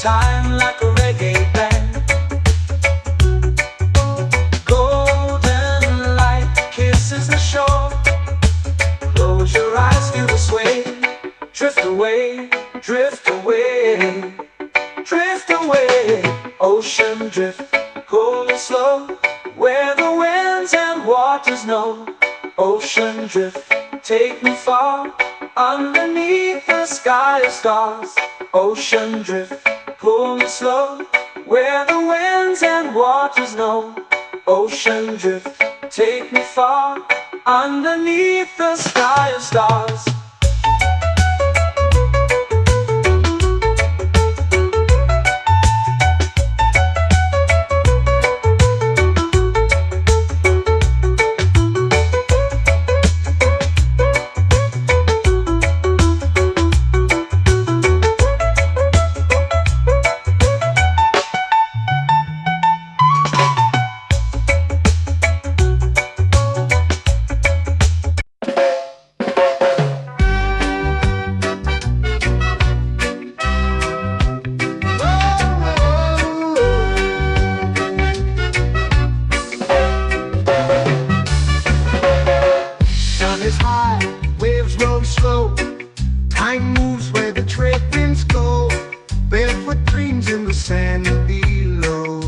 time like a reggae band. Golden light kisses the shore. Close your eyes, feel the sway. Drift away, drift away, drift away. Ocean drift, cool and slow, where the winds and waters know. Ocean drift, take me far, underneath the sky of stars. Ocean drift, pull me slow, where the winds and waters know. Ocean drift, take me far, underneath the sky of stars. Is high, waves roll slow. Time moves where the trade winds go. Barefoot dreams in the sand below.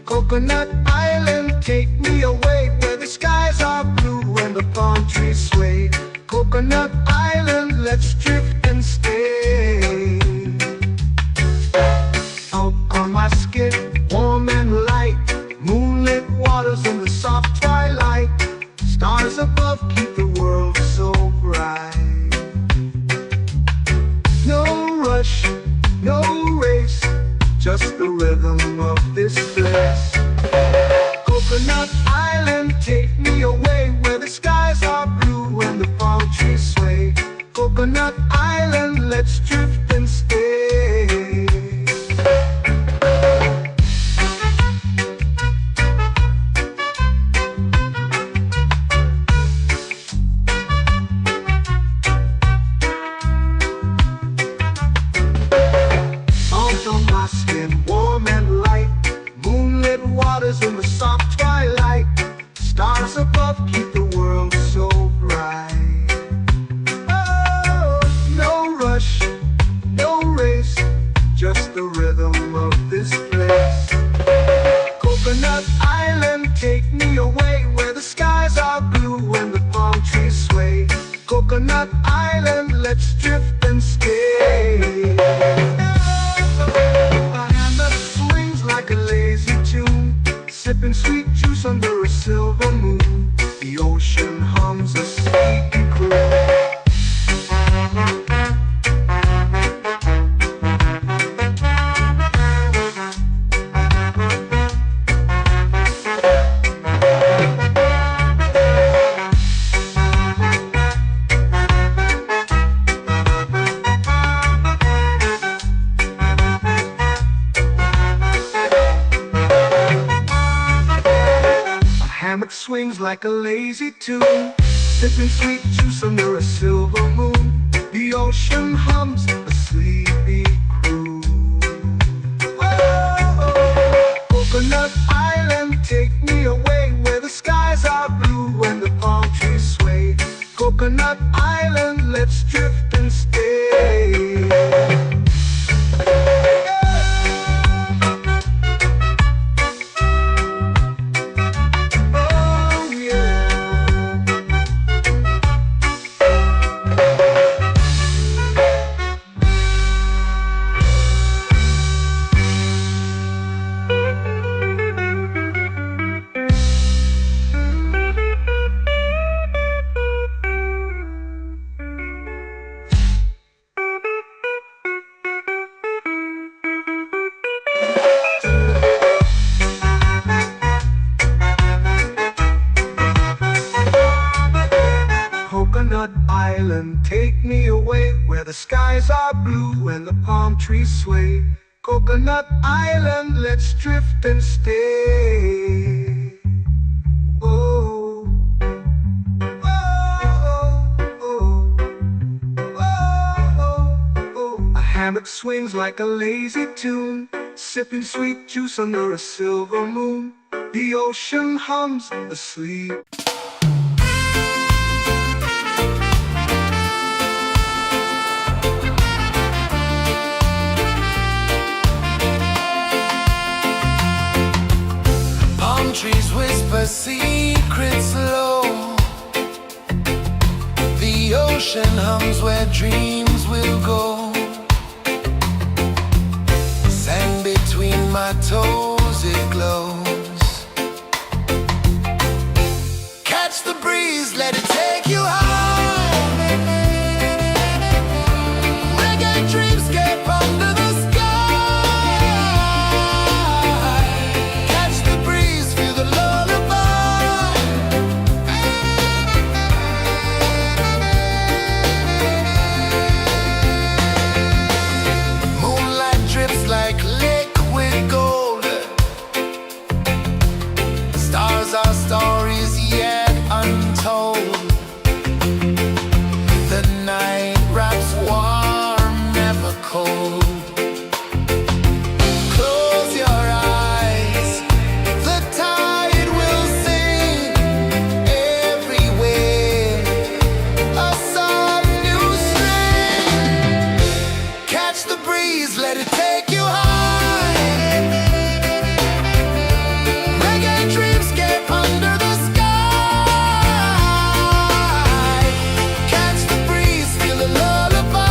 Coconut Island, take me away, where the skies are blue and the palm trees sway. Coconut Island, let's drift and stay. Out on my skin, warm and light, moonlit waters in the soft twilight. Stars above keep the world so bright. No rush, no race, just the rhythm of this place. Coconut Island, take me away, where the skies are blue and the palm trees sway. Coconut Island, let's drift and stay. Warm and light, moonlit waters in the soft twilight. Stars above keep the world so bright. Oh, no rush, no race, just the rhythm of this place. Coconut Island, take me away, where the skies are blue and the palm trees sway. Coconut Island, let's drift and stay. Like a lazy tune, sipping sweet juice under a silver moon. The ocean hums a sleepy croon. Hammock swings like a lazy tune, sipping sweet juice under a silver moon. The ocean hums a sleepy croon. Oh, Coconut Island, take me away, where the skies are blue and the palm trees sway. Coconut Island, let's drift and stay. Coconut Island, take me away, where the skies are blue and the palm trees sway. Coconut Island, let's drift and stay. Oh, oh, oh, oh, oh, oh, oh. hammock swings like a lazy tune, sipping sweet juice under a silver moon. The ocean hums asleep. Palm trees whisper secrets low. The ocean hums where dreams will go. Sand between my toes, it glows. Catch the breeze, let it take you high. Reggae dreamscape under the sky. Catch the breeze, feel the lullaby. Moonlight drips like liquid gold. Stars are stories yet untold. The night wraps warm, never cold. Close your eyes, the tide will sing everywhere. A soft new string. Catch the breeze, let it take you high. Reggae dreamscape under the sky. Catch the breeze, feel the lullaby.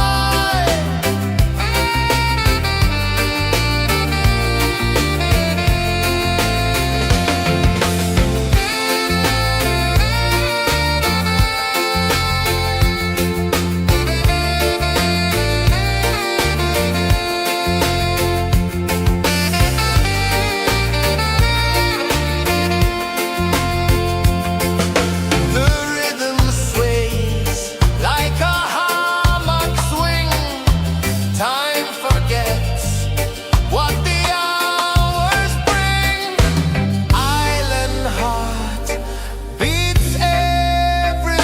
The rhythm sways like a hammock swing. Time forgets what the hours bring. Island heart beats everything.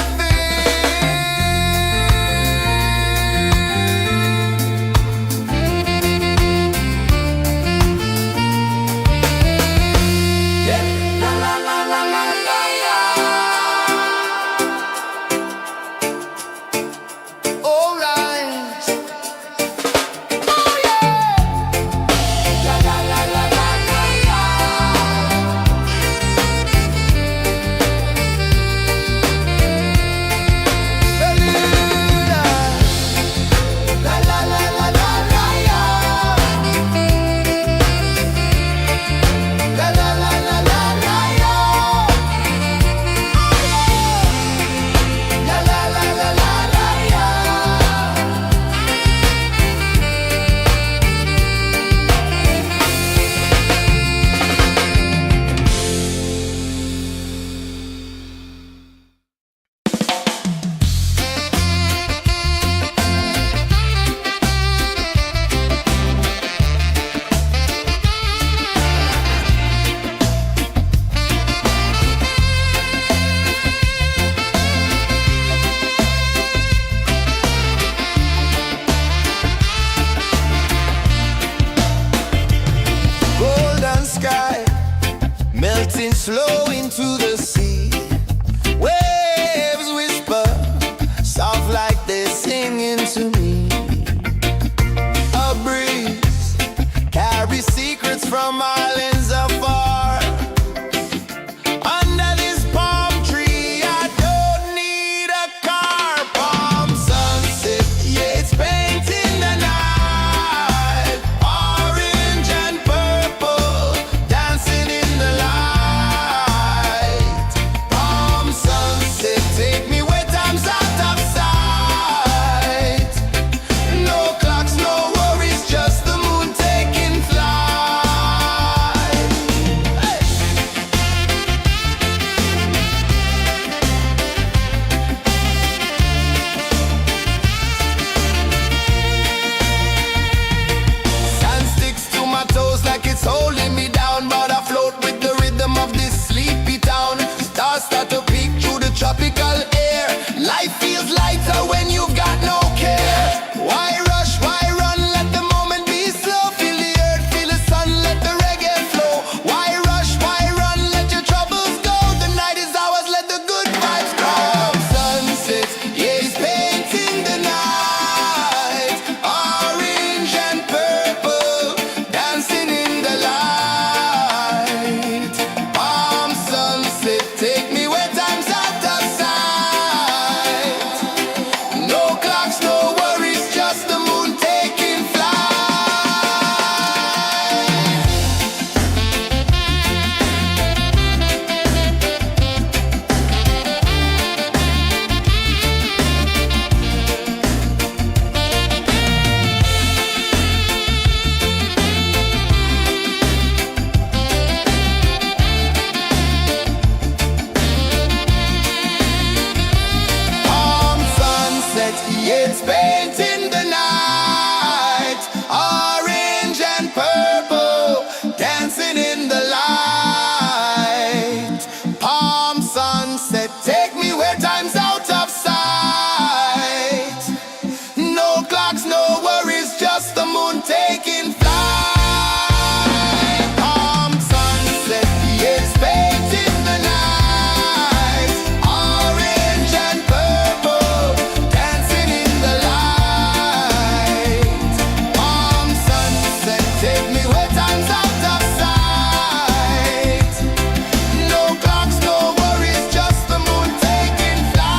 Yeah. La la la la la la la. All right. Oh yeah. La la la la la la la. La la la la la la la. La la la la la la la. La la la la la la la. Golden sky melting slow into the sea. Waves whisper soft like they're singing to me. A breeze carries secrets from islands afar. Under this palm tree, I don't need a car. Palm sunset, yeah, it's painting the night. Orange and purple dancing in the light. It's painting the night, orange and purple, dancing in the light. Palm sunset, take me where time's out of sight. No clocks, no worries, just the moon taking flight. Palm sunset, it's painting the night, orange and purple, dancing in the light. Palm sunset, take me where time's out of sight. No clocks, no worries, just the moon taking flight.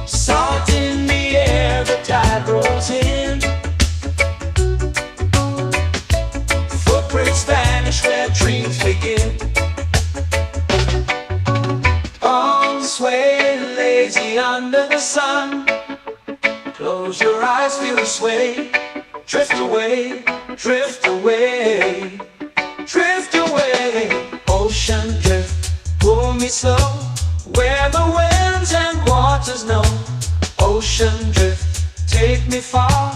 Salt in the air, the tide rolls in. Footprints vanish where dreams begin. Arms sway lazy under the sun. Close your eyes, feel the sway. Drift away, drift away, drift away. Ocean drift, pull me slow, where the winds and waters know. Ocean drift, take me far,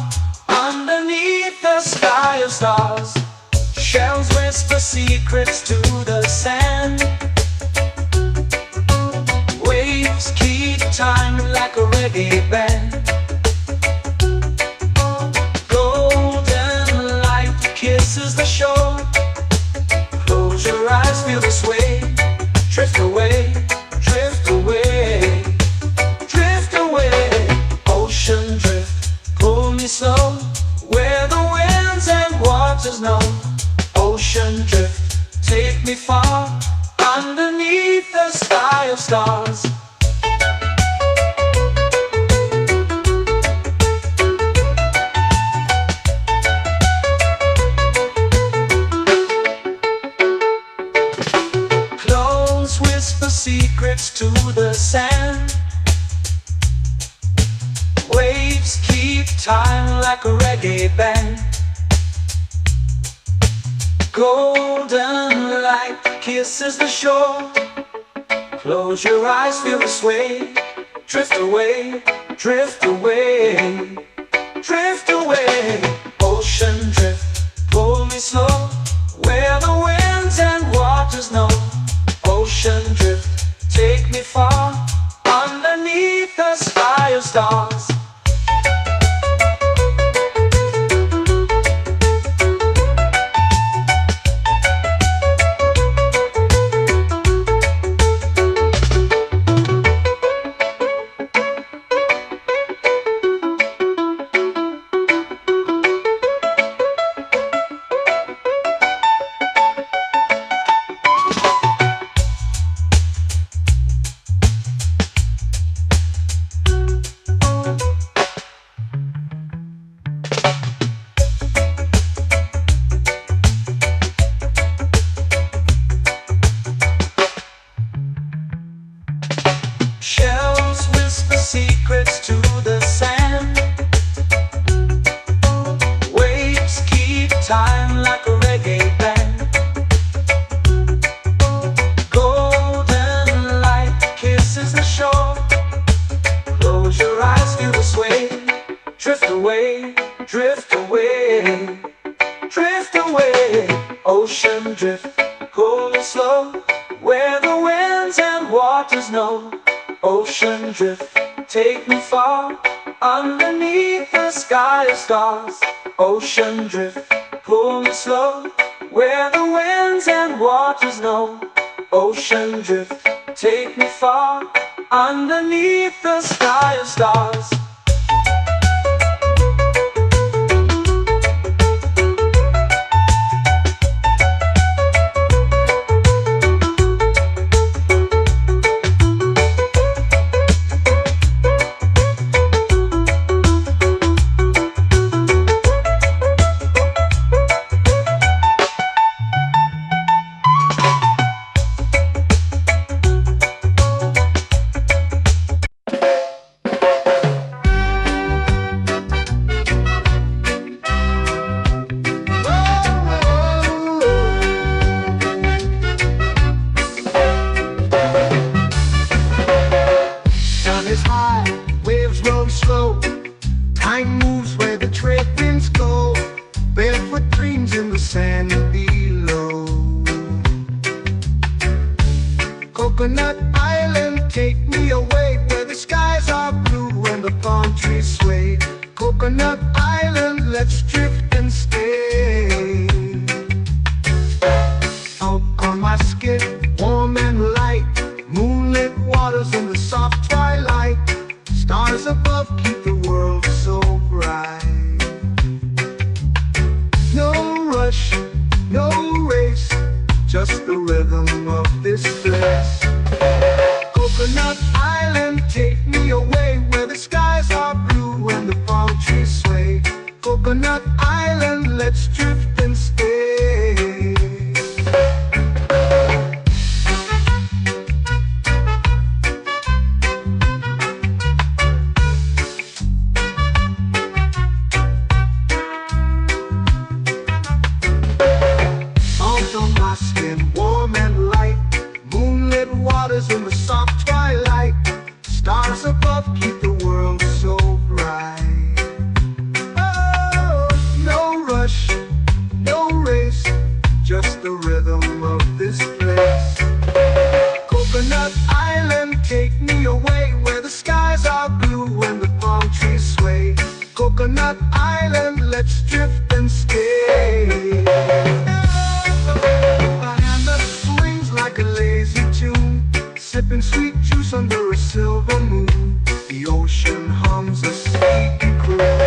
underneath the sky of stars. Shells whisper secrets to the sand. Waves keep time like a reggae band. Golden light kisses the shore. Close your eyes, feel the sway. Drift away, drift away, drift away. Ocean drift, pull me slow, where the winds and waters know. Ocean drift, take me far, underneath the sky of stars. Clones whisper secrets to the sand. Waves keep time like a reggae band. Golden light kisses the shore. Close your eyes, feel the sway. Drift away, drift away, drift away. Ocean drift, pull me slow, where the winds and waters know. Ocean drift, take me far, underneath the sky of stars. Shells whisper secrets to the sand. Waves keep time like a reggae band. Golden light kisses the shore. Close your eyes, feel the sway. Drift away, drift away, drift away. Ocean drift, pull me slow, where the winds and waters know. Ocean drift, take me far, underneath the sky of stars. Ocean drift, pull me slow, where the winds and waters know. Ocean drift, take me far, underneath the sky of stars. Coconut Island, let's drift and stay. Out on my skin, warm and light, moonlit waters in the soft twilight. Stars above keep the world so bright. No rush, no race, just the rhythm of this place. Coconut Island, take me away where the skies are blue and the palm trees sway. Coconut Island, let's drift and stay. Out on my skin, warm and light, moonlit waters in the soft twilight. Stars above keep the world so bright. Oh, no rush, no race, just the rhythm of this place. Coconut Island, take me away where the skies are blue and the palm trees sway. Coconut Island, let's drift and stay. A hand that swings like a lazy tune, sipping sweet juice under a silver moon. The ocean hums a sleepy croon.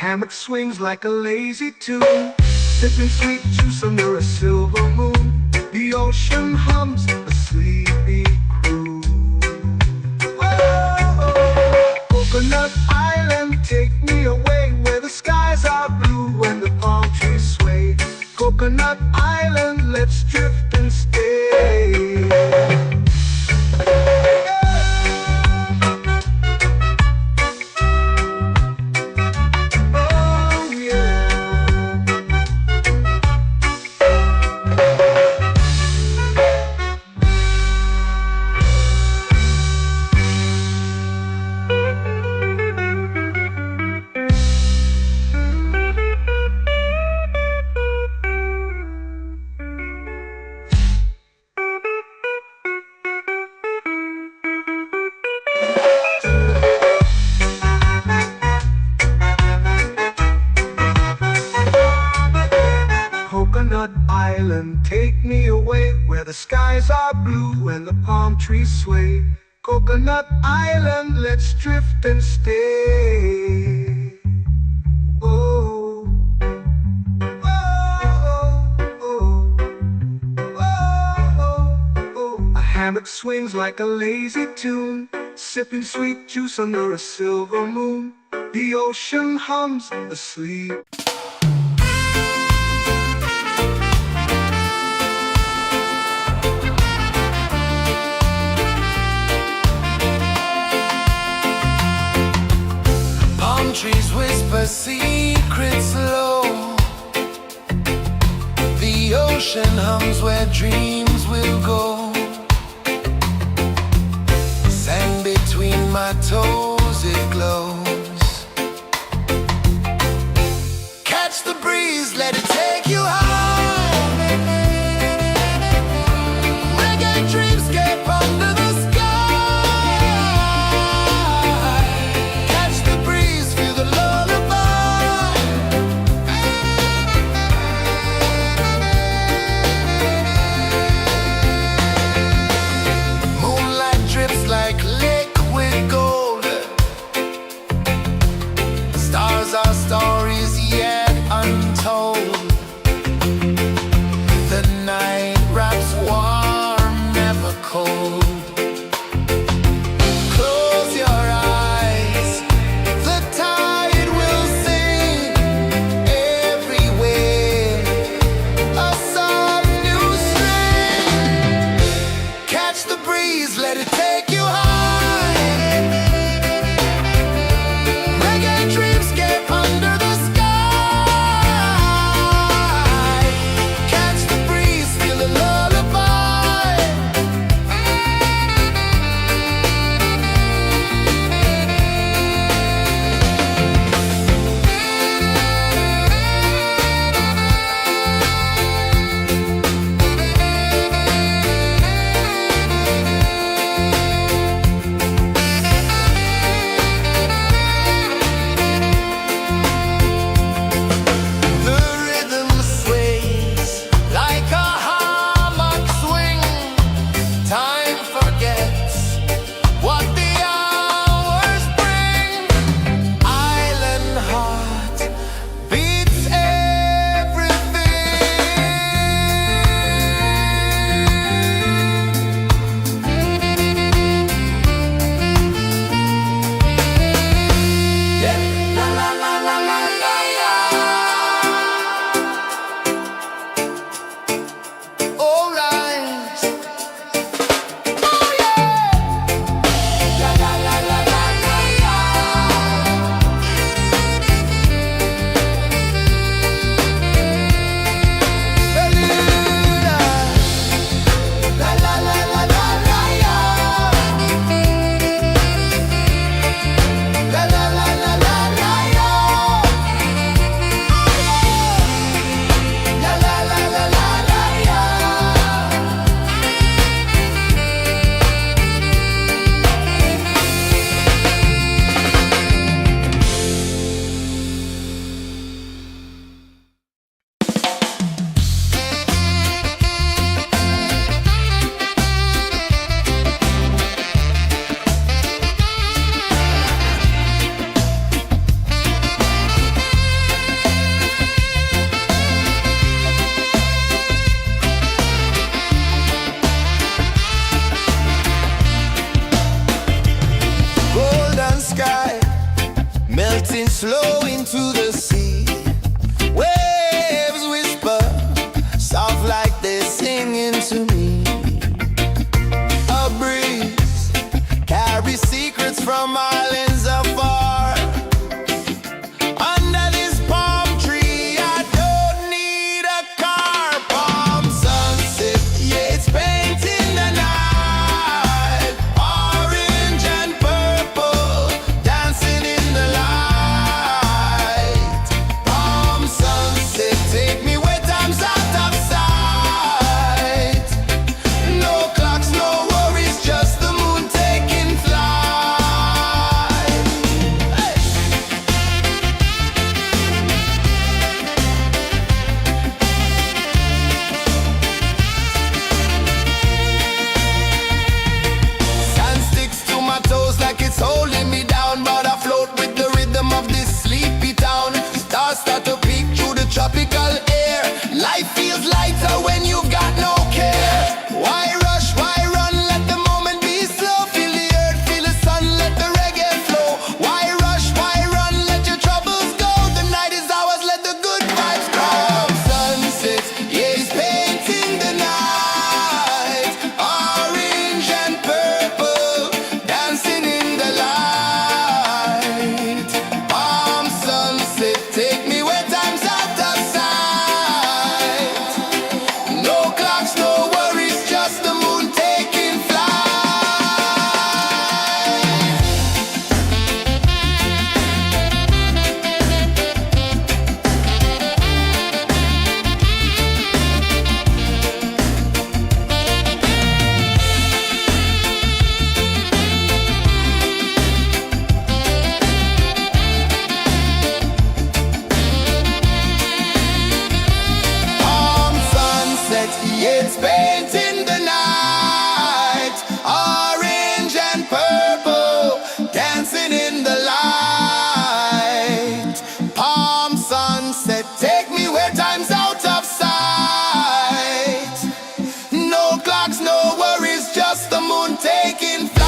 Hammock swings like a lazy tune, sipping sweet juice under a silver moon. The ocean hums a sleepy croon. Oh, Coconut Island, take me away where the skies are blue and the palm trees sway. Coconut Island, let's drift and stay. Coconut Island, take me away where the skies are blue and the palm trees sway. Coconut Island, let's drift and stay. Oh, oh, oh, oh, oh. A hammock swings like a lazy tune, sipping sweet juice under a silver moon. The ocean hums asleep. Trees whisper secrets low. The ocean hums where dreams will go. Sand between my toes, it glows. Catch the breeze, let it take you high. Reggae dreamscape under the our stories yet untold. brighter when you've got no care. Why rush, why run, let the moment be slow. Feel the earth, feel the sun, let the reggae flow. Why rush, why run, let your troubles go. The night is ours, let the good vibes come. Sunset, yeah, it's painting the night. Orange and purple, dancing in the light. Palm sunset, take me where time's out of sight. No clocks, no worries, just the moon taking flight. Palm sunset, yeah, it's painting the night. Orange and purple, dancing in the light. Palm sunset, take me where time's out of sight. No clocks, no worries, just the moon taking flight.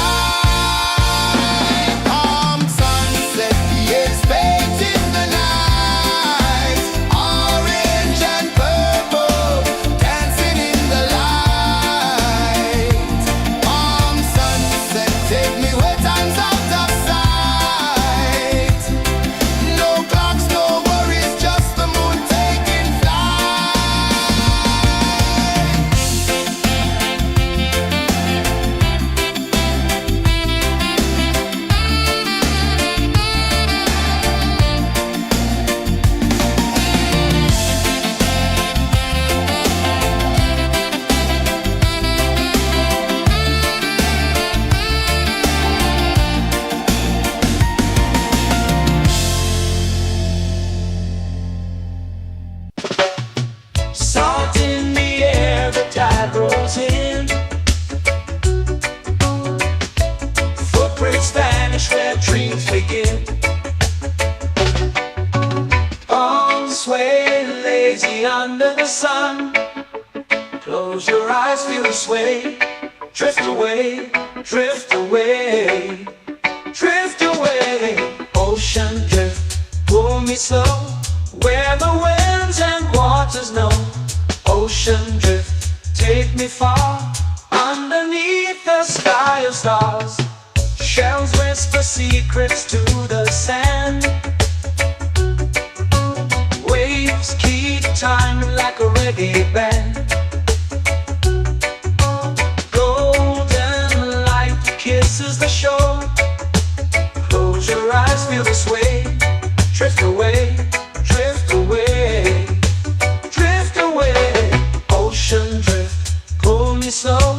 Palm sunset, yeah, it's painting the night. Orange and purple, dancing in the light. Palm sunset, take me where time's out of sight. No clocks, no worries, just the moon taking flight. Salt in the air, the tide rolls in. Footprints vanish where dreams begin. Palms sway lazy under the sun. Close your eyes, feel the sway. Drift away, drift away, drift away. Ocean drift, pull me slow, where the winds and waters know. Ocean drift, take me far, underneath the sky of stars. Shells whisper secrets to the sand. Waves keep time like a reggae band. Golden light kisses the shore. Close your eyes, feel the sway. Drift away, drift away, drift away. Ocean drift, pull me slow,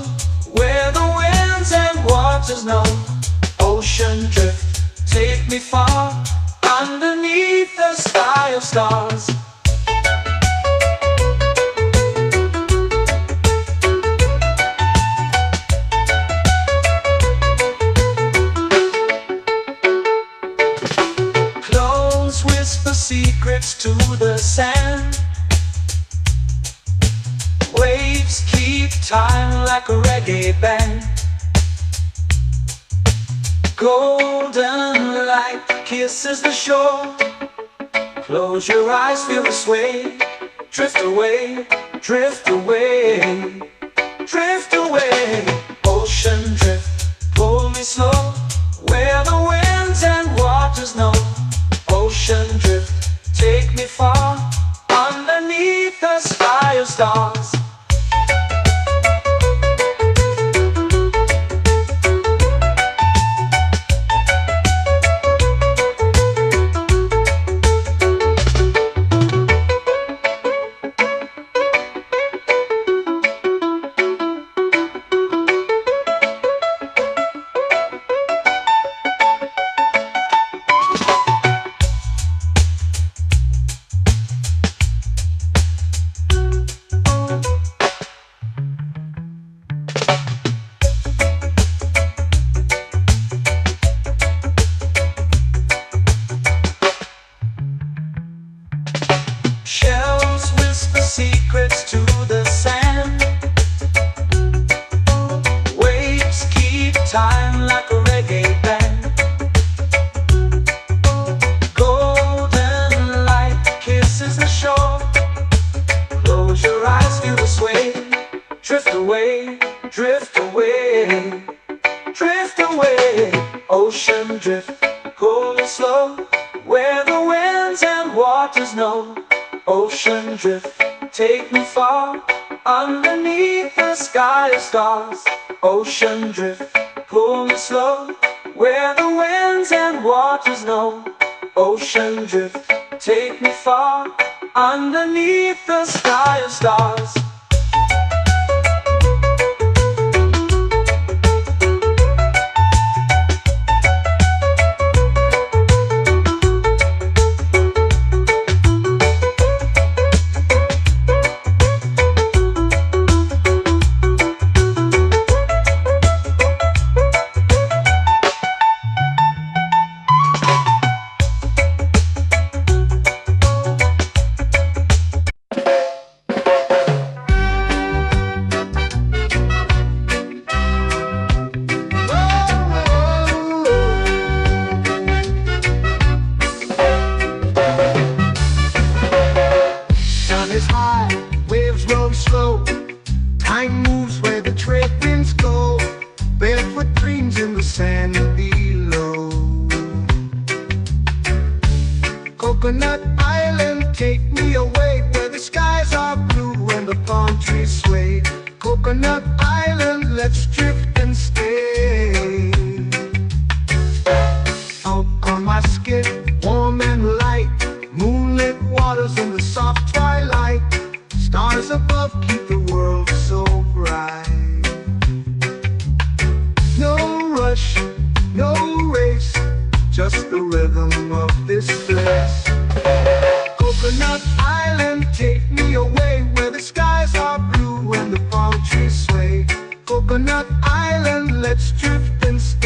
where the winds and waters know. Ocean drift, take me far, underneath the sky of stars. Close whisper secrets to the sand. Waves keep time like a reggae band. Golden light kisses the shore. Close your eyes, feel the sway. Drift away, drift away, drift away. Ocean drift, pull me slow, where the winds and waters know. Ocean drift, take me far, underneath the sky of stars. drift away, drift away, drift away. Ocean drift, cool and slow, where the winds and waters know. Ocean drift, take me far, underneath the sky of stars. Ocean drift, pull me slow, where the winds and waters know. Ocean drift, take me far, underneath the sky of stars. Sun is high, waves roll slow. Time moves where the trade winds go. Barefoot dreams in the sand below. Coconut Island, take me away, where the skies are blue and the palm trees sway. Coconut Island, let's drift and stay. Out on my skin, warm and light, moonlit waters in the soft twilight. Stars above keep the world so bright. No rush, no race, just the rhythm of this place. Coconut Island, take me away, where the skies are blue and the palm trees sway. Coconut Island, let's drift and stay.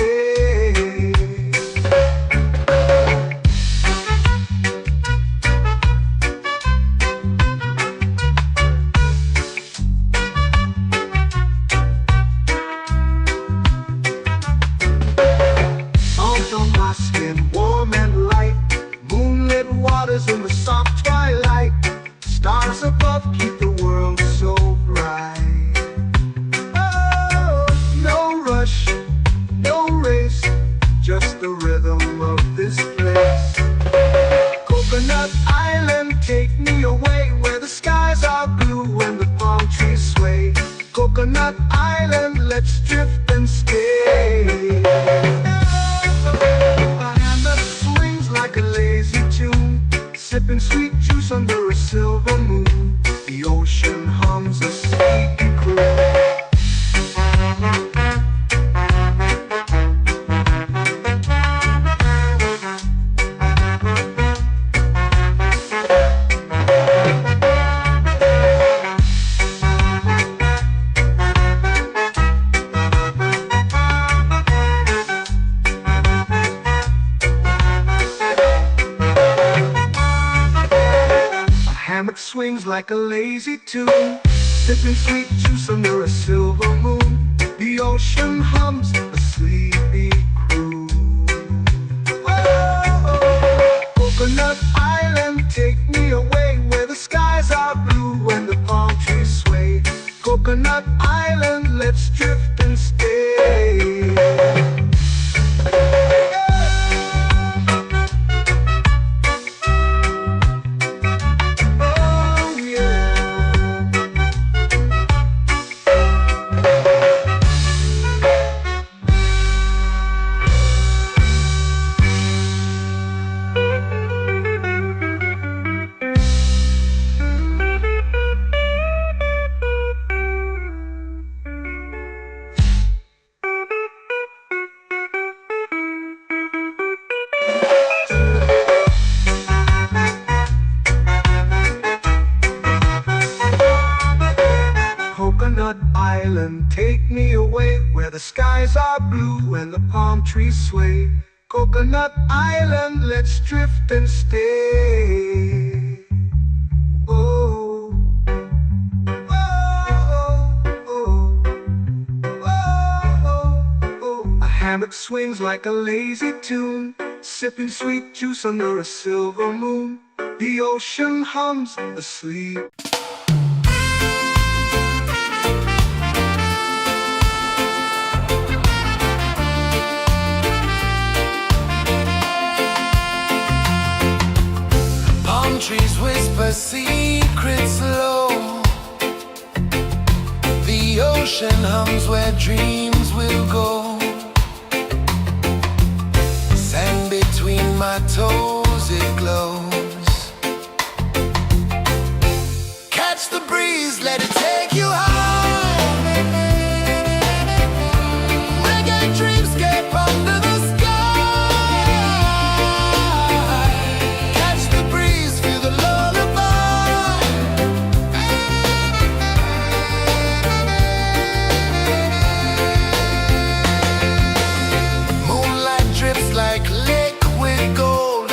Warm and light, moonlit waters in the soft twilight. Stars above keep the world so bright. Oh, no rush, no race, just the rhythm of this place. Coconut Island, take me away, where the skies are blue and the palm trees sway. Coconut Island, let's drift and stay. Like a lazy tune, sipping sweet juice under a silver moon. The ocean hums a sleepy croon. Hammock swings like a lazy tune, sipping sweet juice under a silver moon. The ocean hums a sleepy croon. Oh, Coconut Island, take me away, where the skies are blue and the palm trees sway. Coconut Island, let's drift and stay. Coconut Island, take me away, where the skies are blue and the palm trees sway. Coconut Island, let's drift and stay. Oh, oh, oh, oh, oh. A hammock swings like a lazy tune, sipping sweet juice under a silver moon. The ocean hums asleep. a secret slow. The ocean hums where dreams will go. Sand between my toes, it glows. Catch the breeze, let it take you high. Reggae dreamscape under the sky. Catch the breeze, feel the lullaby. Moonlight drips like liquid gold.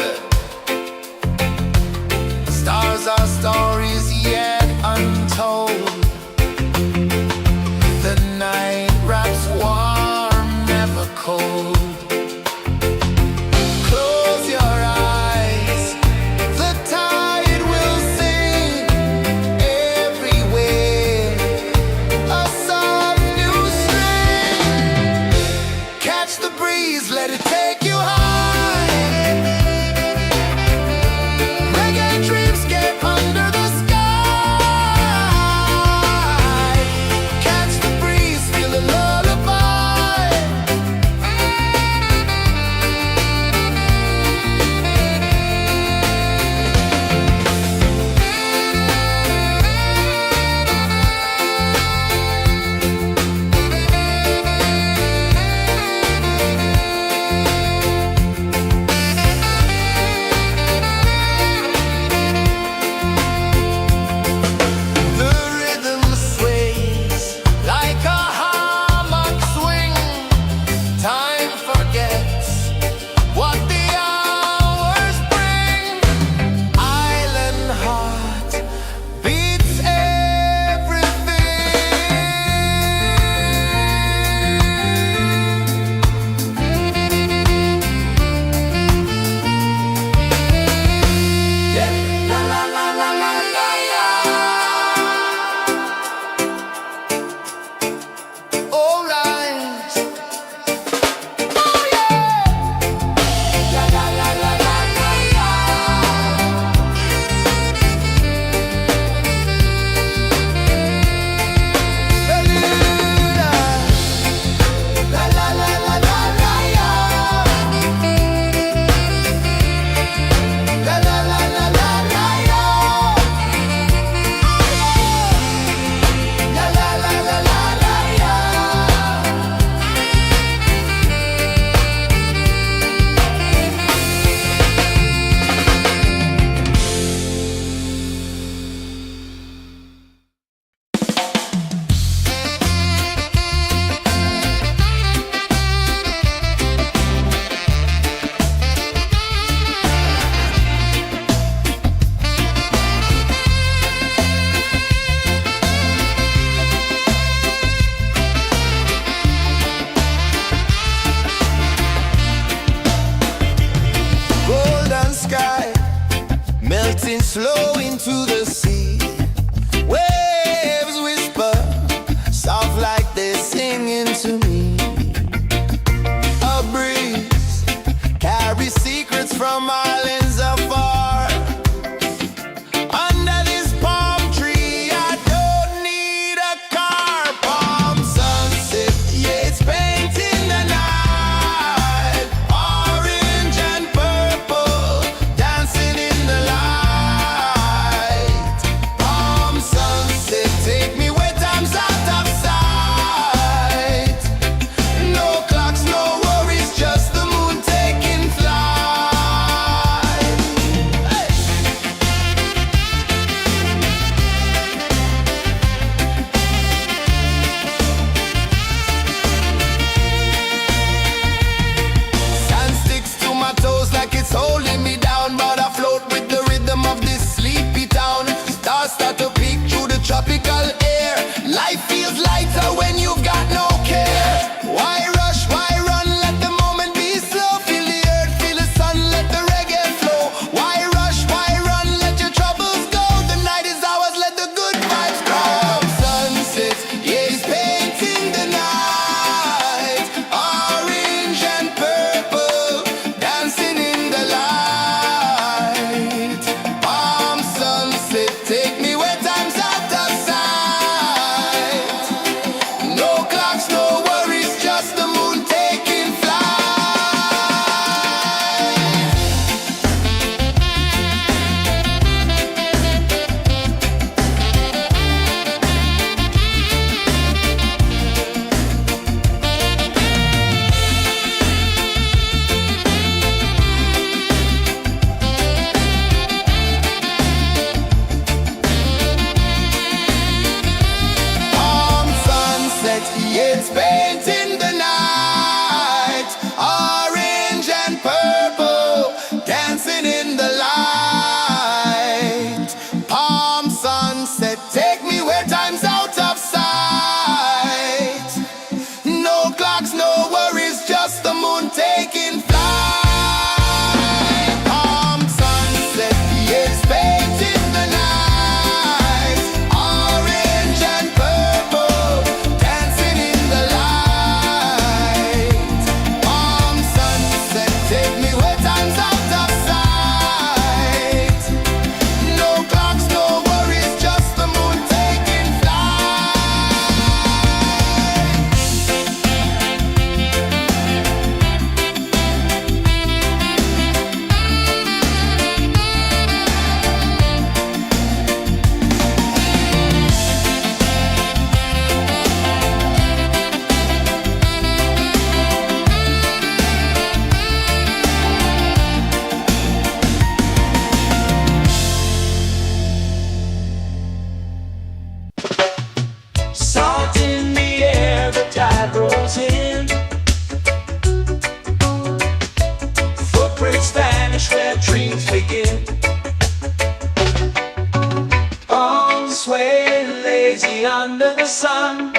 under the sun.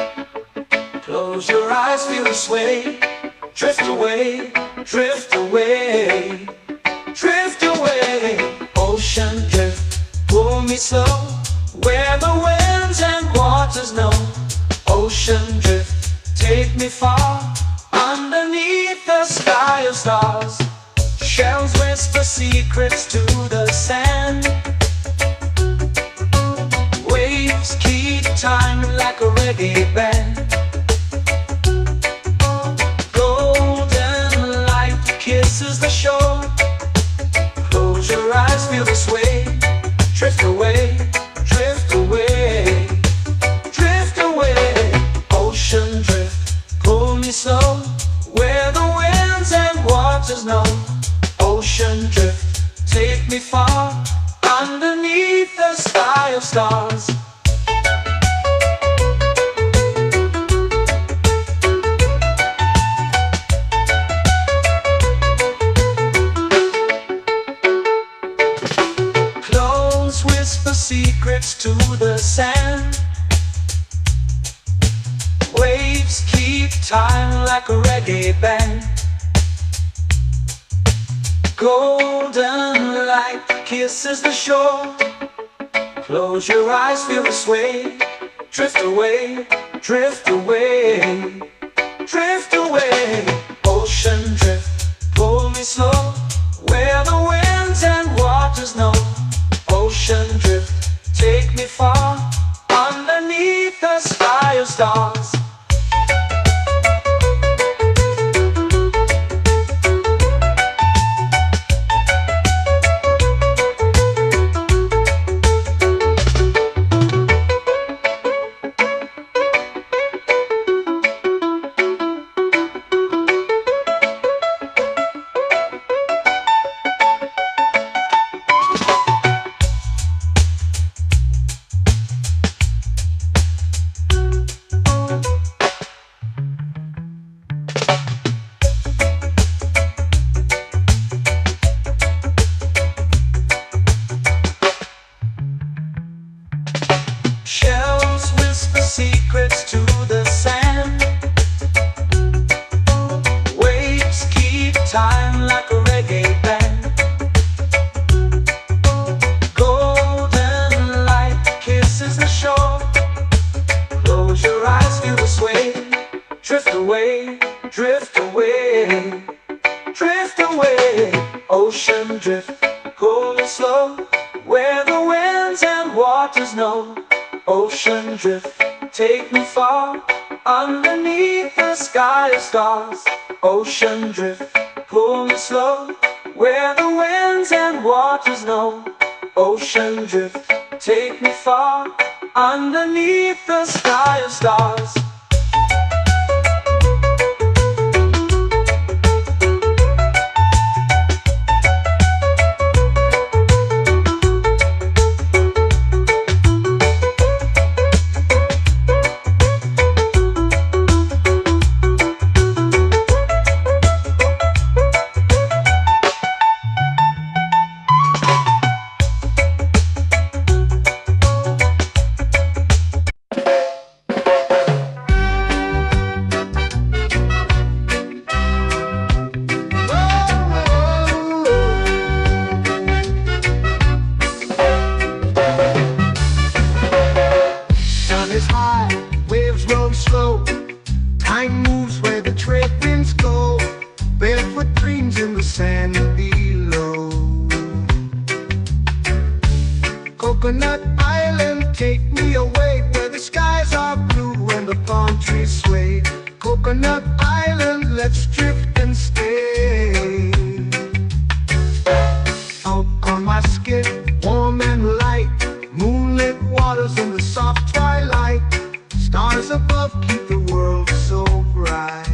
Close your eyes, feel the sway. Drift away, drift away, drift away. Ocean drift, pull me slow, where the winds and waters know. Ocean drift, take me far, underneath the sky of stars. Shells whisper secrets to the sand. Waves keep time like a reggae band. Golden light kisses the shore. Close your eyes, feel the sway. Drift away, drift away, drift away. Ocean drift, pull me slow, where the winds and waters know. Ocean drift, take me far, underneath the sky of stars. Close whisper secrets to the sand. Waves keep time like a reggae band. Golden light kisses the shore. Close your eyes, feel the sway. Drift away, drift away, drift away. Ocean drift, pull me slow, where the winds and waters know. Ocean drift, take me far, underneath the sky of stars. Shells whisper secrets to the sand. Waves keep time like a reggae band. Golden light kisses the shore. Close your eyes, feel the sway. Drift away, drift away, drift away. Ocean drift, pull me slow, where the winds and waters know. Ocean drift, take me far, underneath the sky of stars. Ocean drift, pull me slow, where the winds and waters know. Ocean drift, take me far, underneath the sky of stars. Time moves where the trade winds go. Barefoot dreams in the sand below. Coconut Island, take me away, where the skies are blue and the palm trees sway. Coconut Island, let's drift and stay. Out on my skin, warm and light, moonlit waters in the soft twilight. Stars above keep the world so bright.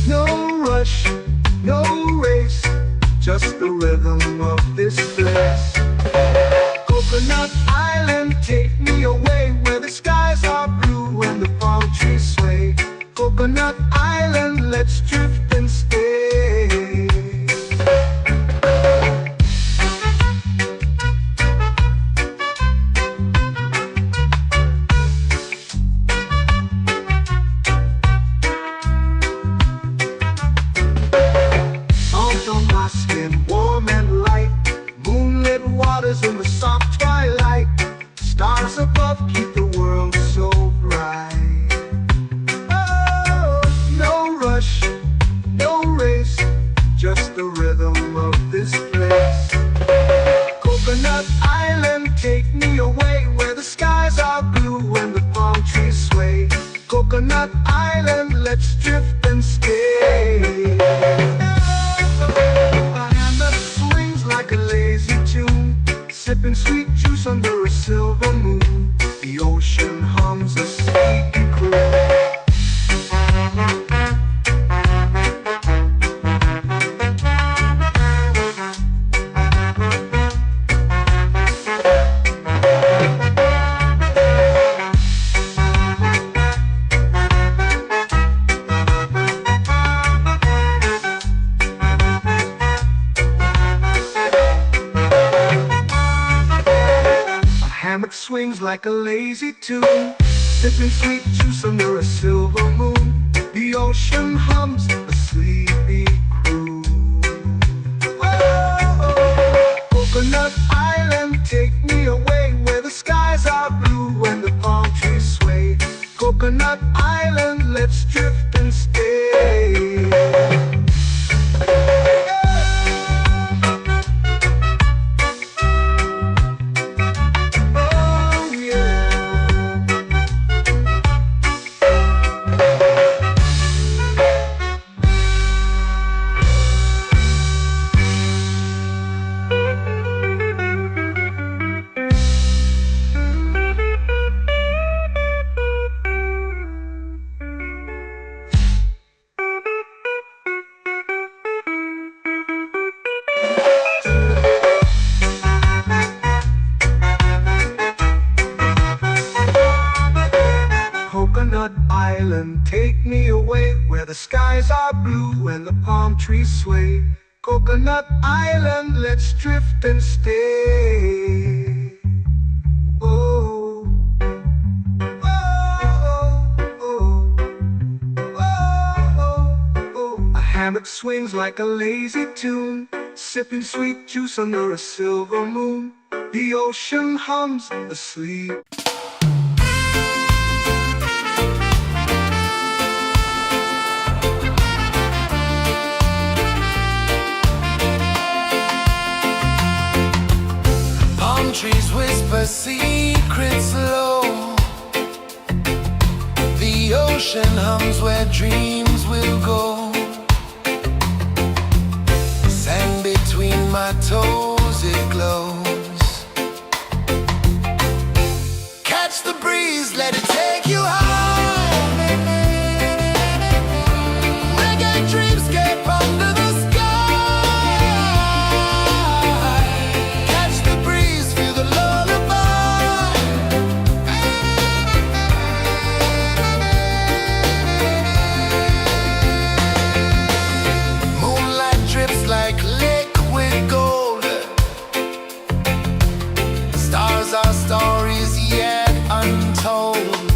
No rush, no race, just the rhythm of this place. Coconut Island, take me away, where the skies are blue and the palm trees sway. Coconut Island, let's drift and stay. Coconut Island, let's drift and stay. A hand that swings like a lazy tune, sipping sweet juice under a silver moon. The ocean hums a sleepy croon. Hammock swings like a lazy tune, sipping sweet juice under a silver moon. The ocean hums a sleepy croon. Whoa, Coconut Island, take me away where the skies are blue and the palm trees sway. Coconut Island, let's drift and stay. Coconut Island, take me away where the skies are blue and the palm trees sway. Coconut Island, let's drift and stay. Oh, oh, oh, oh, oh. A hammock swings like a lazy tune, sipping sweet juice under a silver moon. The ocean hums asleep. Trees whisper secrets low. The ocean hums where dreams will go. Sand between my toes, it glows. Catch the breeze, let it take you high. Reggae dreamscape under the our stories yet untold.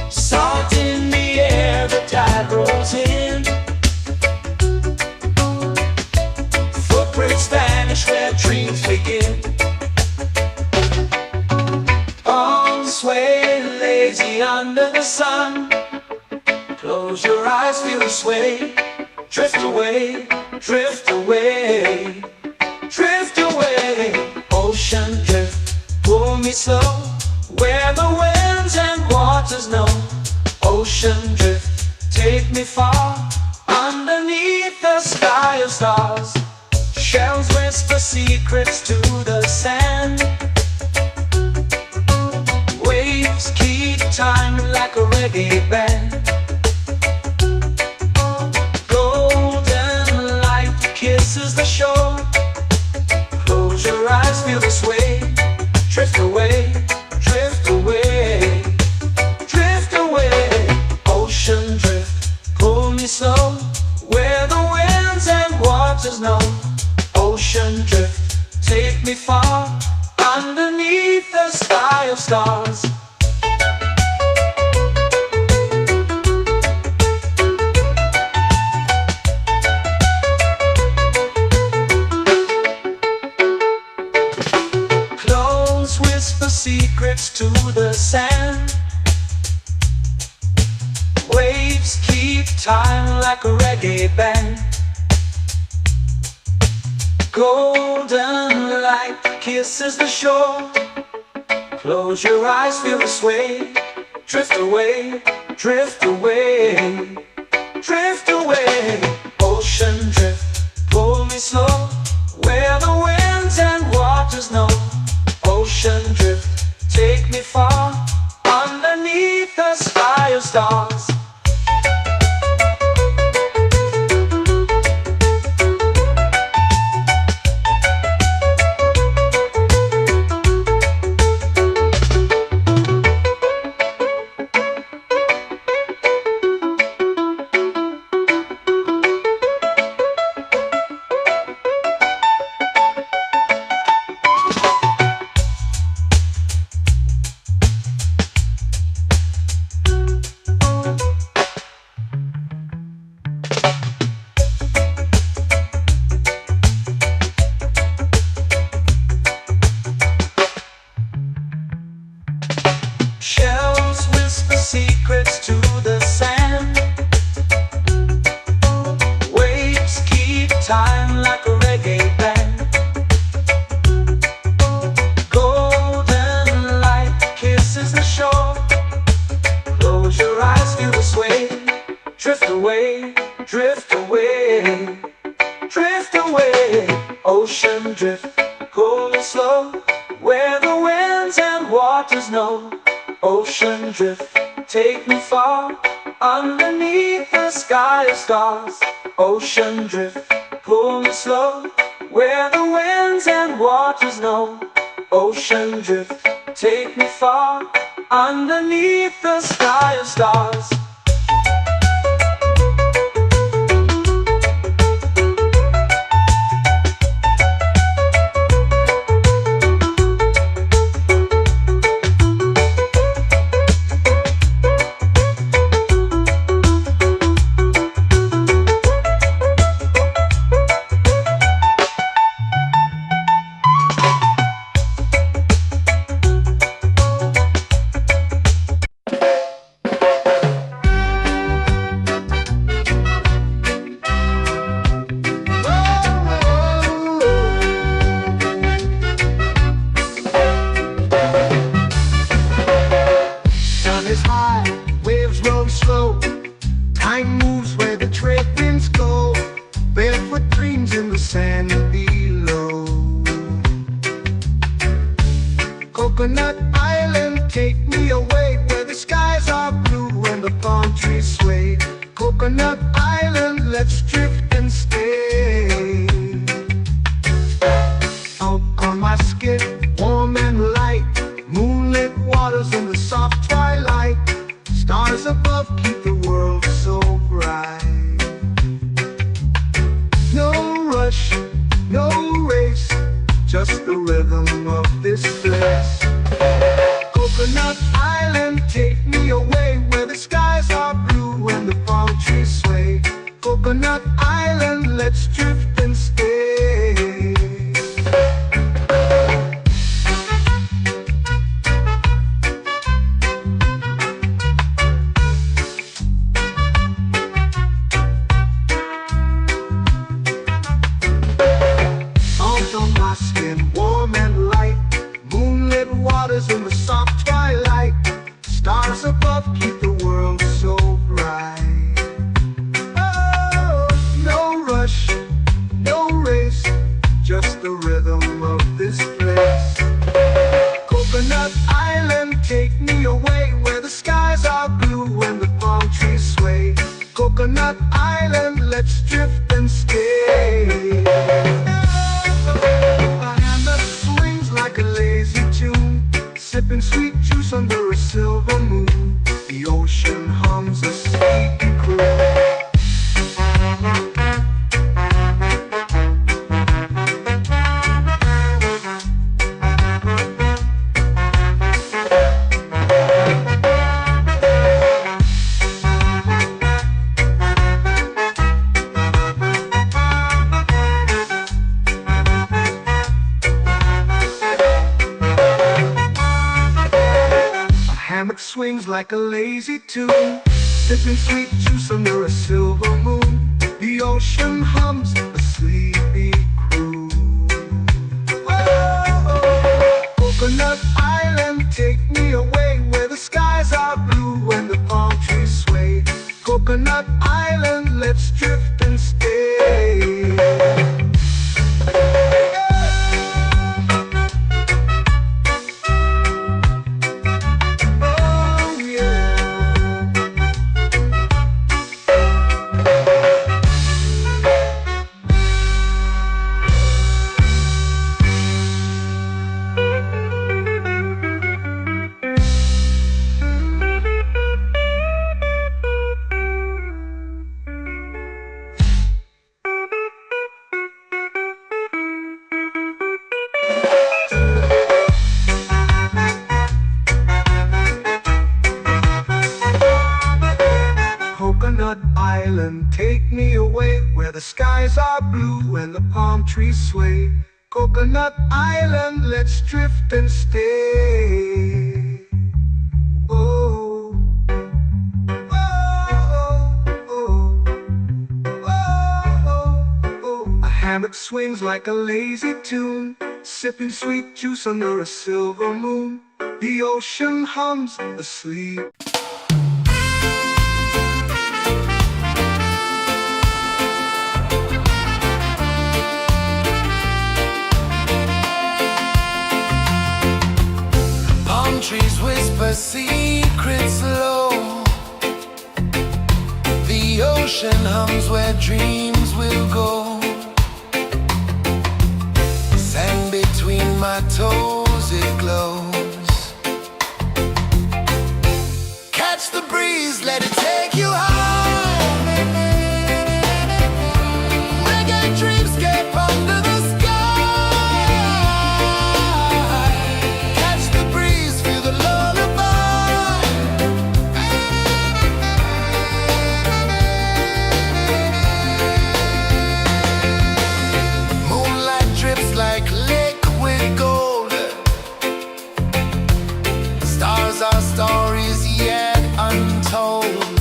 Salt in the air, the tide rolls in. Footprints vanish where dreams begin. Arms sway lazy under the sun. Close your eyes, feel the sway. Drift away, drift away, drift away. Ocean drift, pull me slow, where the winds and waters know. Ocean drift, take me far, underneath the sky of stars. Shells whisper secrets to the sand. Waves keep time like a reggae band. Golden light kisses the shore. Close your eyes, feel the sway. Drift away, drift away, drift away. Ocean drift, pull me slow, where the winds and waters know. Ocean drift, take me far, underneath the sky of stars. Close whisper secrets to the sand. Waves keep time like a reggae band. Golden light kisses the shore. Close your eyes, feel the sway. Drift away, drift away, drift away. Ocean drift, pull me slow, where the winds and waters know. Ocean drift, take me far, underneath the sky of stars. Shells whisper secrets to the sand. Waves keep time like a reggae band. Golden light kisses the shore. Close your eyes, feel the sway. Drift away, drift away, drift away. Ocean drift, pull me slow, where the winds and waters know. Ocean drift, take me far, underneath the sky of stars. Ocean drift, pull me slow, where the winds and waters know. Ocean drift, take me far, underneath the sky of stars. Is high, waves roll slow. Time moves where the trade winds go. Barefoot dreams in the sand below. Coconut Island, take me away, where the skies are blue and the palm trees sway. Coconut Island, let's drift and stay. Out on my skin, warm and light, moonlit waters in the soft twilight. Stars above keep the world so bright. No rush, no race, just the rhythm of this place. Coconut Island. island, take me away where the skies are blue and the palm trees sway. Coconut Island, let's drift and stay. Salt on my skin, warm and light. Moonlit waters in the soft twilight. Stars above keep the world so bright. Oh, no rush, no race, just the rhythm of this place. Coconut Island, take me away where the skies are blue and the palm trees sway. Coconut Island, let's drift and stay. A hand that swings like a lazy tune, sipping sweet juice under a silver moon. The ocean hums a sleepy croon. Hammock swings like a lazy tune, sipping sweet juice under a silver moon. The ocean hums a sleepy croon. Whoa, Coconut Island, take me away where the skies are blue and the palm trees sway. Coconut Island, let's drift and stay. Coconut Island, take me away where the skies are blue and the palm trees sway. Coconut Island, let's drift and stay. Oh, oh, oh, oh, oh. A hammock swings like a lazy tune, sipping sweet juice under a silver moon. The ocean hums asleep. Trees whisper secrets low. The ocean hums where dreams will go. Sand between my toes, it glows. Catch the breeze, let it take you high. Reggae dreamscape under the sky. Like liquid gold, stars are stories yet untold.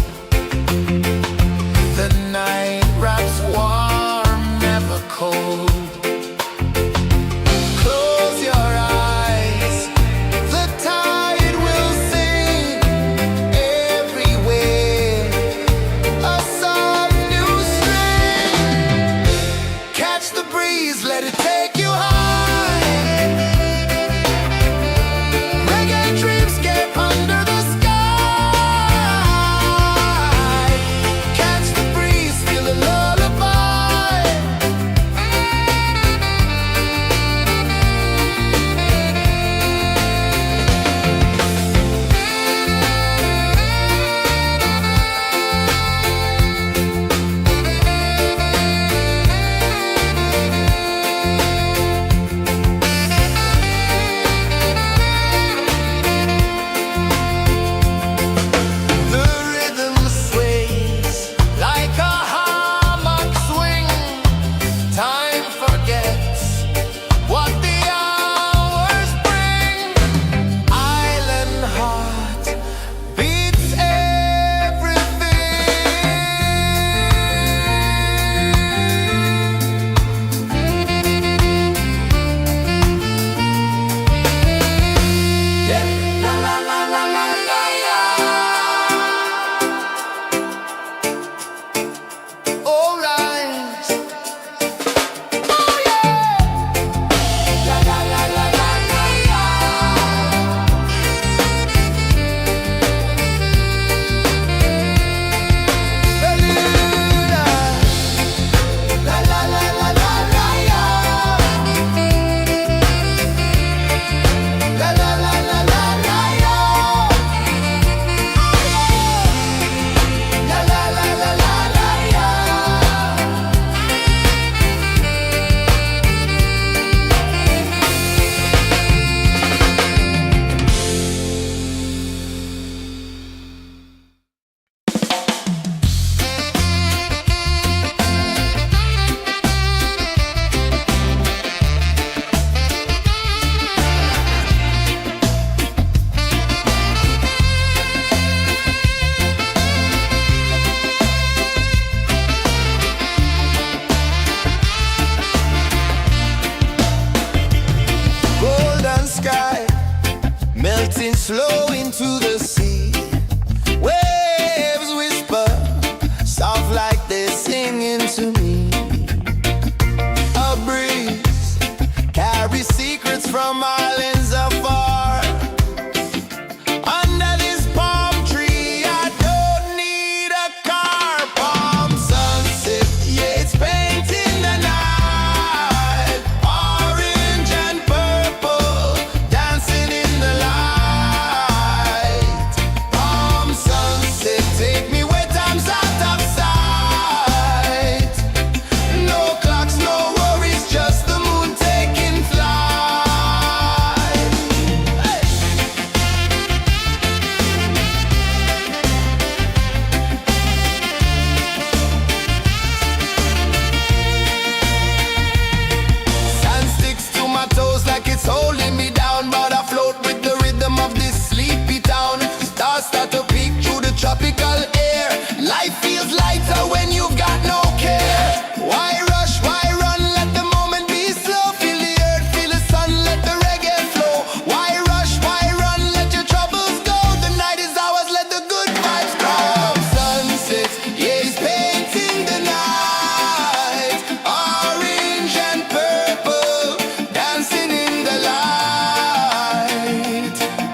tropical air. Life feels lighter when you've got no care. Why rush, why run, let the moment be slow. Feel the earth, feel the sun, let the reggae flow. Why rush, why run, let your troubles go. The night is ours, let the good vibes grow. Sunset, yeah, it's painting the night. Orange and purple, dancing in the light.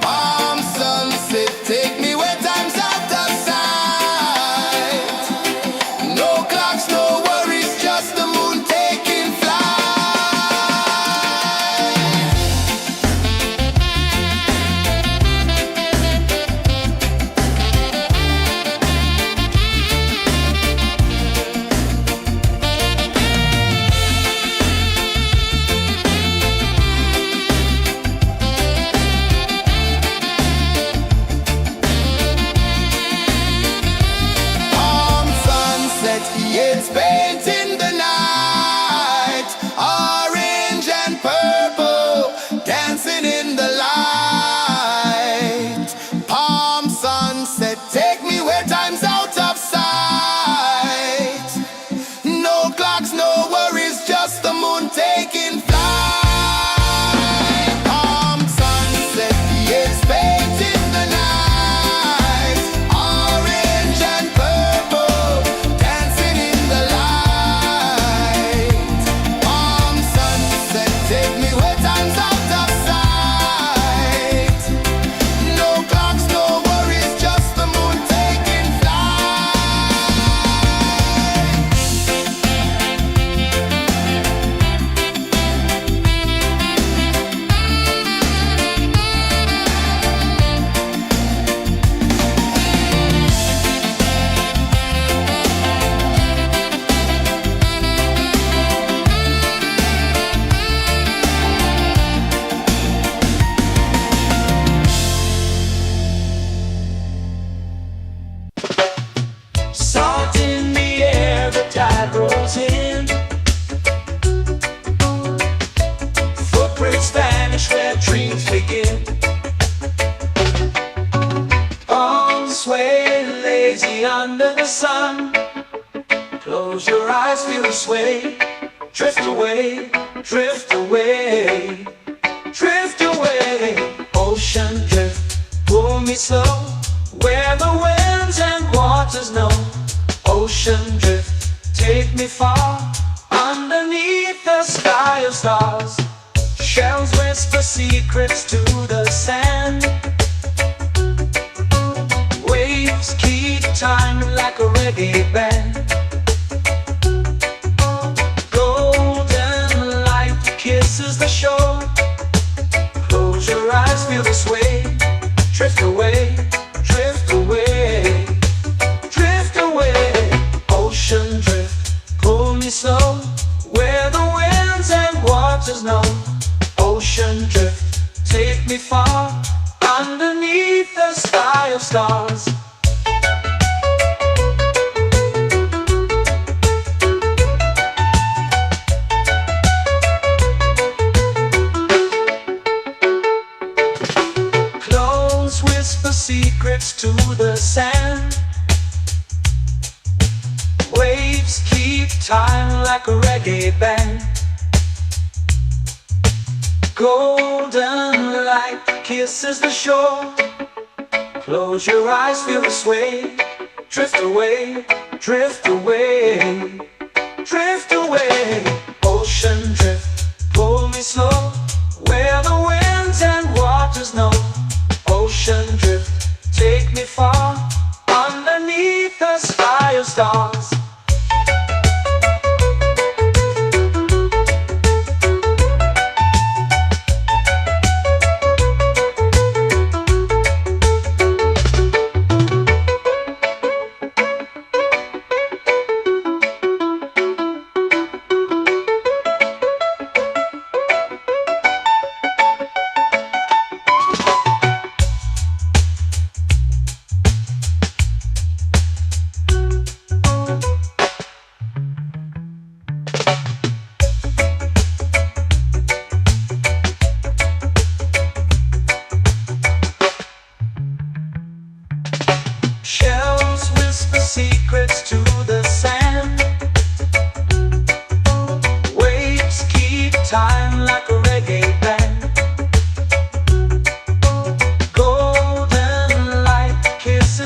Palm sunset, take me where time's out of sight. No clocks, no worries, just the moon taking flight. Palm sunset, yeah, it's painting the night. Orange and purple, dancing in the light. Palm sunset, take me where time's out of sight. No clocks, no worries, just the moon taking flight. Palm sunset, yeah, it's painting the night. Orange and purple, dancing in the light. Palm sunset, take me where time's out of sight. No clocks, no worries, just the moon taking flight. Salt in the air, the tide rolls in. Footprints vanish where dreams begin. Arms sway lazy under the sun. Close your eyes, feel the sway. Drift away, drift away, drift away. Ocean drift, pull me slow. Where the winds and waters know. Ocean drift, take me far. Underneath the sky of stars. Shells whisper secrets to the sand. Waves keep time like a reggae band. Golden light kisses the shore. Close your eyes, feel the sway. Drift away, drift away, drift away. Ocean drift, pull me slow. Where the winds and waters know. Ocean drift, take me far. Underneath the sky of stars. Clones whisper secrets to the sand. Waves keep time like a reggae band. Golden light kisses the shore. Close your eyes, feel the sway. Drift away, drift away, drift away. Ocean drift, pull me slow. Where the winds and waters know. Ocean drift, take me far. Underneath the sky of stars.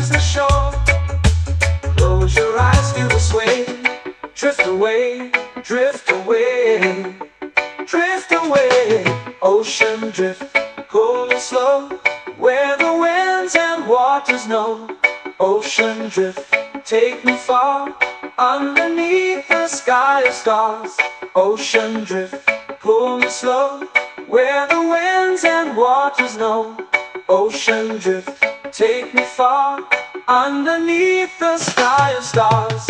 is the shore. Close your eyes, feel the sway. Drift away, drift away, drift away. Ocean drift, cool and slow, where the winds and waters know. Ocean drift, take me far, underneath the sky of stars. Ocean drift, pull me slow, where the winds and waters know. Ocean drift, take me far, underneath the sky of stars.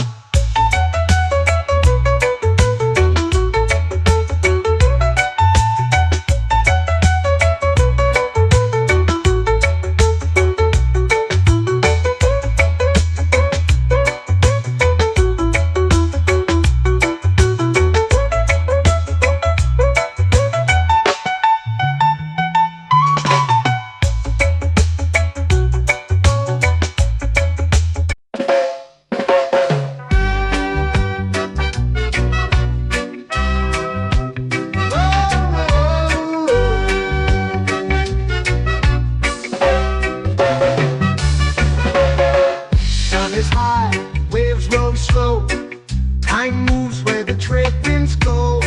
Time moves where the trade winds go,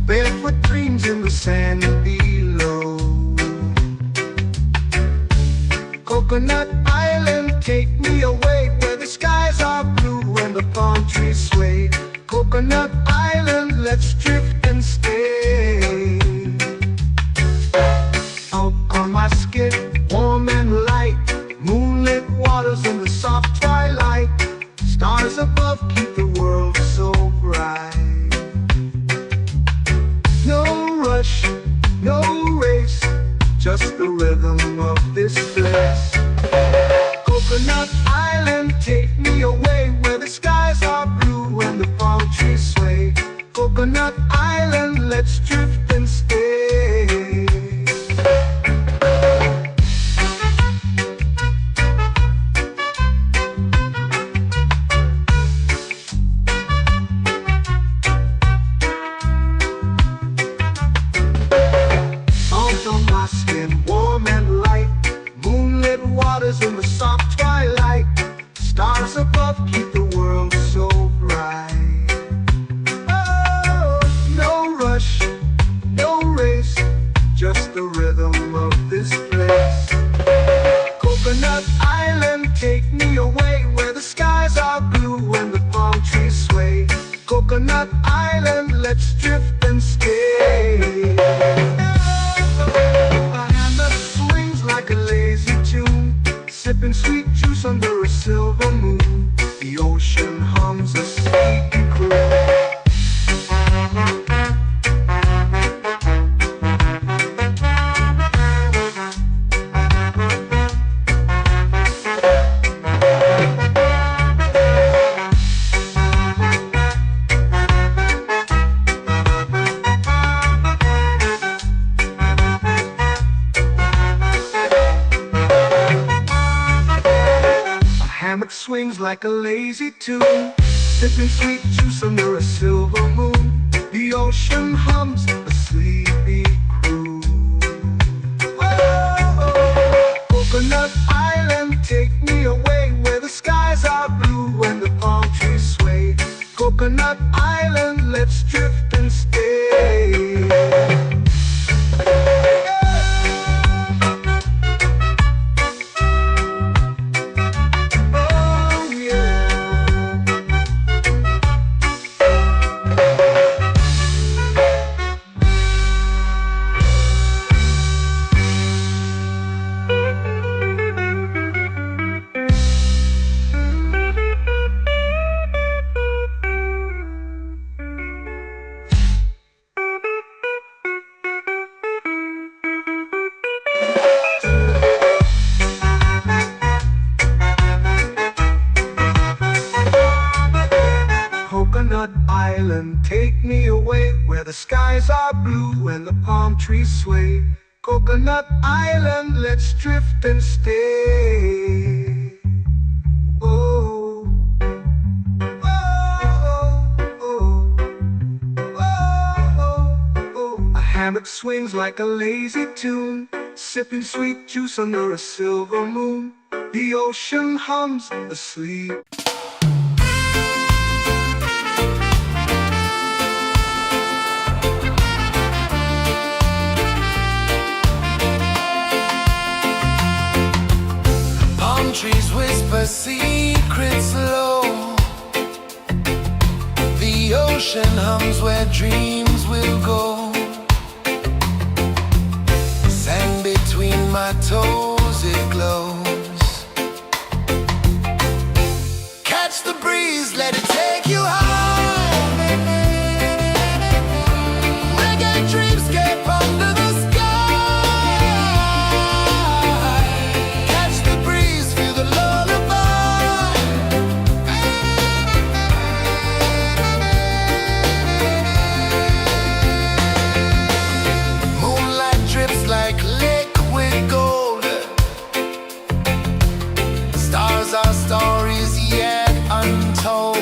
barefoot dreams in the sand below. Coconut Island, take me away, where the skies are blue and the palm trees sway. Coconut Island, let's drift and stay. Out on my skin, warm and light, moonlit waters in the soft twilight. Stars above keep the world so bright. No rush, no race, just the rhythm of this place. Coconut Island, take me away, where the skies are blue and the palm trees sway. Coconut Island, let's drift and stay. In the soft twilight, stars above keep the world so bright. Oh, no rush, no race, just the rhythm of this place. Coconut Island, take me away, where the skies are blue and the palm trees sway. Coconut Island, let's drift and stay. A hand that swings like a lazy tune, sipping sweet juice under a silver moon. The ocean hums a sleepy croon. Hammock swings like a lazy tune, sipping sweet juice under a silver moon. The ocean hums a sleepy croon. Oh, Coconut Island, take me away, where the skies are blue and the palm trees sway. Coconut Island, let's drift and stay. Coconut Island, take me away, where the skies are blue and the palm trees sway. Coconut Island, let's drift and stay. Oh, oh, oh, oh, oh. A hammock swings like a lazy tune, sipping sweet juice under a silver moon. The ocean hums asleep. Palm trees whisper secrets low. The ocean hums where dreams will go. Sand between my toes, it glows. Catch the breeze, let it take you high. Reggae dreamscape under the sky. Catch the breeze, feel the lullaby. Moonlight drips like liquid gold. Stars are stories yet untold.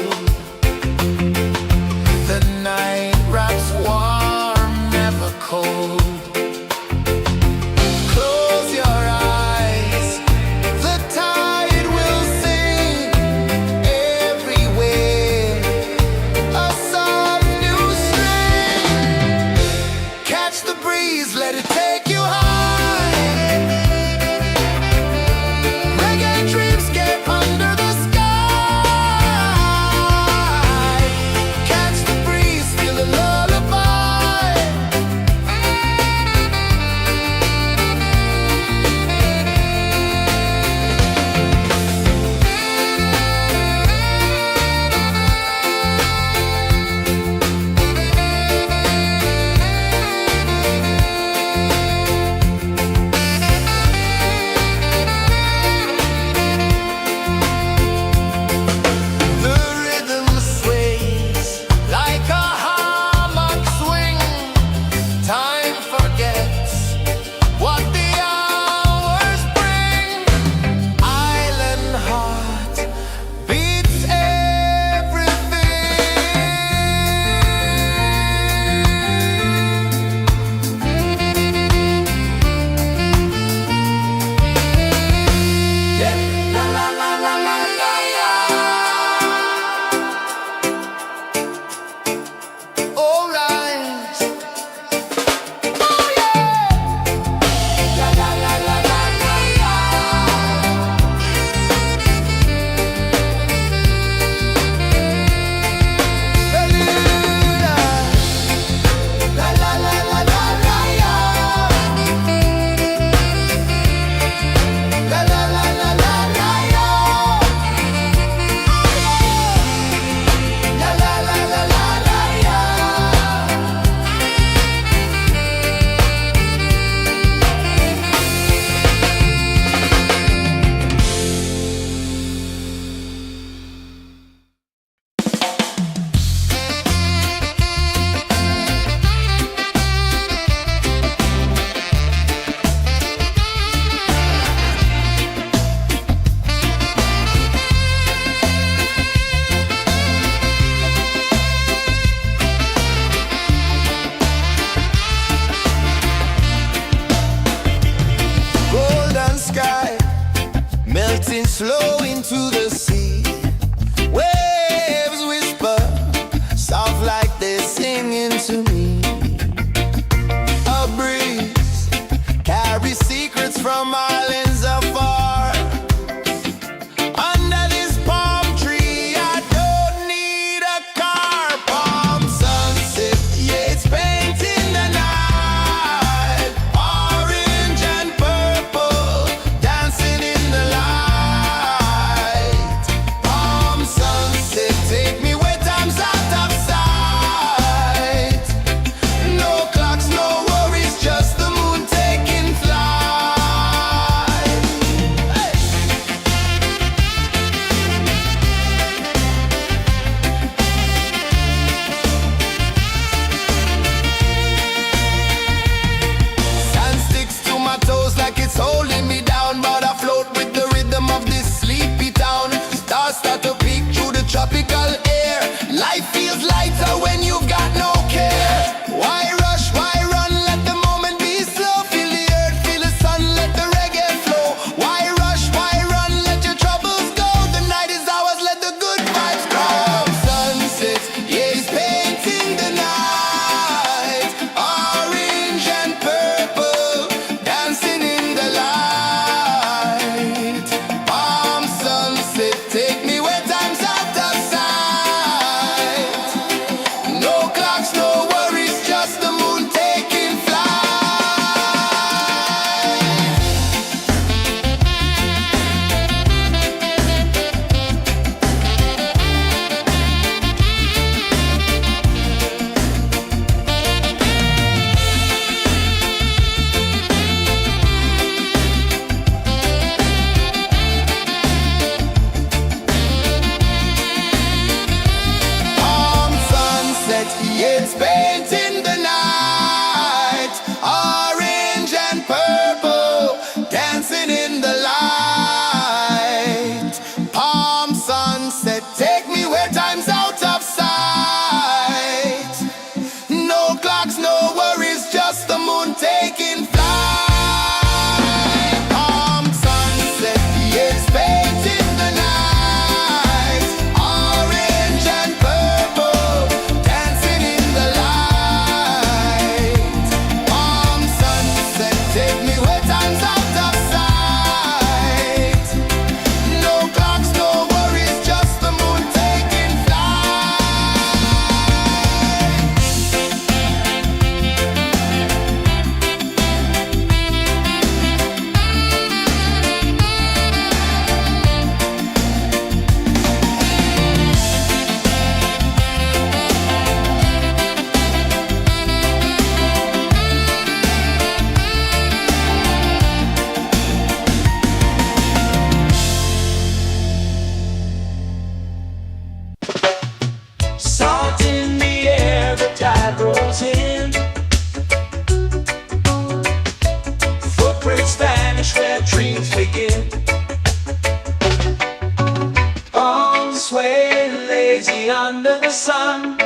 lazy under the sun.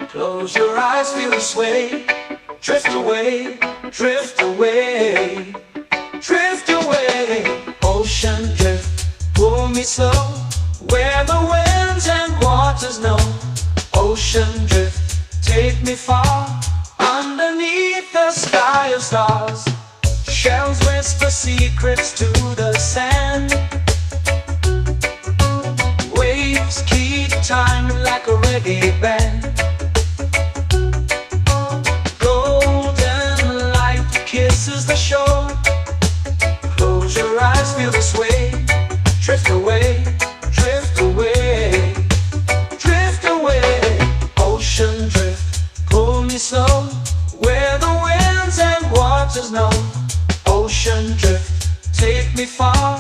Close your eyes, feel the sway. Drift away, drift away, drift away. Ocean drift, pull me slow, where the winds and waters know. Ocean drift, take me far, underneath the sky of stars. Shells whisper secrets to the sand. Waves keep time like a reggae band. Golden light kisses the shore. Close your eyes, feel the sway. Drift away, drift away, drift away. Ocean drift, pull me slow, where the winds and waters know. Ocean drift, take me far,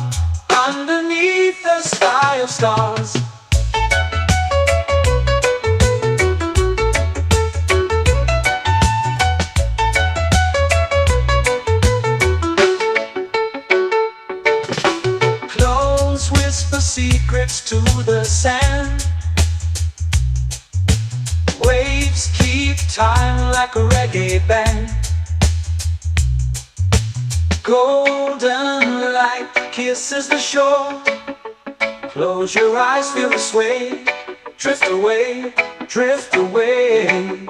underneath the sky of stars. Clones whisper secrets to the sand. Waves keep time like a reggae band. Golden light kisses the shore. Close your eyes, feel the sway. Drift away, drift away,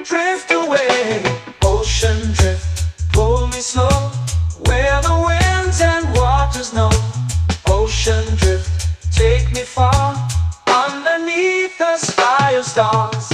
drift away. Ocean drift, pull me slow, where the winds and waters know. Ocean drift, take me far, underneath the sky of stars.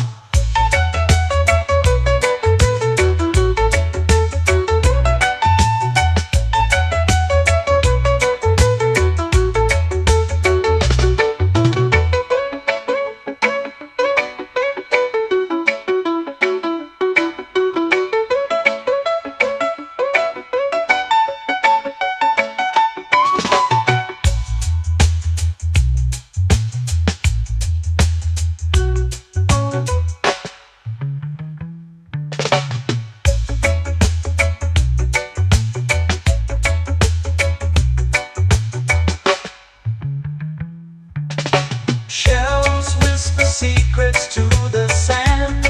Shells whisper secrets to the sand.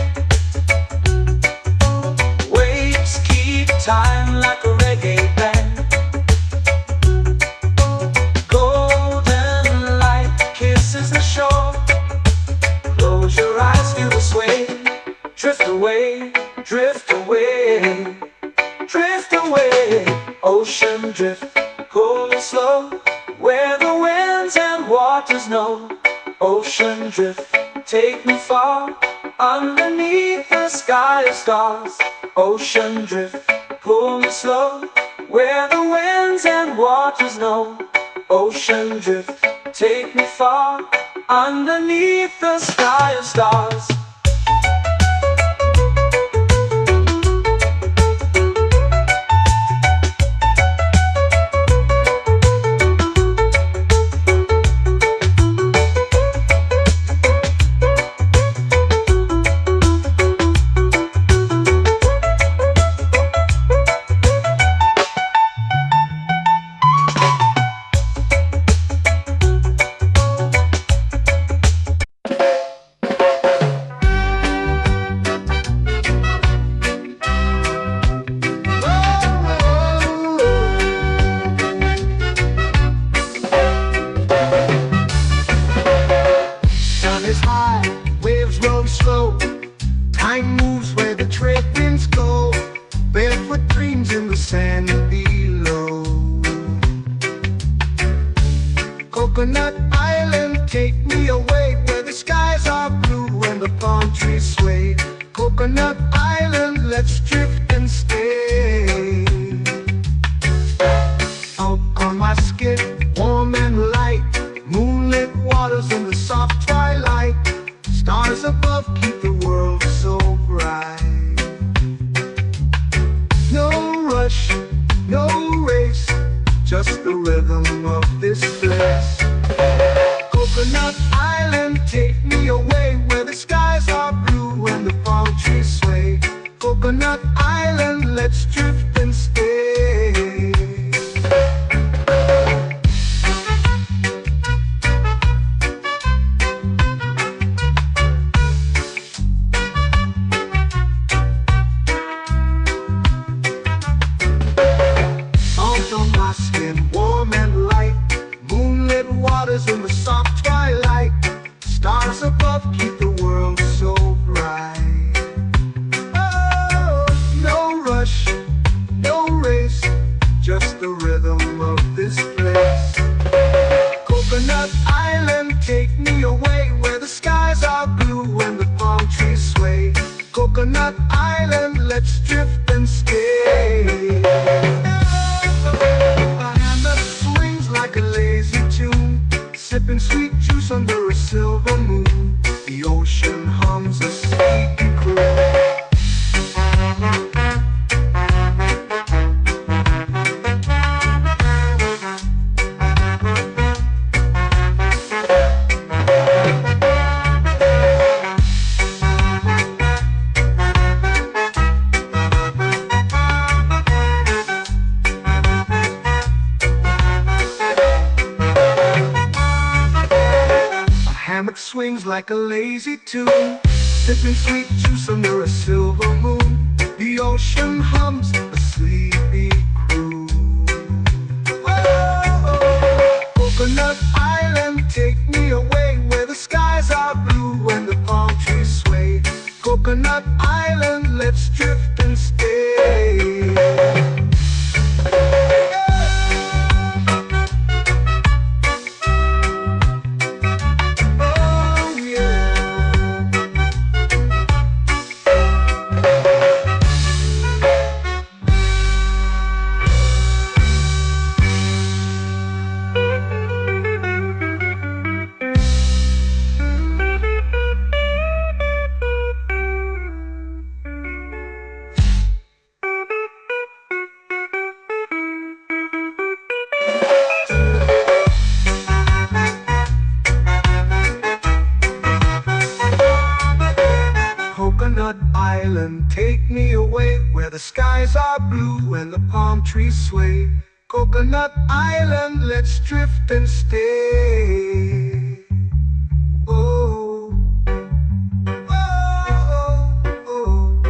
Waves keep time like a reggae band. Golden light kisses the shore. Close your eyes, feel the sway. Drift away, drift away, drift away. Ocean drift, pull me slow, where the winds and waters know. Ocean drift, take me far, underneath the sky of stars. Ocean drift, pull me slow, where the winds and waters know. Ocean drift, take me far, underneath the sky of stars. Time moves where the trade winds go. Barefoot dreams in the sand below. Coconut Island, take me away, where the skies are blue and the palm trees sway. Coconut Island, let's drift and stay. Out on my skin, warm and light, moonlit waters in the soft twilight. Stars above keep the world so bright. No rush, no race, just the rhythm of this place. Coconut Island, take me away, where the skies are blue and the palm trees sway. Coconut Island, let's drift and stay. soft twilight. Stars above keep the world so bright. Oh, no rush, no race, just the rhythm of this place. Coconut Island, take me away where the skies are blue and the palm trees sway. Coconut Island, let's drift and stay. A hand that swings like a lazy tune, sipping sweet juice under a silver moon. The ocean hums a sleepy croon. Hammock swings like a lazy tune, sipping sweet juice under a silver moon. The ocean hums a sleepy croon. Whoa, Coconut Island, take me away where the skies are blue and the palm trees sway. Coconut Island, let's drift and stay. Coconut Island, take me away where the skies are blue and the palm trees sway. Coconut Island, let's drift and stay. Oh, oh, oh,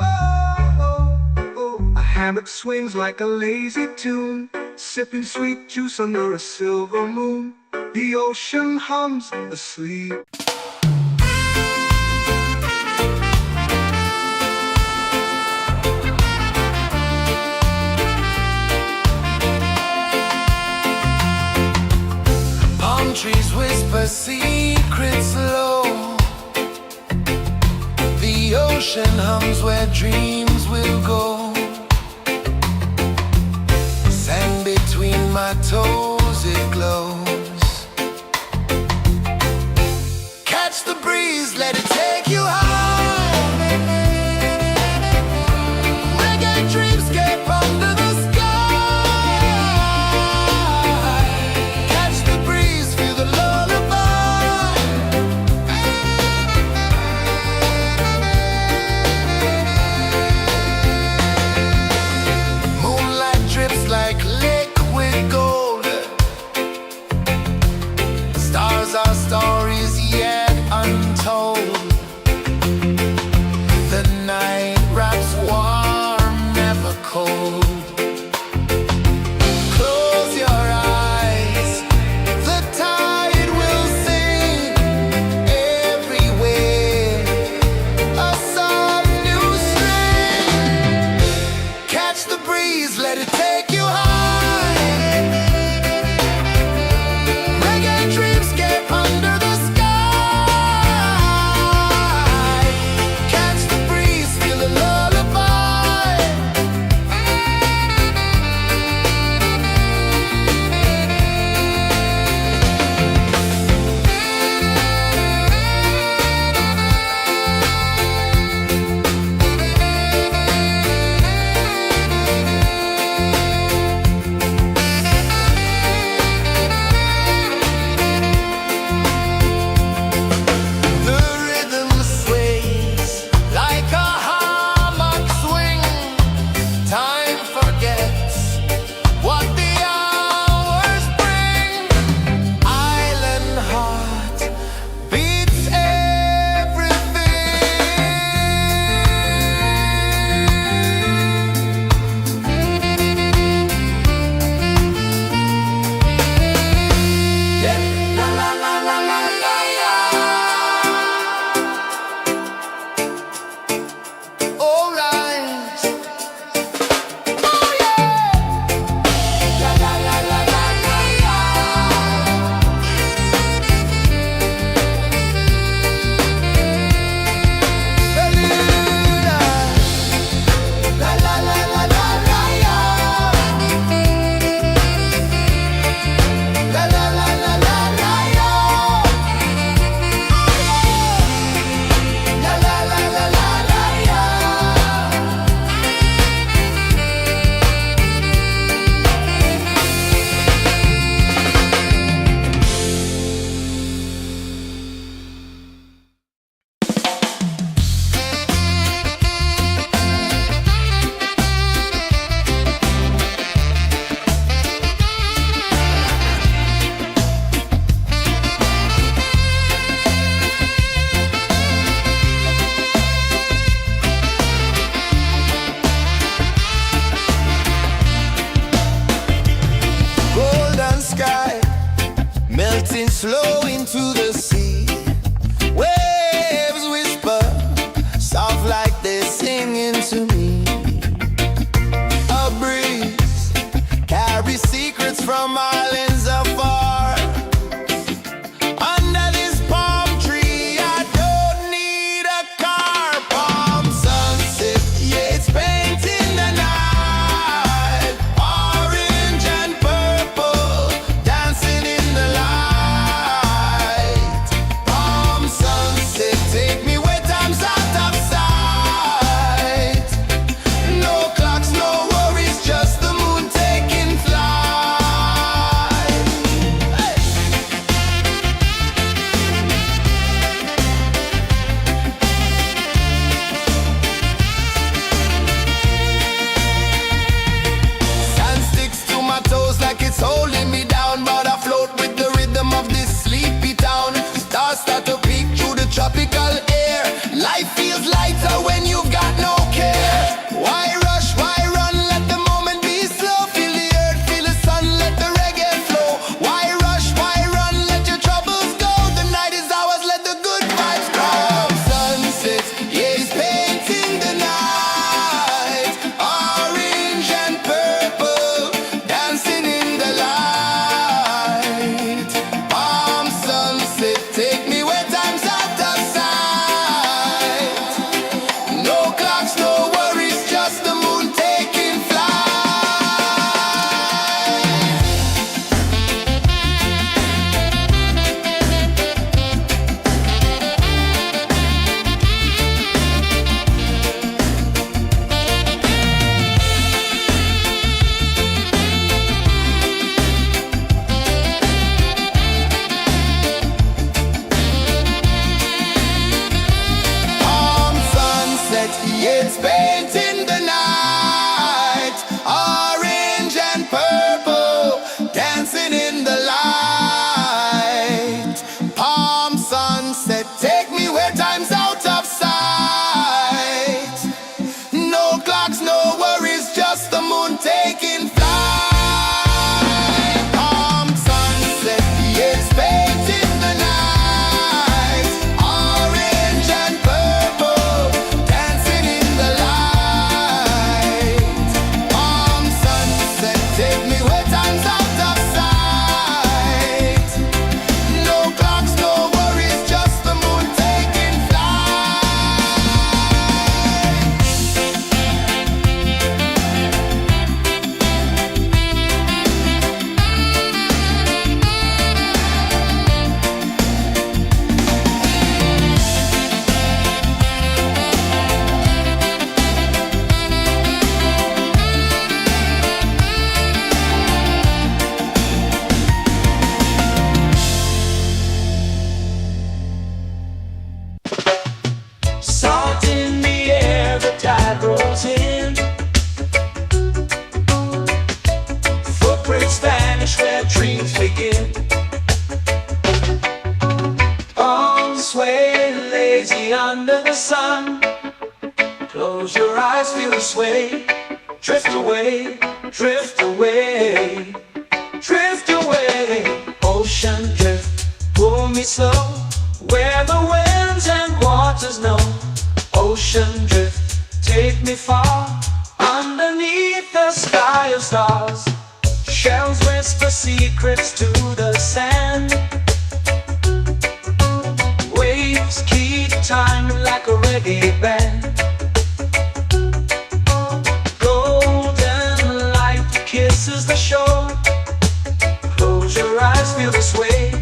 oh, oh. A hammock swings like a lazy tune, sipping sweet juice under a silver moon. The ocean hums asleep. Trees whisper secrets low. The ocean hums where dreams will go. Sand between my toes, it glows. Catch the breeze, let it take you high. Reggae dreamscape under the sky. flow into the sea. Waves whisper, soft like they're singing to me. A breeze carries secrets from islands afar. Under this palm tree, I don't need a car. Palm sunset, yeah, it's painting the night. Orange and purple, dancing in the light. Palm sunset, take me where time's out of sight. No clocks, no worries, just the moon taking flight. Hey! Sand sticks to my toes like it's holding me down, but I float with the rhythm of this sleepy town. Stars start to peek through the tropical air. Life feels lighter when you've got no care. Why rush, why run, let the moment be slow. Feel the earth, feel the sun, let the reggae flow. Why rush, why run, let your troubles go. The night is ours, let the good vibes grow. Sunset, yeah, it's painting the night. Orange and purple, dancing in the light. Palm sunset, take me where time's out of sight. No clocks, no worries, just the moon taking flight. Palm sunset, yeah, it's painting the night. Orange and purple, dancing in the light. Palm sunset, take me where time's out of sight. No clocks, no worries, just the moon taking flight. Palm sunset, yeah, it's painting the night. Orange and purple, dancing in the light. Palm sunset, take me where time's out of sight. No clocks, no worries, just the moon taking flight. Salt in the air, the tide rolls in. Footprints vanish where dreams begin. Arms sway lazy under the sun. Close your eyes, feel the sway. Drift away, drift away, drift away. Ocean drift, pull me slow, where the winds and waters know. Ocean drift, take me far, underneath the sky of stars. Shells whisper secrets to the sand. Waves keep time like a reggae band. Golden light kisses the shore. Close your eyes, feel the sway.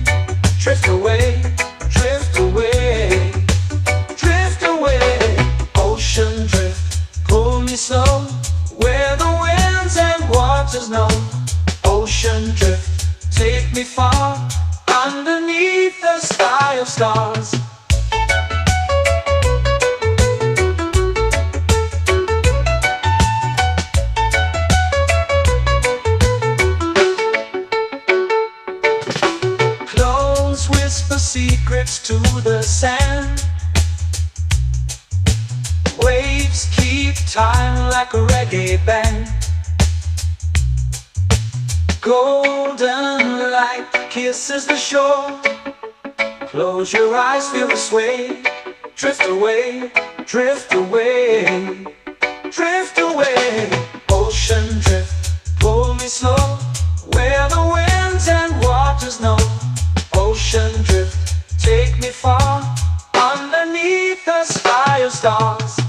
Drift away, drift away, drift away. Ocean drift, pull me slow, where the winds and waters know. Ocean drift, take me far, underneath the sky of stars. Close whisper secrets to the sand. Waves keep time like a reggae band. Golden light kisses the shore. Close your eyes, feel the sway. Drift away, drift away, drift away. Ocean drift, pull me slow, where the winds and waters know. Ocean drift, take me far, underneath the sky of stars.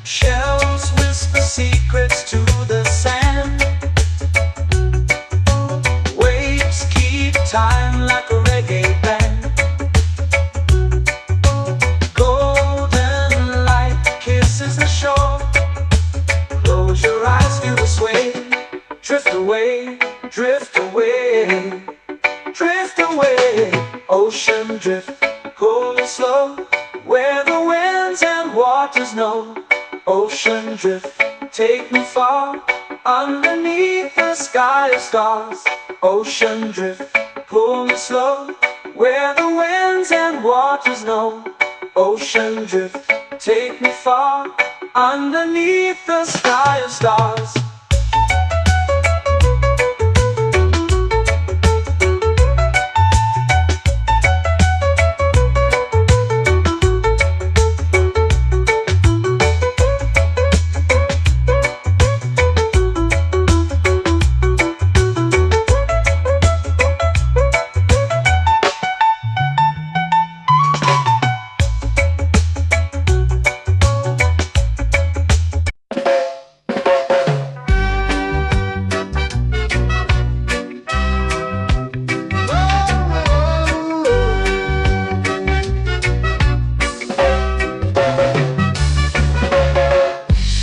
Shells whisper secrets to the sand. Waves keep time like a reggae band. Golden light kisses the shore. Close your eyes, feel the sway. Drift away, drift away, drift away. Ocean drift, pull me slow, where the winds and waters know. Ocean drift, take me far, underneath the sky of stars. Ocean drift, pull me slow, where the winds and waters know. Ocean drift, take me far, underneath the sky of stars.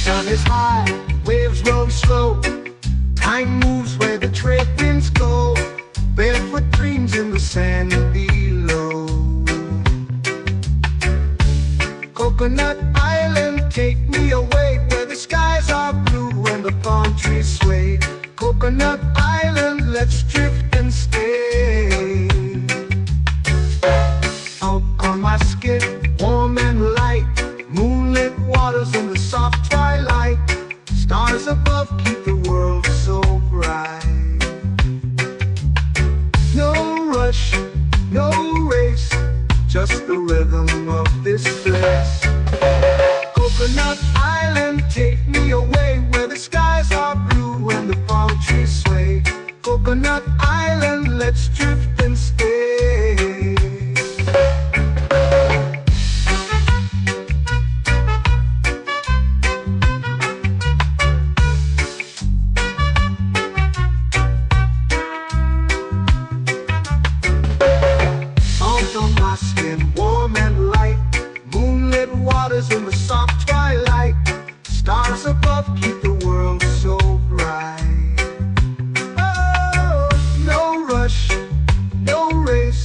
Sun is high, waves roll slow. Time moves where the trade winds go. Barefoot dreams in the sand below. Coconut Island, take me away, where the skies are blue and the palm trees sway. Coconut Island, let's drift and stay. Out on my skin, warm and light, moonlit waters in the soft twilight. Stars above keep the world so bright. No rush, no race, just the rhythm of this place. Coconut Island, take me away, where the skies are blue and the palm trees sway. Coconut Island, let's drift and stay. Salt on my skin, warm and light, moonlit waters in the soft twilight. Stars above keep the world so bright. Oh, no rush, no race,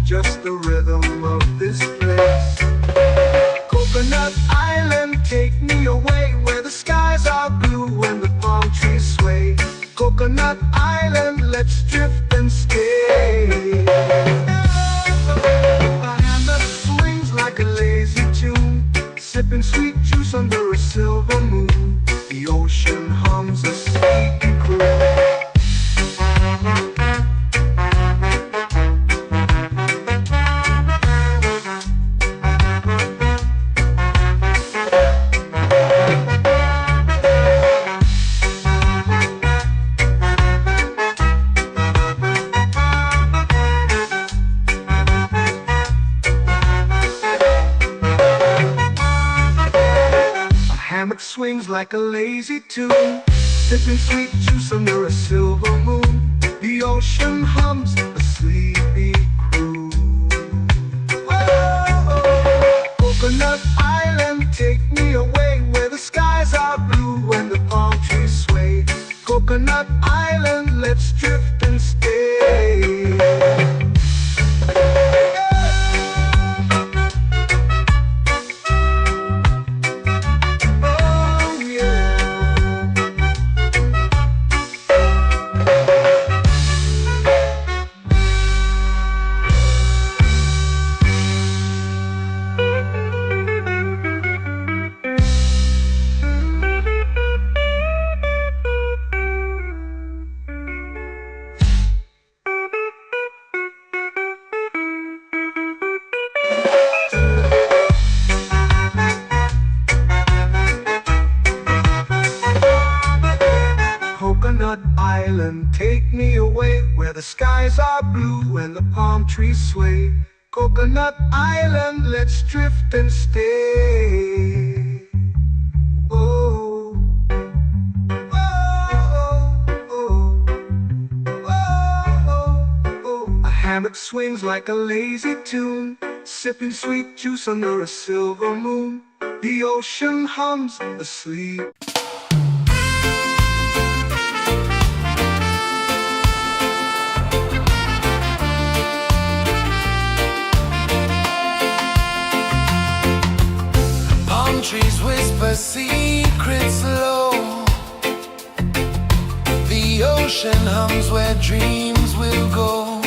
just the rhythm of this place. Coconut Island, take me away, where the skies are blue and the palm trees sway. Coconut Island, let's drift and stay. A hand that swings like a lazy tune, sipping sweet juice under a silver moon. The ocean hums a sleepy croon. Hammock swings like a lazy tune, sipping sweet juice under a silver moon. The ocean hums a sleepy croon. Coconut Island, take me away where the skies are blue and the palm trees sway. Coconut Island, let's drift and stay. Oh yeah. Coconut Island, take me away where the skies are blue and the palm trees sway. Coconut Island, let's drift and stay. Oh, oh, oh, oh, oh. A hammock swings like a lazy tune, sipping sweet juice under a silver moon. The ocean hums asleep. Palm trees whisper secrets low. The ocean hums where dreams will go.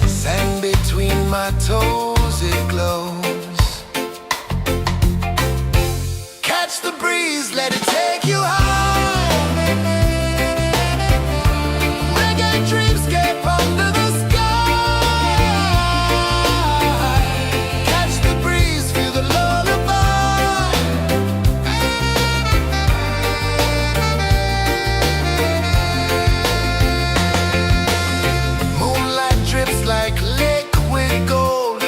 Sand between my toes, it glows. Catch the breeze, let it take you high. Reggae dreamscape under the sky. Catch the breeze, feel the lullaby. Moonlight drips like liquid gold.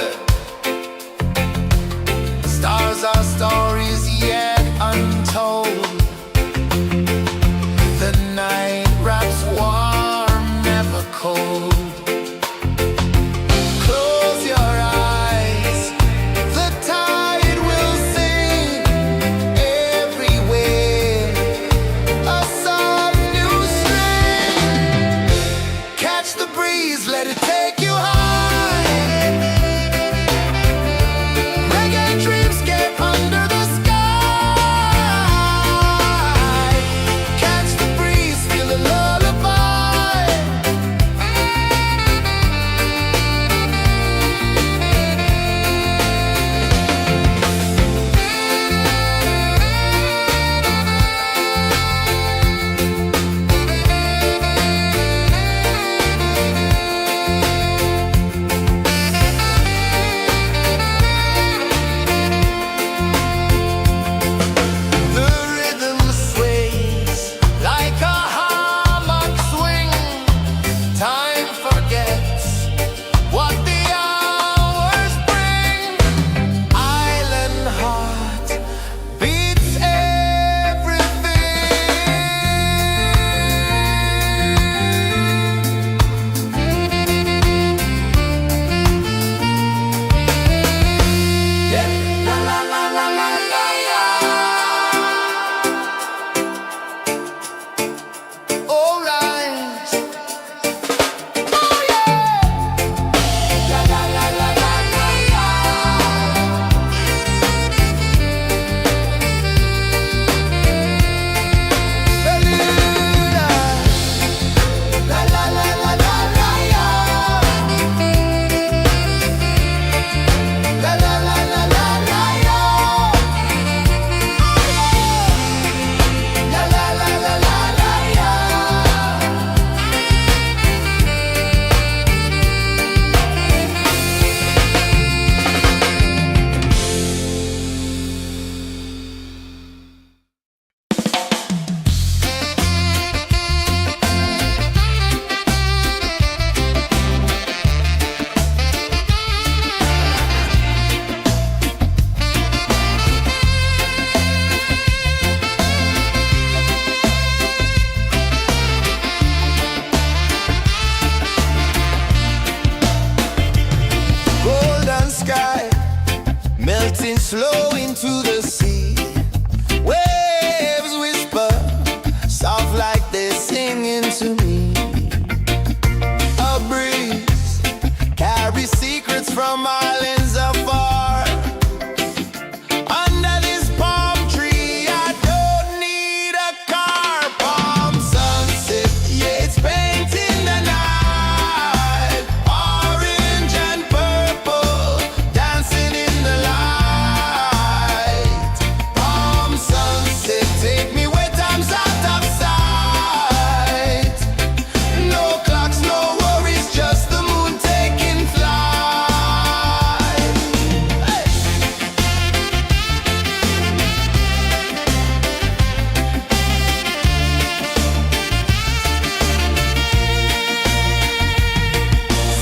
melting slow into the sea. Waves whisper, soft like they're singing to me. A breeze carries secrets from islands afar. Under this palm tree, I don't need a car. Palm sunset, yeah, it's painting the night. Orange and purple, dancing in the light. Palm sunset, take me where time's out of sight. No clocks, no worries, just the moon taking flight. Hey!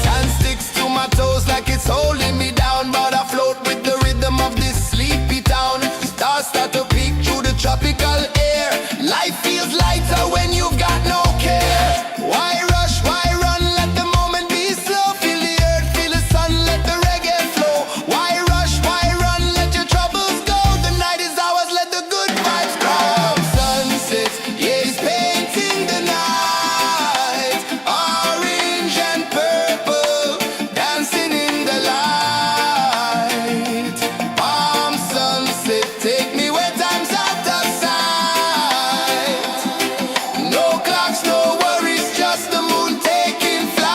Sand sticks to my toes like it's holding me down, but I float with the rhythm of this sleepy town. Stars start to peek through the tropical air. Life feels lighter when you've got no care. Why rush, why run, let the moment be slow. Feel the earth, feel the sun, let the reggae flow. Why rush, why run, let your troubles go. The night is ours, let the good vibes grow. Sunset, yeah, it's painting the night. Orange and purple, dancing in the light. Palm sunset, take me where time's out of sight. No clocks, no worries, just the moon taking flight.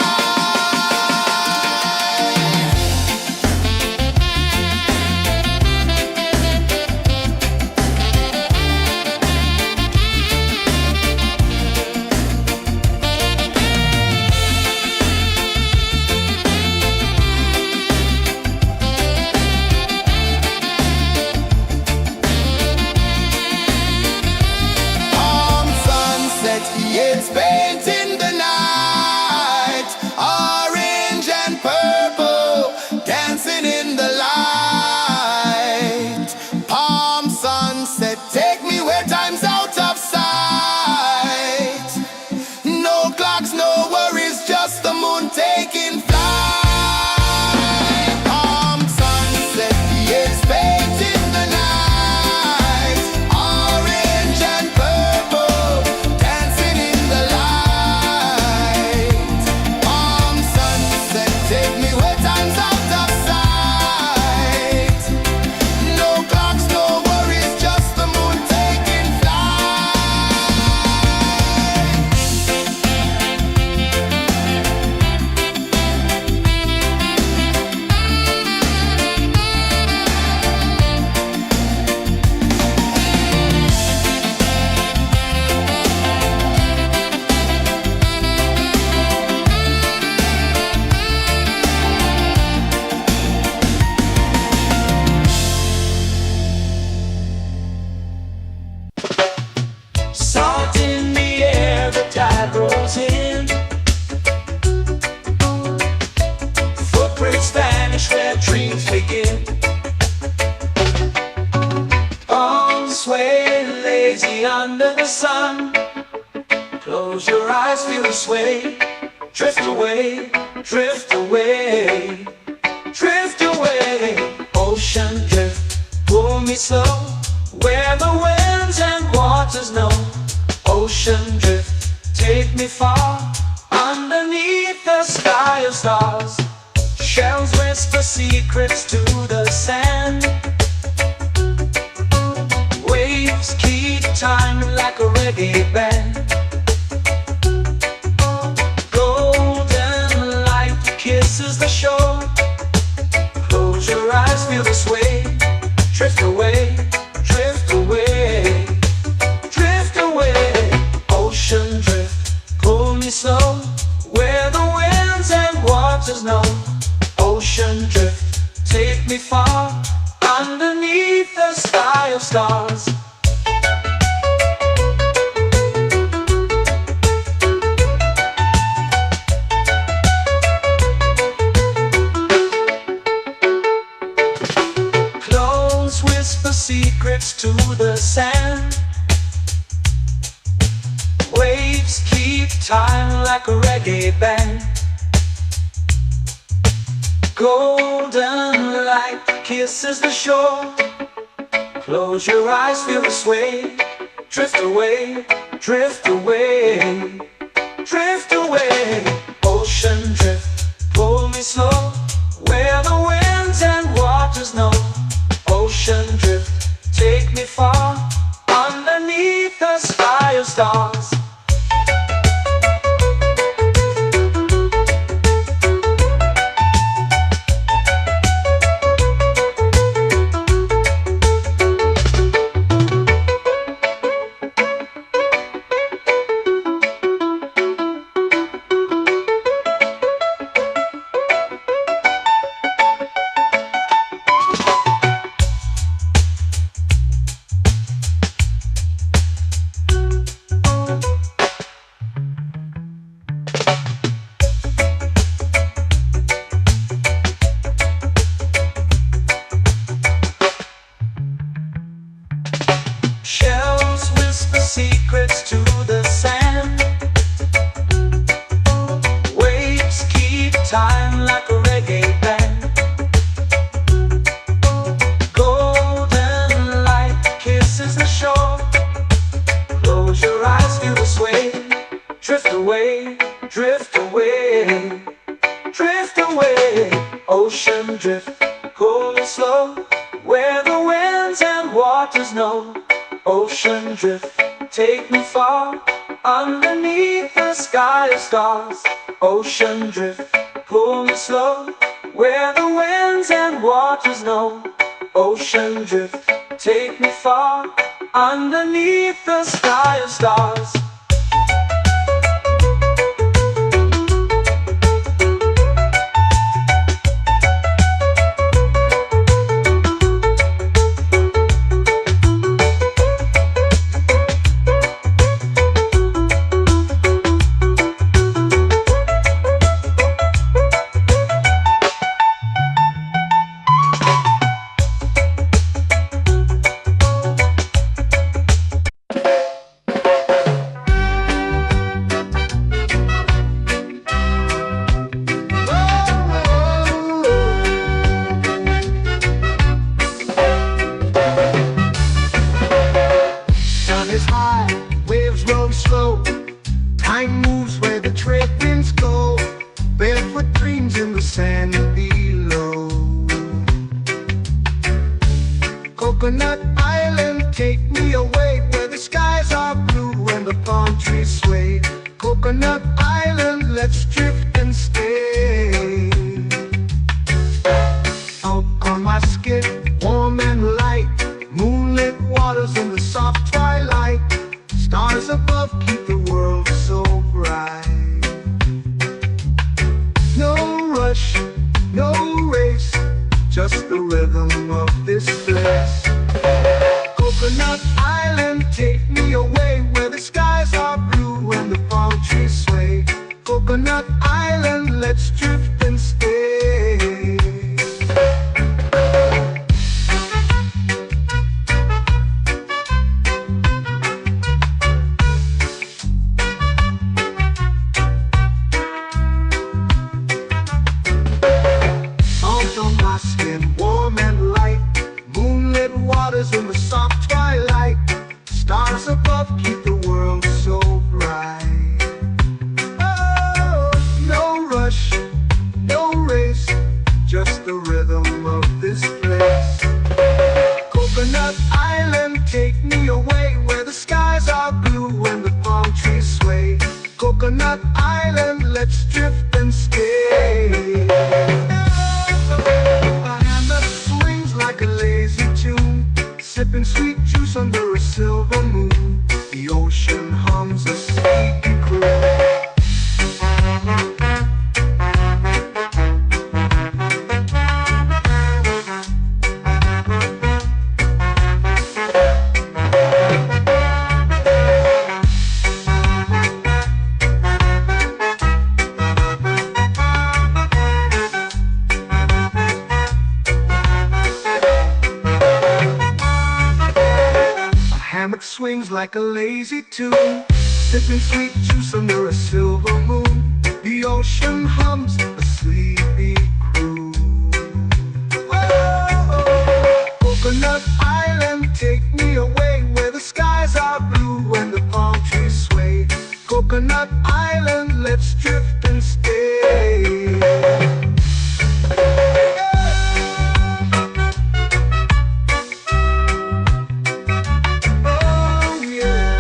Palm sunset, yeah, it's painting the night. Orange and purple, dancing in the light. Palm sunset, take me where time's out of sight. No clocks, no worries, just the moon taking flight. Palm sunset, yeah, it's painting the night. Orange and purple, dancing in the light. Palm sunset, take me where time's out of sight. No clocks, no worries, just the moon taking flight. Salt in the air, the tide rolls in. Footprints vanish where dreams begin. Arms sway lazy under the sun. Close your eyes, feel the sway. Drift away, drift away, drift away. Ocean drift, pull me slow. Where the winds and waters know. Ocean drift, take me far. Underneath the sky of stars. Shells whisper secrets to the sand. Waves keep time like a reggae band. Golden light kisses the shore. Close your eyes, feel the sway. Drift away, drift away, drift away. Ocean drift, pull me slow. Where the winds and waters know. Ocean drift, take me far. Underneath the sky of stars. Close whisper secrets to the sand. Waves keep time like a reggae band. Golden light kisses the shore. Close your eyes, feel the sway. Drift away, drift away, drift away. Ocean drift, pull me slow, where the winds and waters know. Ocean drift, take me far, underneath the sky of stars. Shells whisper secrets to the sand. Waves keep time like a reggae band. Golden light kisses the shore. Close your eyes, feel the sway. Drift away, drift away, drift away. Ocean drift, pull me slow, where the winds and waters know. Ocean drift, take me far, underneath the sky of stars. Ocean drift, pull me slow, where the winds and waters know. Ocean drift, take me far, underneath the sky of stars. Waves roll slow, time moves where the trade winds go. Barefoot dreams in the sand below. Coconut Island, take me away, where the skies are blue and the palm trees sway. Coconut Island, let's drift and stay. Out on my skin, warm and light, moonlit waters in the soft twilight. Stars above keep the world so bright. No rush, no race, just the rhythm of this place. Coconut Island, take me away, where the skies are blue and the palm trees sway. Coconut Island, let's drift and stay. Warm and light, moonlit waters in the soft twilight. Stars above keep the world so bright. Oh, no rush, no race, just the rhythm of this place. Coconut Island, take me away, where the skies are blue and the palm trees sway. Coconut Island, let's drift and stay. Like a lazy tune, sipping sweet juice under a silver moon. The ocean hums a sleepy croon. Swings like a lazy tune, sipping sweet juice under a silver moon. The ocean hums a sleepy croon. Whoa. Coconut Island, take me away where the skies are blue and the palm trees sway. Coconut Island, let's drift and stay. Oh yeah.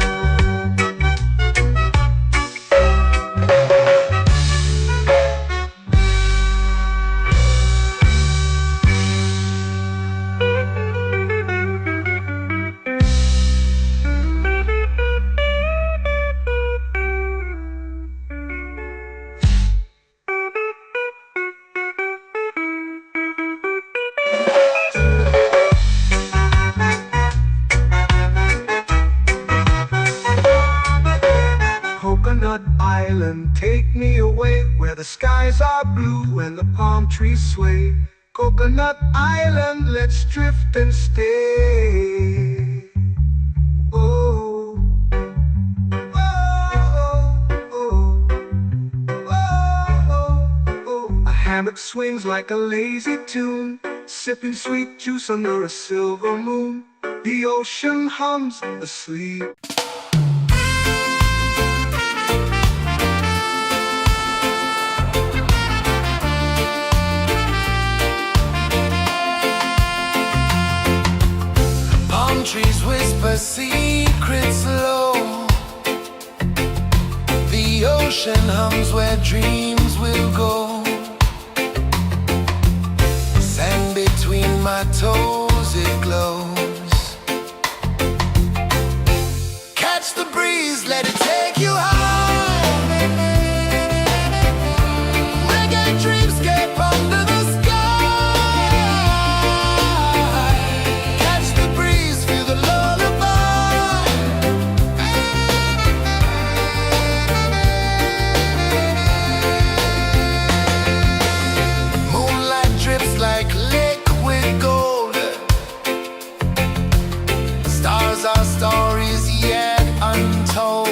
Coconut Island, take me away where the skies are blue and the palm trees sway. Coconut Island, let's drift and stay. Oh, oh, oh, oh, oh. A hammock swings like a lazy tune, sipping sweet juice under a silver moon. The ocean hums asleep. Palm trees whisper secrets low. The ocean hums where dreams will go. Sand between my toes, it glows. Catch the breeze, let it take you high. Reggae dreamscape under the sky. Catch the breeze, feel the lullaby. Moonlight drips like liquid gold. Stars are stories yet untold.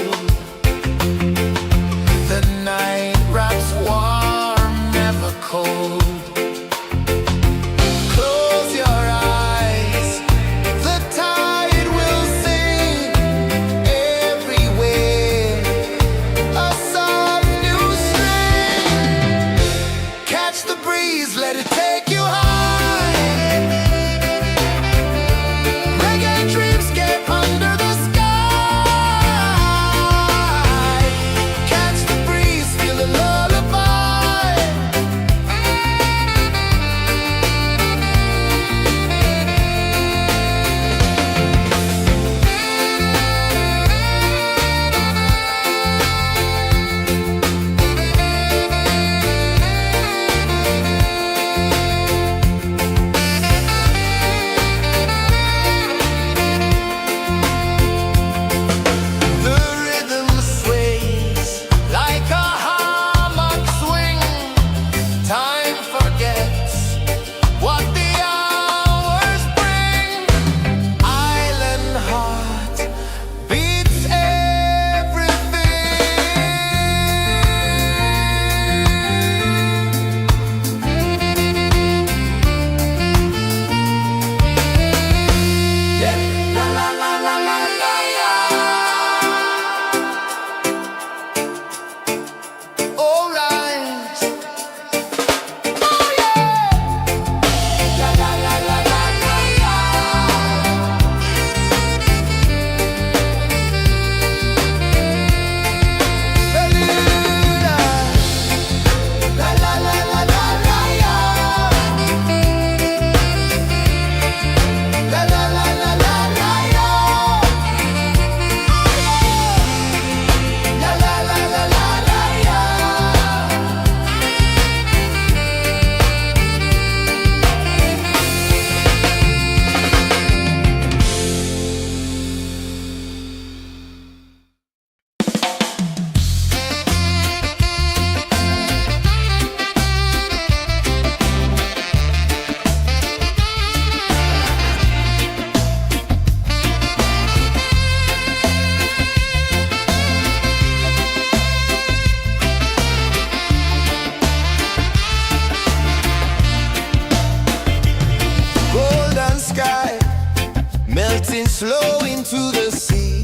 melting slow into the sea.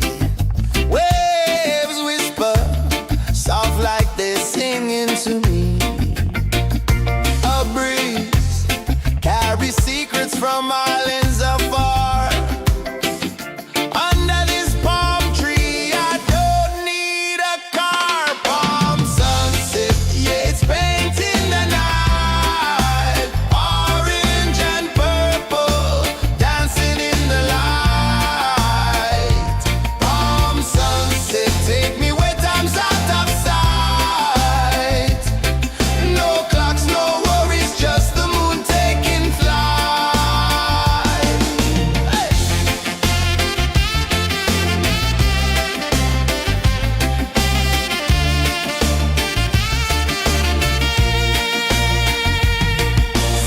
Waves whisper, soft like they're singing to me. A breeze carries secrets from islands afar. Under this palm tree, I don't need a car. Palm sunset, yeah, it's painting the night. Orange and purple, dancing in the light. Palm sunset, take me where time's out of sight. No clocks, no worries, just the moon taking flight. Hey!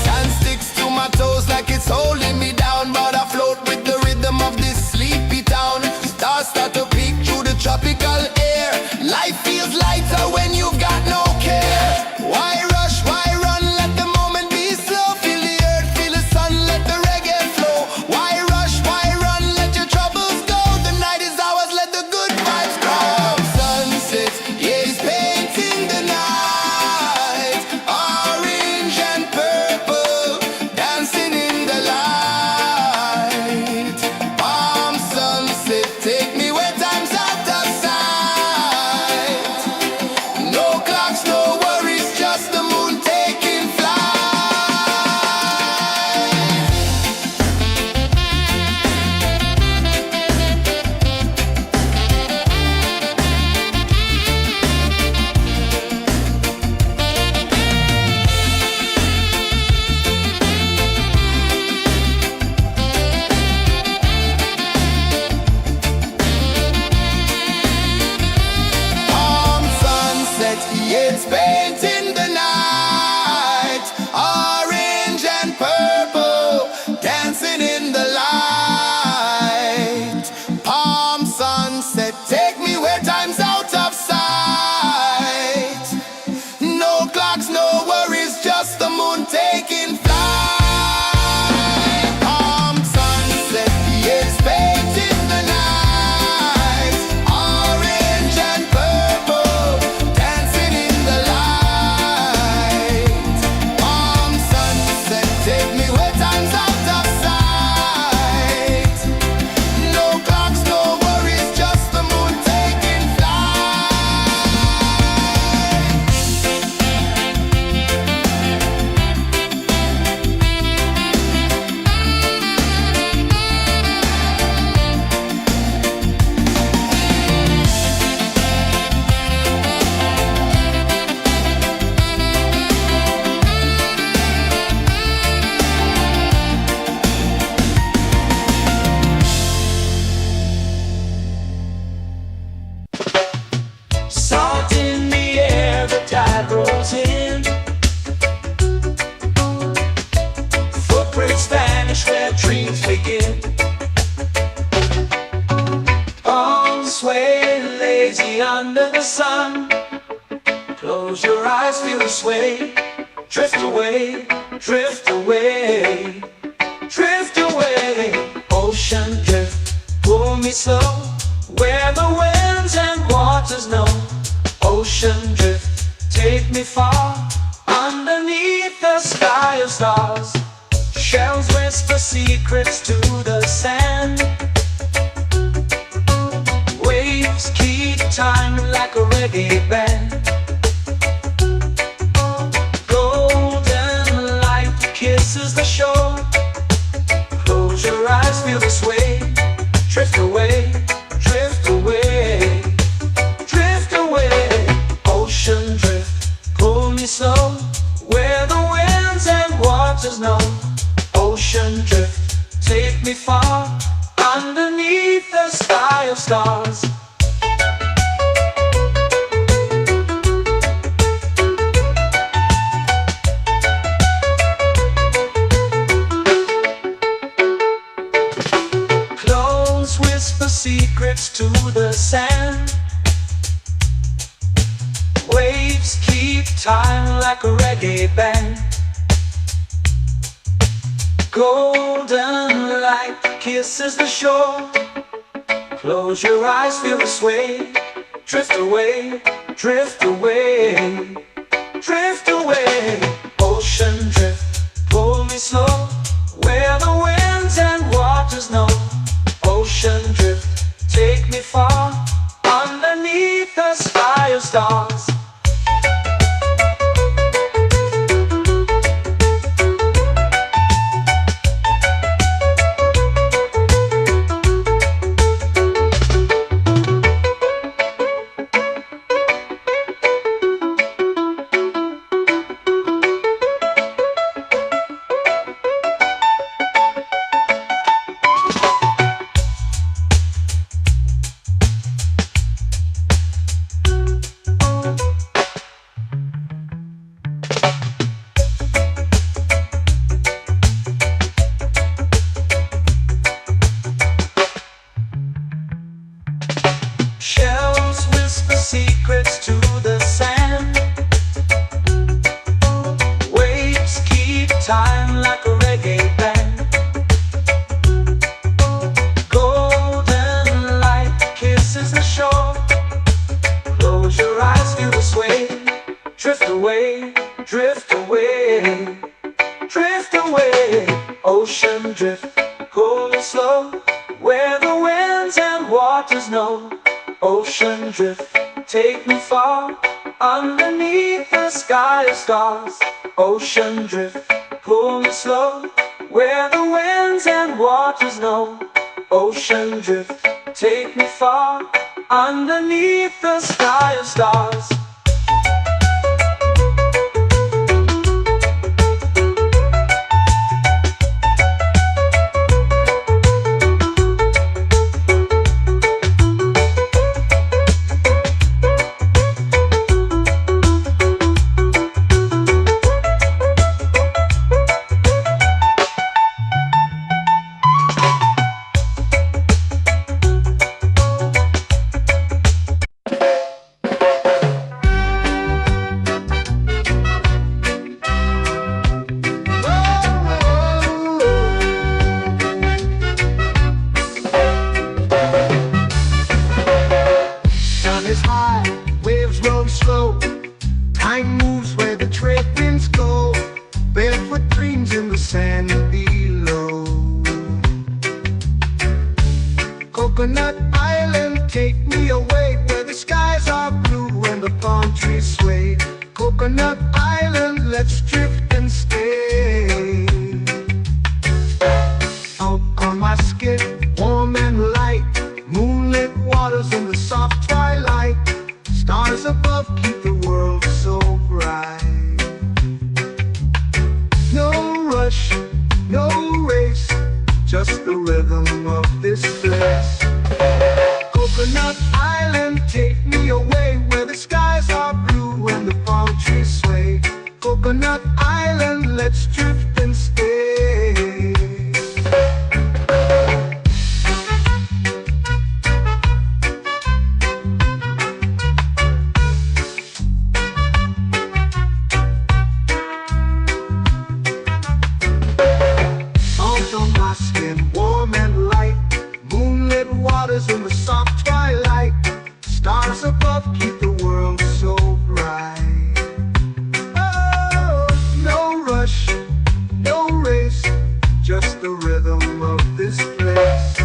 Sand sticks to my toes like it's holding me down, but I float with the rhythm of this sleepy town. Stars start to peek through the tropical air. Life feels lighter when you've got no care. Why rush, why run, let the moment be slow. Feel the earth, feel the sun, let the reggae flow. Why rush, why run, let your troubles go. The night is ours, let the good vibes grow. Sunset, yeah, it's painting the night. Orange and purple, dancing in the light. Palm sunset, take me where time's out of sight. No clocks, no worries, just the moon taking flight. Palm sunset, yeah, it's painting the night. Orange and purple, dancing in the light. Palm sunset, take me where time's out of sight. No clocks, no worries, just the moon taking flight. Palm sunset, yeah, it's painting the night. Orange and purple, dancing in the light. Palm sunset, take me where time's out of sight. No clocks, no worries, just the moon taking flight. Salt in the air, the tide rolls in. Footprints vanish where dreams begin. Arms sway lazy under the sun. Close your eyes, feel the sway. Drift away, drift away, drift away. Ocean drift, pull me slow, where the winds and waters know. Ocean drift, take me far, underneath the sky of stars. Shells whisper secrets to the sand. Waves keep time like a reggae band. Golden light kisses the shore. Close your eyes, feel the sway. Drift away, drift away, drift away. Ocean drift, pull me slow, where the winds and waters know. Ocean drift, take me far, underneath the sky of stars. Close whisper secrets to the sand. Waves keep time like a reggae band. Golden light kisses the shore. Close your eyes, feel the sway. Drift away, drift away, drift away. Ocean drift, pull me slow, where the winds and waters know. Ocean drift, take me far, underneath the sky of stars. Shells whisper secrets to the sand. Waves keep time like a reggae band. Golden light kisses the shore. Close your eyes, feel the sway. Drift away, drift away, drift away. Ocean drift, cool and slow, where the winds and waters know. Ocean drift, take me far, underneath the sky of stars. Ocean drift, pull me slow, where the winds and waters know. Ocean drift, take me far, underneath the sky of stars. Is high, waves roll slow. Time moves where the trade winds go. Barefoot dreams in the sand below. Coconut Island, take me away, where the skies are blue and the palm trees sway. Coconut Island, let's drift and stay. Out on my skin, warm and light, moonlit waters in the soft twilight. Stars above keep the world so bright. No rush, no race, just the rhythm of this place. Coconut Island, take me away, where the skies are blue and the palm trees sway. Coconut Island, let's drift and stay. In the soft twilight, stars above keep the world so bright. Oh, no rush, no race, just the rhythm of this place.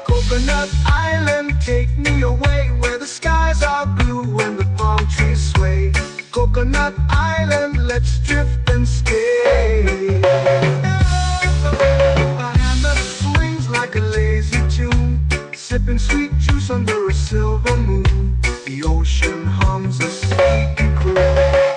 Coconut Island, take me away, where the skies are blue and the palm trees sway. Coconut Island, let's drift and stay. My hand that swings like a lazy tune, sipping sweet juice under a silver moon. The ocean hums a sleepy croon.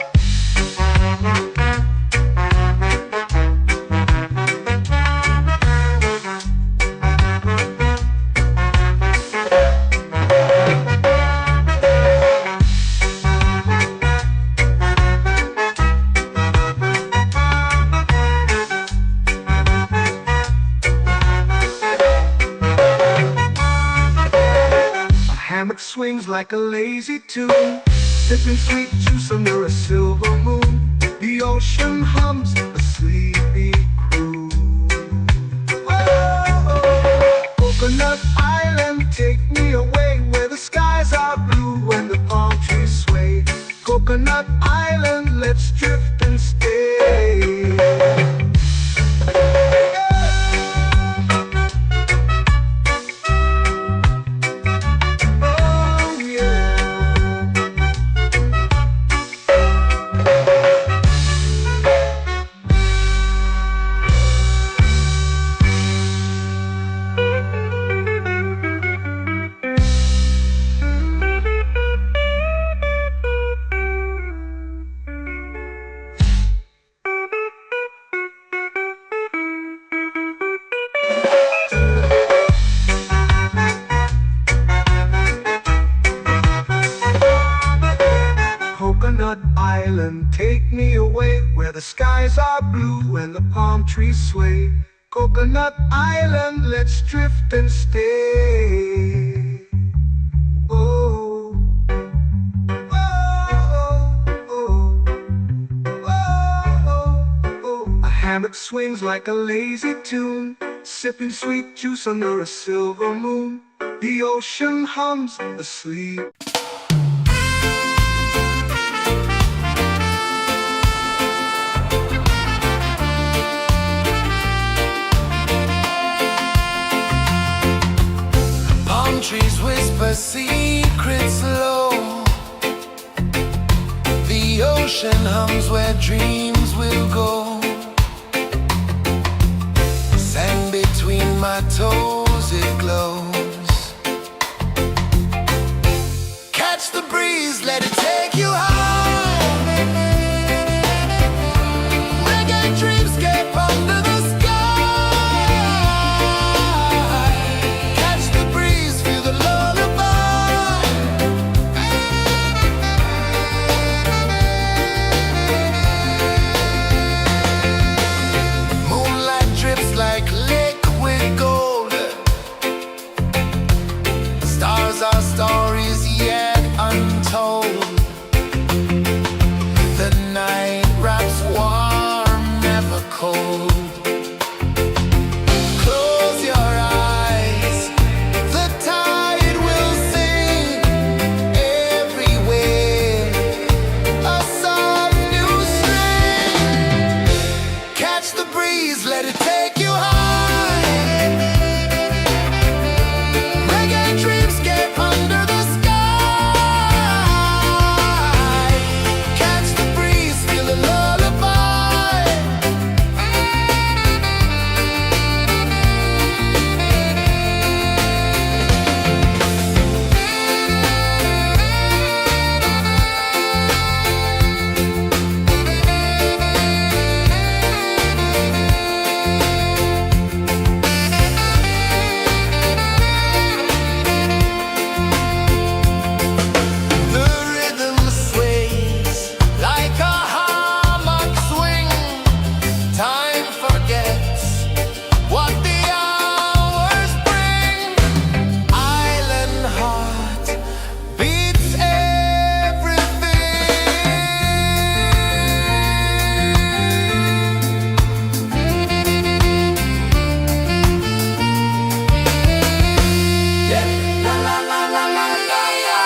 Swings like a lazy tune, sipping sweet juice under a silver moon. The ocean hums a sleepy croon. Whoa. skies are blue and the palm trees sway. Coconut Island, let's drift and stay. Oh, oh, oh, oh, oh. A hammock swings like a lazy tune, sipping sweet juice under a silver moon. The ocean hums asleep. Palm trees whisper secrets low. The ocean hums where dreams will go. Sand between my toes, it glows. Catch the breeze, let it take you high. Reggae dreamscape under the sky. Catch the breeze, feel the lullaby. Moonlight drips like liquid gold. Stars are stories yet untold. The night wraps warm, never cold. Close your eyes, the tide will sing everywhere. A soft new string. Catch the breeze, let it take you high. Reggae dreamscape under the sky. Catch the breeze, feel the lullaby. The rhythm sways like a hammock swing. Time forgets what the hours bring. Island heart beats everything. Yeah. La la la la la la la.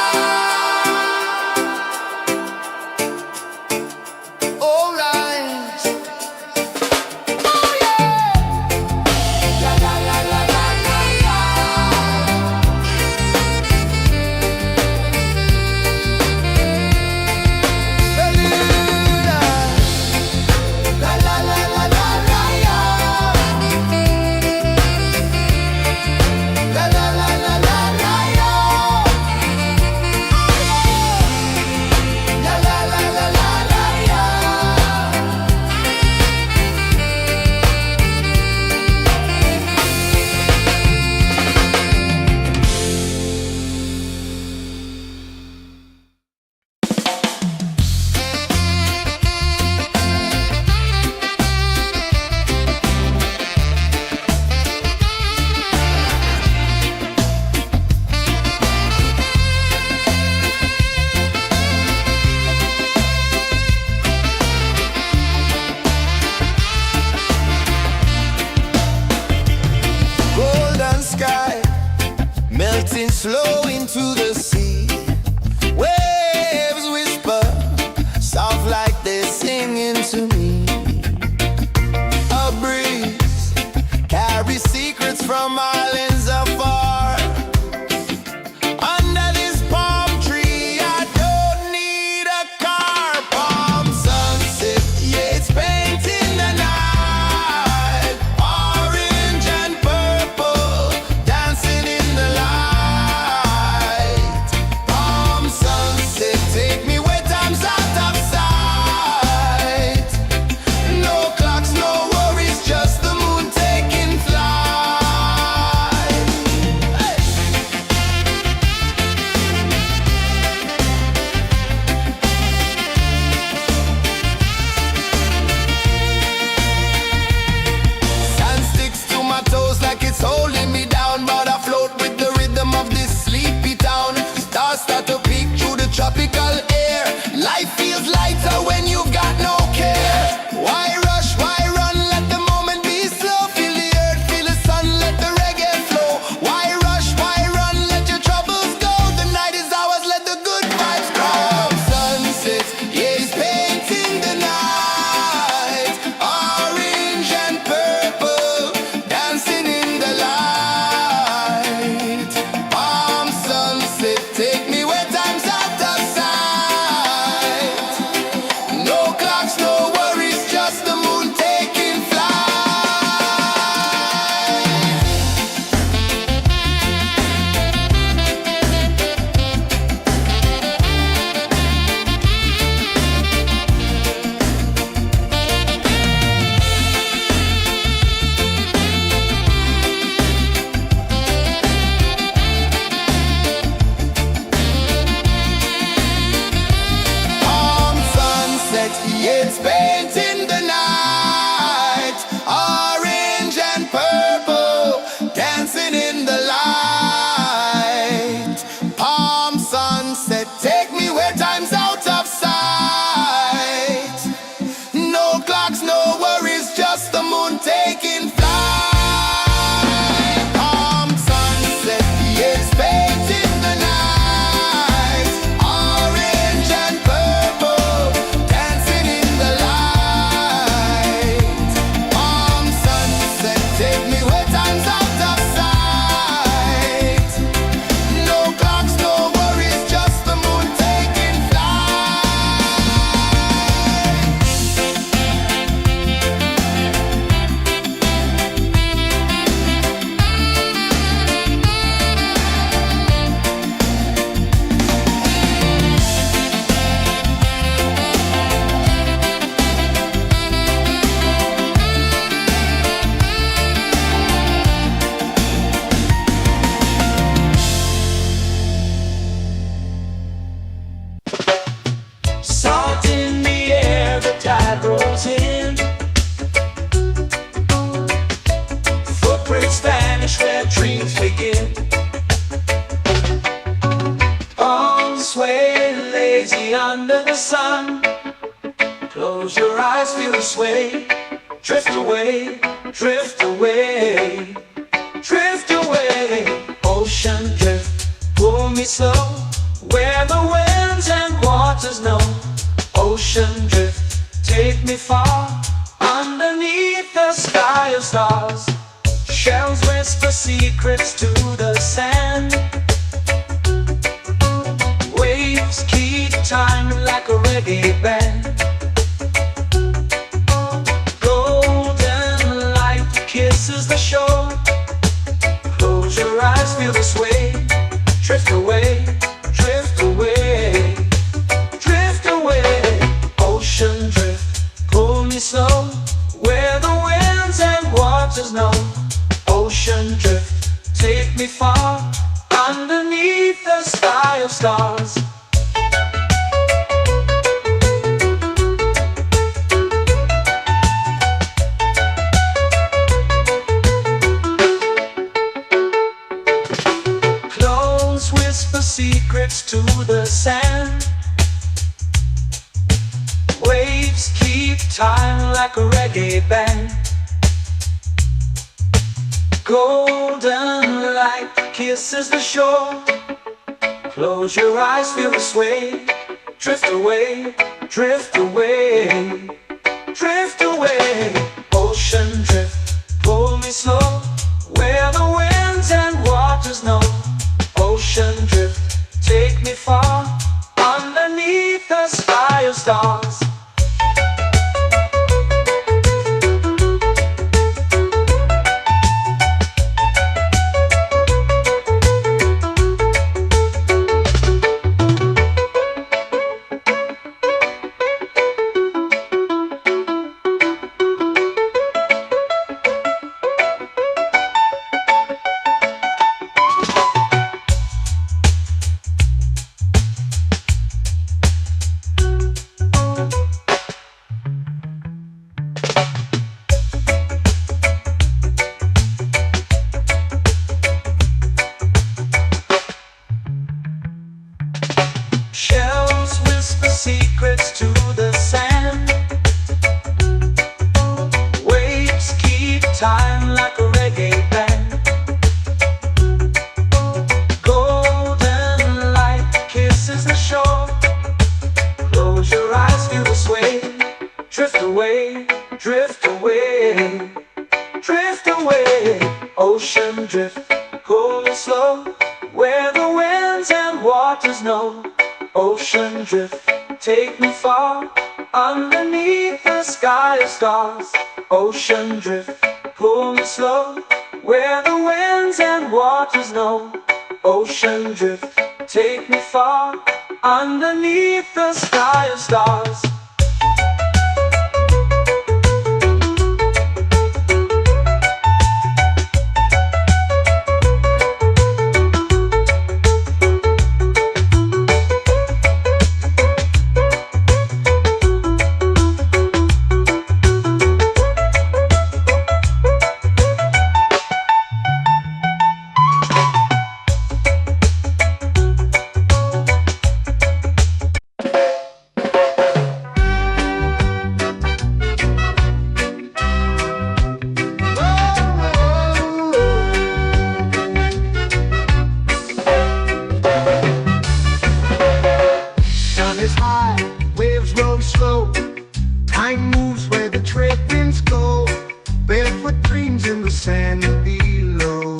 All right. Oh yeah. La la la la la la la. La la la la la la la. La la la la la la la. La la la la la la la. Golden sky melting slow into the sea. Waves whisper soft like they're singing to me. A breeze carries secrets from islands afar. Under this palm tree, I don't need a car. Palm sunset, yeah, it's painting the night. Orange and purple, dancing in the light. Palm sunset, take me where time's out of sight. No clocks, no worries, just the moon taking flight. eyes feel the sway. Drift away, drift away, drift away. Ocean drift, pull me slow, where the winds and waters know. Ocean drift, take me far, underneath the sky of stars. Shells whisper secrets to the sand. Waves keep time like a reggae band. Golden light kisses the shore. Close your eyes, feel the sway. Drift away, drift away, drift away. Ocean drift, pull me slow, where the winds and waters know. Ocean drift, take me far, underneath the sky of stars. Clones whisper secrets to the sand. Waves keep time like a reggae band. Golden light kisses the shore. Close your eyes, feel the sway. Drift away, drift away, drift away. Ocean drift, pull me slow, where the winds and waters know. Ocean drift, take me far, underneath the sky of stars. Shells whisper secrets to the sand. Waves keep time like a reggae band. Golden light kisses the shore. Close your eyes, feel the sway. Drift away, drift away, drift away. Ocean drift, pull me slow, where the winds and waters know. Ocean drift, take me far, underneath the sky of stars. Ocean drift, pull me slow, where the winds and waters know. Ocean drift, take me far, underneath the sky of stars. Is high, waves roll slow. Time moves where the trade winds go. Barefoot dreams in the sand below.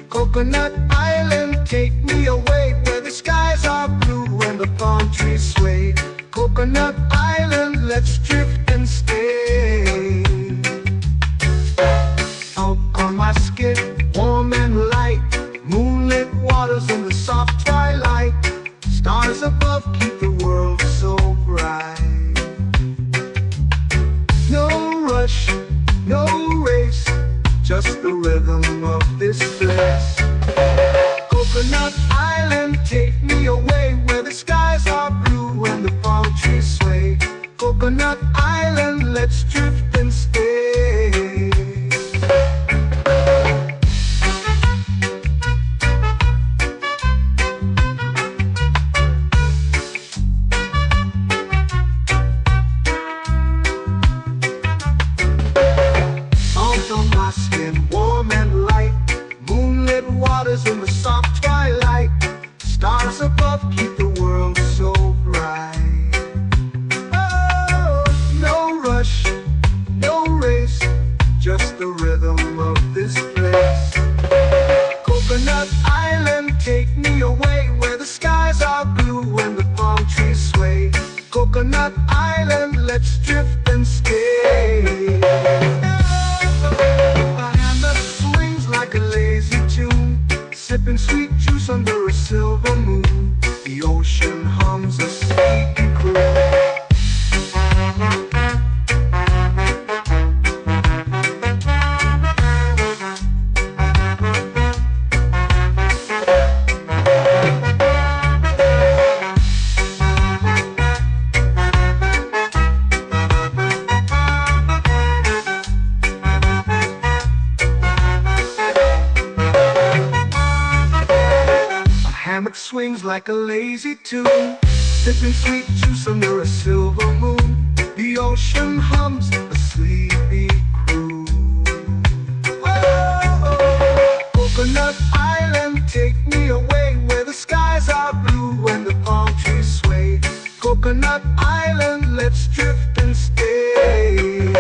Coconut Island, take me away, where the skies are blue and the palm trees sway. Coconut Island, let's drift and stay. Out on my skin, warm and light, moonlit waters in the soft twilight. Stars above keep the world so bright. No rush, no race, just the rhythm of this place. Coconut Island, take me away, where the skies are blue and the palm trees sway. Coconut Island, let's drift and stay. on my skin, warm and light. Moonlit waters in the soft twilight. Stars above keep the world so bright. Oh, no rush, no race, just the rhythm of this place. Coconut Island, take me away where the skies are blue and the palm trees sway. Coconut Island, let's drift and stay. A hand that swings like a lazy tune, sipping sweet juice under a silver moon. The ocean hums a sleepy croon. Hammock swings like a lazy tune, sipping sweet juice under a silver moon. The ocean hums a sleepy croon. Oh, Coconut Island, take me away where the skies are blue and the palm trees sway. Coconut Island, let's drift and stay.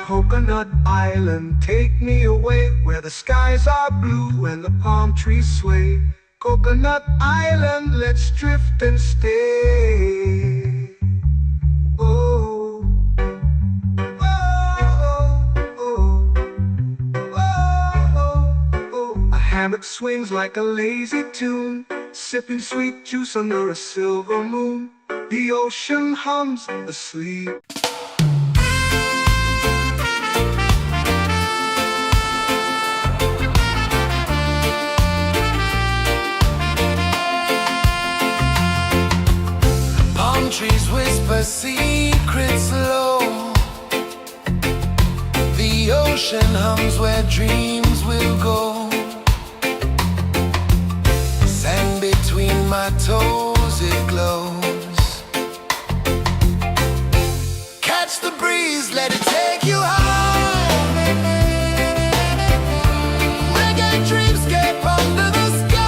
Coconut Island, take me away where the skies are blue and the palm trees sway. Coconut Island, let's drift and stay. Oh, oh, oh, oh, oh. A hammock swings like a lazy tune, sipping sweet juice under a silver moon. The ocean hums asleep. Trees whisper secrets low. The ocean hums where dreams will go. Sand between my toes, it glows. Catch the breeze, let it take you high. Reggae dreamscape under the sky.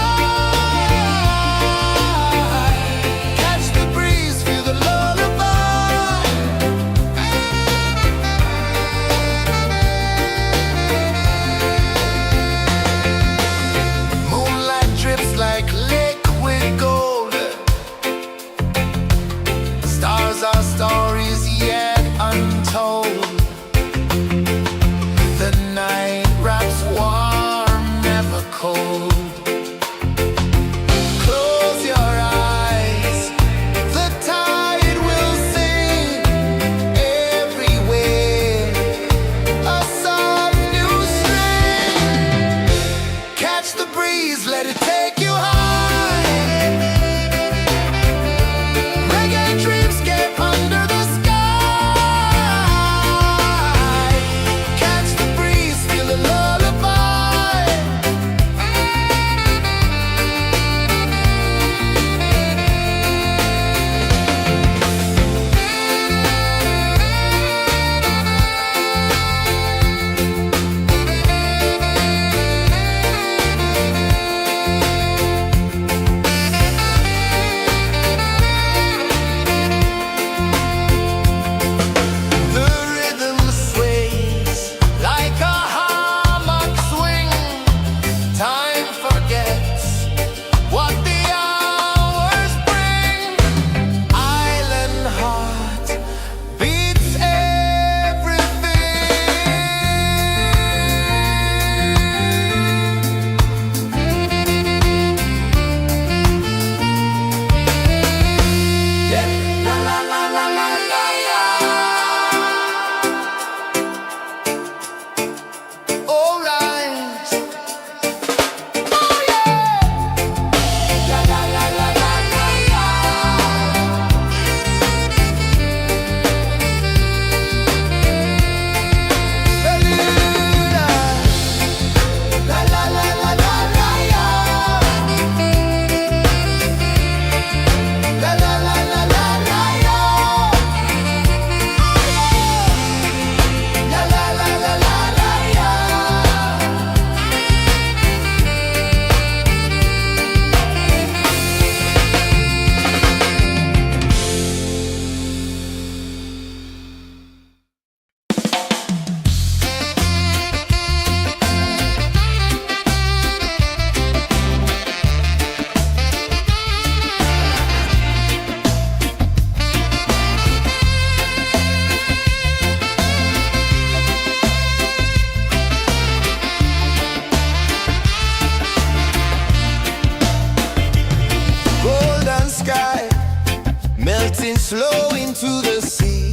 flow into the sea.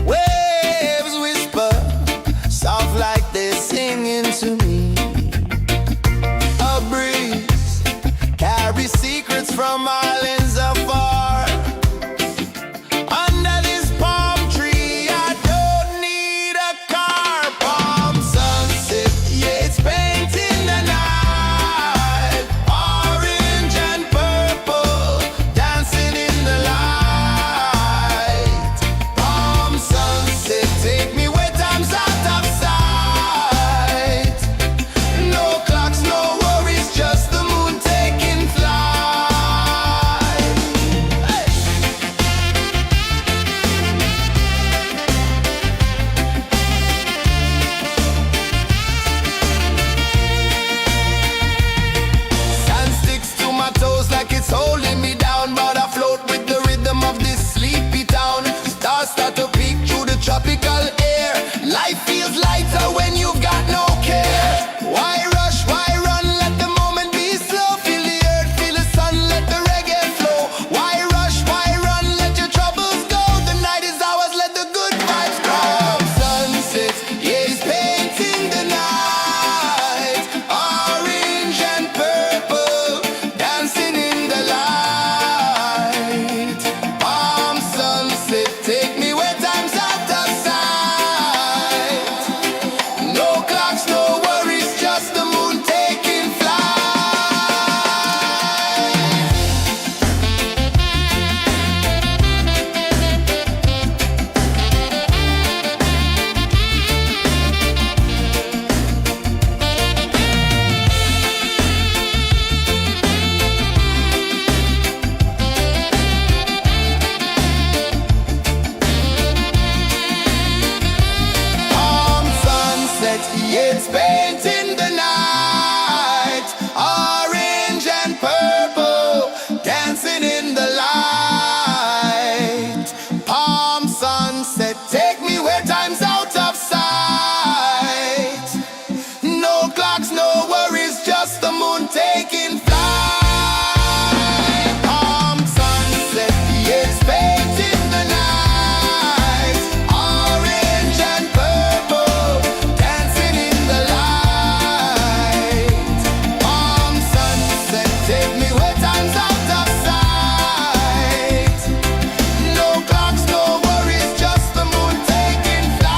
Waves whisper, soft like they're singing to me. A breeze carries secrets from islands afar. Under this palm tree, I don't need a car. Palm sunset, yeah, it's painting the night. Orange and purple, dancing in the light. Palm sunset, take me where time's out of sight. No clocks, no worries, just the moon taking flight. Hey! Sand sticks to my toes like it's holding me down, but I float with the rhythm of this sleepy town. Stars start to peek through the tropical air. Life feels lighter when you've got no care. Why rush, why run, let the moment be slow. Feel the earth, feel the sun, let the reggae flow. Why rush, why run, let your troubles go. The night is ours, let the good vibes grow. Sunset, yeah, it's painting the night. Orange and purple, dancing in the light. Palm sunset, take me where time's out of sight. No clocks, no worries, just the moon taking flight. Palm sunset, yeah, it's painting the night. Orange and purple, dancing in the light. Palm sunset, take me where time's out of sight. No clocks, no worries, just the moon taking flight. Palm sunset, yeah, it's painting the night. Orange and purple, dancing in the light. Palm sunset, take me where time's out of sight. No clocks, no worries, just the moon taking flight.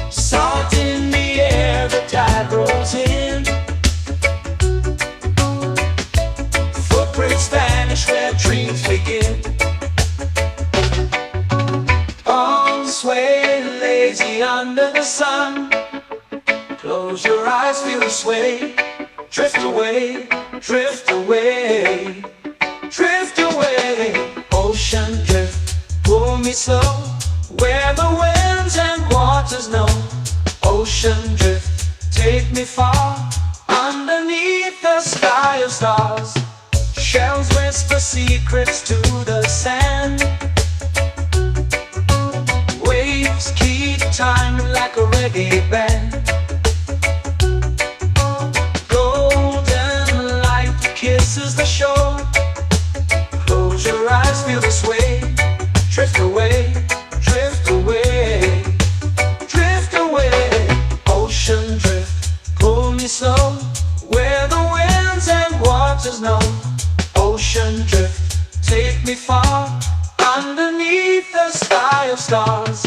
Salt in the air, the tide rolls in. Footprints vanish where dreams begin. Arms sway lazy under the sun. Close your eyes, feel the sway. Drift away, drift away, drift away. Ocean drift, pull me slow. Where the winds and waters know. Ocean drift, take me far. Underneath the sky of stars. Shells whisper secrets to the sand. Waves keep time like a reggae band. Golden light kisses the shore. Close your eyes, feel the sway. Drift away, drift away, drift away. Ocean drift, pull me slow. Where the winds and waters know. Ocean drift, take me far. Underneath the sky of stars.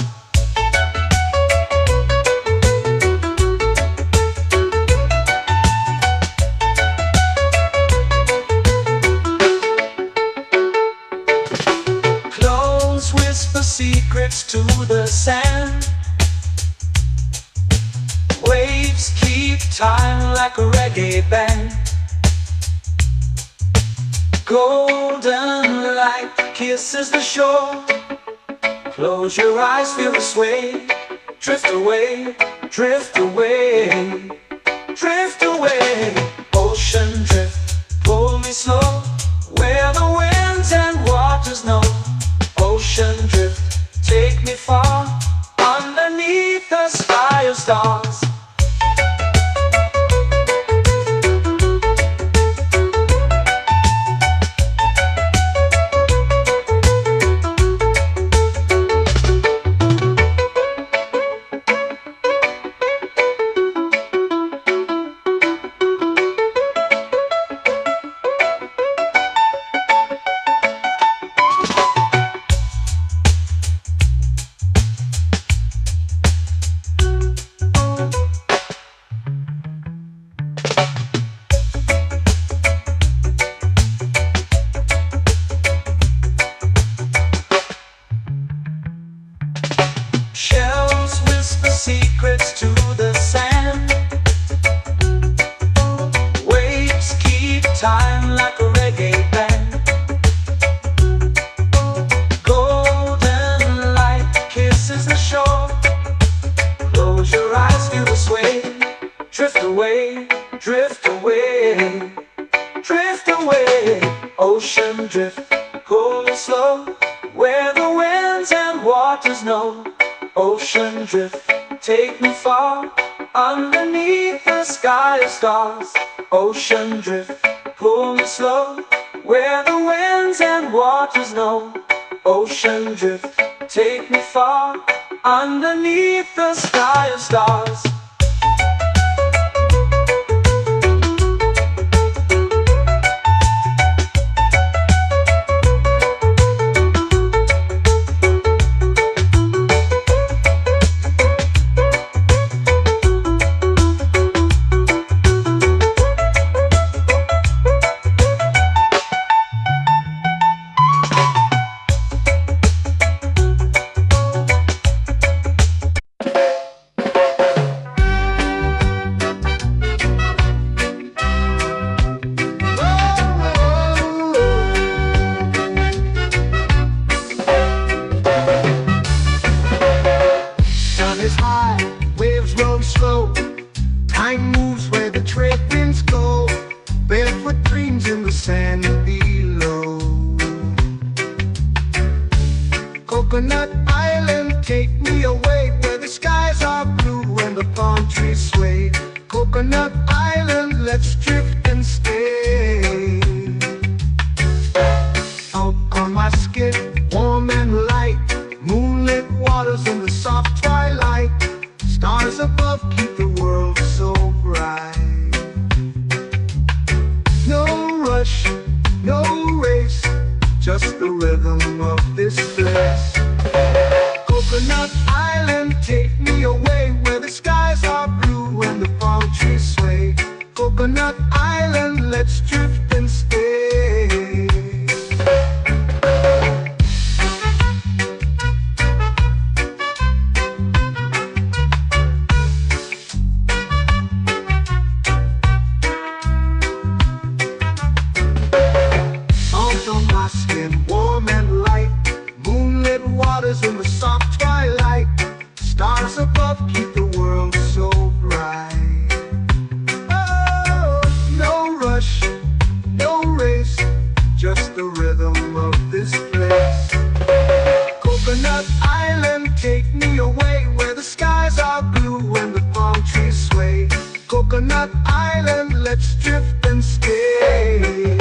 Clones whisper secrets to the sand. Waves keep time like a reggae band. Golden light kisses the shore. Close your eyes, feel the sway. Drift away, drift away, drift away. Ocean drift, pull me slow, where the winds and waters know. Ocean drift, take me far, underneath the sky of stars. Shells whisper secrets to the sand. Waves keep time like a reggae band. Golden light kisses the shore. Close your eyes, feel the sway. Drift away, drift away, drift away. Ocean drift, cool and slow, where the winds and waters know. Ocean drift, take me far, underneath the sky of stars. Ocean drift, pull me slow, where the winds and waters know. Ocean drift, take me far, underneath the sky of stars. Sun is high, waves roll slow. Time moves where the trade winds go. Barefoot dreams in the sand below. Coconut Island, take me away, where the skies are blue and the palm trees sway. Coconut Island, let's drift and stay. Out on my skin, warm and light, moonlit waters in the soft twilight. Stars above keep the world so bright. No rush, no race, just the rhythm of this place. Coconut Island, take me away, where the skies are blue and the palm trees sway. Coconut Island, let's drift and stay. Out on my skin, warm and light, moonlit waters in the soft twilight. Stars above keep the world so bright. Oh, no rush, no race, just the rhythm of this place. Coconut Island, take me away, where the skies are blue and the palm trees sway. Coconut Island, let's drift and stay.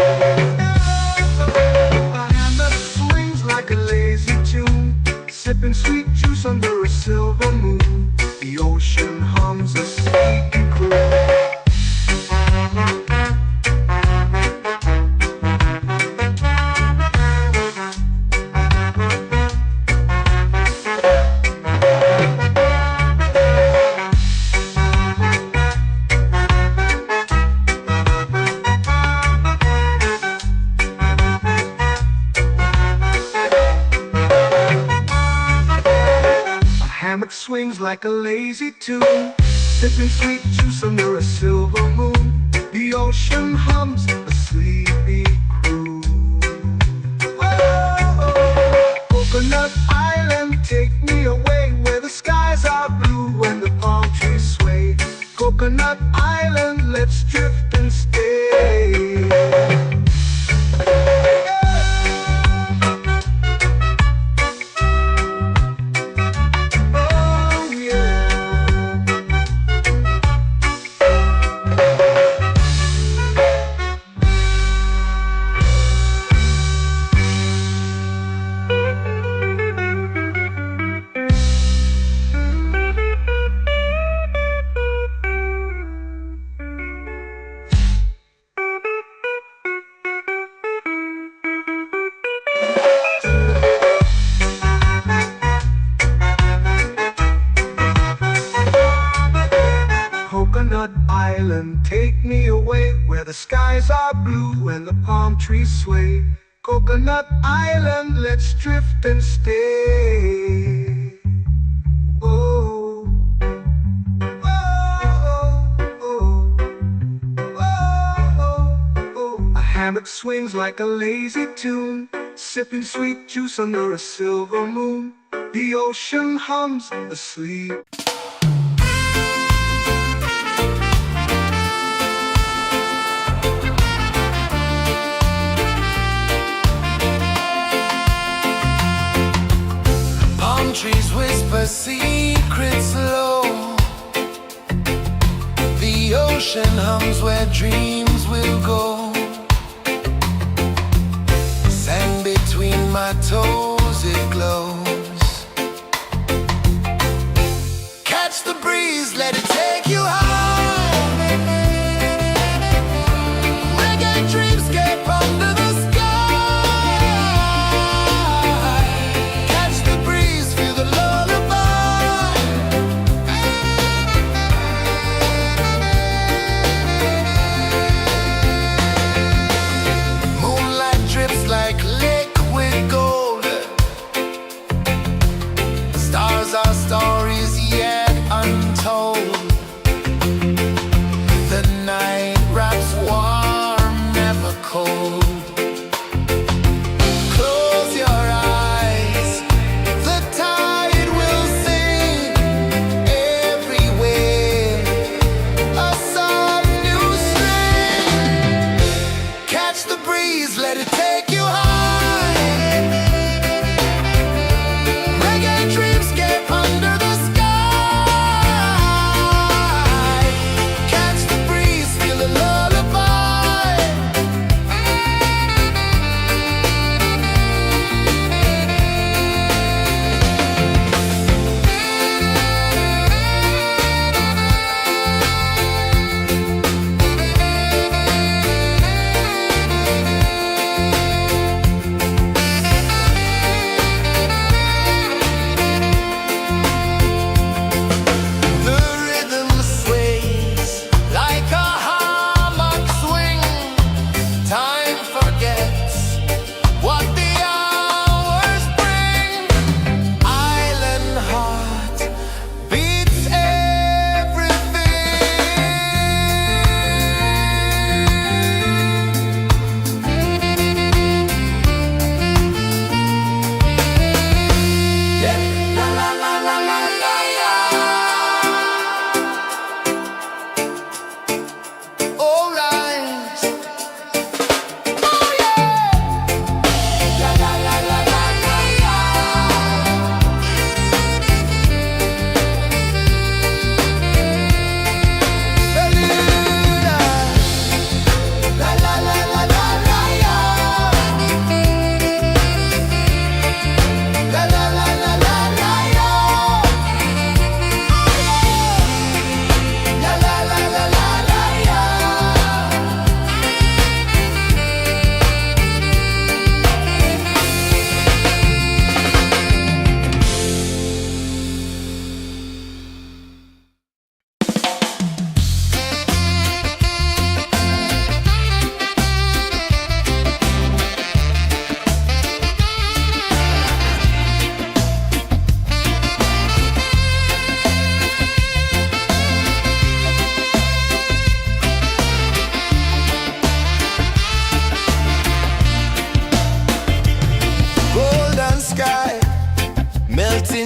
A hand that swings like a lazy tune, sipping sweet juice under a silver moon. The ocean hums a sleepy croon. Hammock swings like a lazy tune, sipping sweet juice under a silver moon. The ocean hums a sleepy croon. Whoa, Take me away where the skies are blue and the palm trees sway. Coconut Island, let's drift and stay. Oh, oh, oh, oh, oh. A hammock swings like a lazy tune, sipping sweet juice under a silver moon. The ocean hums asleep. Trees whisper secrets low. The ocean hums where dreams will go. Sand between my toes, it glows. Catch the breeze, let it take you high. Reggae dreamscape under the sky. Our stories yet untold. The night wraps warm, never cold. Close your eyes, the tide will sing everywhere. A soft new string. Catch the breeze, let it take you high.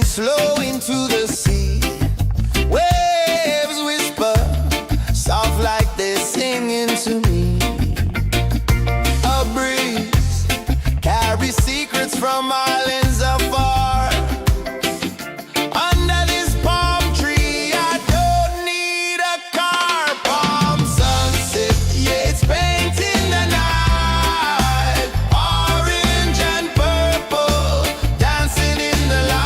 Slow into the sea. Waves whisper, soft like they're singing to me. A breeze carries secrets from islands afar. Under this palm tree, I don't need a car. Palm sunset, yeah, it's painting the night. Orange and purple, dancing in the light.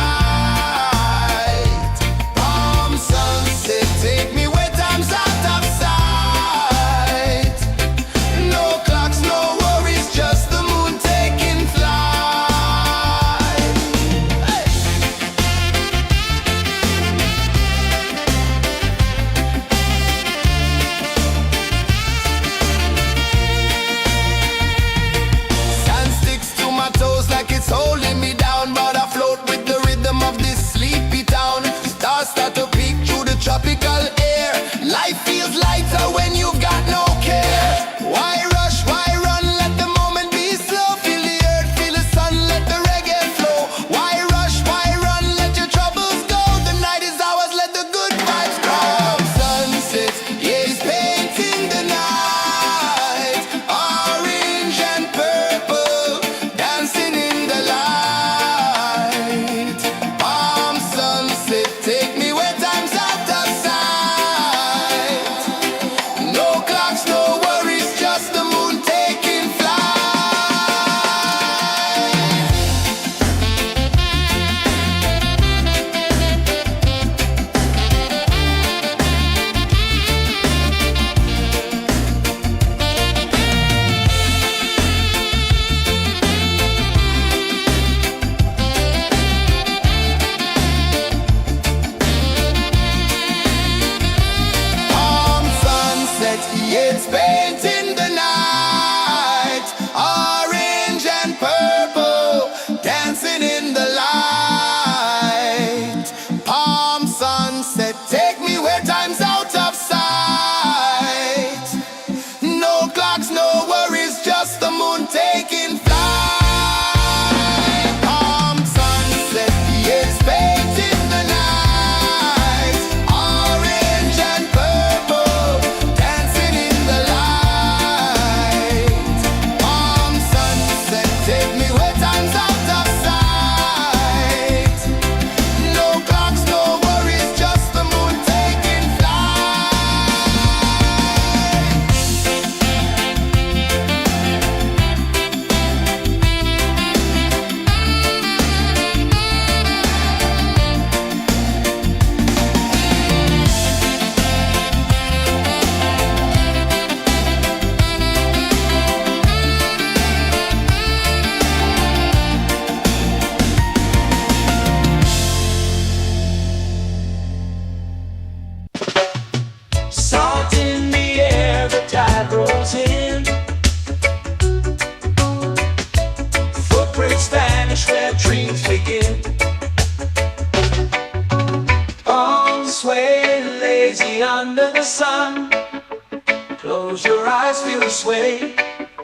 eyes feel the sway.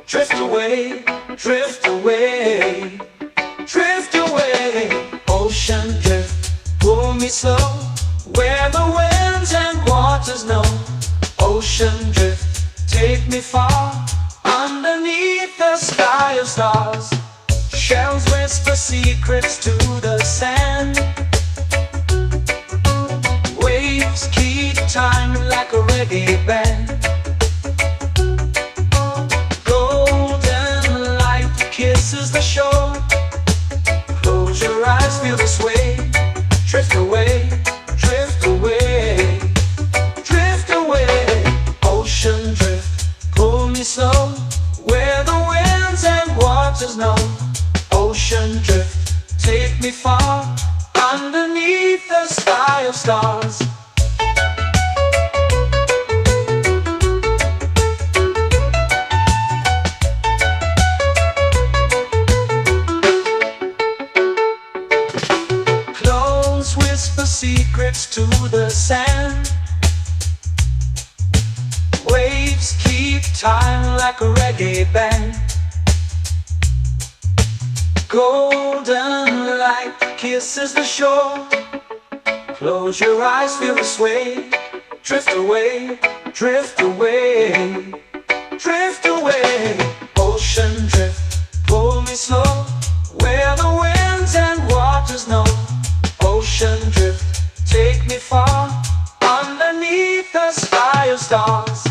Drift away, drift away, drift away. Ocean drift, pull me slow, where the winds and waters know. Ocean drift, take me far, underneath the sky of stars. Shells whisper secrets to the sand. Waves keep time like a reggae band. Golden light kisses the shore. Close your eyes, feel the sway. Drift away, drift away, drift away. Ocean drift, pull me slow, where the winds and waters know. Ocean drift, take me far, underneath the sky of stars. Close whisper secrets to the sand. Waves keep time like a reggae band. Golden light kisses the shore. Close your eyes, feel the sway. Drift away, drift away, drift away. Ocean drift, pull me slow, where the winds and waters know. Ocean drift, take me far, underneath the sky of stars.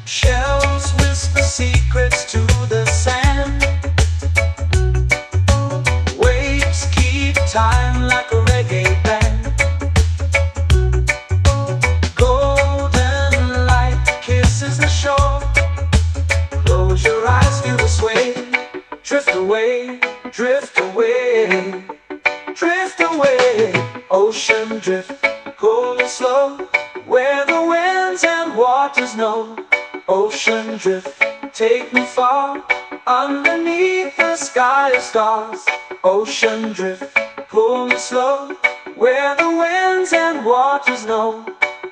Shells whisper secrets to the sand. Waves keep time like a reggae band. Golden light kisses the shore. Close your eyes, feel the sway. Drift away, drift away, drift away. Ocean drift, pull me slow, where the winds and waters know. Ocean drift, take me far, underneath the sky of stars. Ocean drift, pull me slow, where the winds and waters know.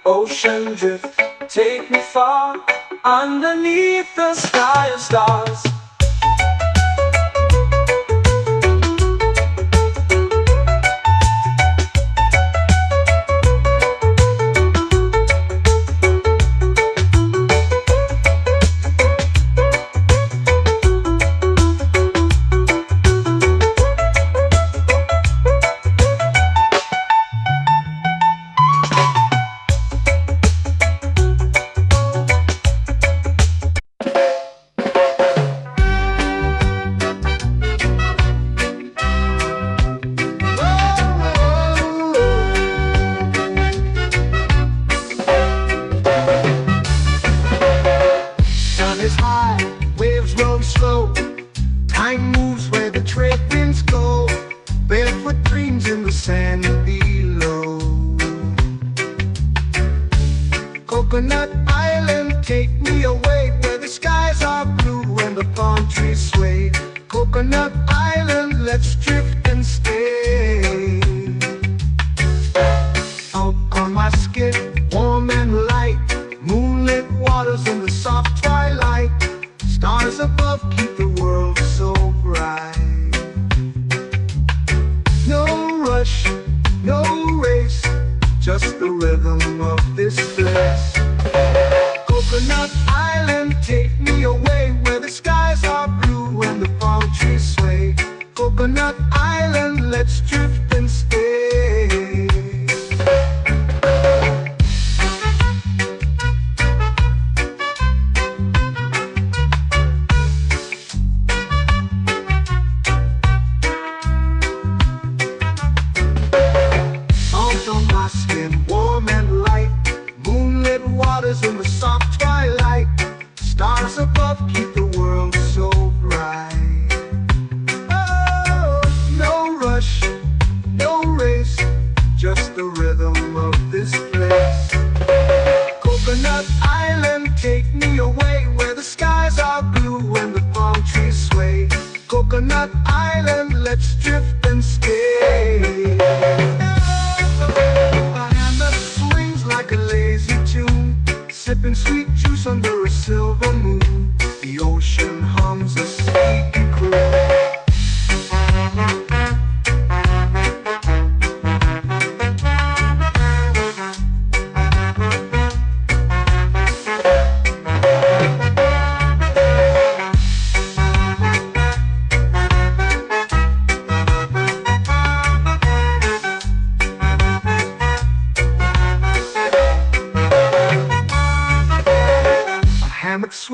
Ocean drift, take me far, underneath the sky of stars. Time moves where the trade winds go. Barefoot dreams in the sand below. Coconut Island, take me away, where the skies are blue and the palm trees sway. Coconut Island, let's drift and stay. Out on my skin, warm and light, moonlit waters in the soft twilight. Stars above keep the world so bright. No rush, no race, just the rhythm of this place. Coconut Island, take me away, where the skies are blue and the palm trees sway. Coconut Island, let's drift and stay.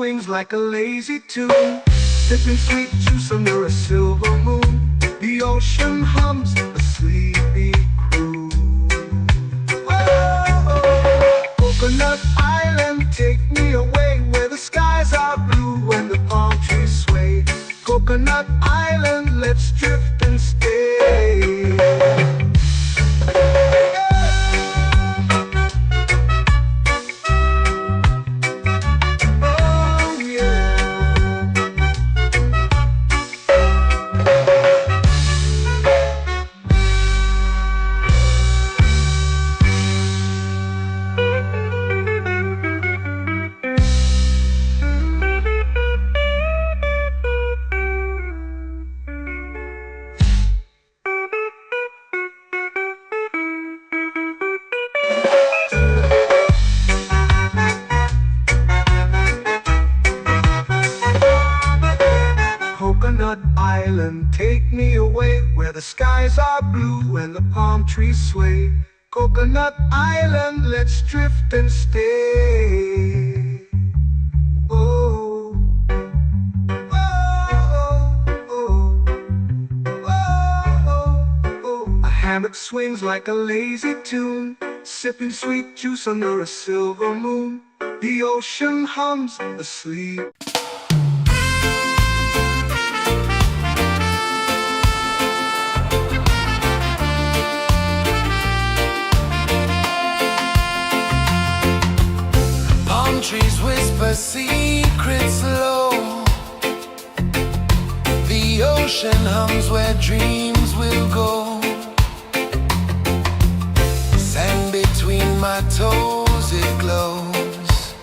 swings like a lazy tune, sipping sweet juice under a silver moon. The ocean hums a sleepy croon. Oh, Coconut Island, take me away where the skies are blue and the palm trees sway. Coconut Island, let's drift and stay. Coconut Island, take me away where the skies are blue and the palm trees sway. Coconut Island, let's drift and stay. Oh, oh, oh, oh, oh. A hammock swings like a lazy tune, sipping sweet juice under a silver moon. The ocean hums asleep. Trees whisper secrets low. The ocean hums where dreams will go. Sand between my toes, it glows.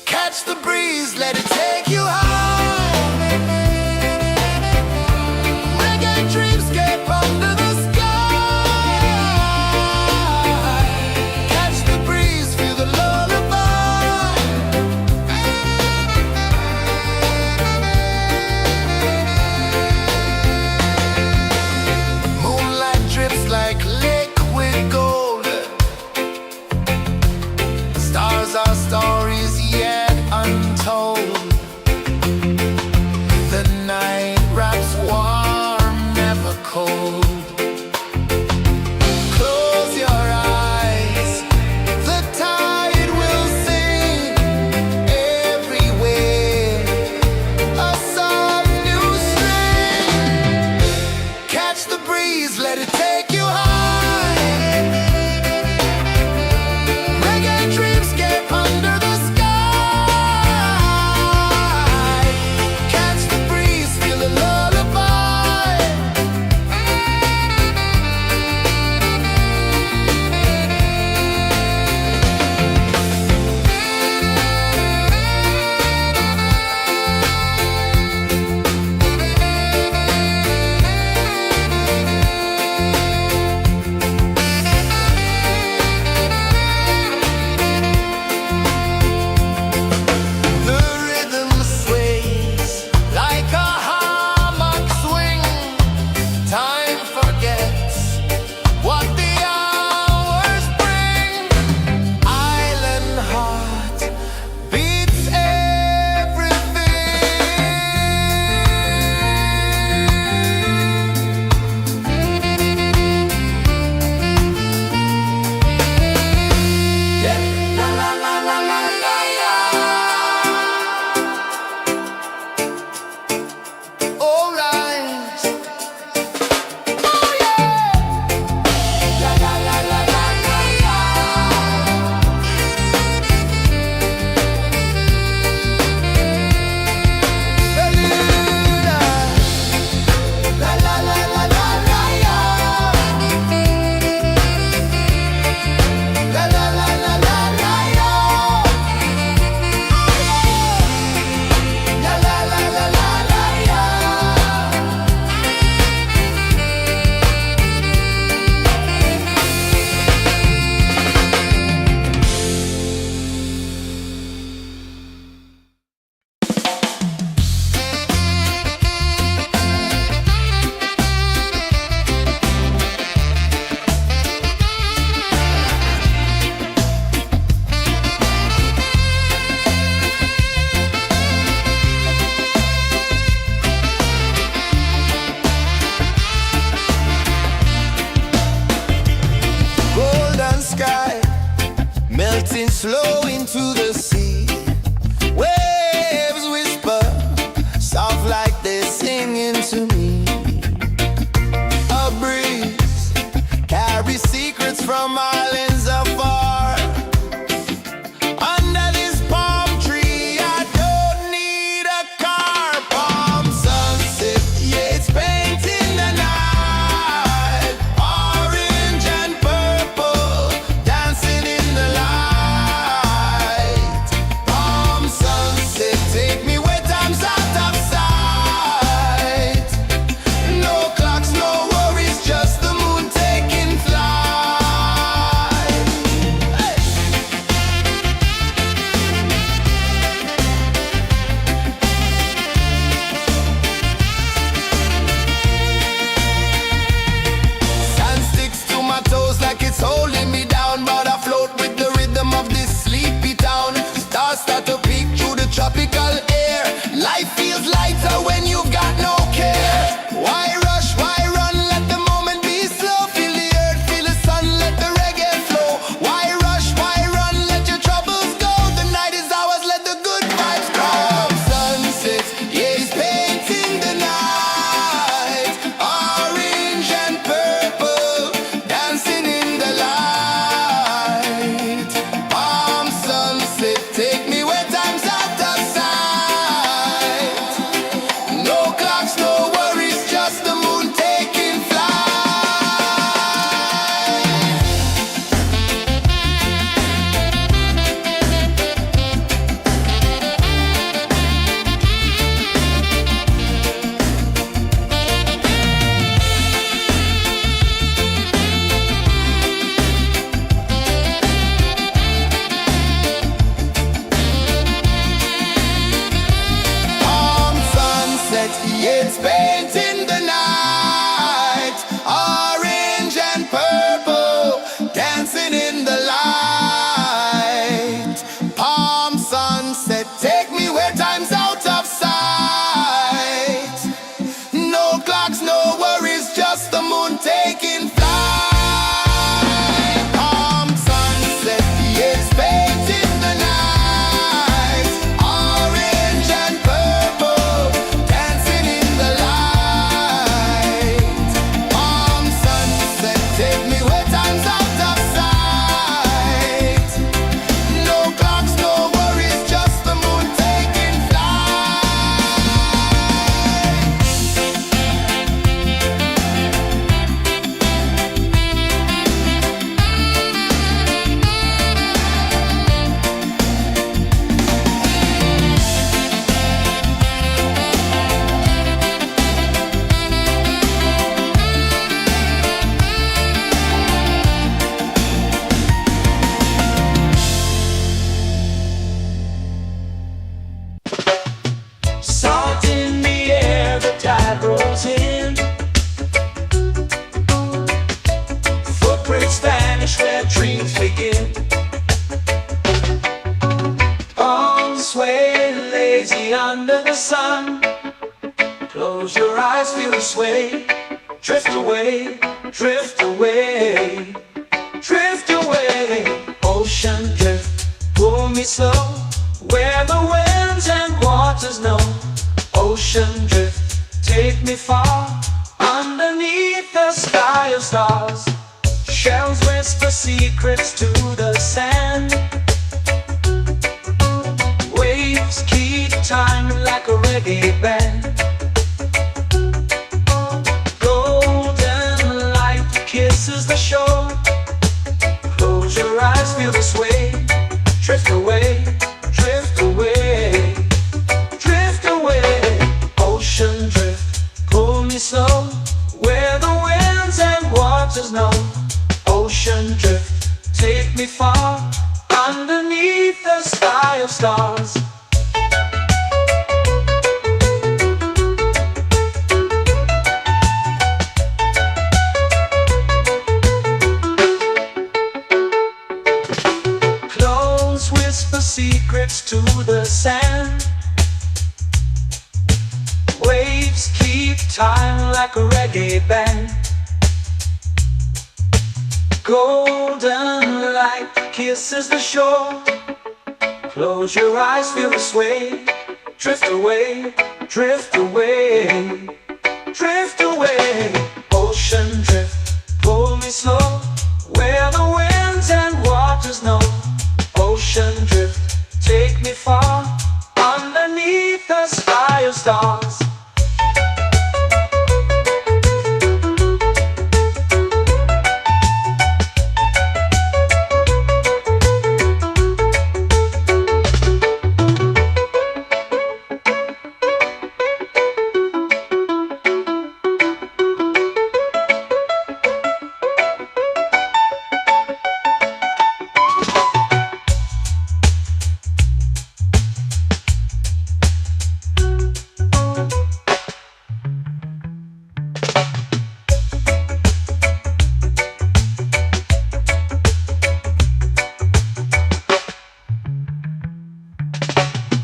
Catch the breeze, let it take you high. Reggae dreamscape under the sky. Our stories yet untold. The night wraps warm, never cold. Close your eyes, the tide will sing everywhere. A soft new string. Catch the breeze, let it take you high. flow into the sea. Waves whisper, soft like they're singing to me. A breeze carries secrets from islands afar. Under this palm tree, I don't need a car. Palm sunset, yeah, it's painting the night. Orange and purple, dancing in the light. Palm sunset, take me where time's out of sight. No clocks, no worries, just the moon taking flight. Hey! Sand sticks to my toes like it's holding me down, but I float with the rhythm of this sleepy town. Stars start to peek through the tropical air. Life feels lighter when you've got no care. Why rush, why run, let the moment be slow. Feel the earth, feel the sun, let the reggae flow. Why rush, why run, let your troubles go. The night is ours, let the good vibes grow. Sunset, yeah, it's painting the night. Orange and purple, dancing in the light. Palm sunset, take me where time's out of sight. No clocks, no worries, just the moon taking flight. Palm sunset, yeah, it's painting the night. Orange and purple, dancing in the light. Palm sunset, take me where time's out of sight. No clocks, no worries, just the moon taking flight. Palm sunset, yeah, it's painting the night. Orange and purple, dancing in the light. Palm sunset, take me where time's out of sight. No clocks, no worries, just the moon taking flight. Salt in the air, the tide rolls in. Footprints vanish where dreams begin. Palms sway lazy under the sun. Close your eyes, feel the sway. Drift away, drift away, drift away. Ocean drift, pull me slow, where the winds and waters know. Ocean drift, take me far, underneath the sky of stars. Shells whisper secrets to the sand. Waves keep time like a reggae band. Golden light kisses the shore. Close your eyes, feel the sway. Drift away, drift away, drift away. Ocean drift, pull me slow, where the winds and waters know. Ocean drift, take me far, underneath the sky of stars. Close whisper secrets to the sand. Waves keep time like a reggae band. Golden light kisses the shore. Close your eyes, feel the sway. Drift away, drift away, drift away. Ocean drift, pull me slow, where the winds and waters know. Ocean drift, take me far, underneath the sky of stars.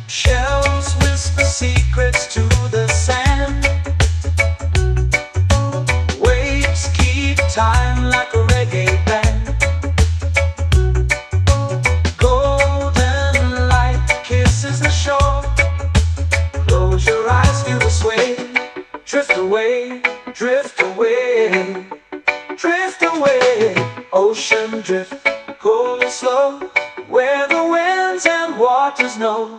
Shells whisper secrets to the sand. Waves keep time like a reggae band. Golden light kisses the shore. Close your eyes, feel the sway. Drift away, drift away, drift away. Ocean drift, cool and slow, where the winds and waters know.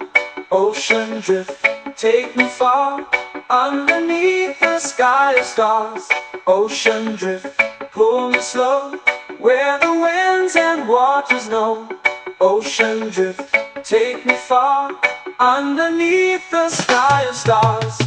Ocean drift, take me far, underneath the sky of stars. Ocean drift, pull me slow, where the winds and waters know. Ocean drift, take me far, underneath the sky of stars.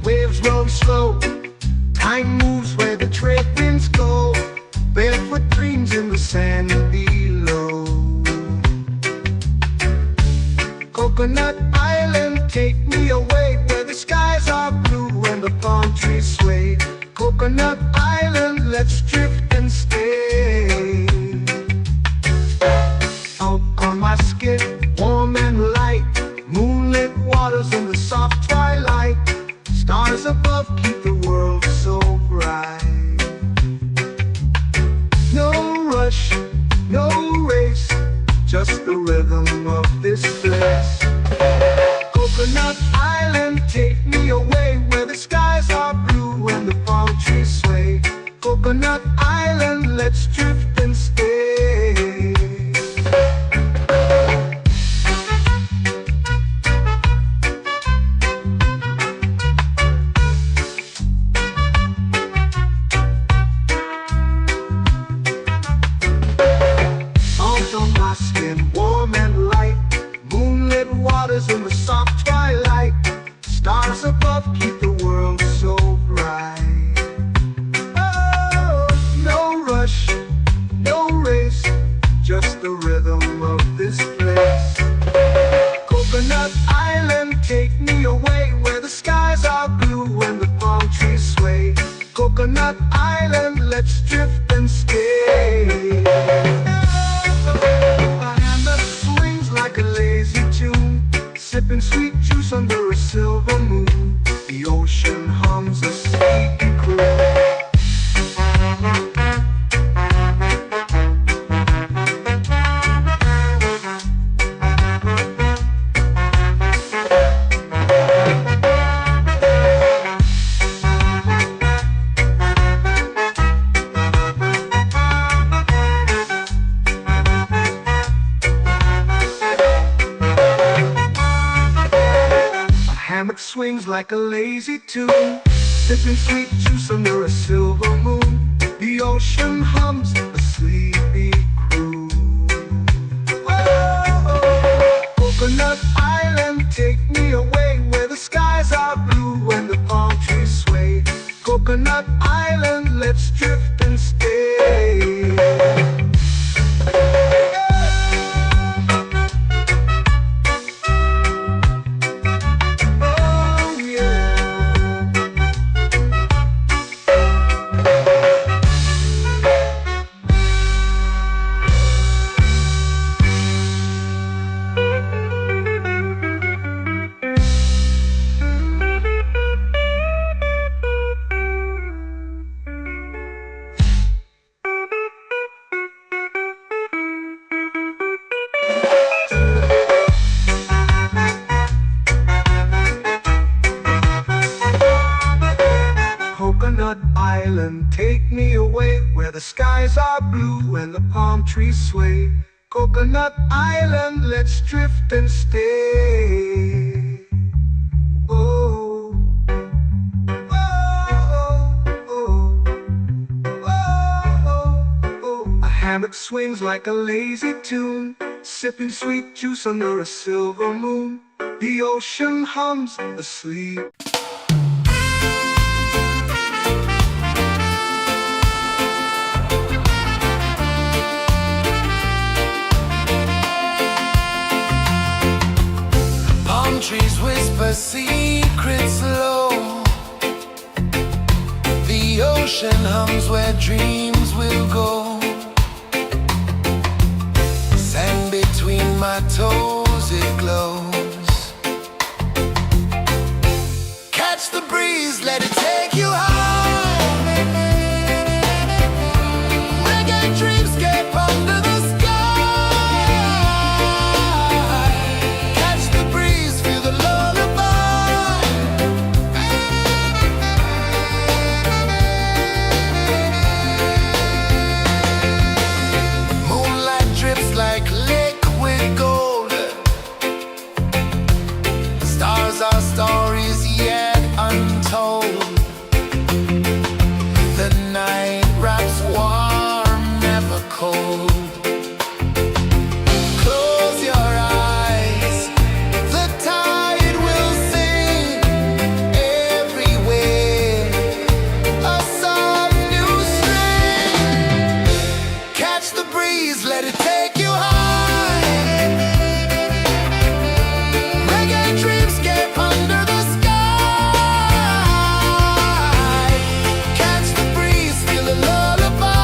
Waves roll slow, time moves where the trade winds go. Barefoot dreams in the sand below. Coconut Island, take me away, where the skies are blue and the palm trees sway. Coconut Island, let's drift and stay. Out on my skin, warm and light, moonlit waters in the soft twilight. Stars above keep the world so bright. No rush, no race, just the rhythm of this place. Coconut Island, take me away, where the skies are blue and the palm trees sway. Coconut Island, let's drift and stay. Warm and light, moonlit waters in the soft twilight. Stars above keep the world so bright. Oh, no rush, no race, just the rhythm of this place. Coconut Island, take me away, where the skies are blue and the palm trees sway. Coconut Island, let's drift and stay. Like a lazy tune, sipping sweet juice under a silver moon. The ocean hums a sleepy croon. Hammock swings like a lazy tune, sipping sweet juice under a silver moon. The ocean hums a sleepy croon. Whoa. the skies are blue and the palm trees sway. Coconut Island, let's drift and stay. Oh, oh, oh, oh, oh. A hammock swings like a lazy tune, sipping sweet juice under a silver moon. The ocean hums asleep. Palm trees whisper secrets low. The ocean hums where dreams will go. Sand between my toes, it glows. Catch the breeze, let it take you high. Reggae dreamscape under the sky. Catch the breeze, feel the lullaby. Moonlight drips like liquid gold. Stars are stories yet untold. The night wraps warm, never cold. Close your eyes, the tide will sing everywhere. A soft new string. Catch the breeze, let it take you high. Reggae dreamscape under the sky. Catch the breeze, feel a lullaby.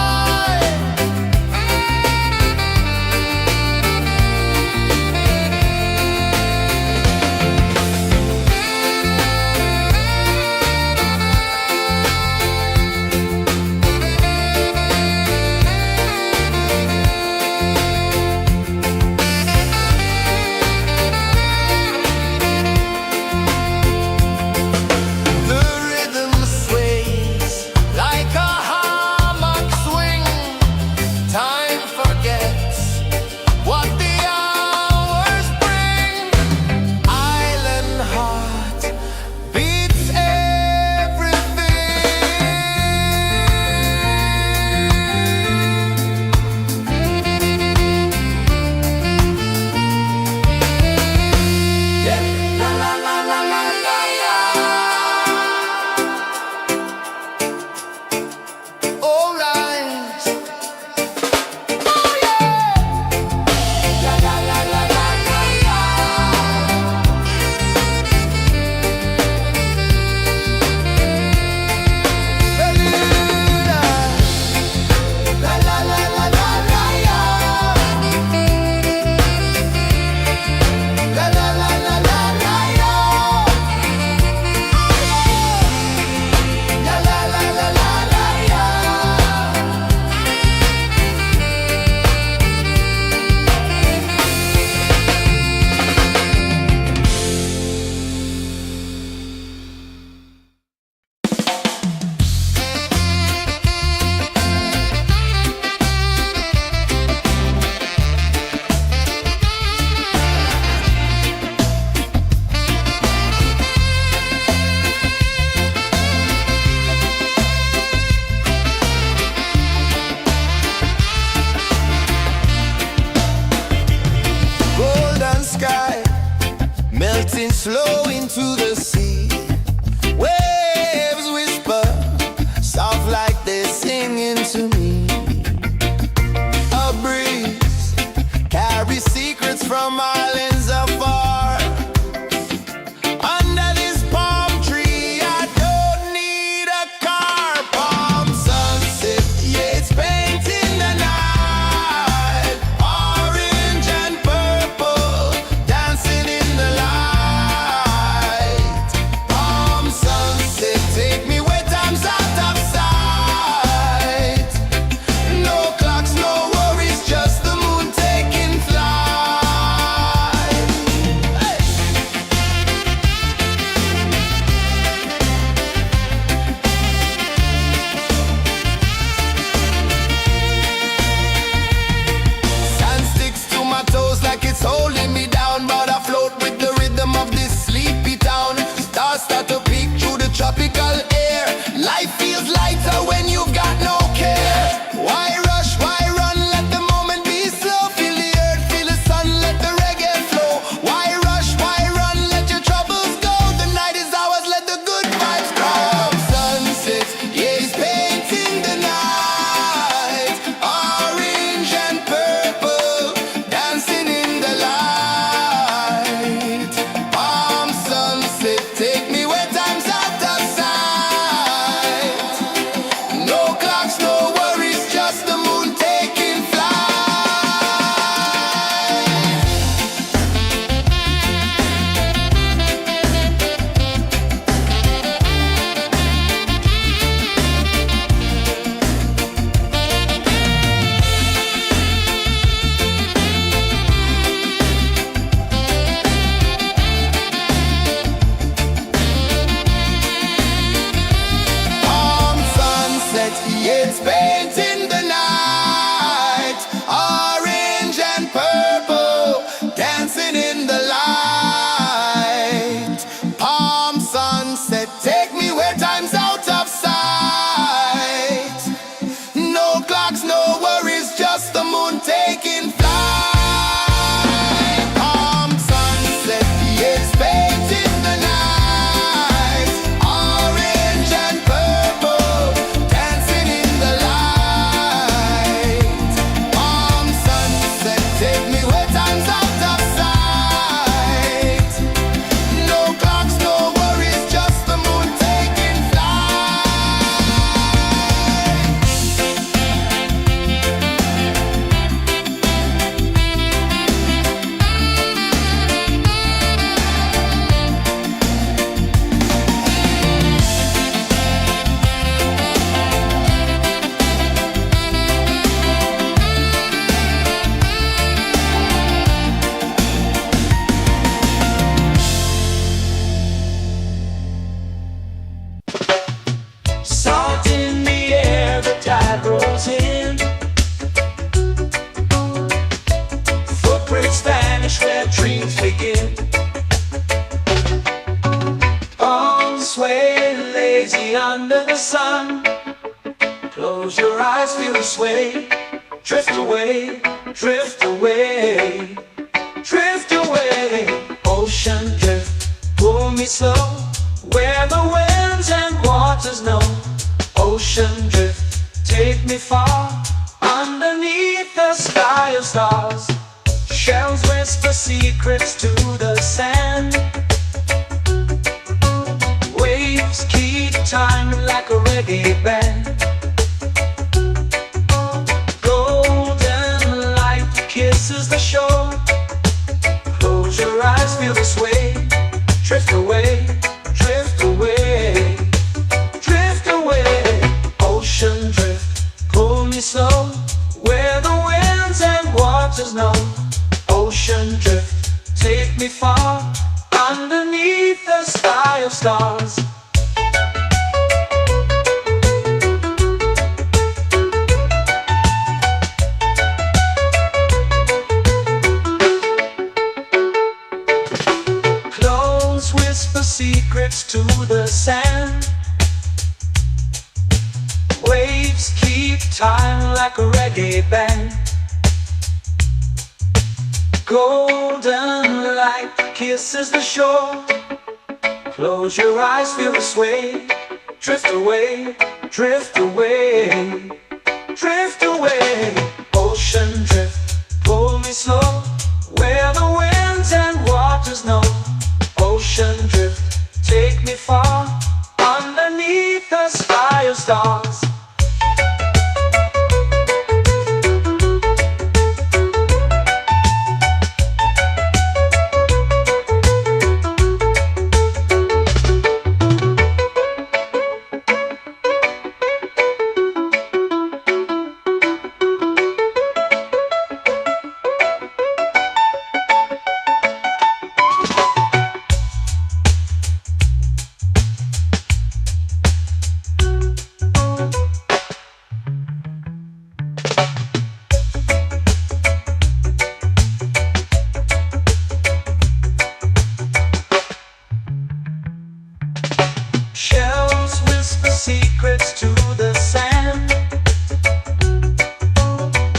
The rhythm sways like a hammock swing. Time forgets what the hours bring. Island heart beats everything. Yeah. La la la la la la la. All right. Oh yeah. La la la la la la la. Bermuda. La la la la la la la. La la la la la la la. La la la la la la la. Golden sky melting slow into the sea. Waves whisper soft like they're singing to me. A breeze carries secrets from islands afar. Under this palm tree, I don't need a car. Palm sunset, yeah, it's painting the night. Orange and purple dancing in the light. this way. Drift away, drift away, drift away. Ocean drift, pull me slow, where the winds and waters know. Ocean drift, take me far, underneath the sky of stars. Shells whisper secrets to the sand. Waves keep time like a reggae band. Golden light kisses the shore. Close your eyes, feel the sway. Drift away, drift away, drift away. Ocean drift, pull me slow, where the winds and waters know. Ocean drift, take me far, underneath the sky of stars. Close whisper secrets to the sand. Waves keep time like a reggae band. Golden light kisses the shore. Close your eyes, feel the sway. Drift away, drift away, drift away. Ocean drift, pull me slow, where the winds and waters know. Ocean drift, take me far, underneath the sky of stars. Shells whisper secrets to the sand.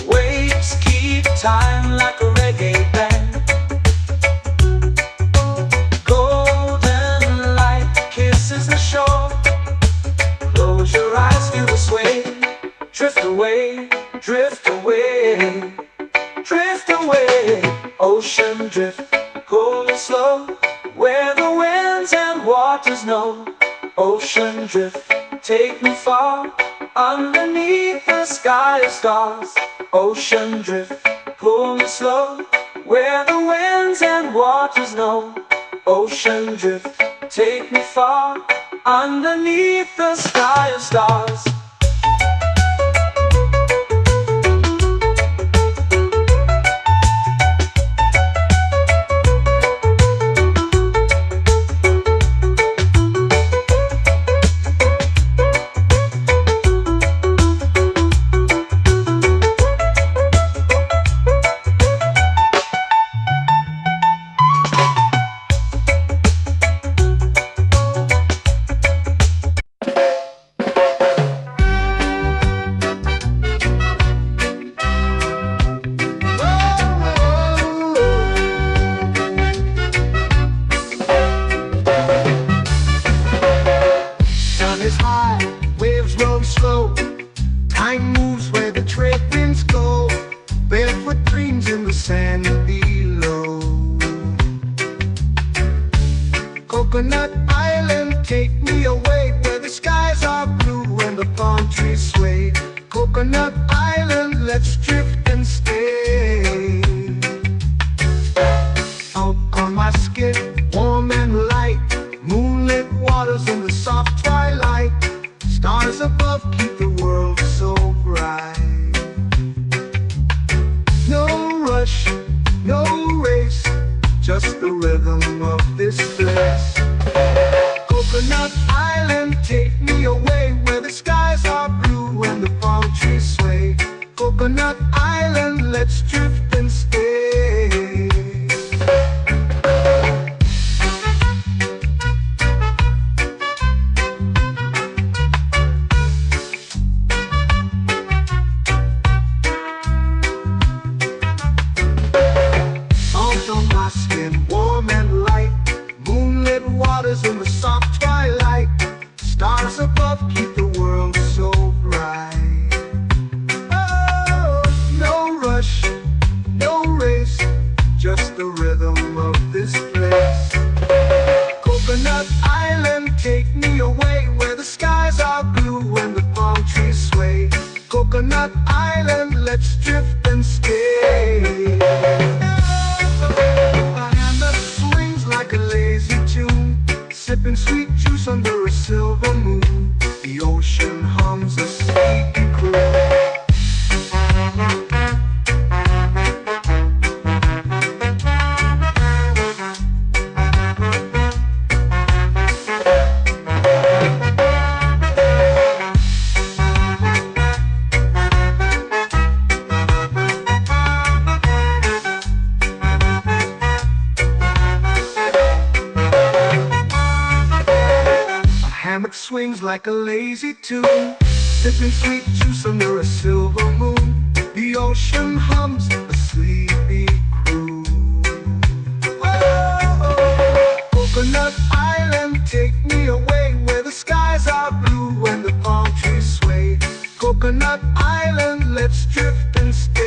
Waves keep time like a reggae band. Golden light kisses the shore. Close your eyes, feel the sway. Drift away, drift away, drift away. Ocean drift, pull me slow, where the winds and waters know. Ocean drift, take me far, underneath the sky of stars. Ocean drift, pull me slow, where the winds and waters know. Ocean drift, take me far, underneath the sky of stars. Is high, waves roll slow. Time moves where the trade winds go. Barefoot dreams in the sand below. Coconut Island, take me away, where the skies are blue and the palm trees sway. Coconut Island, let's drift and stay. Out on my skin, warm and light, moonlit waters in the soft twilight. Stars above keep the world so bright. No rush, no race, just the rhythm of this place. Coconut Island, take me away, where the skies are blue and the palm trees sway. Coconut Island, let's drift and stay. let's drift and stay. A hand that swings like a lazy tune, sipping sweet juice under a silver moon. The ocean hums a sleepy croon. Hammock swings like a lazy tune, sipping sweet juice under a silver moon. The ocean hums a sleepy croon. Oh, Coconut Island, take me away where the skies are blue and the palm trees sway. Coconut Island, let's drift and stay.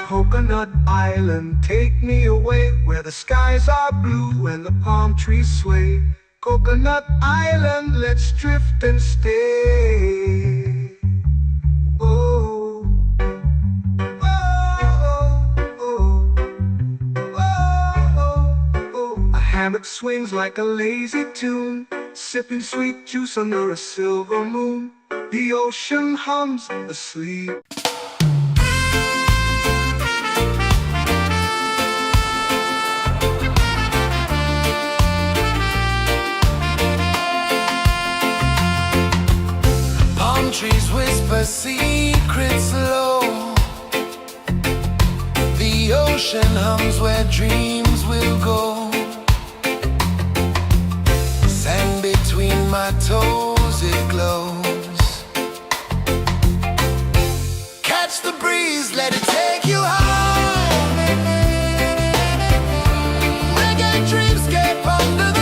Coconut Island, take me away where the skies are blue and the palm trees sway. Coconut Island, let's drift and stay. Oh, oh, oh, oh, oh. A hammock swings like a lazy tune, sipping sweet juice under a silver moon. The ocean hums asleep. Trees whisper secrets low. The ocean hums where dreams will go. Sand between my toes, it glows. Catch the breeze, let it take you high. Reggae dreamscape under the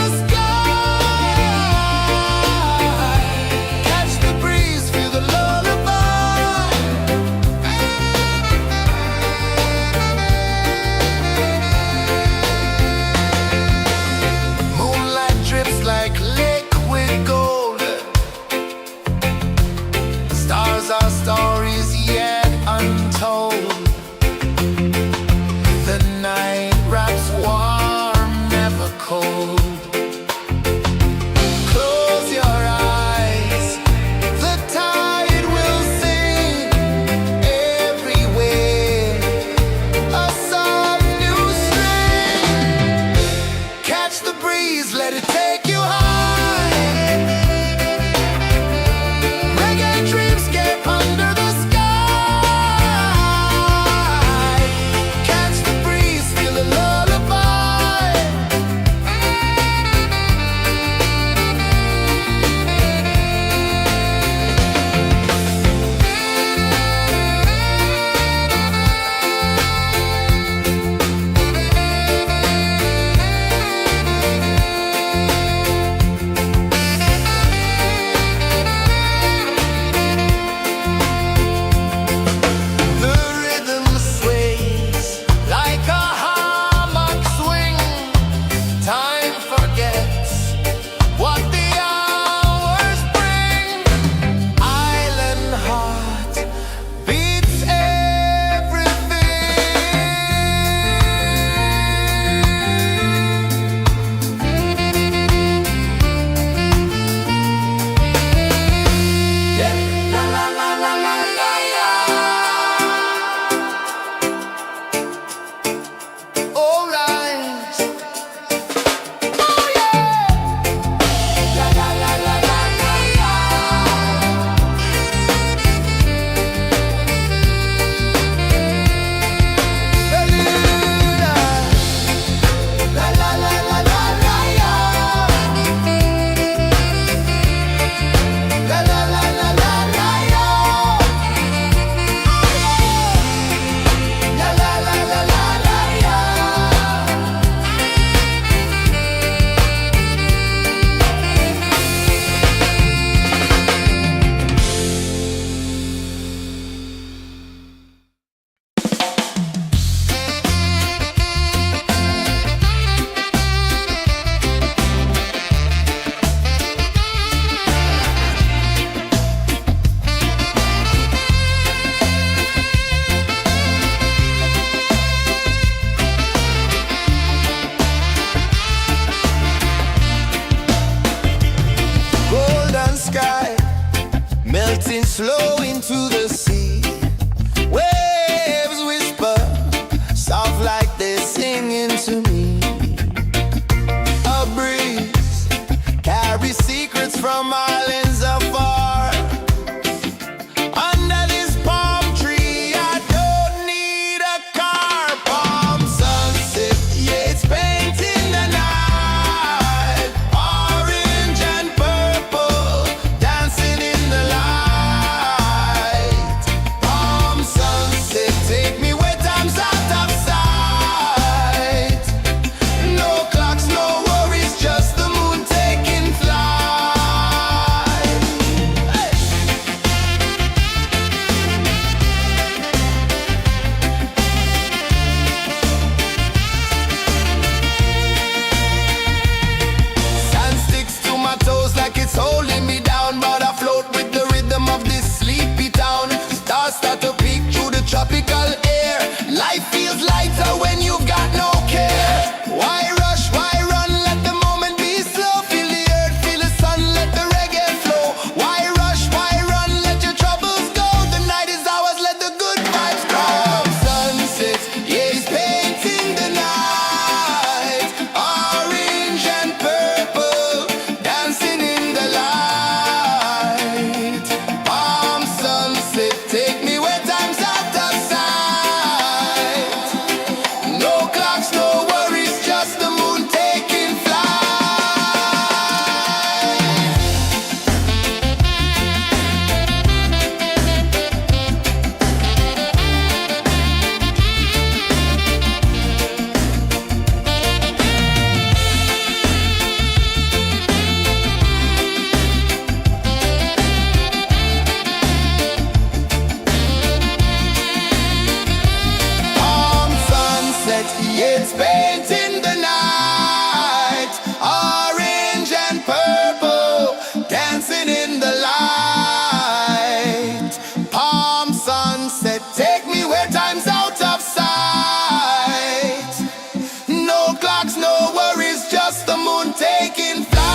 to me. A breeze carry secrets from islands afar. Under this palm tree, I don't need a car. Palm sunset, yeah, it's painting the night. Orange and purple, dancing in the light. Palm sunset, take me where time's out of sight. No clocks, no worries, just the moon taking flight. Hey! Sand sticks to my toes like it's holding me down, but I float with the rhythm of this sleepy town. Stars start to peek through the tropical air. Life feels lighter when you've got no care. Why rush, why run, let the moment be slow. Feel the earth, feel the sun, let the reggae flow. Why rush, why run, let your troubles go. The night is ours, let the good vibes grow. Sunset, yeah, it's painting the night. Orange and purple, dancing in the light. Palm sunset, take me where time's out of sight. No clocks, no worries, just the moon taking flight. Palm sunset, yeah, it's painting the night. Orange and purple, dancing in the light. Palm sunset, take me where time's out of sight. No clocks, no worries, just the moon taking flight.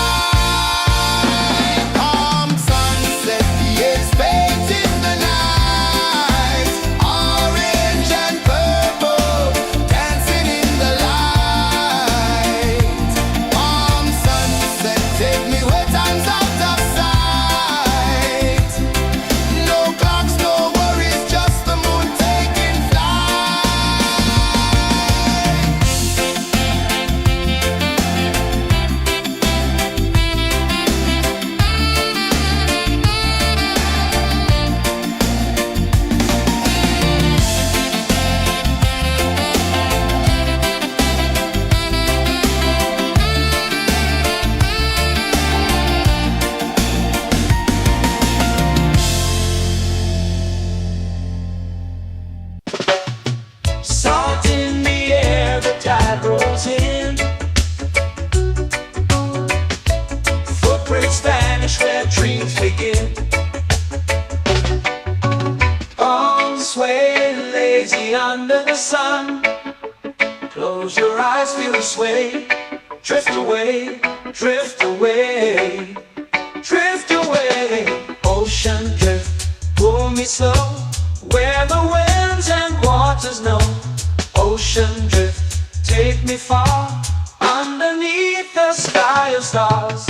Palm sunset, yeah, it's painting the night. Orange and purple, dancing in the light. Palm sunset, take me where time's out of sight. No clocks, no worries, just the moon taking flight. Salt in the air, the tide rolls in. Footprints vanish where dreams begin. Arms sway lazy under the sun. Close your eyes, feel the sway. Drift away, drift away, drift away. Ocean drift, pull me slow, where the winds and waters know. Ocean drift, take me far, underneath the sky of stars.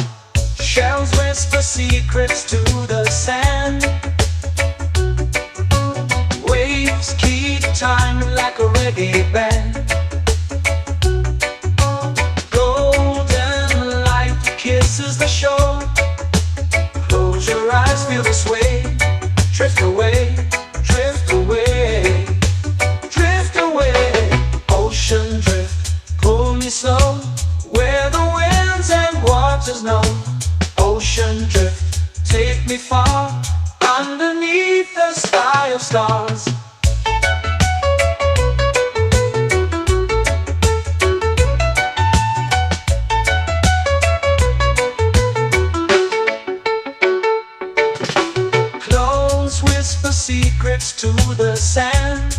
Shells whisper secrets to the sand. Waves keep time like a reggae band. Golden light kisses the shore. Close your eyes, feel the sway. Drift away, drift away, drift away. Ocean drift, pull me slow, where the winds and waters know. Ocean drift, take me far, underneath the sky of stars. Clones whisper secrets to the sand.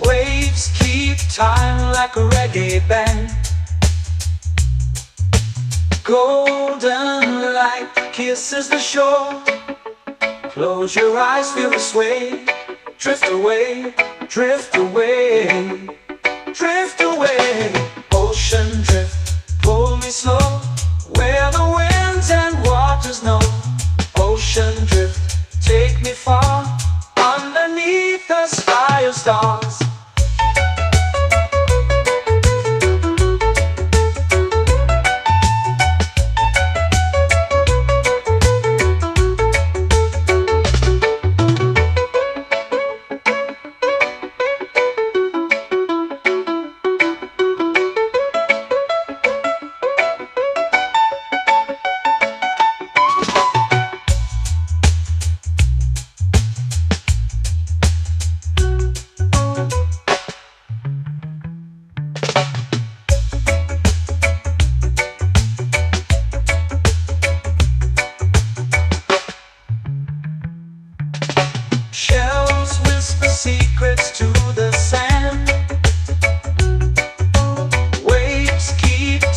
Waves keep time like a reggae band. Golden light kisses the shore. Close your eyes, feel the sway. Drift away, drift away,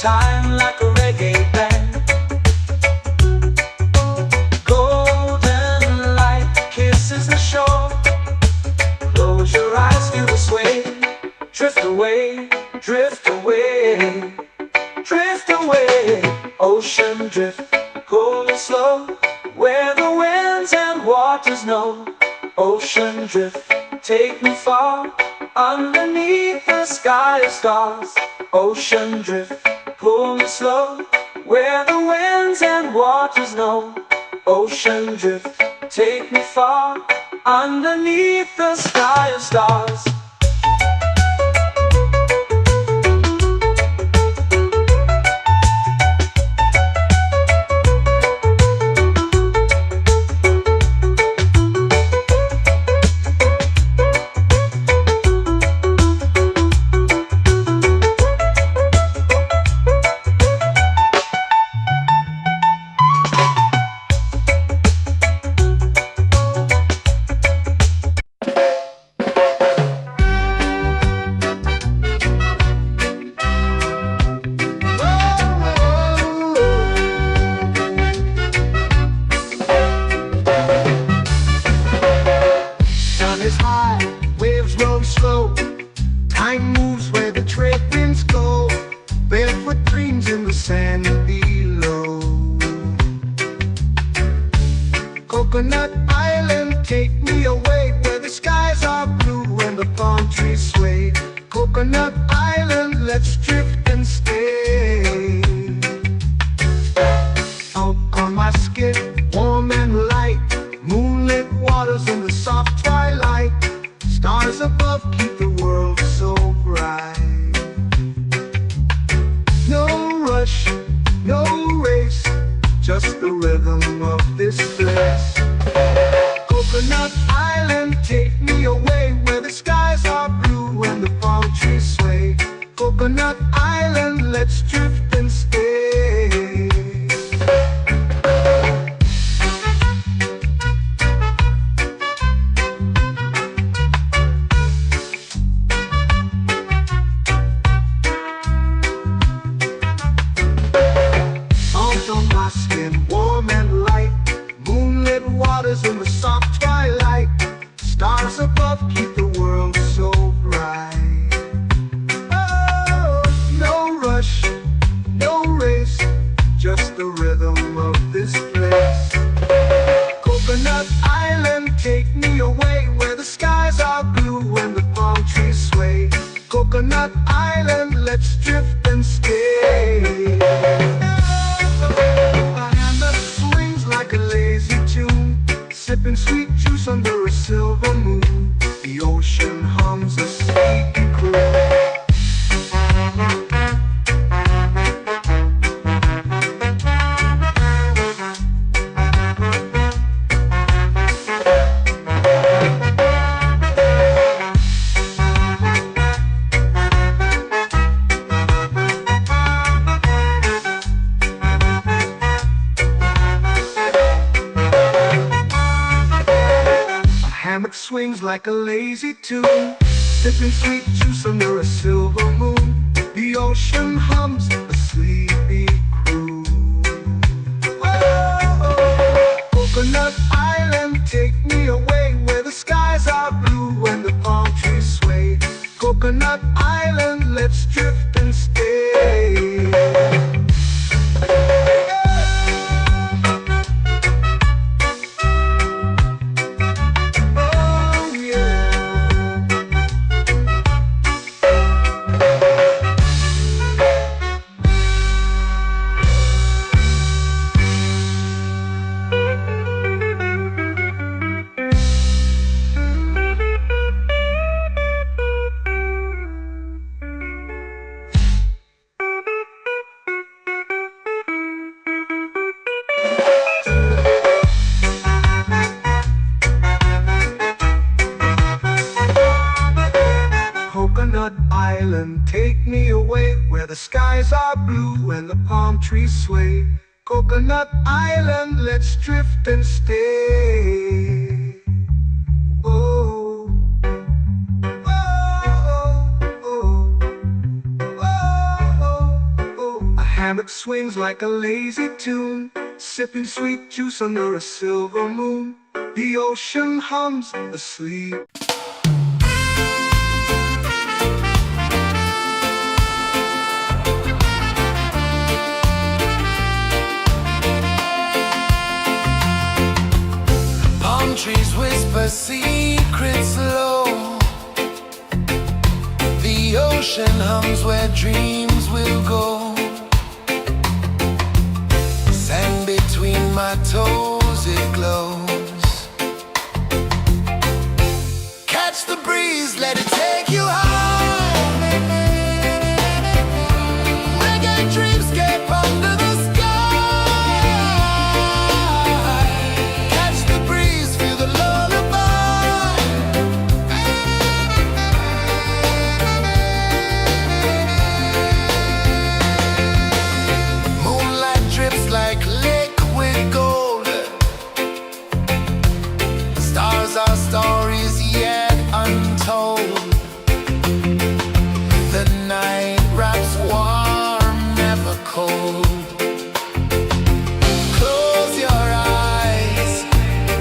time like a reggae band. Golden light kisses the shore. Close your eyes, feel the sway. Drift away, drift away, drift away. Ocean drift, cool and slow, where the winds and waters know. Ocean drift, take me far, underneath the sky of stars. Ocean drift, pull me slow, where the winds and waters know. Ocean drift, take me far, underneath the sky of stars. Is high, waves roll slow. Time moves where the trade winds go. Barefoot dreams in the sand below. Coconut Island, take me away, where the skies are blue and the palm trees sway. Coconut Island, let's drift and stay. Out on my skin, warm and light, moonlit waters in the soft twilight. Stars above keep the world so bright. No rush, no race, just the rhythm of this place. Coconut Island, take me away, where the skies are blue and the palm trees sway. Coconut Island, let's drift and stay. On my skin, warm and light, moonlit waters in the soft twilight. Stars above keep the world so bright. Oh, no rush, no race, just the rhythm of this place. Coconut Island, take me away, where the skies are blue and the palm trees sway. Coconut Island, let's drift and stay. Like a lazy tune, sipping sweet juice under a silver moon. The ocean hums a sleepy croon. Hammock swings like a lazy tune, sipping sweet juice under a silver moon. The ocean hums a sleepy croon. Oh, Coconut Island, take me away, where the skies are blue and the palm trees sway. Coconut Island, let's drift and stay. Coconut Island, take me away, where the skies are blue and the palm trees sway. Coconut Island, let's drift and stay. Oh, oh, oh, oh, oh, oh, oh. hammock swings like a lazy tune, sipping sweet juice under a silver moon. The ocean hums asleep. Palm trees whisper secrets low. The ocean hums where dreams will go. Sand between my toes, it glows. Catch the breeze, let it take you high. Reggae dreamscape under the sky. Catch the breeze, feel the lullaby. Moonlight drips like liquid gold. Stars are stories yet untold. The night wraps warm, never cold. Close your eyes,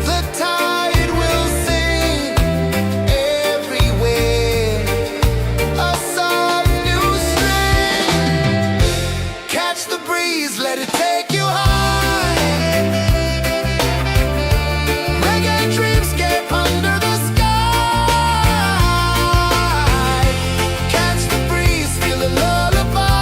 the tide will sing everywhere. A soft new string. Catch the breeze, let it take you high. Reggae dreamscape under the sky. Catch the breeze, feel the lullaby.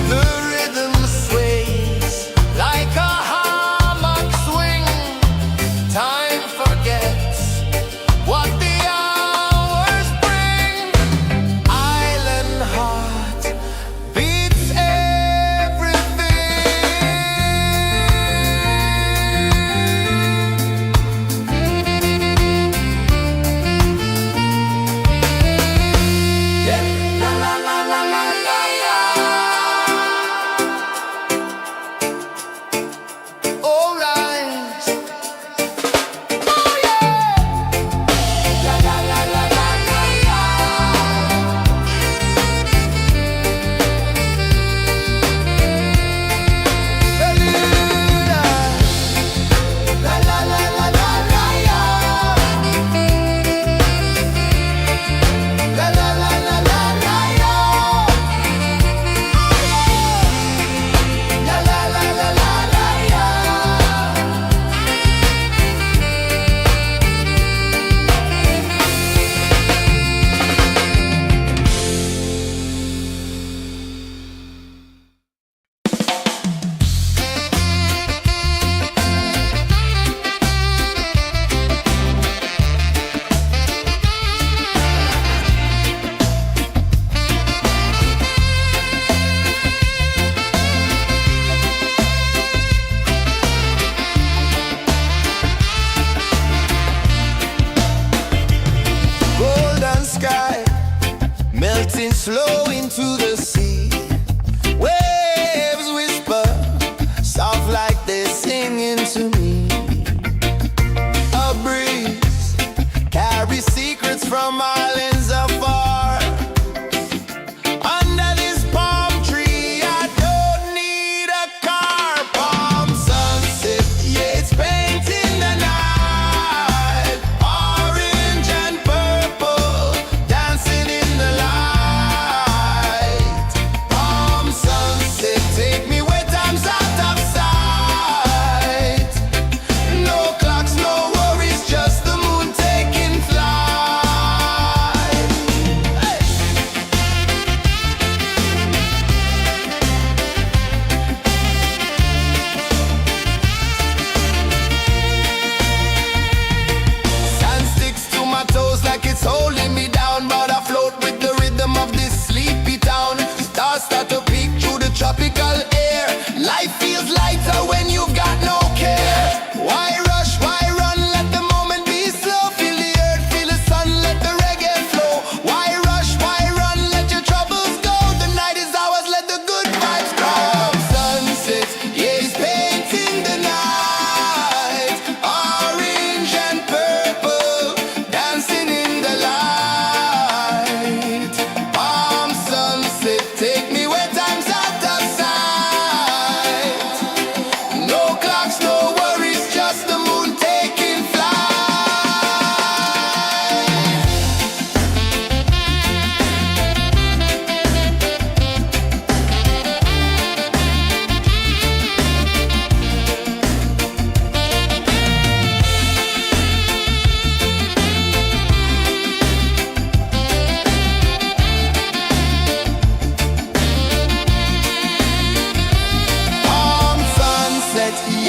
The rhythm sways like a hammock swing. Time forgets what the hours bring. Island heart beats everything. La la la la la la la. All right. Oh yeah. La la la la la la la. La la la la la la la. La la la la la la la. La la la la la la la. Golden sky melting slow into the sea. Waves whisper soft like they're singing to me. A breeze carries secrets from islands afar. Under this palm tree, I don't need a car. Palm sunset, yeah, it's painting the night. Orange and purple dancing in the light.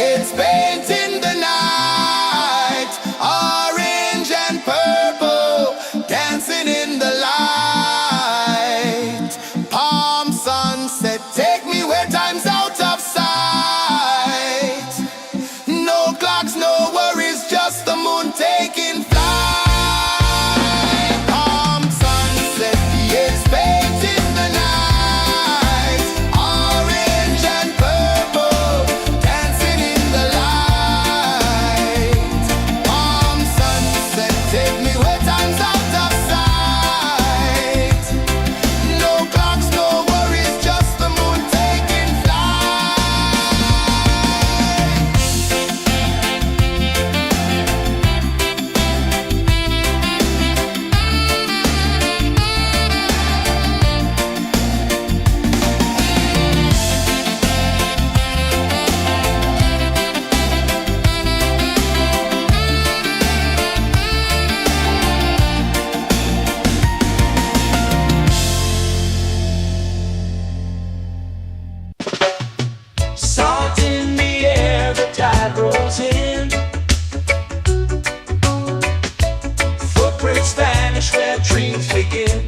It's painting the night, orange and purple, dancing in the light. Palm sunset, take me where time's out of sight. No clocks, no worries, just the moon taking flight. Palm sunset, it's painting the night, orange and purple, dancing in the light. Palm sunset, take me where time's out of sight. No clocks, no worries, just the moon taking flight. Salt in the air, the tide rolls in. Footprints vanish where dreams begin.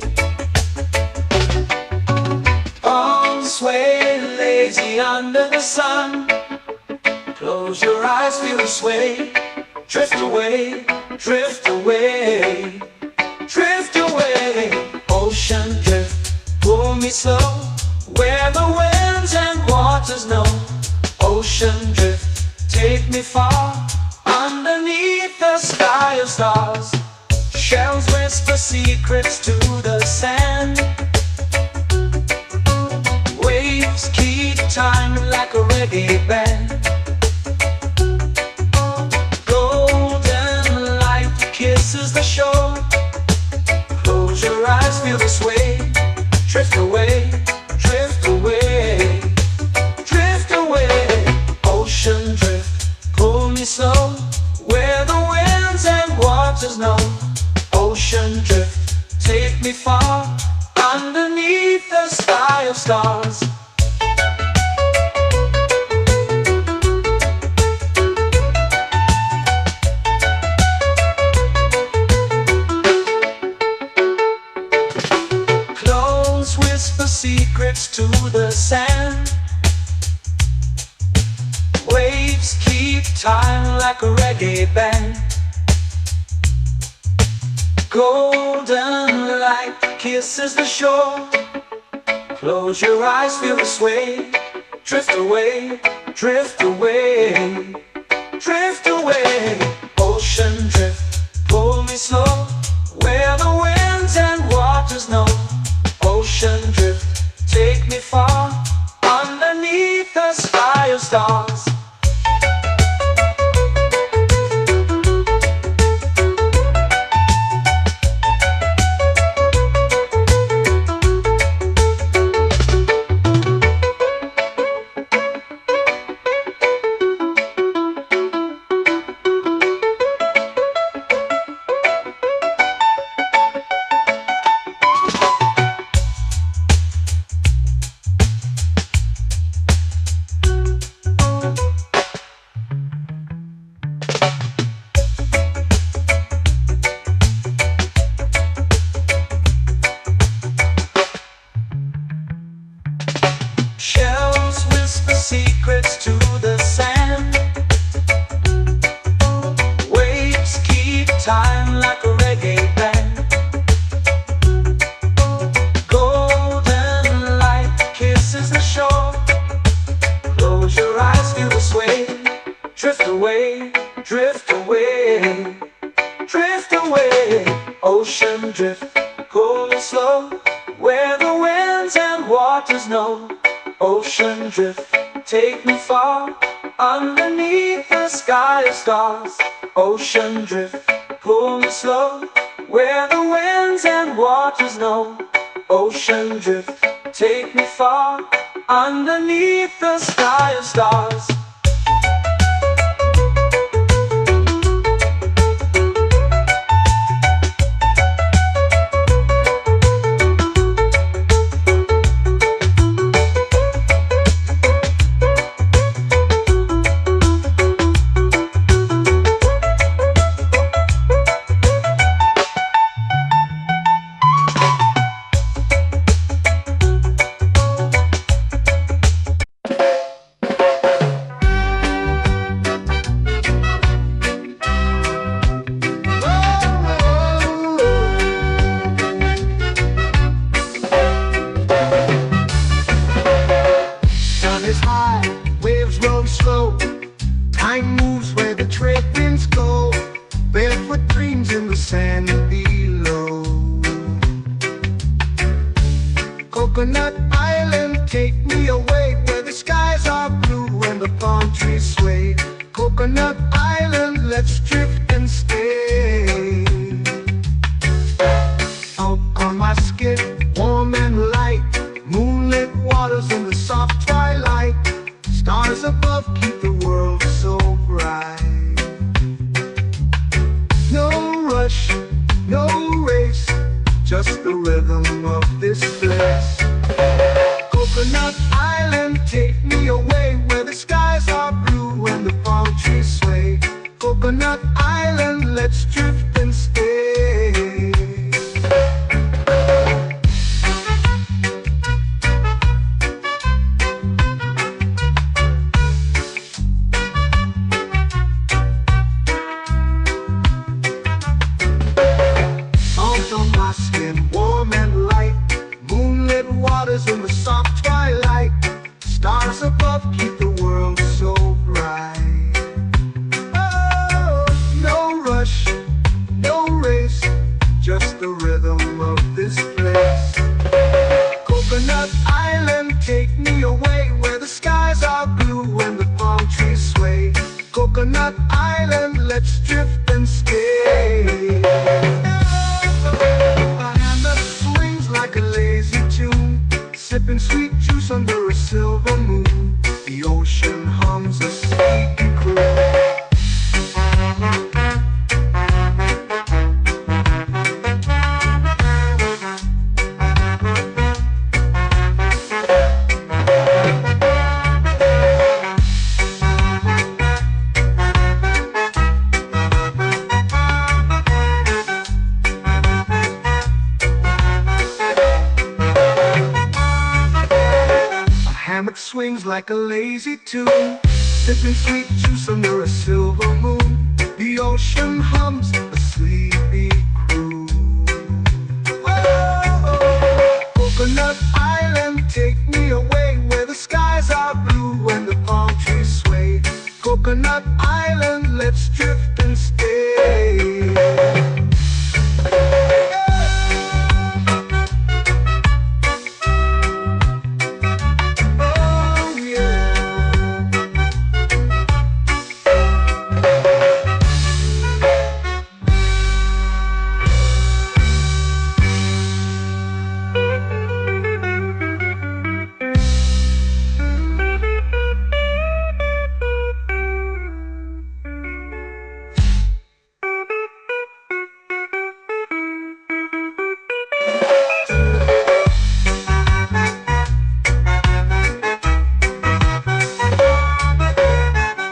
Arms sway lazy under the sun. Close your eyes, feel the sway. Drift away, drift away, drift away. Ocean drift, pull me slow, where the winds and waters know. Ocean drift, take me far, underneath the sky of stars. Shells whisper secrets to the sand. Waves keep time like a reggae band. Golden light kisses the shore. Close your eyes, feel the sway. Drift away, drift away, drift away. Ocean drift, pull me slow, where the winds and waters know. Ocean drift, take me far, underneath the sky of stars. Close whisper secrets to the sand. Waves keep time like a reggae band. Golden light kisses the shore. Close your eyes, feel the sway. Drift away, drift away, drift away. Ocean drift, pull me slow, where the winds and waters know. Ocean drift, take me far, underneath the sky of stars. Shells whisper secrets to the sand. Waves keep time like a reggae band. Golden light kisses the shore. Close your eyes, feel the sway. Drift away, drift away, drift away. Ocean drift, cool and slow, where the winds and waters know. Ocean drift, take me far, underneath the sky of stars. Ocean drift, pull me slow, where the winds and waters know. Ocean drift, take me far, underneath the sky of stars. sand below. Coconut Island, take me away where the skies are blue and the palm trees sway. Coconut Island, let's drift and stay. Out on my skin, warm and light, moonlit waters in the soft twilight. Stars above keep the world so bright. No rush, no race, just the rhythm of this place. Coconut Island, take me away where the skies are blue and the palm trees sway. Coconut Island, let's drift and stay. Out on my skin, warm and light, moonlit waters in the soft twilight. Stars above keep the world so bright. Oh, no rush, no race, just the rhythm of this place. Coconut Island, take me away where the skies are blue and the palm trees sway. Coconut Island, let's drift and stay. A hand that swings like a lazy tune, sipping sweet juice under a silver moon. The ocean hums a sleepy croon. Hammock swings like a lazy tune, sipping sweet juice under a silver moon. The ocean hums a sleepy croon. Whoa, Coconut Island, take me away where the skies are blue and the palm trees sway. Coconut Island, let's drift and stay.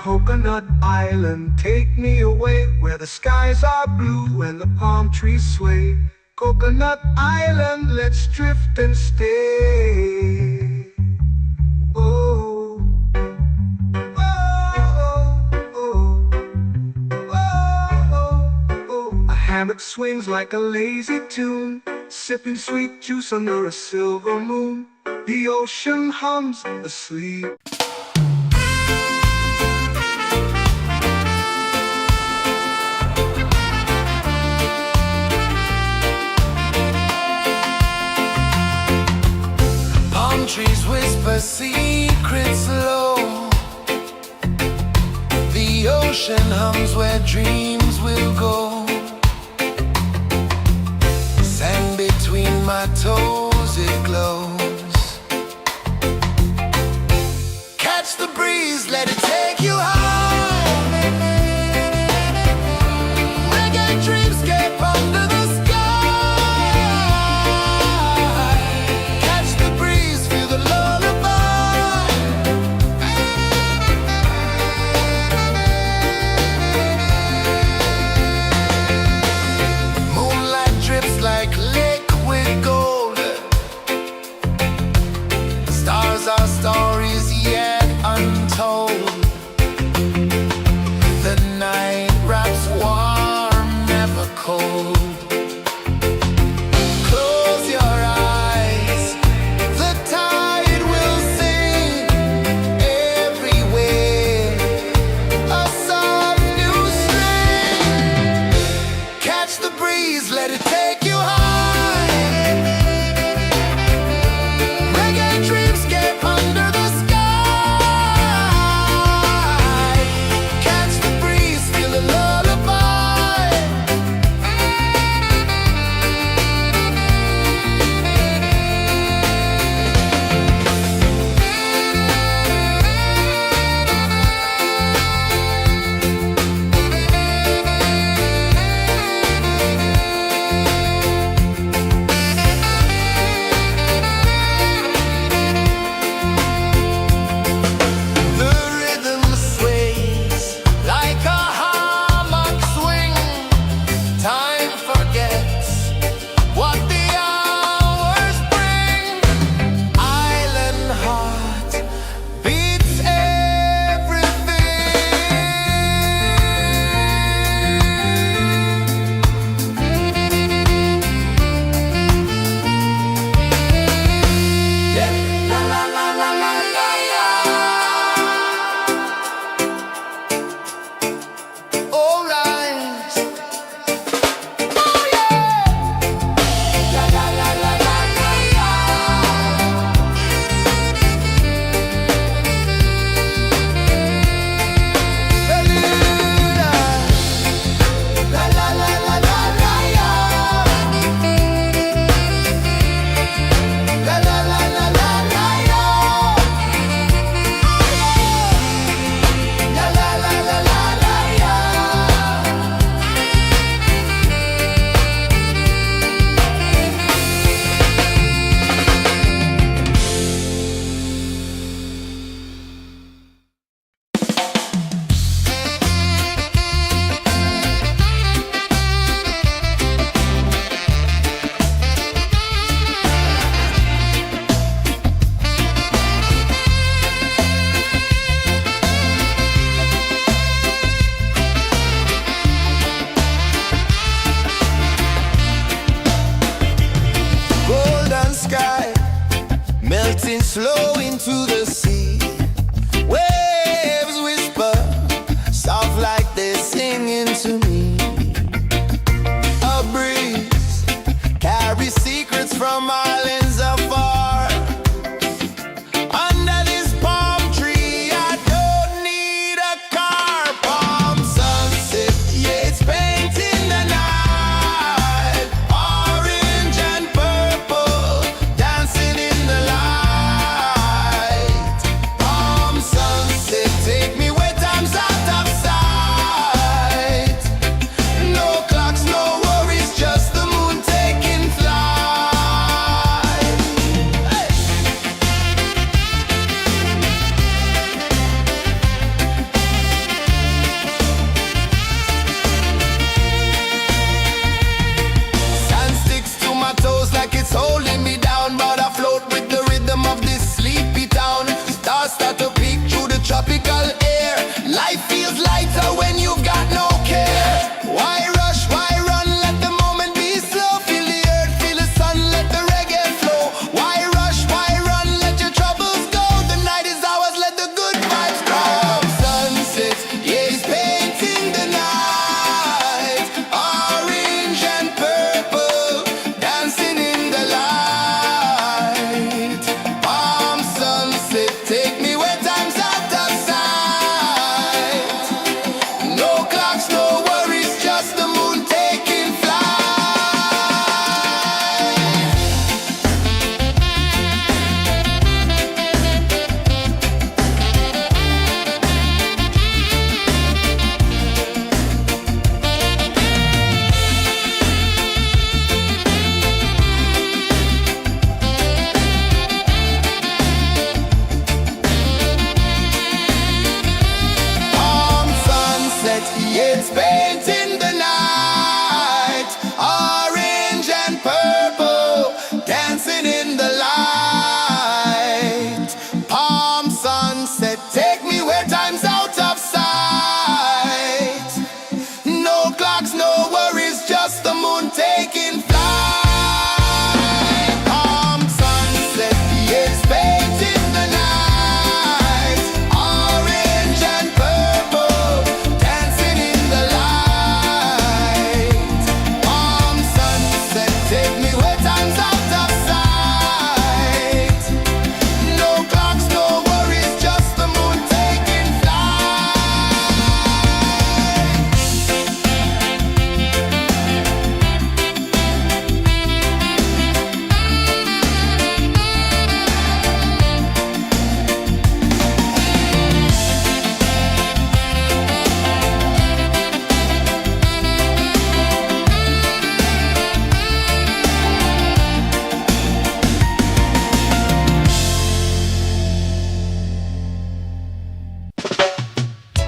Coconut Island, take me away where the skies are blue and the palm trees sway. Coconut Island, let's drift and stay. Oh, oh, oh, oh, oh. A hammock swings like a lazy tune, sipping sweet juice under a silver moon. The ocean hums asleep. Trees whisper secrets low. The ocean hums where dreams will go. Sand between my toes, it glows. Catch the breeze, let it take you high. Reggae dreamscape under the our stories yet untold. It's painting the night, orange and purple, dancing in the light. Palm sunset, take me where time's out of sight. No clocks, no worries, just the moon taking flight. Palm sunset, it's painting the night, orange and purple, dancing in the light. Palm sunset, take me where time's out of sight. No clocks, no worries, just the moon taking flight.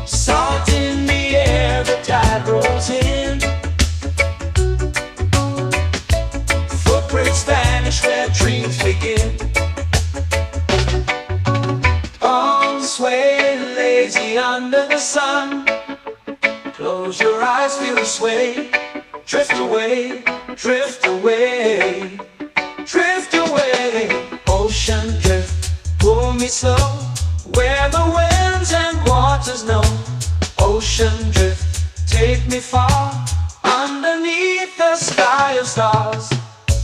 Salt in the air, the tide rolls in. Footprints vanish where dreams begin. Arms swaying lazy under the sun. Close your eyes, feel the sway. Drift away, drift away, drift away. Ocean drift, pull me slow, where the winds and waters know. Ocean drift, take me far, underneath the sky of stars.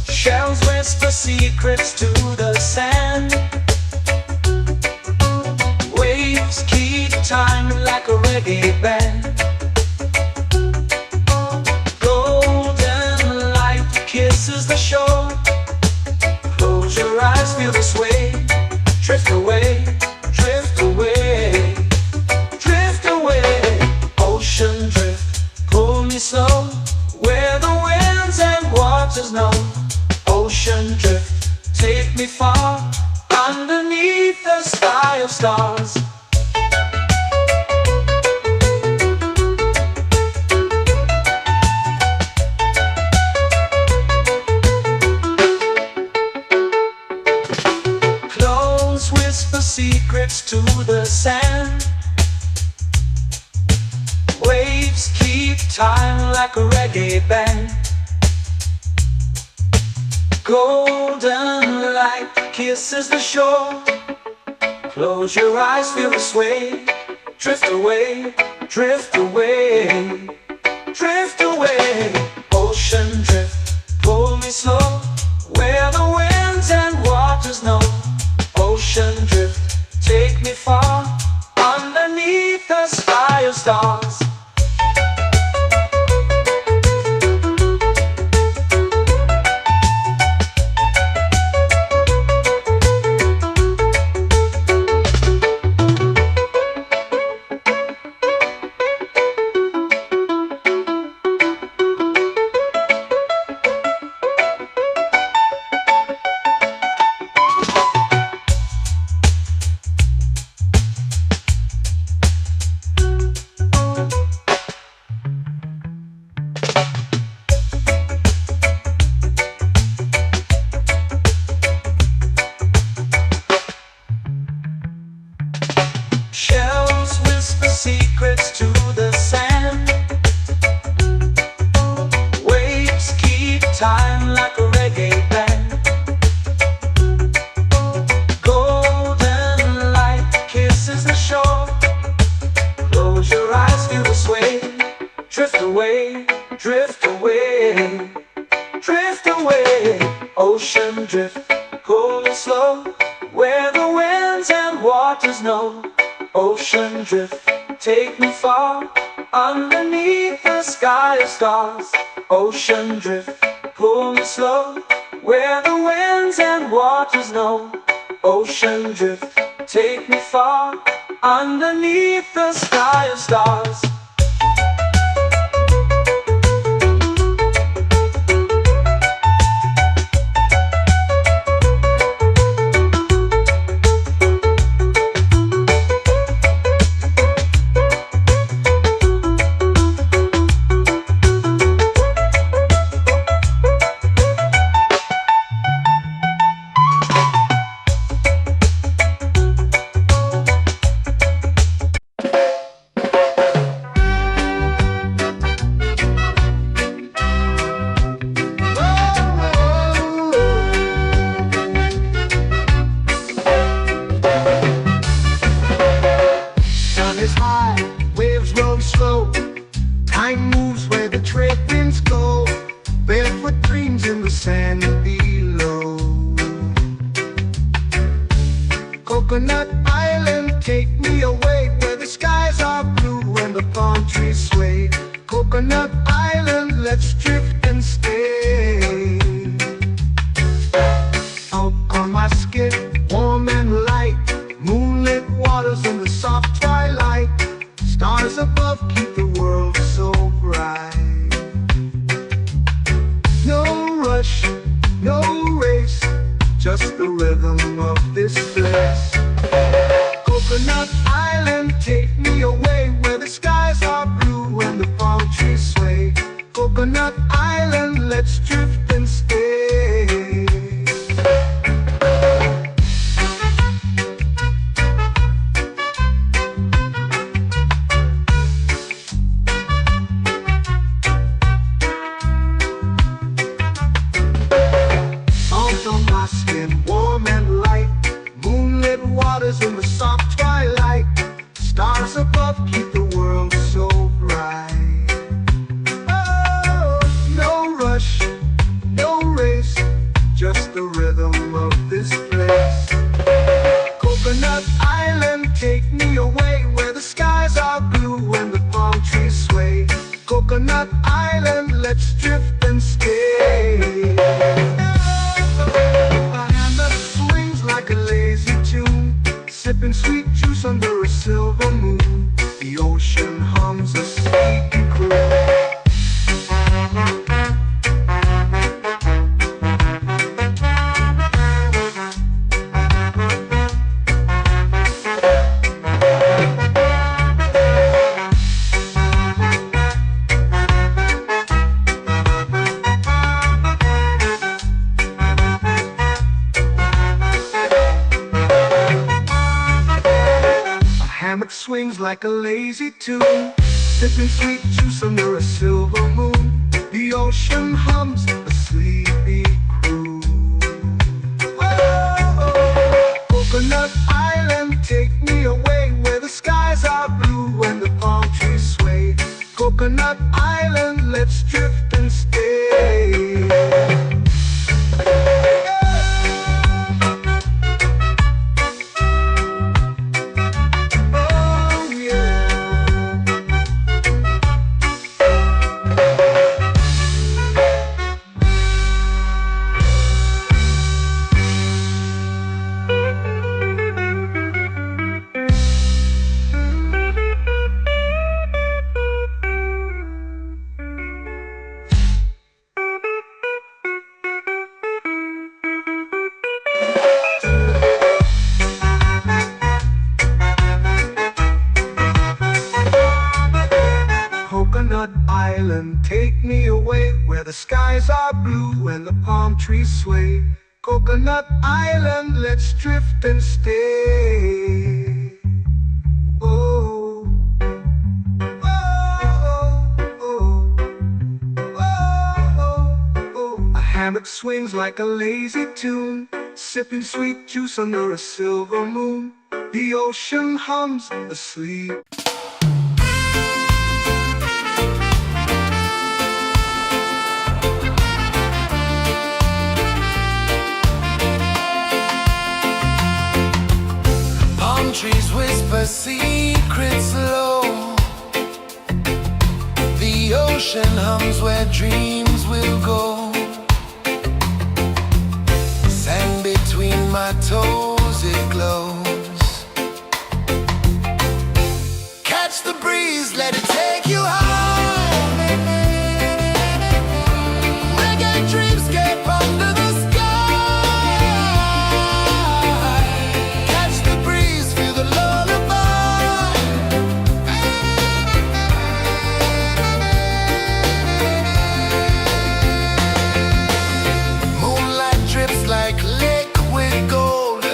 Shells whisper secrets to the sand. Waves keep time like a reggae band. Golden light kisses the shore. Close your eyes, feel the sway. Drift away, drift away, drift away. Ocean drift, pull me slow, where the winds and waters know. Ocean drift, take me far, underneath the sky of stars. Close whisper secrets to the sand. Waves keep time like a reggae band. Golden light kisses the shore. Close your eyes, feel the sway. Drift away, drift away, drift away. Ocean drift, pull me slow, where the winds and waters know. Ocean drift, take me far, underneath the sky of stars. Shells whisper secrets to the sand. Waves keep time like a reggae band. Golden light kisses the shore. Close your eyes, feel the sway. Drift away, drift away, drift away. Ocean drift, pull me slow, where the winds and waters know. Ocean drift, take me far, underneath the sky of stars. Ocean drift, pull me slow, where the winds and waters know. Ocean drift, take me far, underneath the sky of stars. sway. Coconut Island, let's drift and stay. Out on my skin, warm and light, moonlit waters in the soft twilight. Stars above keep the world so bright. No rush, no race, just the rhythm of this place. Coconut Island, take me away where the skies are blue and the palm trees sway. Coconut Island, let's drift and stay. Out on my skin, warm and light, moonlit waters in the soft twilight. Stars above keep the world so bright. Oh, no rush, no race, just the rhythm of this place. Coconut Island, take me away where the skies are blue and the palm trees sway. Coconut Island, let's drift and stay. A hand that swings like a lazy tune, sipping sweet juice under a silver moon. The ocean hums a sleepy croon. Hammock swings like a lazy tune, sipping sweet juice under a silver moon. The ocean hums a sleepy croon. Oh, Coconut Island, take me away where the skies are blue and the palm trees sway. Coconut Island, let's drift and stay. Coconut Island, take me away where the skies are blue and the palm trees sway. Coconut Island, let's drift and stay. Oh, oh, oh, oh, oh. A hammock swings like a lazy tune, sipping sweet juice under a silver moon. The ocean hums asleep. Trees whisper secrets low. The ocean hums where dreams will go. Sand between my toes, it glows. Catch the breeze, let it take you high. Reggae dreamscape under the sky. Catch the breeze, feel the lullaby. Moonlight drips like liquid gold.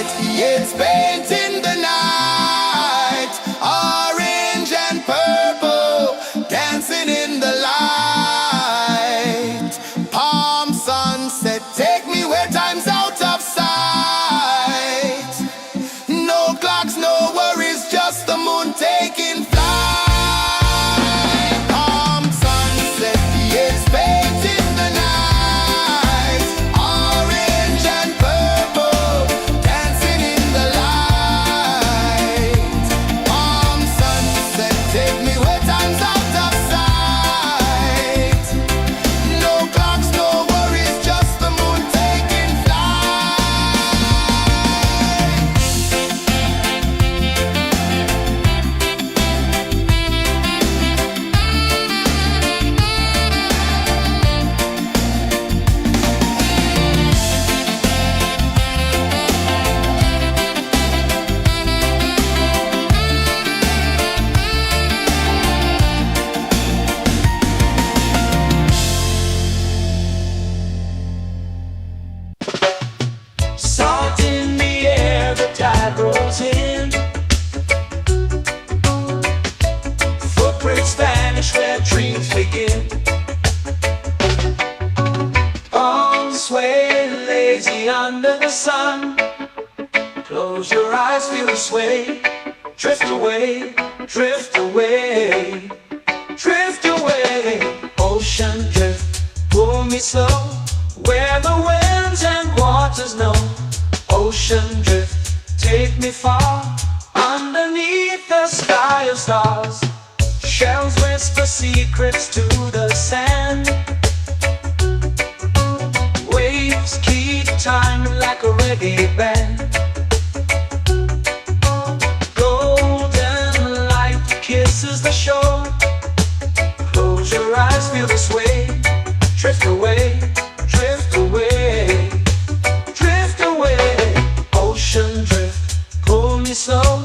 It's painting the night, orange and purple, dancing in the light. Palm sunset, take me where time's out of sight. No clocks, no worries, just the moon taking flight. Palm sunset, it's painting the night, orange and purple, dancing in the light. Palm sunset, take me where time's out of sight. No clocks, no worries, just the moon taking flight. Salt in the air, the tide rolls in. Footprints vanish where dreams begin. Arms sway lazy under the sun. Close your eyes, feel the sway. Drift away, drift away, drift away. Ocean drift, pull me slow, where the winds and waters know. Ocean drift, take me far, underneath the sky of stars. Shells whisper secrets to the sand. Waves keep time like a reggae band. Golden light kisses the shore. Close your eyes, feel the sway. Drift away, drift away, drift away. Ocean drift, pull me slow,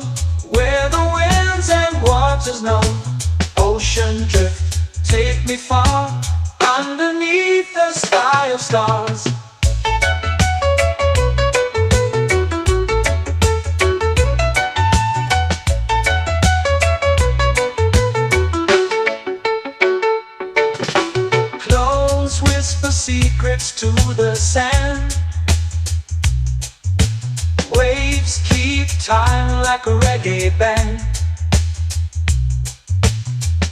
where the winds and waters know. Ocean drift, take me far, underneath the sky of stars. Close whisper secrets to the sand. Waves keep time like a reggae band.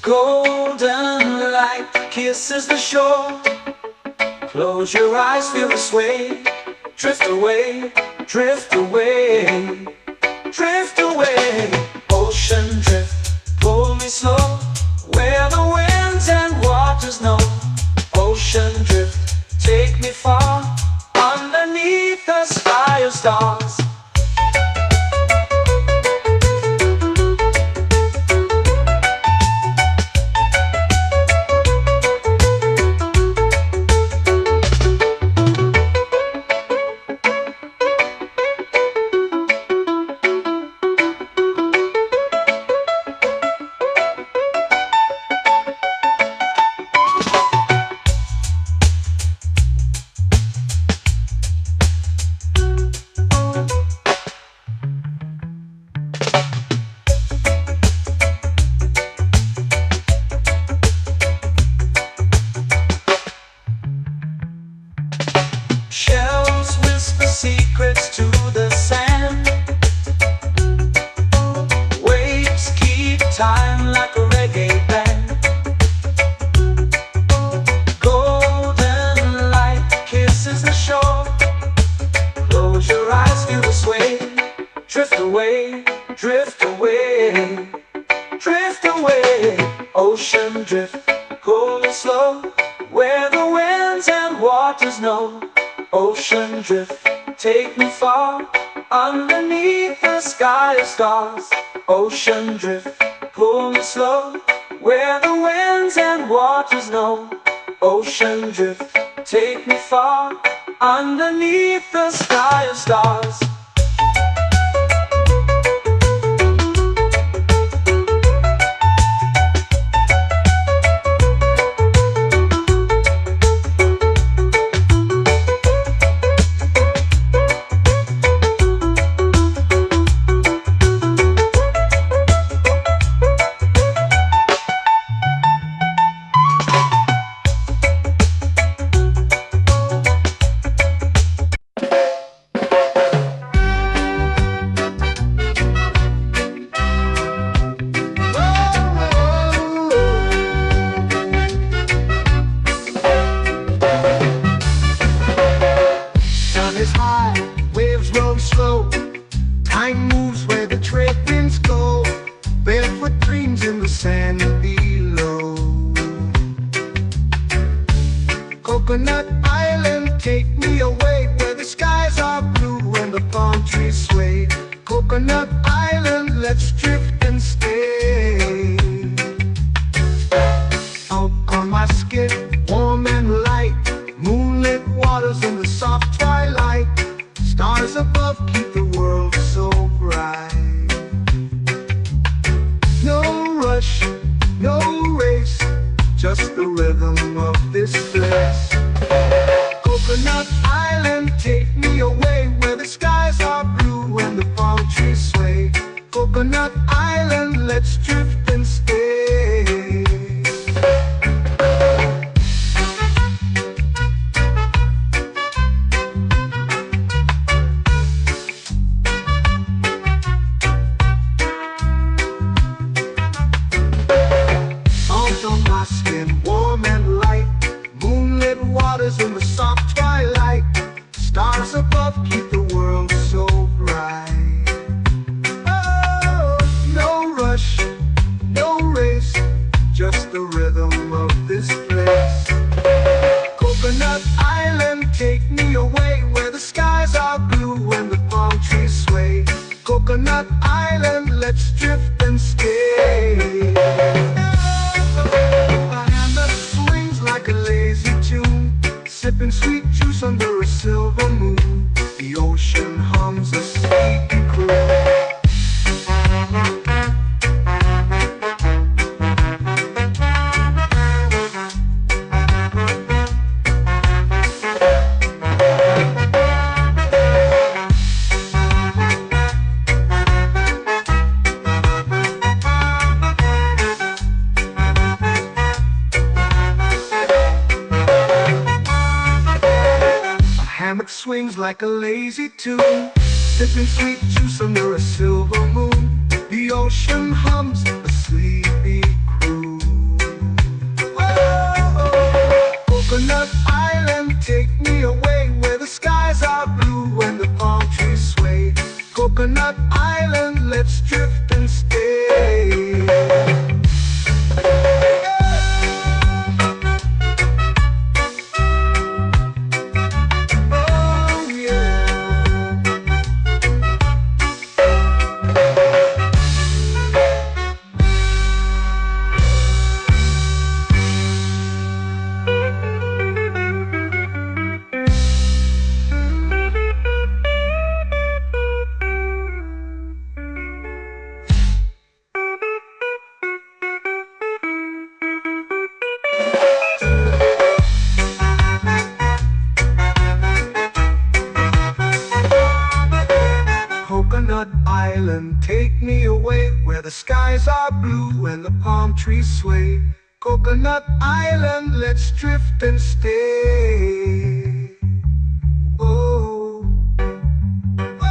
Golden light kisses the shore. Close your eyes, feel the sway. Drift away, drift away, drift away. Ocean drift, pull me slow, where the winds and waters know. Ocean drift, take me far, underneath the sky of stars. Shells whisper secrets to the sand. Waves keep time like a reggae band. Golden light kisses the shore. Close your eyes, feel the sway. Drift away, drift away, drift away. Ocean drift, pull me slow, where the winds and waters know. Ocean drift, take me far, underneath the sky of stars. Ocean drift, pull me slow, where the winds and waters know. Ocean drift, take me far, underneath the sky of stars. waves roll slow. Time moves where the trade winds go. Barefoot dreams in the sand below. Coconut Island, take me away where the skies are blue and the palm trees sway. Coconut Island, let's drift and stay. Out on my skin, warm and light, moonlit waters in the soft twilight. Stars above keep the world so bright. No rush, no race, just the rhythm of this place. Coconut Island, take me away where the skies are blue and the palm trees sway. Coconut Island, let's drift and stay. Salt on my skin, warm and light, moonlit waters in the soft twilight. Stars above keep the world so bright. Oh, no rush, no race, just the rhythm of this place. Coconut Island, take me away where the skies are blue and the palm trees sway. Coconut Island, let's drift and stay. A hand that swings like a lazy tune, sipping sweet juice under a silver moon. The ocean hums a sleepy croon. Hammock swings like a lazy tune, sipping sweet juice under a silver moon. The ocean hums a sleepy croon. Whoa, Coconut Island, take me away where the skies are blue and the palm trees sway. Coconut Island, let's drift and stay. Coconut Island, take me away where the skies are blue and the palm trees sway. Coconut Island, let's drift and stay. Oh, oh,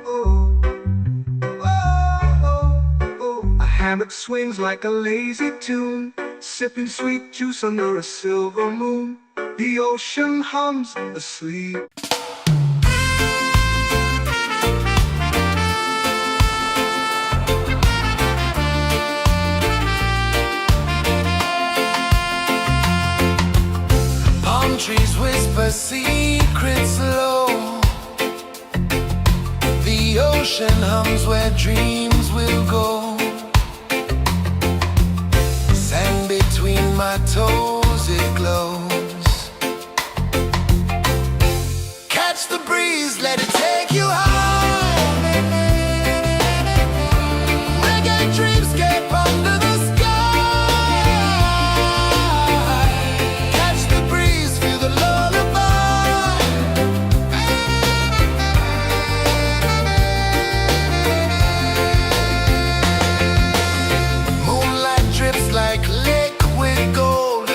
oh, oh, oh. A hammock swings like a lazy tune, sipping sweet juice under a silver moon. The ocean hums asleep. Trees whisper secrets low. The ocean hums where dreams will go. Sand between my toes, it glows. Catch the breeze, let it take you high. Reggae dreamscape under the sky. Catch the breeze, feel the lullaby. Moonlight drips like liquid gold.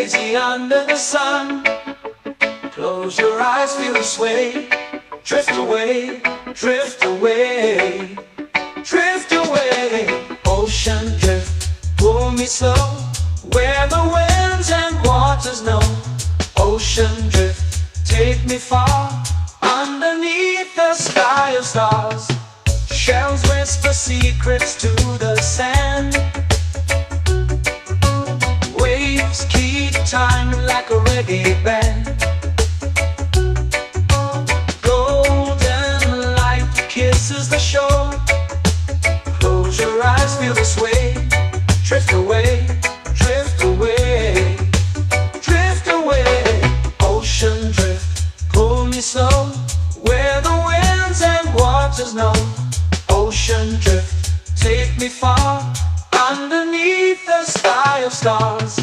lazy under the sun. Close your eyes, feel the sway. Drift away, drift away, drift away. Ocean drift, pull me slow, where the winds and waters know. Ocean drift, take me far, underneath the sky of stars. Shells whisper secrets to the sand. Waves keep time like a reggae band. Golden light kisses the shore. Close your eyes, feel the sway. Drift away, drift away, drift away. Ocean drift, pull me slow, where the winds and waters know. Ocean drift, take me far, underneath the sky of stars.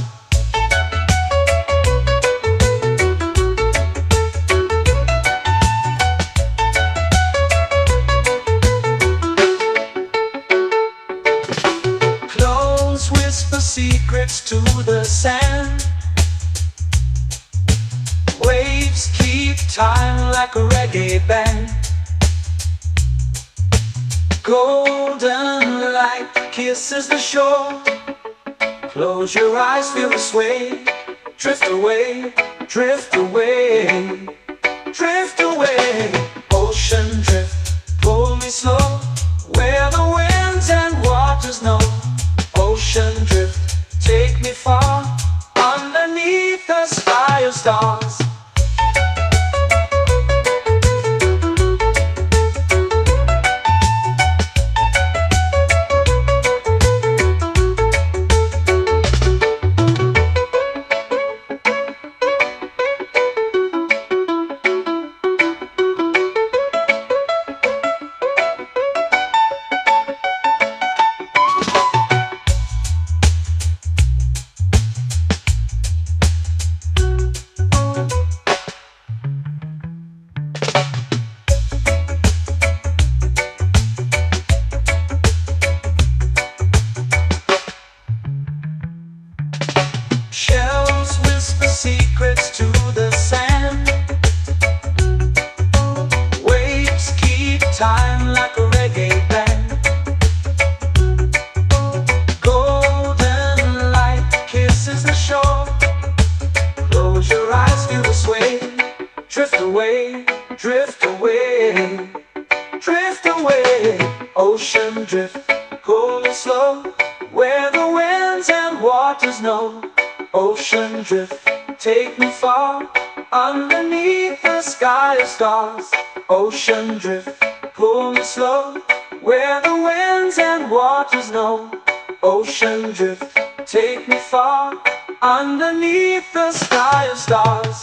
Close whisper secrets to the sand. Waves keep time like a reggae band. Golden light kisses the shore. Close your eyes, feel the sway. Drift away, drift away, drift away. Ocean drift, pull me slow, where the winds and waters know. Ocean drift, take me far, underneath the sky of stars. Shells whisper secrets to the sand. Waves keep time like a reggae band. Golden light kisses the shore. Close your eyes, feel the sway. Drift away, drift away, drift away. Ocean drift, pull me slow, where the winds and waters know. Ocean drift, take me far, underneath the sky of stars. Ocean drift, pull me slow, where the winds and waters know. Ocean drift, take me far, underneath the sky of stars.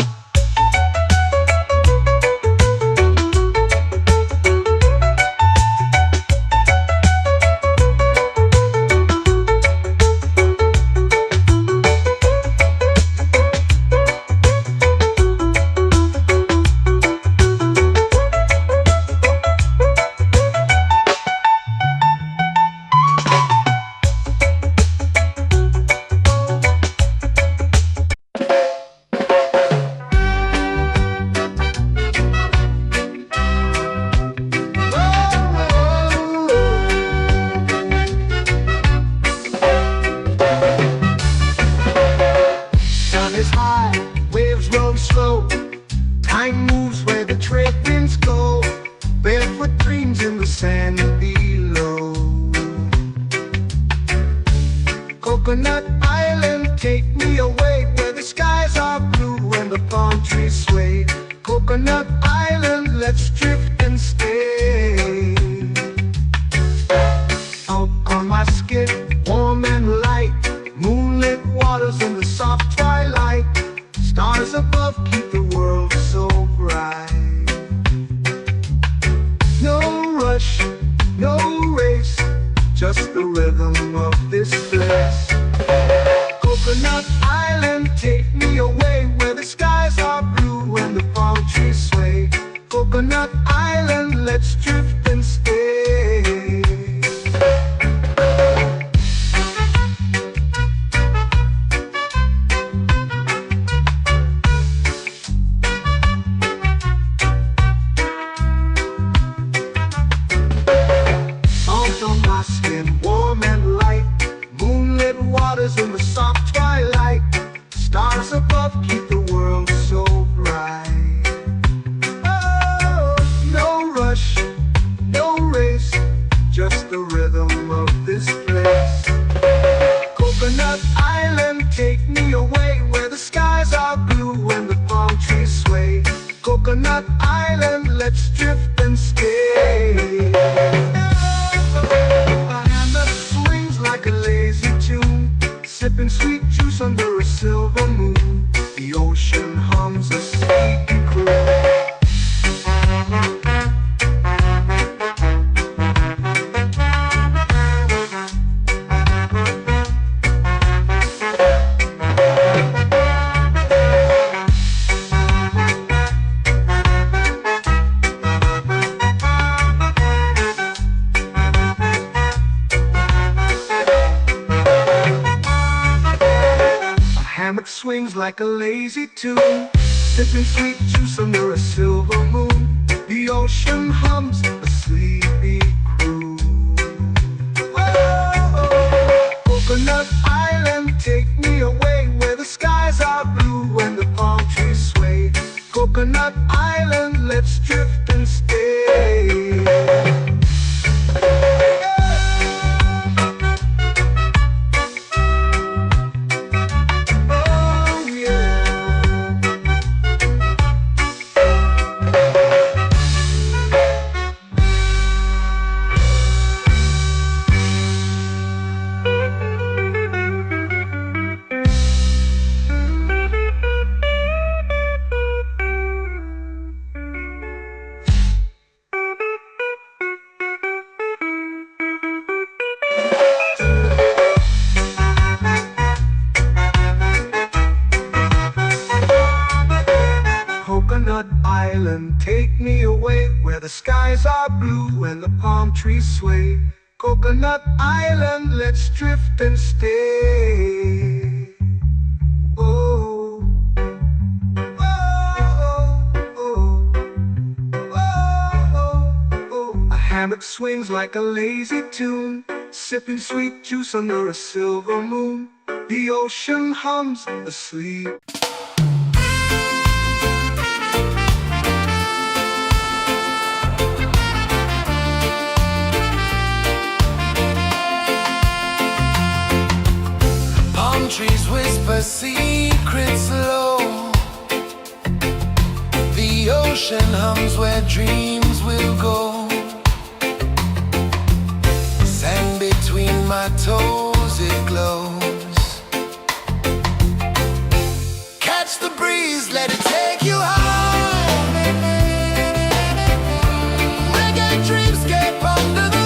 Is high, waves roll slow. Time moves where the trade winds go. Barefoot dreams in the sand below. Coconut Island, take me away, where the skies are blue and the palm trees sway. Coconut Island, let's drift and stay. Out on my skin, warm and light, moonlit waters in the soft twilight. Stars above keep the world so bright. No rush, no race, just the rhythm of this place. Coconut Island, take me away, where the skies are blue and the palm trees sway. Coconut Island. above keep the world so bright. Oh, no rush, no race, just the rhythm of this place. Coconut Island, take me away where the skies are blue and the palm trees sway. Coconut Island, let's drift and stay. A hand that swings like a lazy tune, sipping sweet juice under a silver moon. The ocean hums a sleepy croon. Hammock swings like a lazy tune, sipping sweet juice under a silver moon. The ocean hums a sleepy croon. Whoa, Coconut Island, take me away where the skies are blue and the palm trees sway. Coconut Island, let's drift and stay. Coconut Island, take me away where the skies are blue and the palm trees sway. Coconut Island, let's drift and stay. Oh, oh, oh, oh, oh. A hammock swings like a lazy tune, sipping sweet juice under a silver moon. The ocean hums asleep. Trees whisper secrets low. The ocean hums where dreams will go. Sand between my toes, it glows. Catch the breeze, let it take you high. Reggae dreamscape under the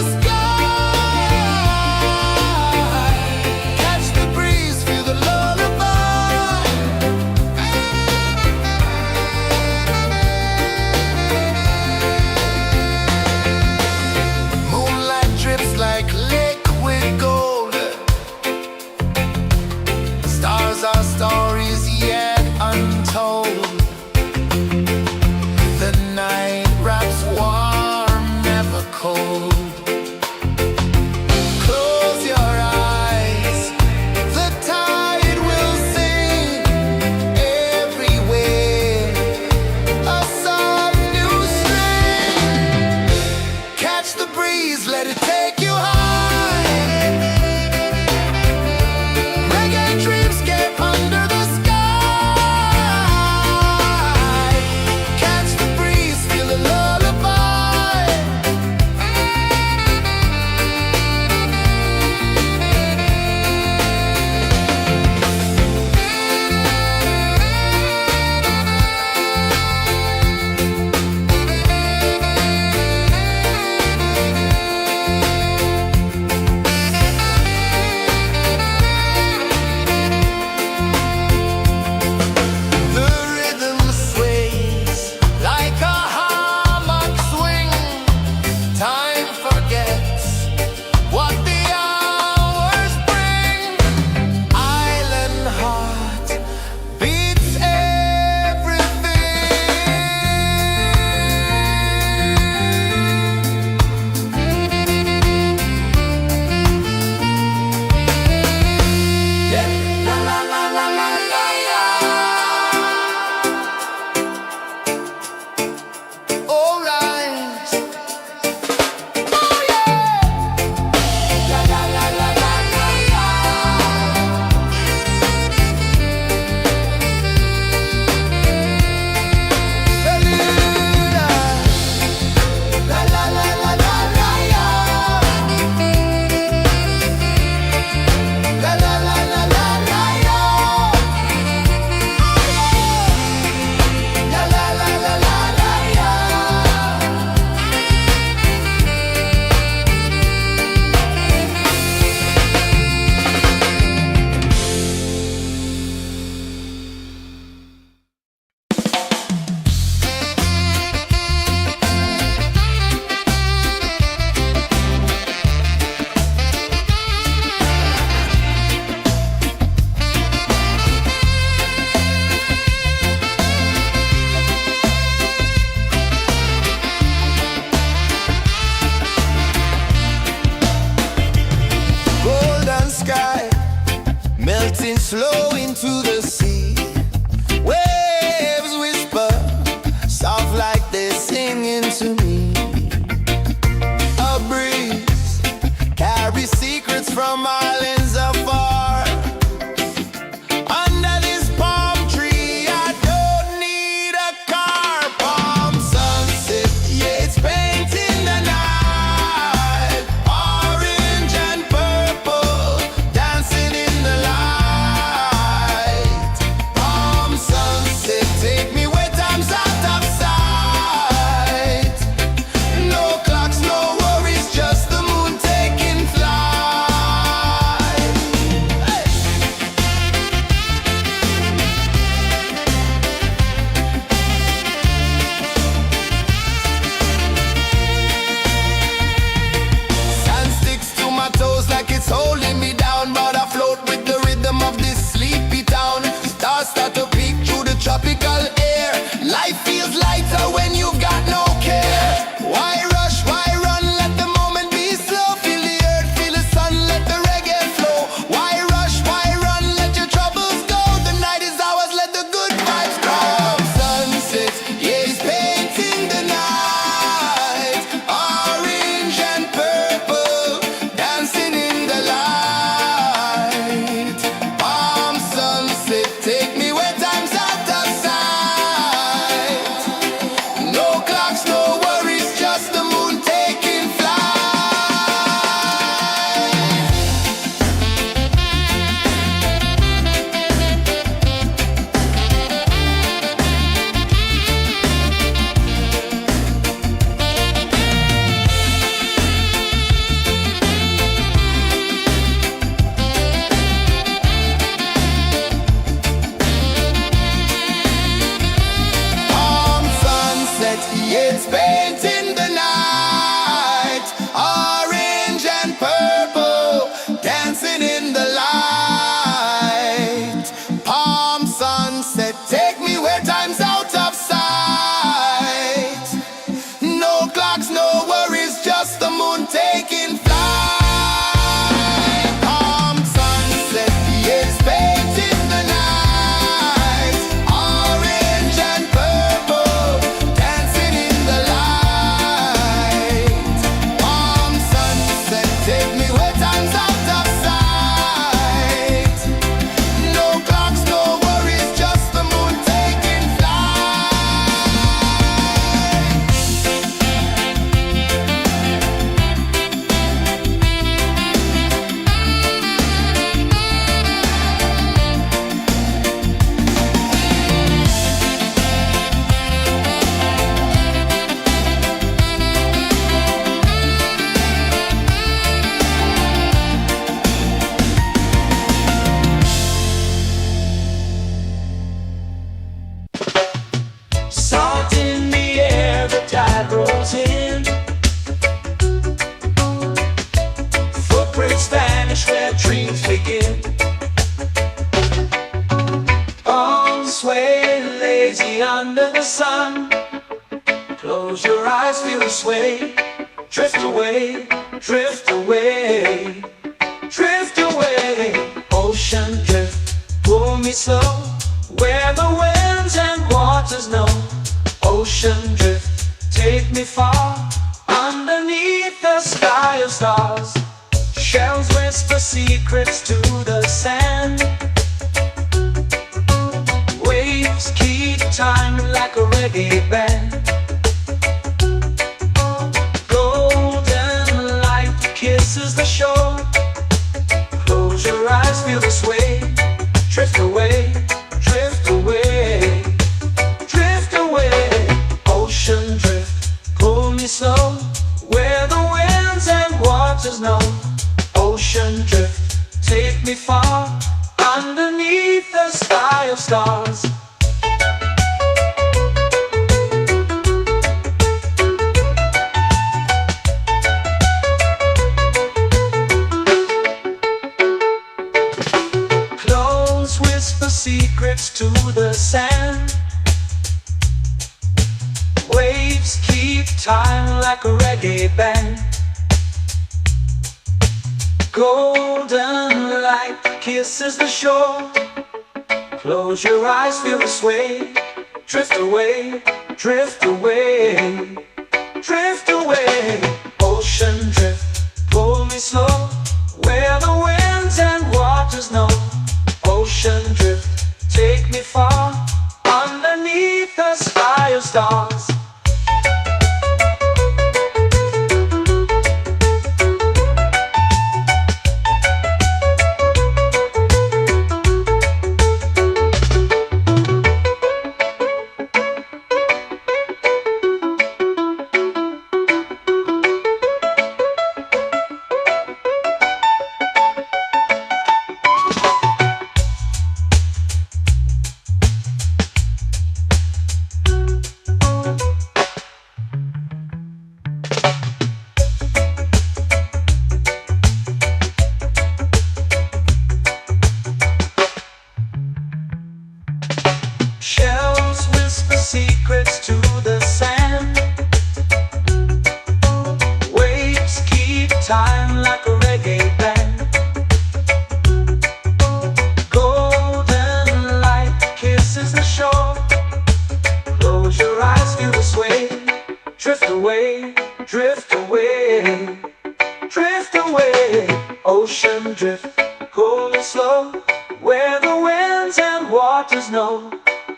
our stories yet untold. flow into the sea. Waves whisper, soft like they're singing to me. A breeze carries secrets from islands afar. Under this palm tree, I don't need a car. Palm sunset, yeah, it's painting the night. Orange and purple, dancing in the light. Palm sunset, take me where time's out of sight. No clocks, no worries, just the moon taking flight. Hey! Sand sticks to my toes like it's holding me down, but I float with the rhythm of this sleepy town. Stars start to peek through the tropical air. Life feels lighter when you've got no care. Why rush, why run, let the moment be slow. Feel the earth, feel the sun, let the reggae flow. Why rush, why run, let your troubles go. The night is ours, let the good vibes grow. Sunset, yeah, it's painting the night. Orange and purple, dancing in the light. Palm sunset, take me where time's out of sight. No clocks, no worries, just the moon taking flight. Palm sunset, yeah, it's painting the night. Orange and purple, dancing in the light. Palm sunset, take me where time's out of sight. No clocks, no worries, just the moon taking flight. Palm sunset, yeah, it's painting the night. Orange and purple, dancing in the light. Palm sunset, take me where time's out of sight. No clocks, no worries, just the moon taking flight. Salt in the air, the tide rolls in. Footprints vanish where dreams begin. Arms sway lazy under the sun. Close your eyes, feel the sway. Drift away, drift away, drift away. Ocean drift, pull me slow, where the winds and waters know. Ocean drift, take me far, underneath the sky of stars. Shells whisper secrets to the sand. Waves keep time like a reggae band. Golden light kisses the shore. Close your eyes, feel the sway. Drift away, drift away, drift away. Ocean drift, pull me slow, where the winds and waters know. Ocean drift, take me far, underneath the sky of stars. Close whisper secrets to the sand. Waves keep time like a reggae band. Golden light kisses the shore. Close your eyes, feel the sway. Drift away, drift away, drift away. Ocean drift, pull me slow, where the winds and waters know. Ocean drift, take me far, underneath the sky of stars. Shells whisper secrets to the sand. Waves keep time like a reggae band. Golden light kisses the shore. Close your eyes, feel the sway. Drift away, drift away, drift away. Ocean drift, cool and slow, where the winds and waters know.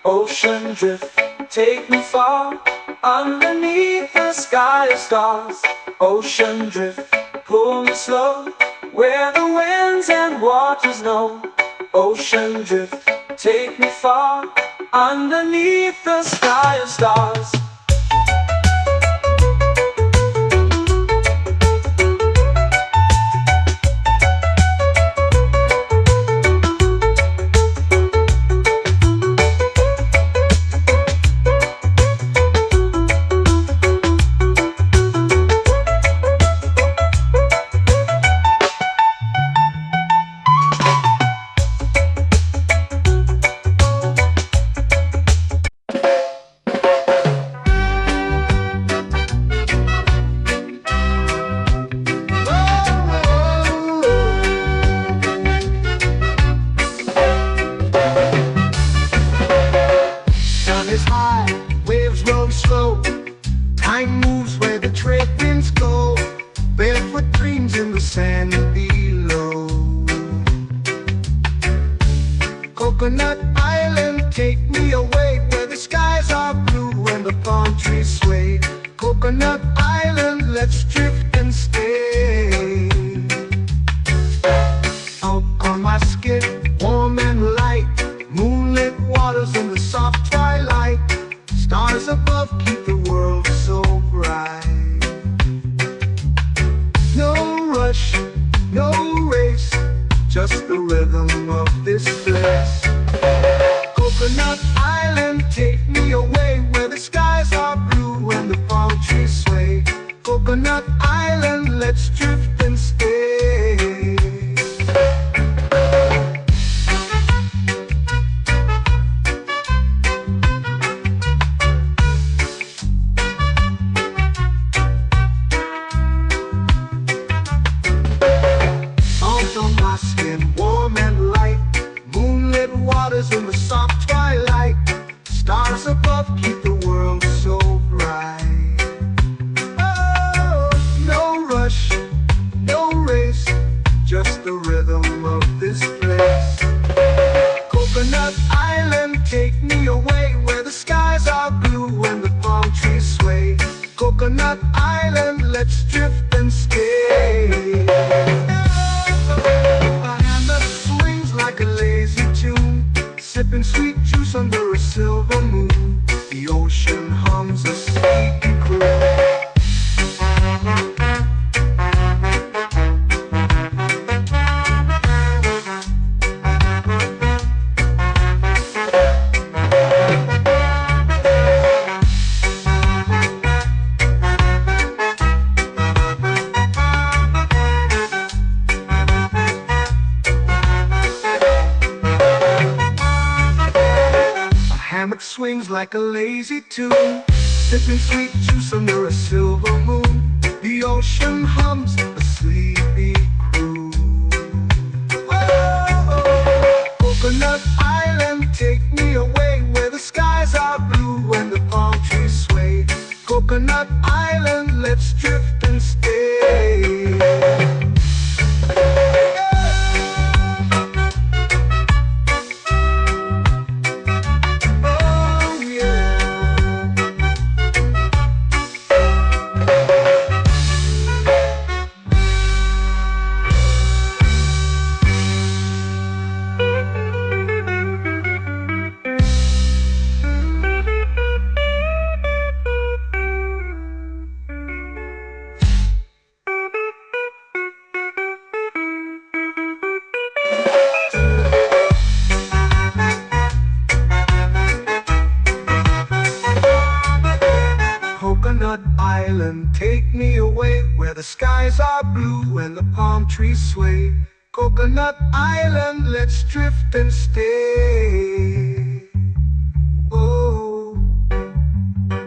Ocean drift, take me far, underneath the sky of stars. Ocean drift, pull me slow, where the winds and waters know. Ocean drift, take me far, underneath the sky of stars. Is high, waves roll slow. Time moves where the trade winds go. Barefoot dreams in the sand below. Coconut Island, take me away, where the skies are blue and the palm trees sway. Coconut Island, let's drift and stay. Out on my skin, warm and light, moonlit waters in the soft twilight. Stars above keep the world so bright. No rush, no race, just the rhythm of this place. Coconut Island, take me away, where the skies are blue and the palm trees sway. Coconut Island, let's drift and stay. Warm and light, moonlit waters in the soft twilight. Stars above keep the world so bright. Oh, no rush, no race, just the rhythm of this place. Coconut Island, take me away, where the skies are blue and the palm trees sway. Coconut Island, let's drift and stay. Like a lazy tune, sipping sweet juice under a silver moon. The ocean hums a sleepy croon. Swings like a lazy tune, sipping sweet juice under a silver moon. The ocean hums a sleepy croon. island, take me away where the skies are blue and the palm trees sway. Coconut Island, let's drift and stay. Oh,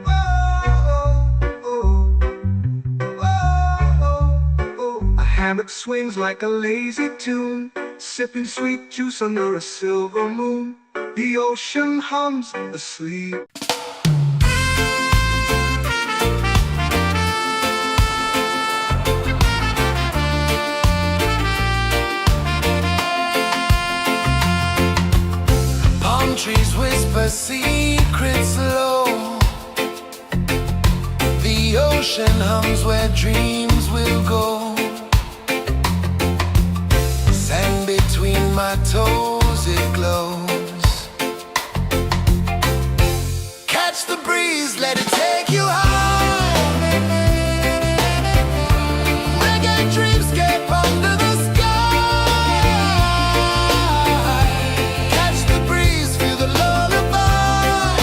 oh, oh, oh. A hammock swings like a lazy tune, sipping sweet juice under a silver moon. The ocean hums asleep. Palm trees whisper secrets low. The ocean hums where dreams will go. Sand between my toes, it glows. Catch the breeze, let it take you high. Reggae dreamscape under the sky. Catch the breeze, feel the lullaby.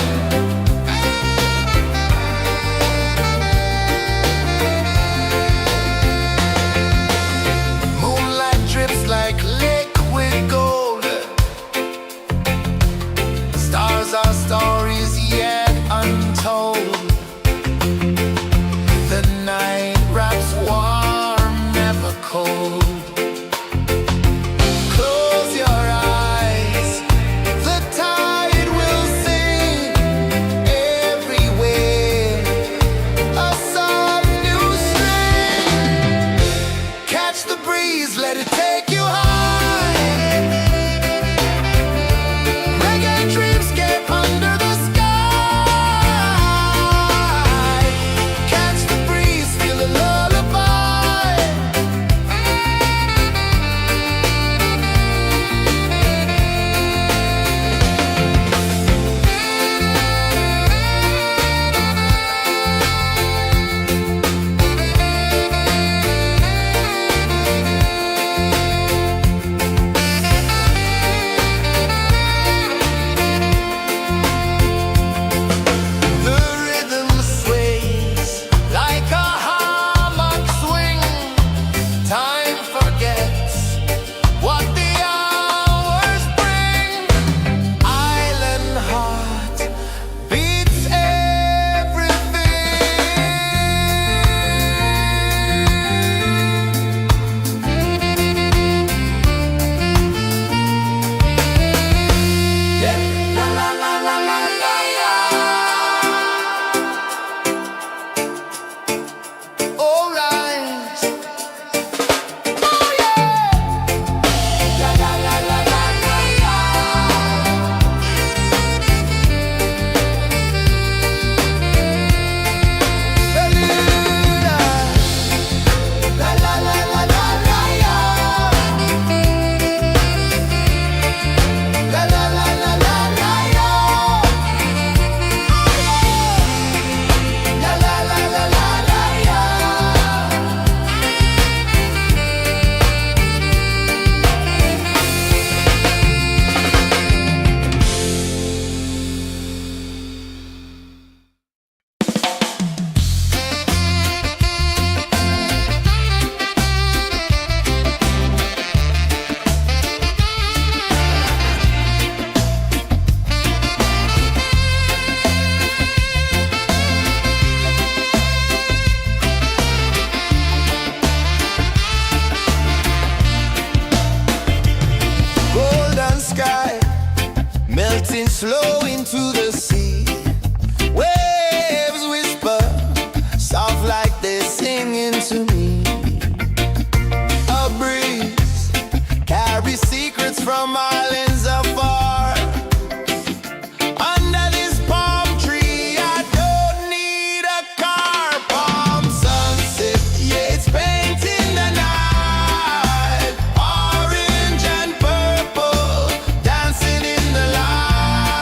Moonlight drips like liquid gold. Stars are stories yet untold. The night wraps warm, never cold. Close your eyes, the tide will sing everywhere. A soft new string. Catch the breeze, let it take you high. Reggae dreamscape under the sky. Catch the breeze, feel the lullaby. The rhythm sways like a hammock swing. Time forgets what the hours bring. Island heart beats everything. Yeah. La la la la la la la. All right. Oh yeah. La la la la la la la. La la la la la la la. La la la la la la la. La la la la la la la. Golden sky melting slow into the sea. Waves whisper soft like they're singing to me. A breeze carries secrets from islands afar. Under this palm tree, I don't need a car. Palm sunset, yeah, it's painting the night. Orange and purple dancing in the light.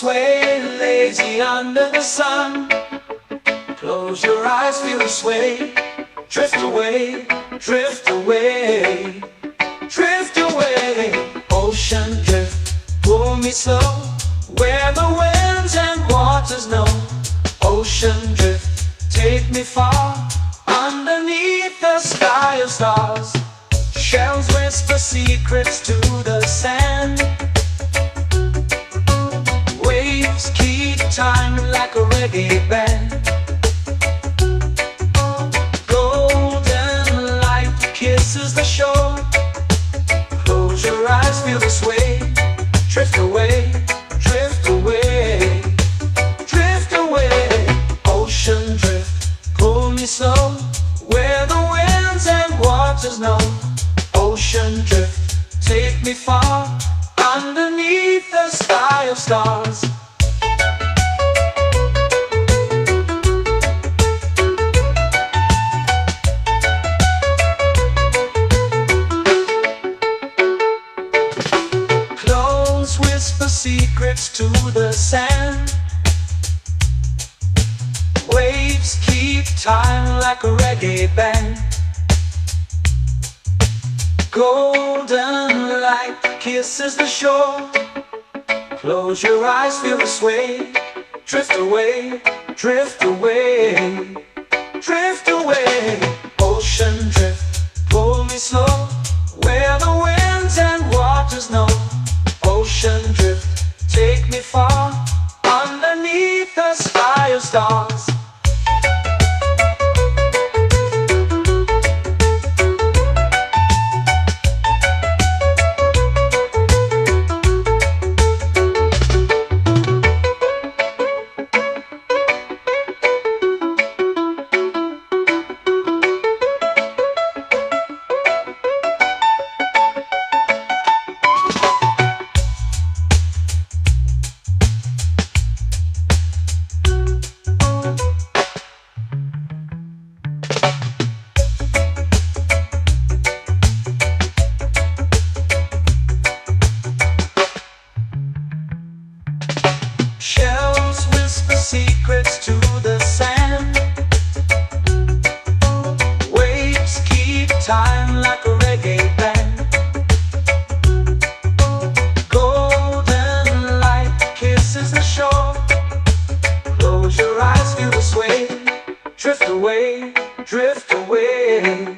sway, lazy under the sun. Close your eyes, feel the sway. Drift away, drift away, drift away. Ocean drift, pull me slow, where the winds and waters know. Ocean drift, take me far, underneath the sky of stars. Shells whisper secrets to the sand. Waves keep time like a reggae band. Golden light kisses the shore. Close your eyes, feel the sway. Drift away, drift away, drift away. Ocean drift, pull me slow, where the winds and waters know. Ocean drift, take me far, underneath the sky of stars. Clones whisper secrets to the sand. Waves keep time like a reggae band. Golden light kisses the shore. Close your eyes, feel the sway. Drift away, drift away, drift away. Ocean drift, pull me slow, where the winds and waters know. Ocean drift, take me far, underneath the sky of stars. Shells whisper secrets to the sand. Waves keep time like a reggae band. Golden light kisses the shore. Close your eyes, feel the sway. Drift away, drift away,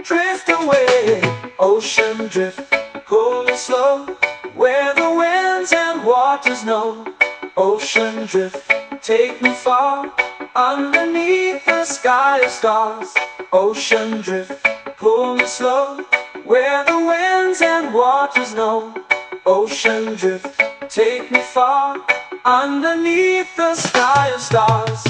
drift away. Ocean drift, pull me slow, where the winds and waters know. Ocean drift, take me far, underneath the sky of stars. Ocean drift, pull me slow, where the winds and waters know. Ocean drift, take me far, underneath the sky of stars.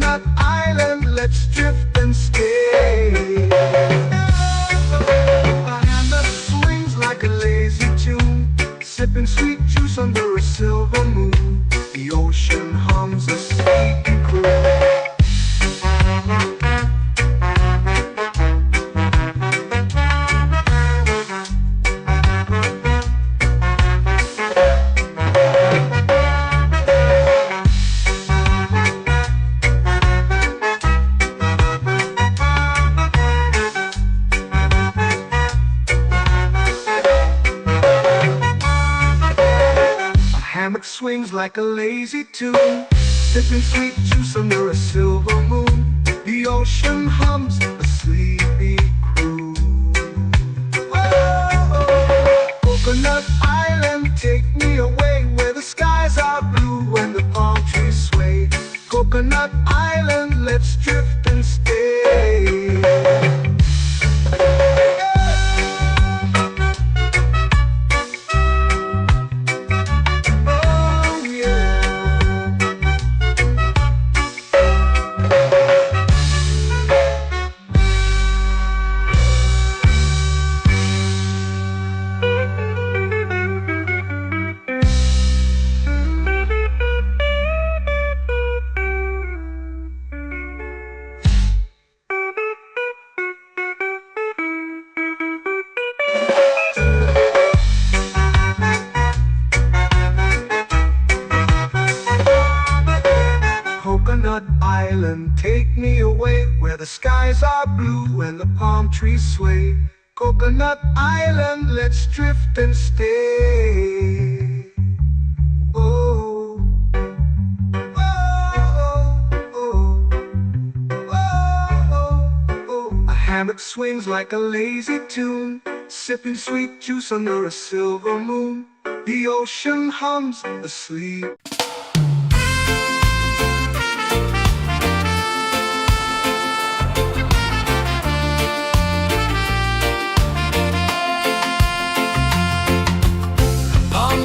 Coconut Island, let's drift and stay. A hand that swings like a lazy tune, sipping sweet juice under a silver moon. The ocean hums a sleepy croon. Hammock swings like a lazy tune, sipping sweet juice under a silver moon. The ocean hums a sleepy croon. Whoa, Coconut Island, take me away where the skies are blue and the palm trees sway. Coconut Island, let's drift and stay. Coconut Island, take me away where the skies are blue and the palm trees sway. Coconut Island, let's drift and stay. Oh, oh, oh, oh, oh. A hammock swings like a lazy tune, sipping sweet juice under a silver moon. The ocean hums asleep.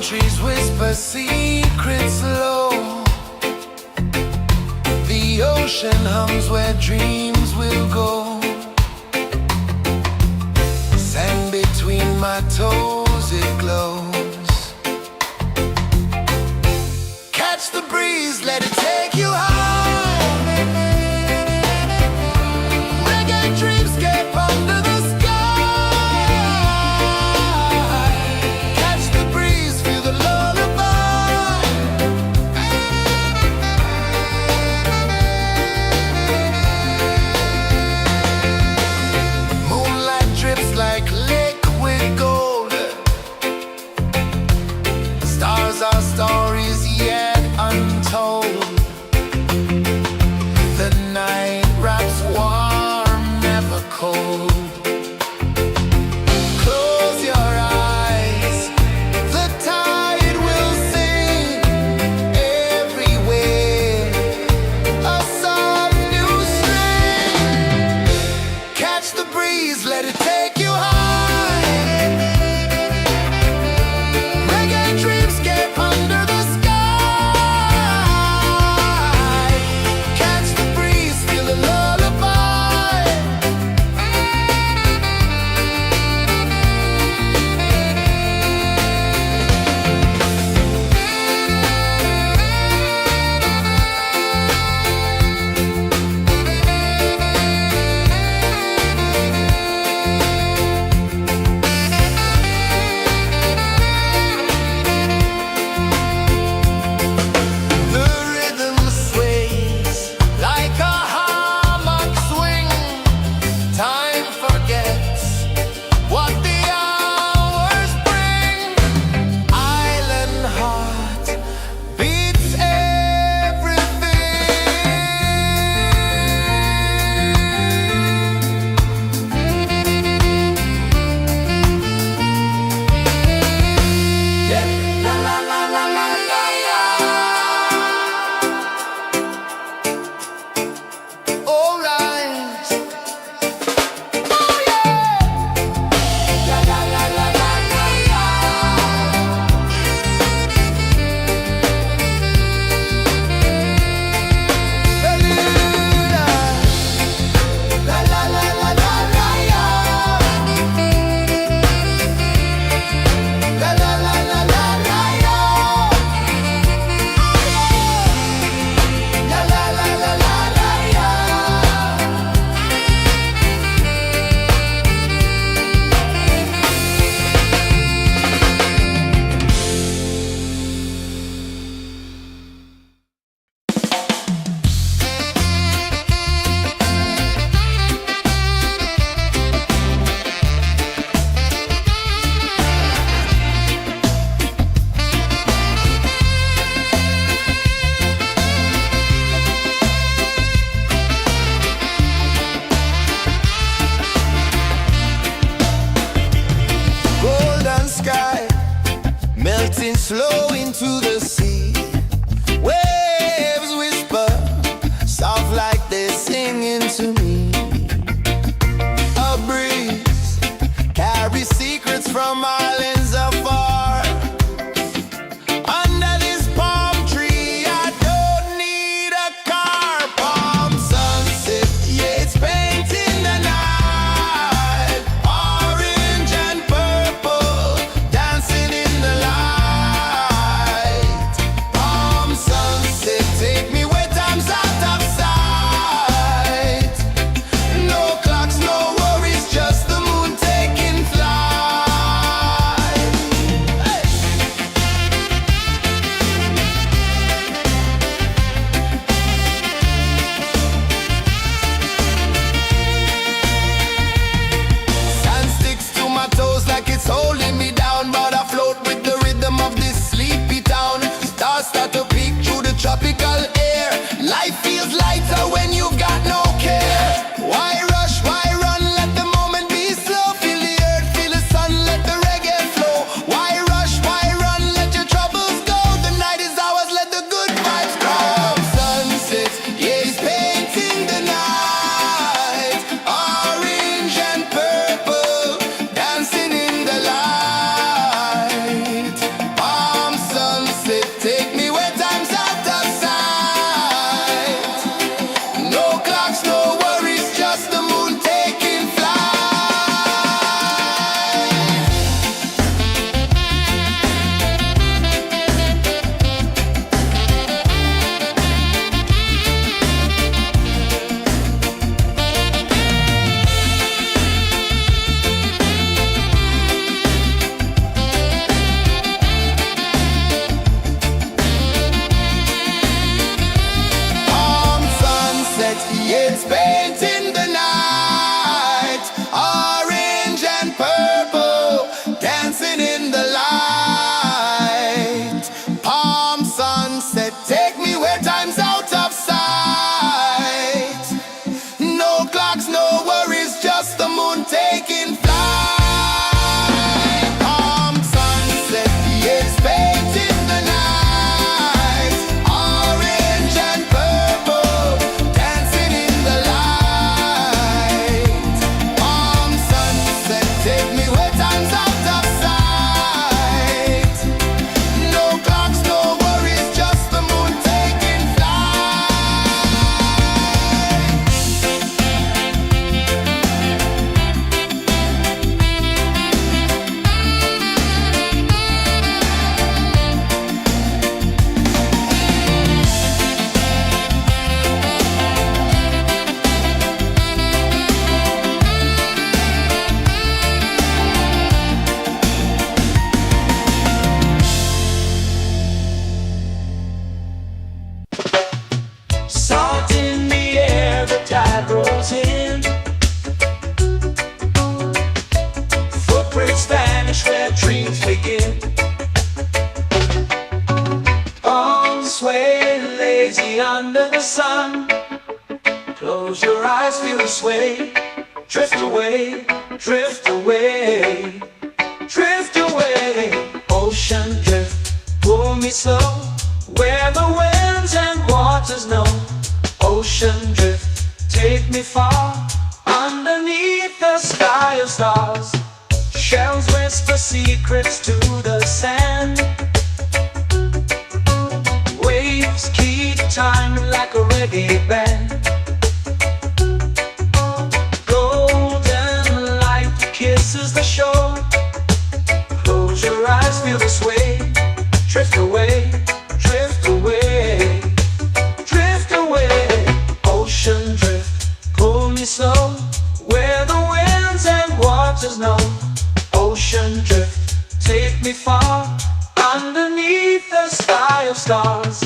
Trees whisper secrets low. The ocean hums where dreams will go. Sand between my toes, it glows. Catch the breeze, let it take you high. Reggae dreamscape under the floating slow into the sea. Waves whisper, soft like they're singing to me. A breeze carries secrets from islands afar. Under this palm tree, I don't need a car. Palm sunset, yeah, it's painting the night. Orange and purple, dancing in the light. Palm sunset, take me where time's out of sight. No clocks, no worries, just the moon taking flight. Hey! Sand sticks to my toes like it's holding me down, but I float with the rhythm of this sleepy town. Stars start to peek through the tropical air. Life feels lighter when you've got no care. Why rush, why run, let the moment be slow. Feel the earth, feel the sun, let the reggae flow. Why rush, why run, let your troubles go. The night is ours, let the good vibes grow. Sunset, yeah, it's painting the night. Orange and purple, dancing in the light. Palm sunset, take me where time's out of sight. No clocks, no worries, just the moon taking flight. Palm sunset, yeah, it's painting the night. Orange and purple, dancing in the light. Palm sunset, take me where time's out of sight. No clocks, no worries, just the moon taking flight. Palm sunset, yeah, it's painting the night. Orange and purple, dancing in the light. Palm sunset, take me where time's out of sight. No clocks, no worries, just the moon taking flight. Salt in the air, the tide rolls in. Footprints vanish where dreams begin. Arms sway lazy under the sun. Close your eyes, feel the sway. Drift away, drift away, drift away. Ocean drift, pull me slow, where the winds and waters know. Ocean drift, take me far, underneath the sky of stars. Shells whisper secrets to the sand. Waves keep time like a reggae band. Golden light kisses the shore. Close your eyes, feel the sway. Drift away, drift away, drift away. Ocean drift, pull me slow, where the winds and waters know. Ocean drift, take me far, underneath the sky of stars.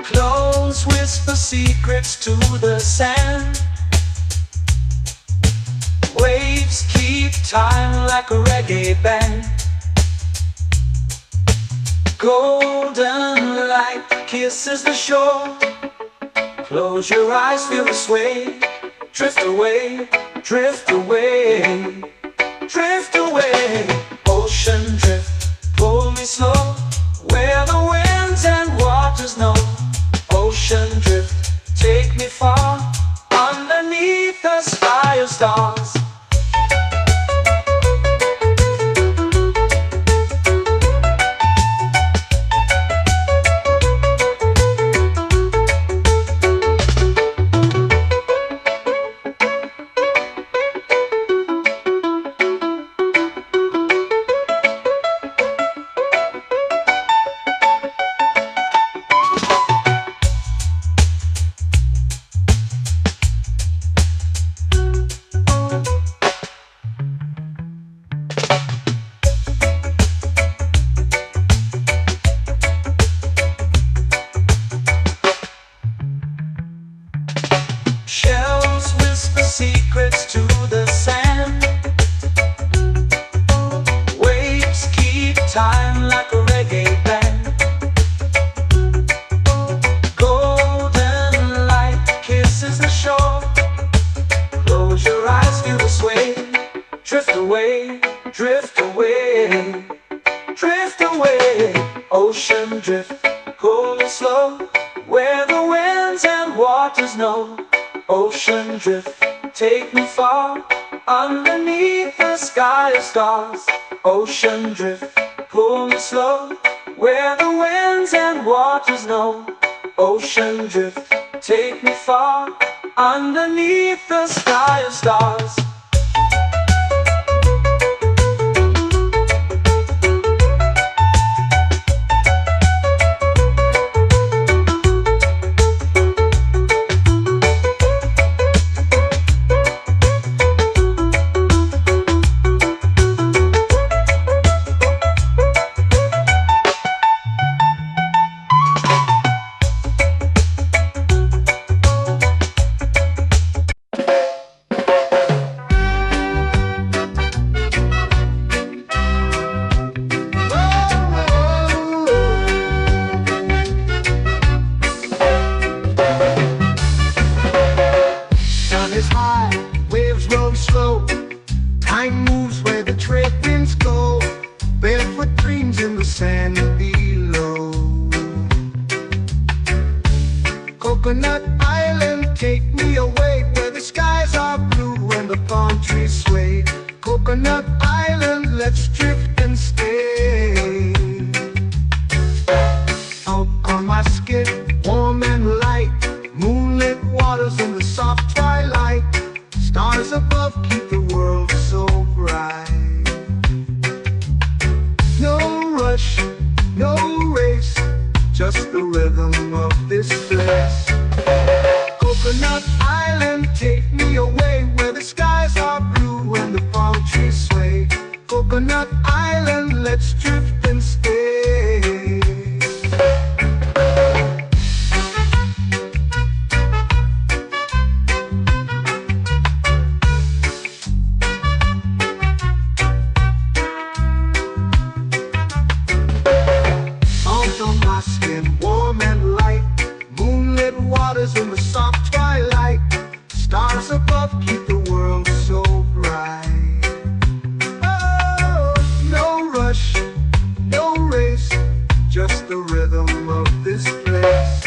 Close whisper secrets to the sand. Waves keep time like a reggae band. Golden light kisses the shore. Close your eyes, feel the sway. Drift away, drift away, drift away. Ocean drift, pull me slow, where the winds and waters know. Ocean drift, take me far, underneath the sky of stars. Shells whisper secrets to the sand. Waves keep time like a reggae band. Golden light kisses the shore. Close your eyes, feel the sway. Drift away, drift away, drift away. Ocean drift, pull me slow, where the winds and waters know. Ocean drift, take me far, underneath the sky of stars. Ocean drift, pull me slow, where the winds and waters know. Ocean drift, take me far, underneath the sky of stars. Sun is high, waves roll slow. Time moves where the trade winds go. Barefoot dreams in the sand below. Coconut Island, take me away, where the skies are blue and the palm trees sway. Coconut Island, let's drift and stay. Out on my skin, warm and light, moonlit waters in the soft twilight. Stars above keep the world so bright. No rush, no race, just the rhythm of this place. Coconut Island, take me away, where the skies are blue and the palm trees sway. Coconut Island, let's drift and stay. Warm and light, moonlit waters in the soft twilight. Stars above keep the world so bright. Oh, no rush, no race, just the rhythm of this place.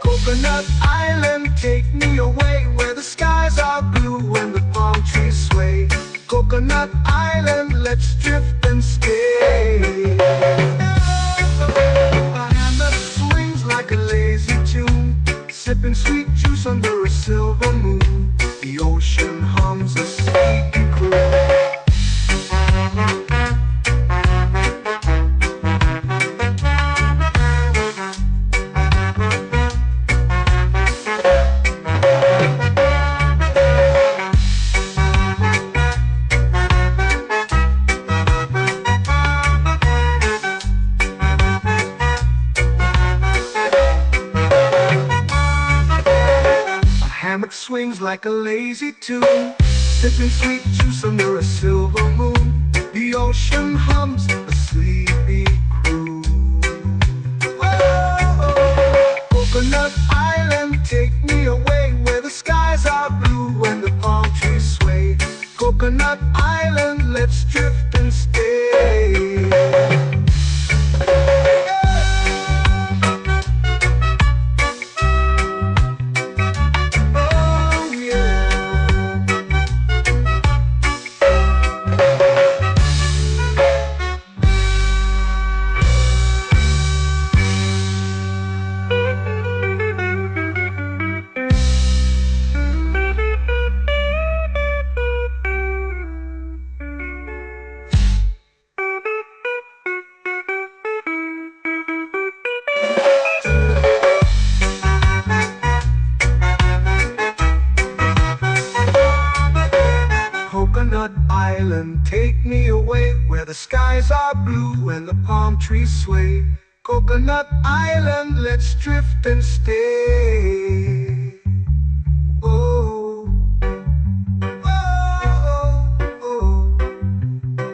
Coconut Island, take me away, where the skies are blue and the palm trees sway. Coconut Island, let's drift and stay. Like a lazy tune, sipping sweet juice under a silver moon. The ocean hums a sleepy croon. Swings like a lazy tune, sipping sweet juice under a silver moon. The ocean hums a sleepy croon. Coconut Island, take me away where the skies are blue and the palm trees sway. Coconut Island, let's drift and stay. Oh yeah. Coconut Island, take me away where the skies are blue and the palm trees sway. Coconut Island, let's drift and stay. Oh, oh, oh,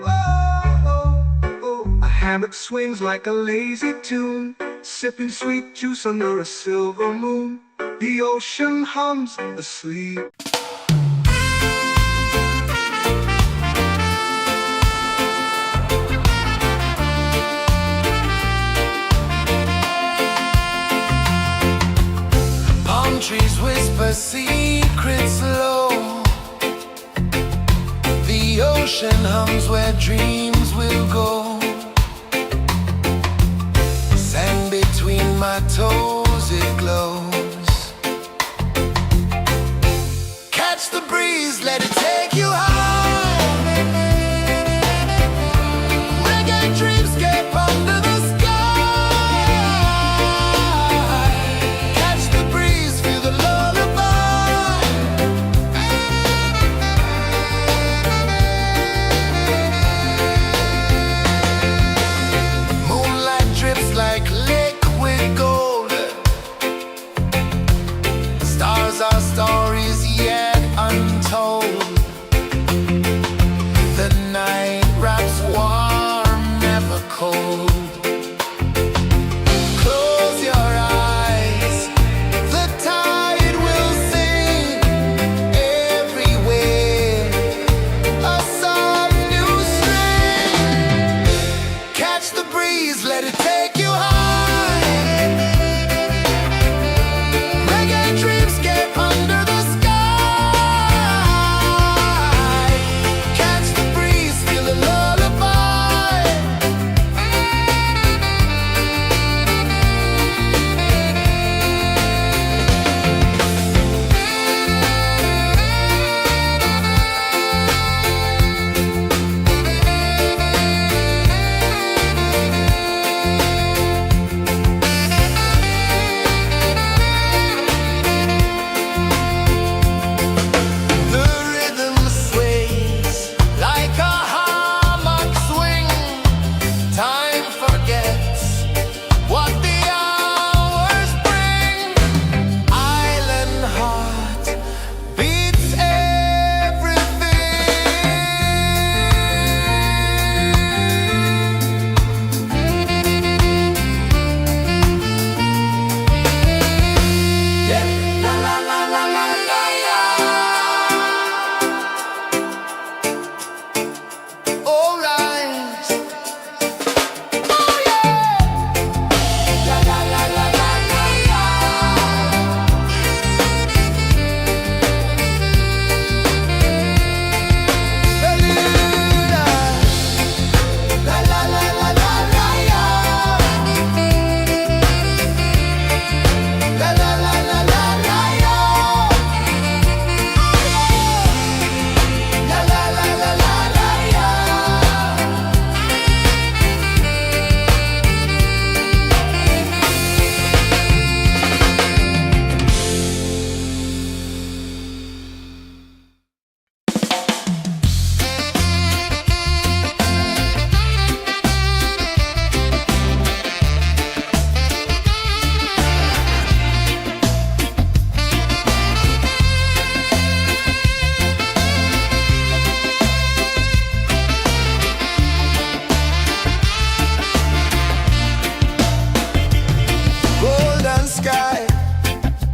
oh, oh. A hammock swings like a lazy tune, sipping sweet juice under a silver moon. The ocean hums asleep. Palm trees whisper secrets low. The ocean hums where dreams will go. Sand between my toes, it glows. Catch the breeze, let it take you high. Reggae dreamscape under the sky. Catch the breeze, feel the lullaby. Moonlight drips like liquid gold.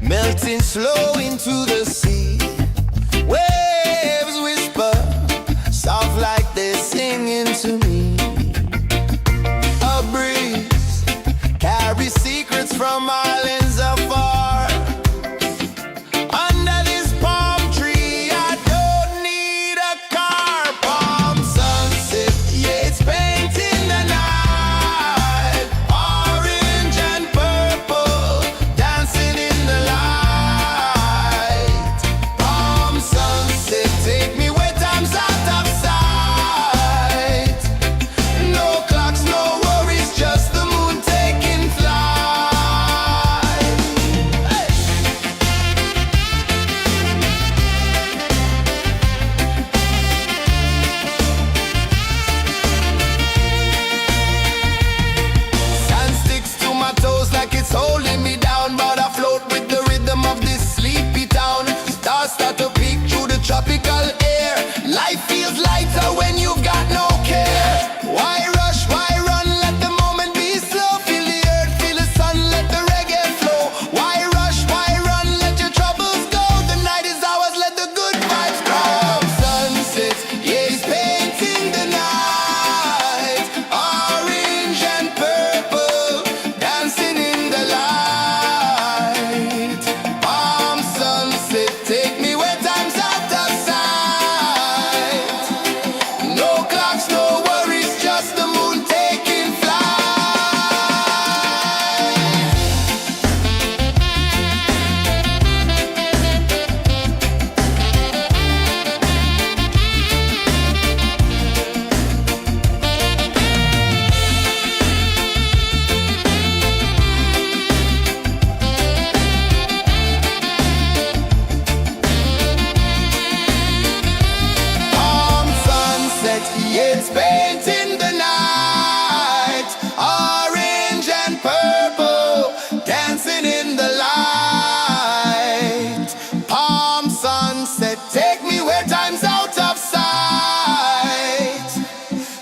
melting slow into the sea. Waves whisper, soft like they're singing to me. A breeze carries secrets from islands afar. Under this palm tree, I don't need a car. Palm sunset, yeah, it's painting the night. Orange and purple, dancing in the light. Palm sunset, take me where time's out of sight. No clocks, no worries, just the moon taking flight. Hey! Sand sticks to my toes like it's holding me down, but I float with the rhythm of this sleepy town. Stars start to peek through the tropical air. Life feels lighter when you've got no care. Why rush, why run, let the moment be slow. Feel the earth, feel the sun, let the reggae flow. Why rush, why run, let your troubles go. The night is ours, let the good vibes grow. Sunset, yeah, it's painting the night. Orange and purple, dancing in the light. Palm sunset, take me where time's out of sight. No clocks, no worries, just the moon taking flight. Palm sunset, yeah, it's painting the night. Orange and purple, dancing in the light. Palm sunset, take me where time's out of sight.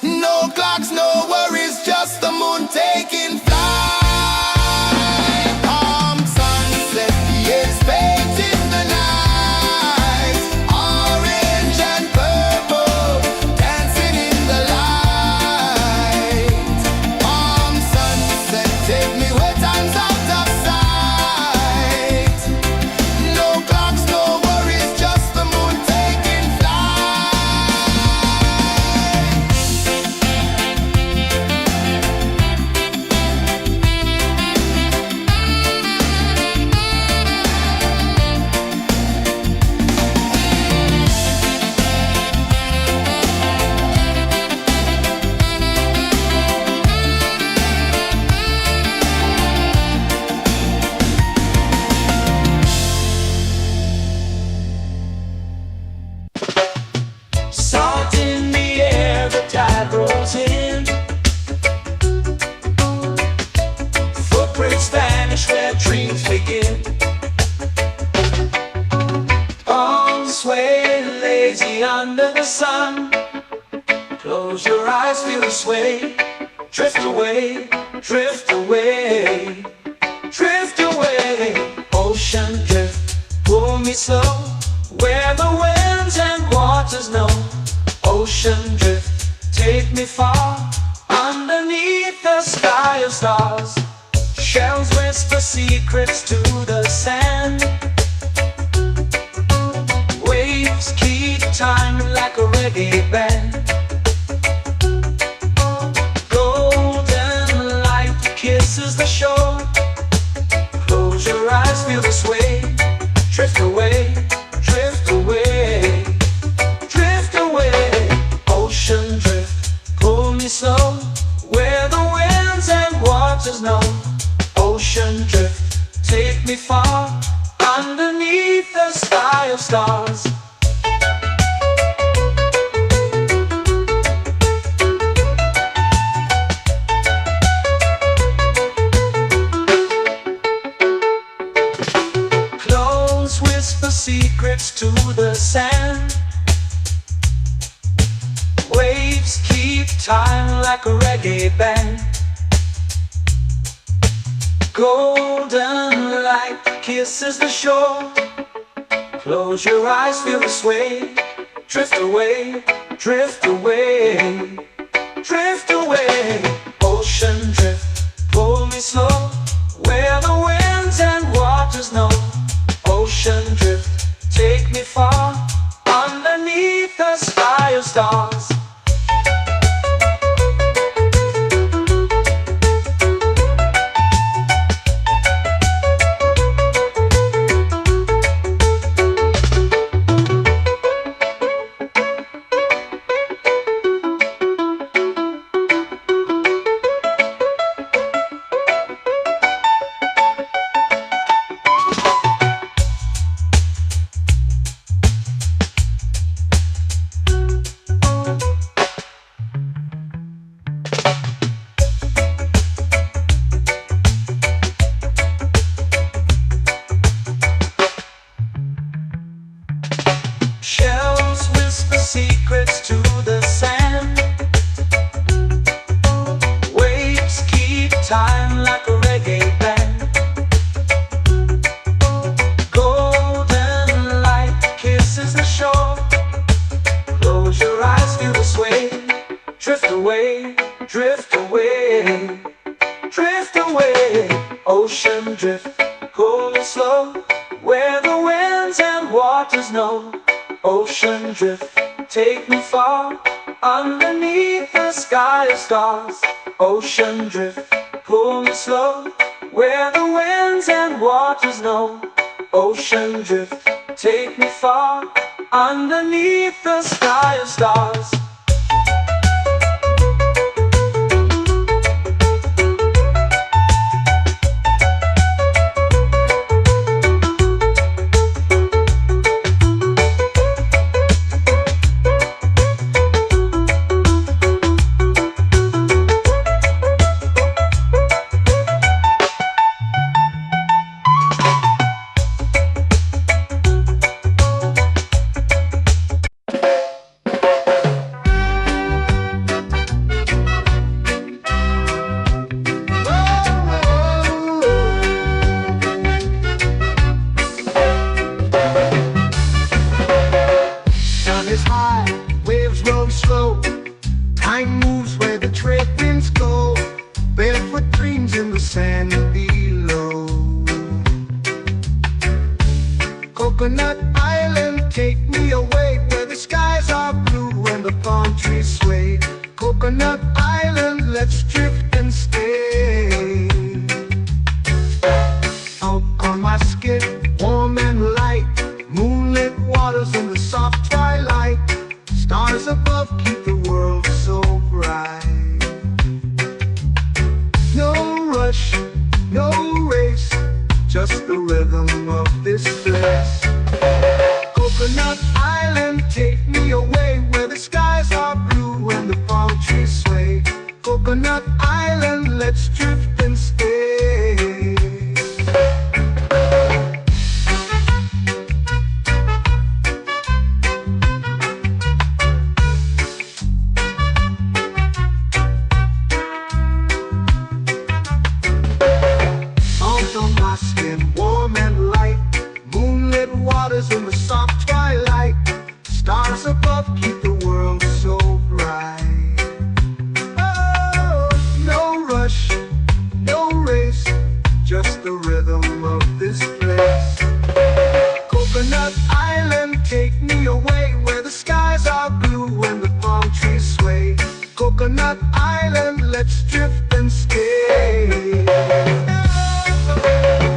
No clocks, no worries, just the moon taking flight. Palm sunset, yeah, it's painting the night. Orange and purple, dancing in the light. Palm sunset, take me where time's out of sight. No clocks, no worries, just the moon taking flight. Salt in the air, the tide rolls in. Footprints vanish where dreams begin. All sway lazy under the sun. Close your eyes, feel the sway. Drift away, drift away, drift away. Ocean drift, pull me slow. Where the winds and waters know. Ocean drift, take me far. Underneath the sky of stars. Shells whisper secrets to the sand. Waves keep time like a reggae band. Golden light kisses the shore. Close your eyes, feel the sway. Drift away, drift away, drift away. Ocean drift, pull me slow. Where the winds and waters know. Ocean drift, take me far. Underneath the sky of stars. Close whisper secrets to the sand. Waves keep time like a reggae band. Golden light kisses the shore. Close your eyes, feel the sway. Drift away, drift away, drift away. Ocean drift, pull me slow, where the winds and waters know. Ocean drift, take me far, underneath the sky of stars. Shells whisper secrets to the sand. Waves keep time like a reggae band. Golden light kisses the shore. Close your eyes, feel the sway. Drift away, drift away, drift away. Ocean drift, pull me slow, where the winds and waters know. Ocean drift, take me far, underneath the sky of stars. Ocean drift, pull me slow, where the winds and waters know. Ocean drift, take me far, underneath the sky of stars. Slow. Time moves where the trade winds go. Barefoot dreams in the sand below. Coconut Island, take me away, where the skies are blue and the palm trees sway. Coconut Island, let's drift and stay. Out on my skin, warm and light, moonlit waters in the soft twilight. Stars above keep the world so bright. No rush, no race, just the rhythm of this place. Coconut Island, take me away, where the skies are blue and the palm trees sway. Coconut Island, let's drift and stay. In the soft twilight, stars above keep the world so bright. Oh, no rush, no race, just the rhythm of this place. Coconut Island, take me away, where the skies are blue and the palm trees sway. Coconut Island, let's drift and stay.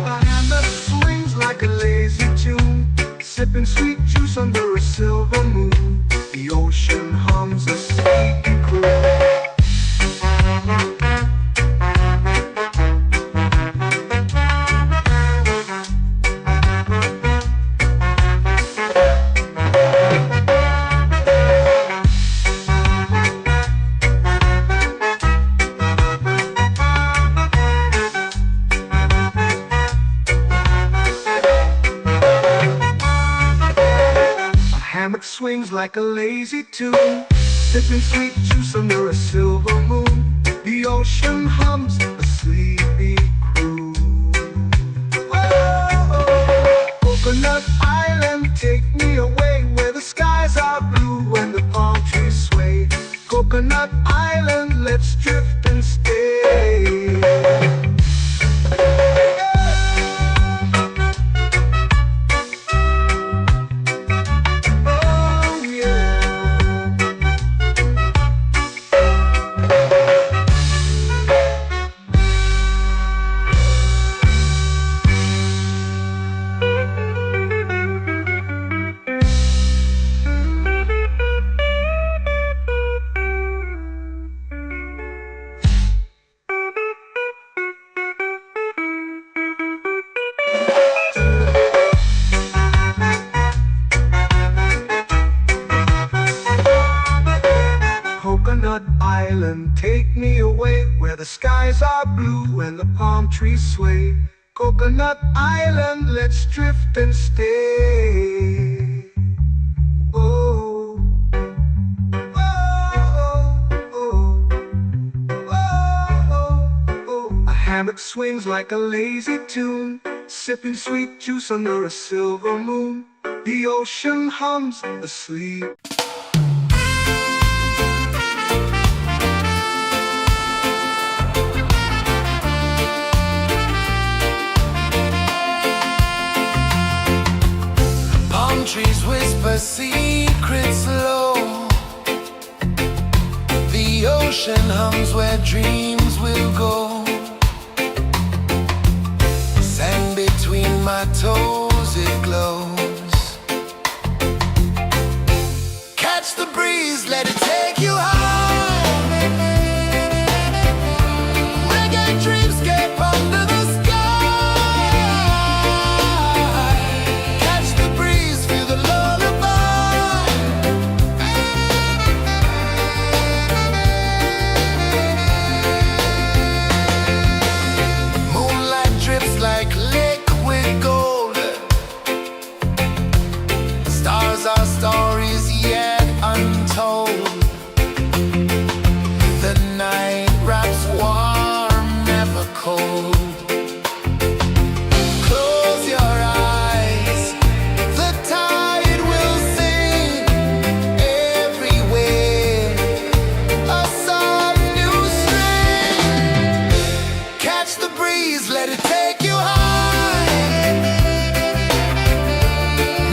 A hand that swings like a lazy tune, sipping sweet juice under a silver moon. The ocean hums a sleepy croon. Swings like a lazy tune, sipping sweet juice under a silver moon. The ocean hums a sleepy croon. island, take me away where the skies are blue and the palm trees sway. Coconut Island, let's drift and stay. Oh, oh, oh, oh, oh. A hammock swings like a lazy tune, sipping sweet juice under a silver moon. The ocean hums asleep. Palm trees whisper secrets low. The ocean hums where dreams will go. Sand between my toes, it glows. Catch the breeze, let it take you high. Reggae dreamscape under the sky. Catch the breeze, feel the lullaby. Moonlight drips like liquid gold. Stars are stories yet untold. The night wraps warm, never cold. Close your eyes, the tide will sing everywhere. A soft new string. Catch the breeze, let it take you high.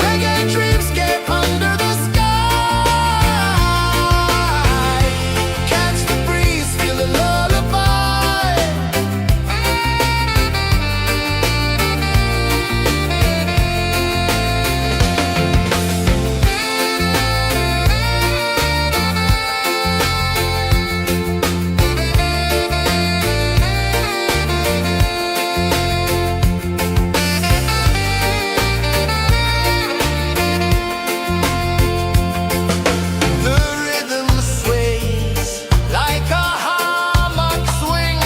Reggae dreamscape under the sky. Catch the breeze, feel the lullaby. The rhythm sways like a hammock swing.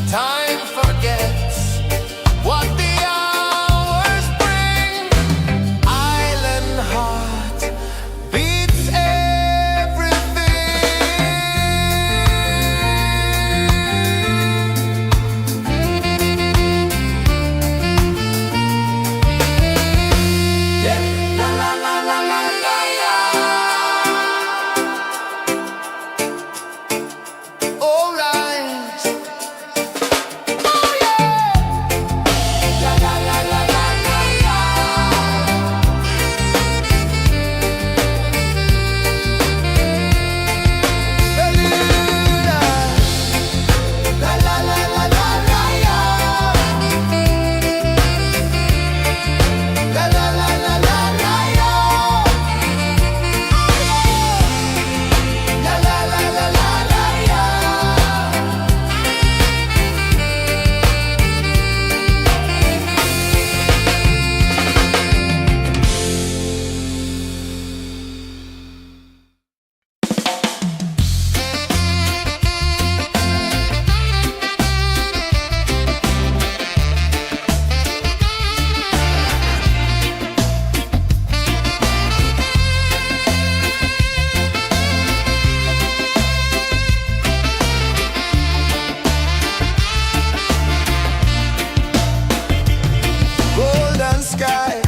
Time forgets what the hours bring. Island heart beats everything. Yeah. La la la la la la la. All right. Oh yeah. La la la la la la la. Bermuda. La la la la la la la. La la la la la la la. La la la la la la la. Golden sky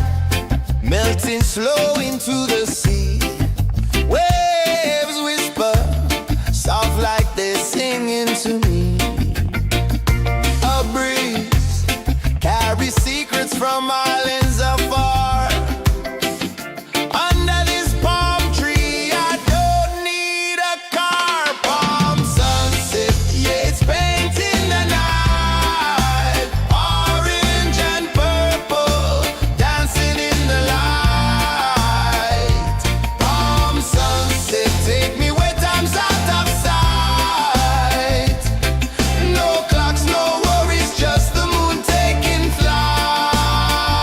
melting slow into the sea. Waves whisper soft like they're singing to me. A breeze carries secrets from islands afar. Under this palm tree, I don't need a car. Palm sunset, yeah, it's painting the night. Orange and purple, dancing in the light. Palm sunset, take me where time's out of sight. No clocks, no worries, just the moon taking flight.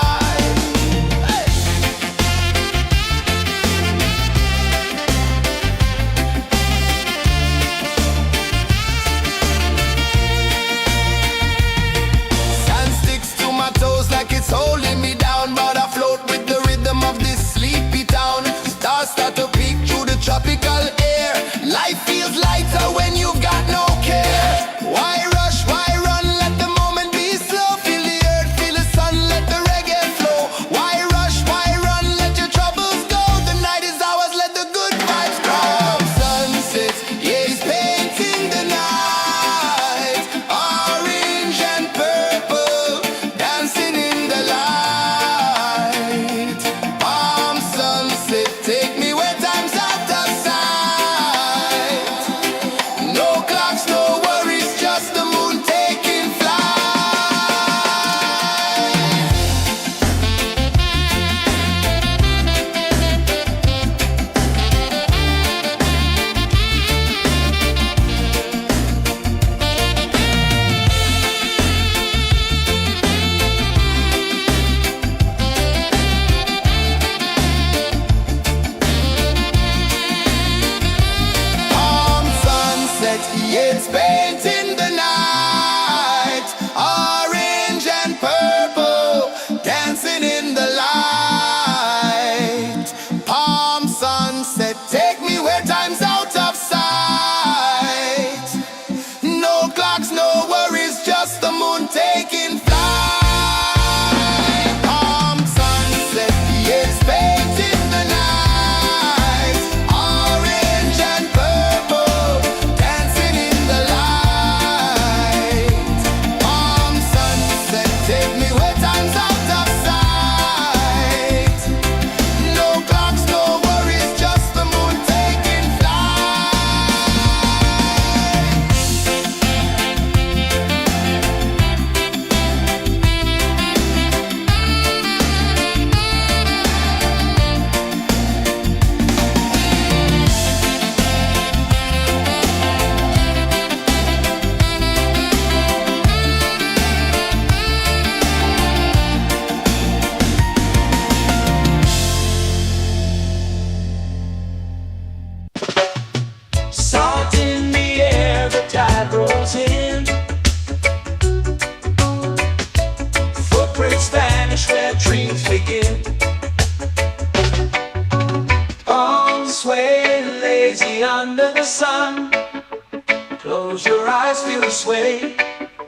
Close your eyes, feel the sway.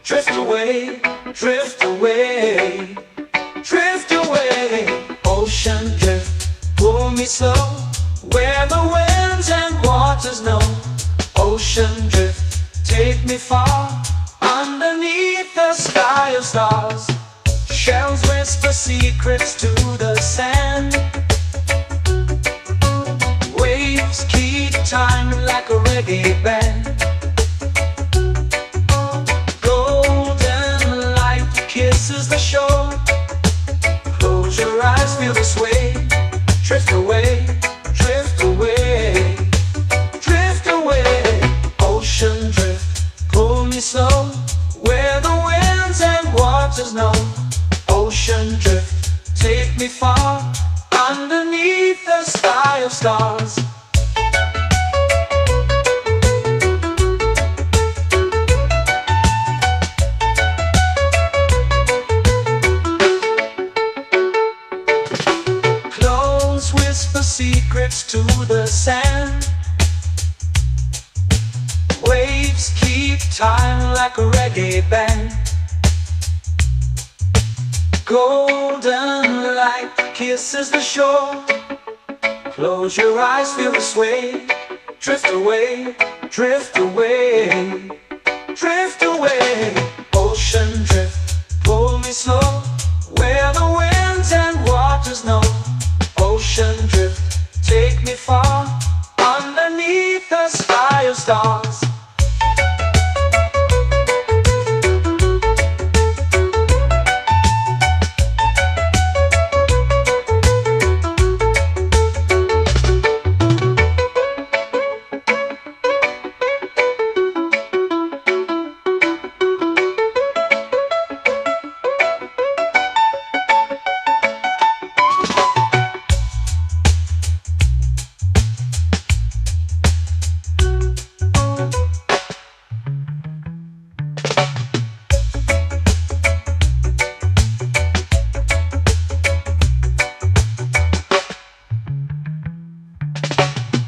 Drift away, drift away, drift away. Ocean drift, pull me slow, where the winds and waters know. Ocean drift, take me far, underneath the sky of stars. Shells whisper secrets to the sand. Waves keep time like a reggae band. Golden light kisses the shore. Close your eyes, feel the sway. Drift away, drift away, drift away. Ocean drift, pull me slow, where the winds and waters know. Ocean drift, take me far, underneath the sky of stars. Close whisper secrets to the sand. Waves keep time like a reggae band. Golden light kisses the shore. Close your eyes, feel the sway. Drift away, drift away, drift away. Ocean drift, pull me slow, where the winds and waters know. Ocean drift, take me far, underneath the sky of stars.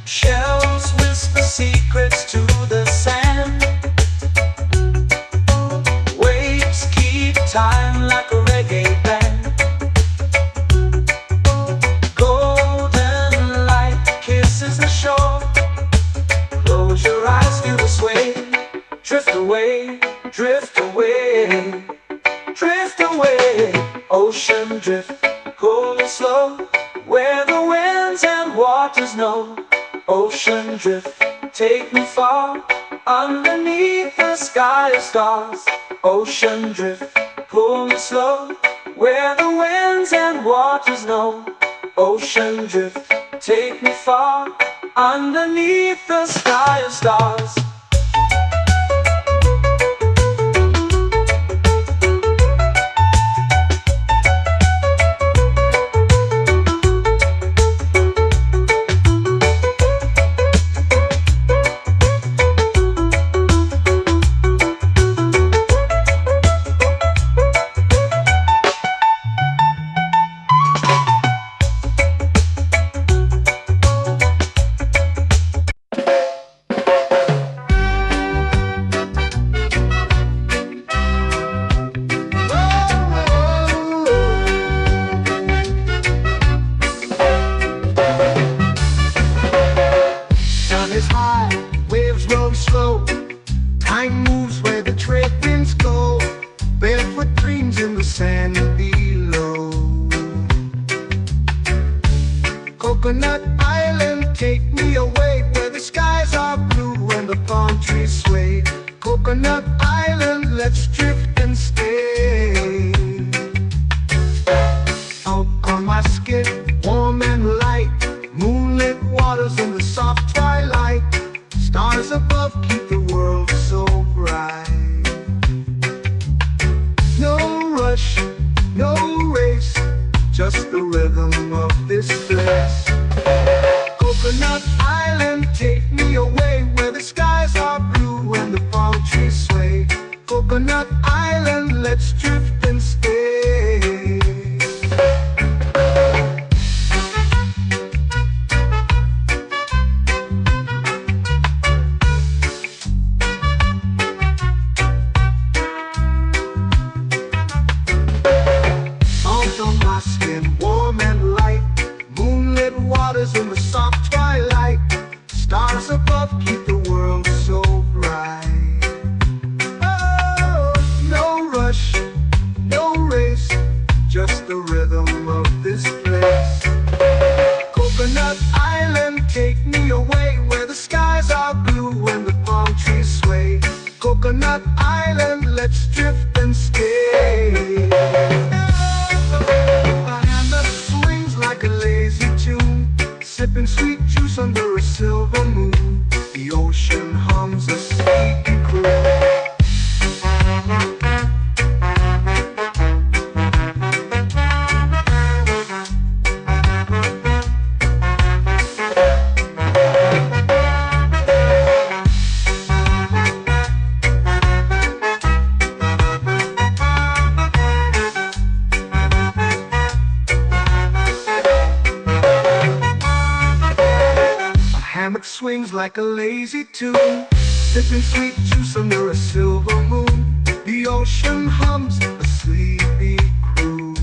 Shells whisper secrets to the sand. Waves keep time like a reggae band. Golden light kisses the shore. Close your eyes, feel the sway. Drift away, drift away, drift away. Ocean drift, pull me slow, where the winds and waters know. Ocean drift, take me far, underneath the sky of stars. Ocean drift, pull me slow, where the winds and waters know. Ocean drift, take me far, underneath the sky of stars. Is high, waves roll slow. Time moves where the trade winds go. Barefoot dreams in the sand below. Coconut Island, take me away, where the skies are blue and the palm trees sway. Coconut Island, let's drift and stay. Out on my skin, warm and light, moonlit waters in the soft twilight. Stars above keep the world so bright. No rush, no race, just the rhythm of this place. Coconut Island, take me away, where the skies are blue and the palm trees sway. Coconut Island, let's drift and stay. sipping sweet juice under a silver moon. The ocean hums a sleepy croon. Hammock swings like a lazy tune, sipping sweet juice under a silver moon. The ocean hums a sleepy croon.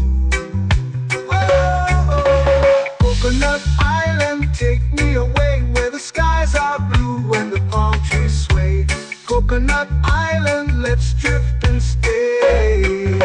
Oh, Coconut Island, take me away where the skies are blue and the palm trees sway. Coconut Island, let's drift and stay.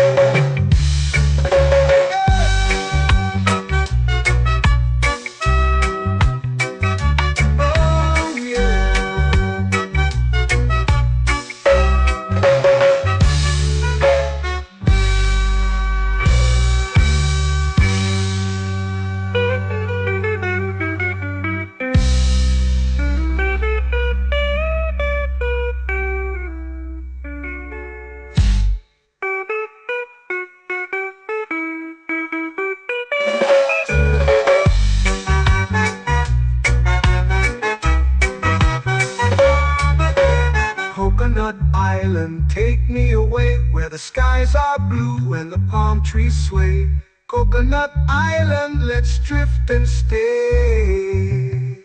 Coconut Island, take me away where the skies are blue and the palm trees sway. Coconut Island, let's drift and stay.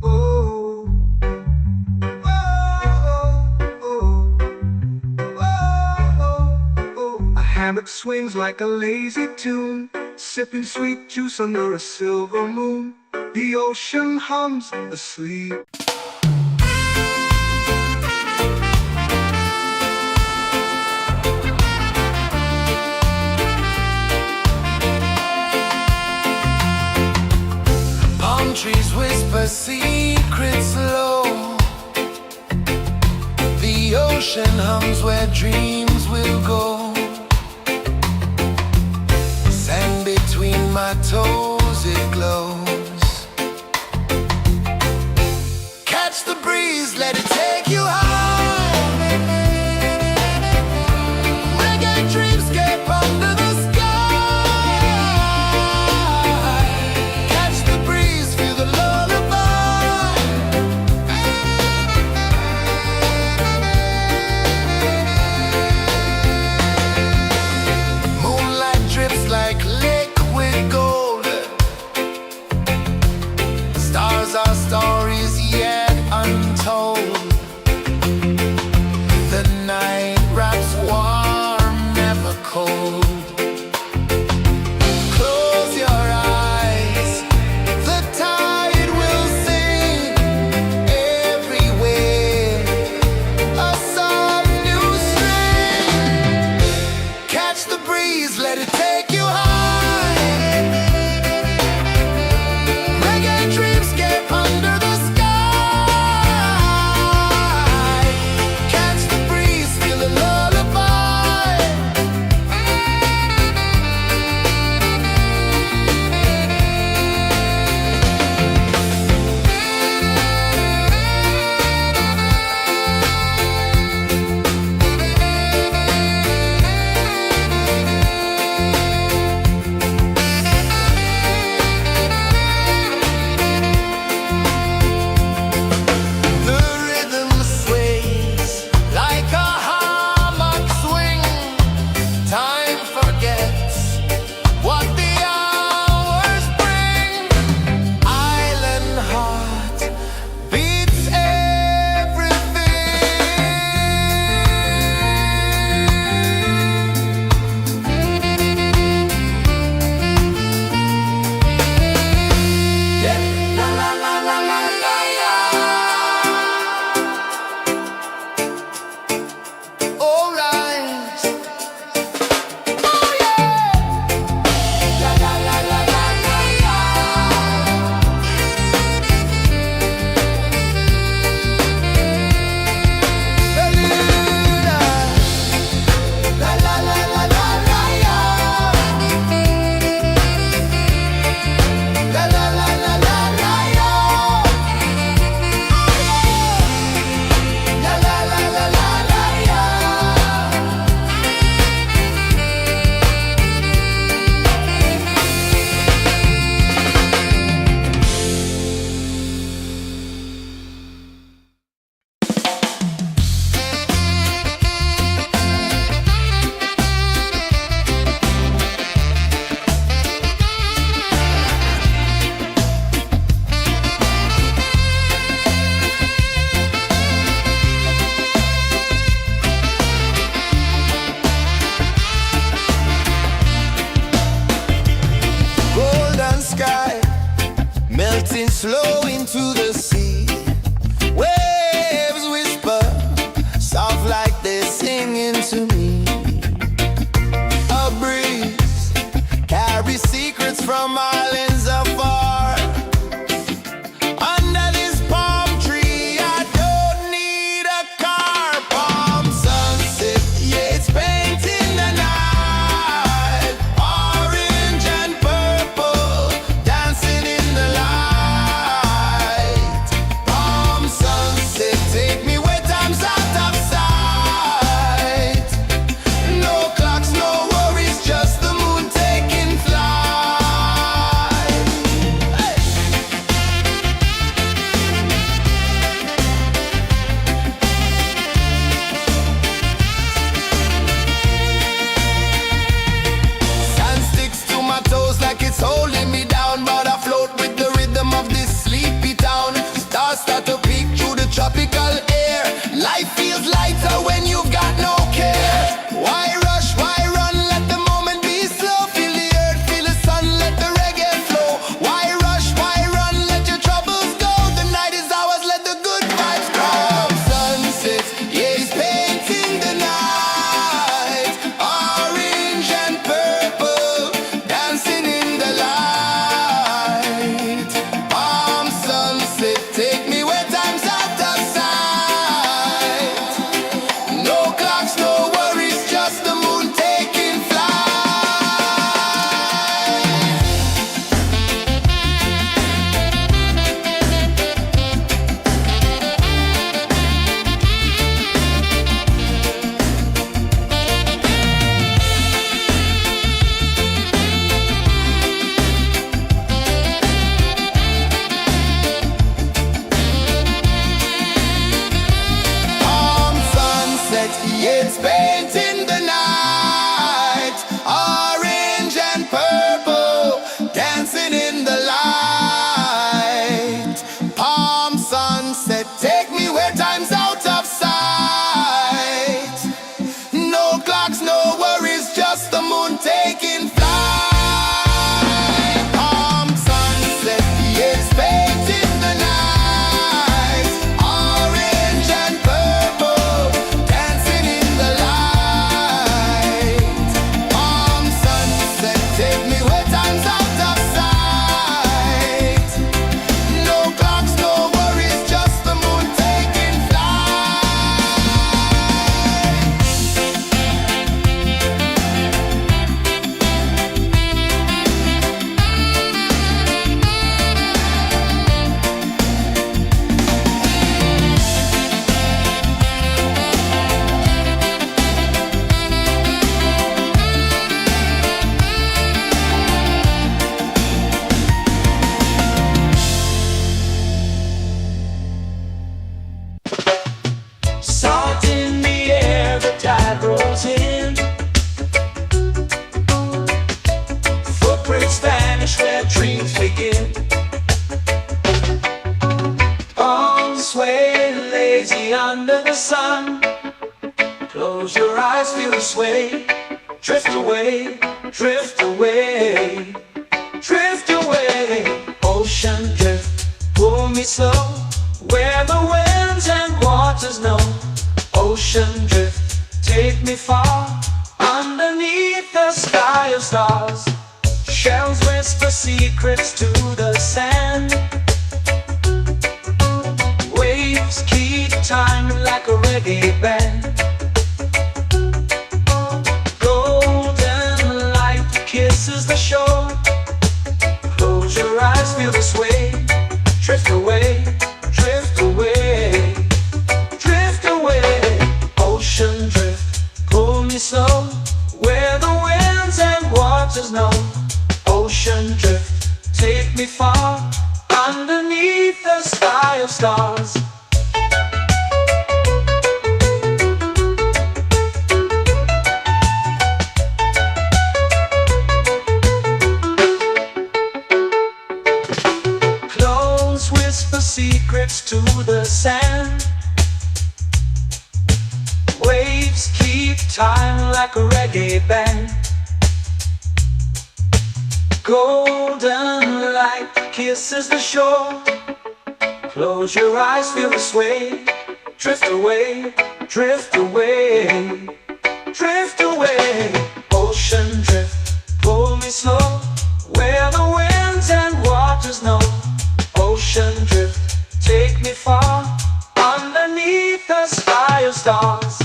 Oh, oh, oh, oh, oh. A hammock swings like a lazy tune, sipping sweet juice under a silver moon. The ocean hums asleep. Trees whisper secrets low. The ocean hums where dreams will go. Sand between my toes, it glows. Catch the breeze, let it take you high. Reggae dreamscape under the our stories yet untold. flow into the sea. Waves whisper, soft like they're singing to me. A breeze carries secrets from islands afar. Under this palm tree, I don't need a car. Palm sunset, yeah, it's painting the night. Orange and purple, dancing in the light. Palm sunset, take me where time's out of sight. No clocks, no worries, just the moon taking flight. Hey! Sand sticks to my toes like it's holding me down, but I float with the rhythm of this sleepy town. Stars start to peek through the tropical air. Life feels lighter when you've got no care. Why rush, why run, let the moment be slow. Feel the earth, feel the sun, let the reggae flow. Why rush, why run, let your troubles go. The night is ours, let the good vibes grow. Sunset, yeah, it's painting the night. Orange and purple, dancing in the light. Palm sunset, take me where time's out of sight. No clocks, no worries, just the moon taking flight. Palm sunset, yeah, it's painting the night. Orange and purple, dancing in the light. Palm sunset, take me where time's out of sight. No clocks, no worries, just the moon taking flight. Palm sunset, yeah, it's painting the night. Orange and purple, dancing in the light. Palm sunset, take me where time's out of sight. No clocks, no worries, just the moon taking flight. Salt in the air, the tide rolls in. Footprints vanish where dreams begin. Arms sway lazy under the sun. Close your eyes, feel the sway. Drift away, drift away, drift away. Ocean drift, pull me slow, where the winds and waters know. Ocean drift, take me far, underneath the sky of stars. Shells whisper secrets to the sand. Waves keep time like a reggae band. Golden light kisses the shore. Close your eyes, feel the sway. Drift away, drift away, drift away. Ocean drift, pull me slow, where the winds and waters know. Ocean drift, take me far, underneath the sky of stars. Close whisper secrets to the sand. Waves keep time like a reggae band. Golden light kisses the shore. Close your eyes, feel the sway. Drift away, drift away, drift away. Ocean drift, pull me slow, where the winds and waters know. Ocean drift, take me far, underneath the sky of stars.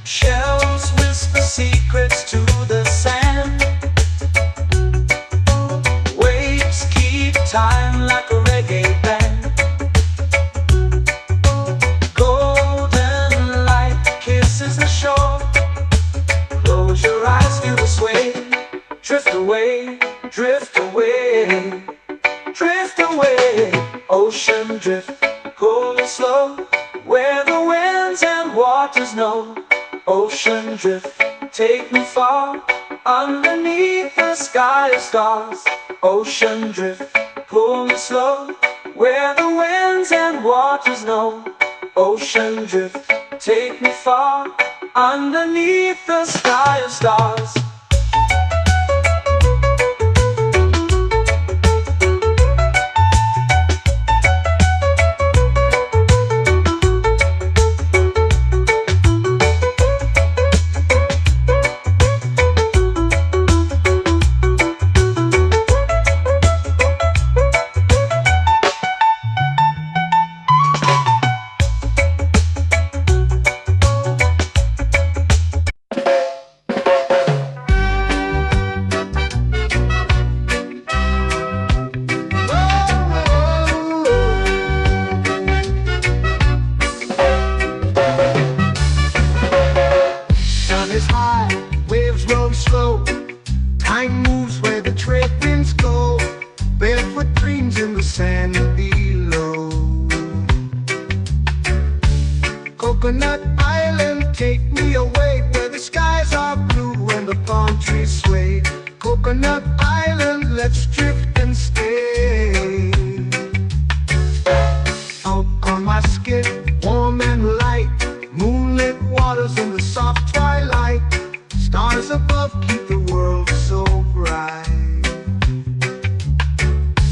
Shells whisper secrets to the sand. Waves keep time like a reggae band. Golden light kisses the shore. Close your eyes, feel the sway. Drift away, drift away, drift away. Ocean drift, cool and slow, where the winds and waters know. Ocean drift, take me far, underneath the sky of stars. Ocean drift, pull me slow, where the winds and waters know. Ocean drift, take me far, underneath the sky of stars. Is high, waves roll slow. Time moves where the trade winds go. Barefoot dreams in the sand below. Coconut Island, take me away, where the skies are blue and the palm trees sway. Coconut Island, let's drift and stay. Out on my skin, warm and light, moonlit waters in the soft twilight. Stars above keep the world so bright.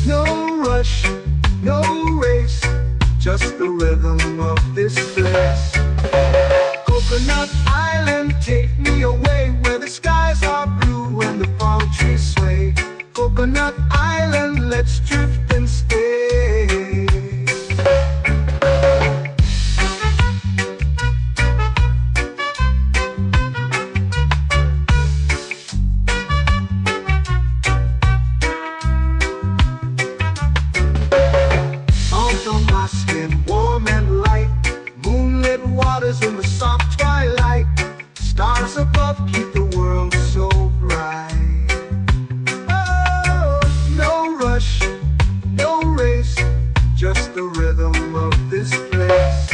No rush, no race, just the rhythm of this place. Coconut Island, take me away, where the skies are blue and the palm trees sway. Coconut Island, let's drift and stay. In the soft twilight, stars above keep the world so bright. Oh, no rush, no race, just the rhythm of this place.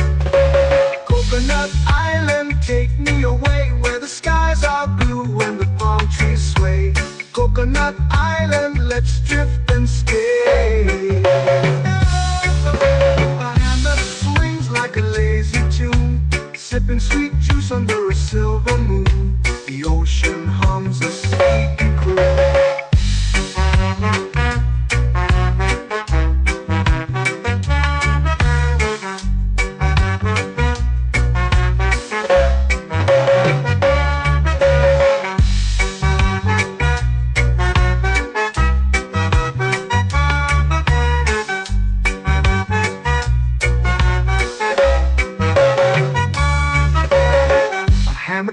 Coconut Island, take me away, where the skies are blue and the palm trees sway. Coconut Island, let's drift and stay. My hand that swings like a lazy tune, sipping sweet juice under a silver moon. The ocean hums a sleepy croon.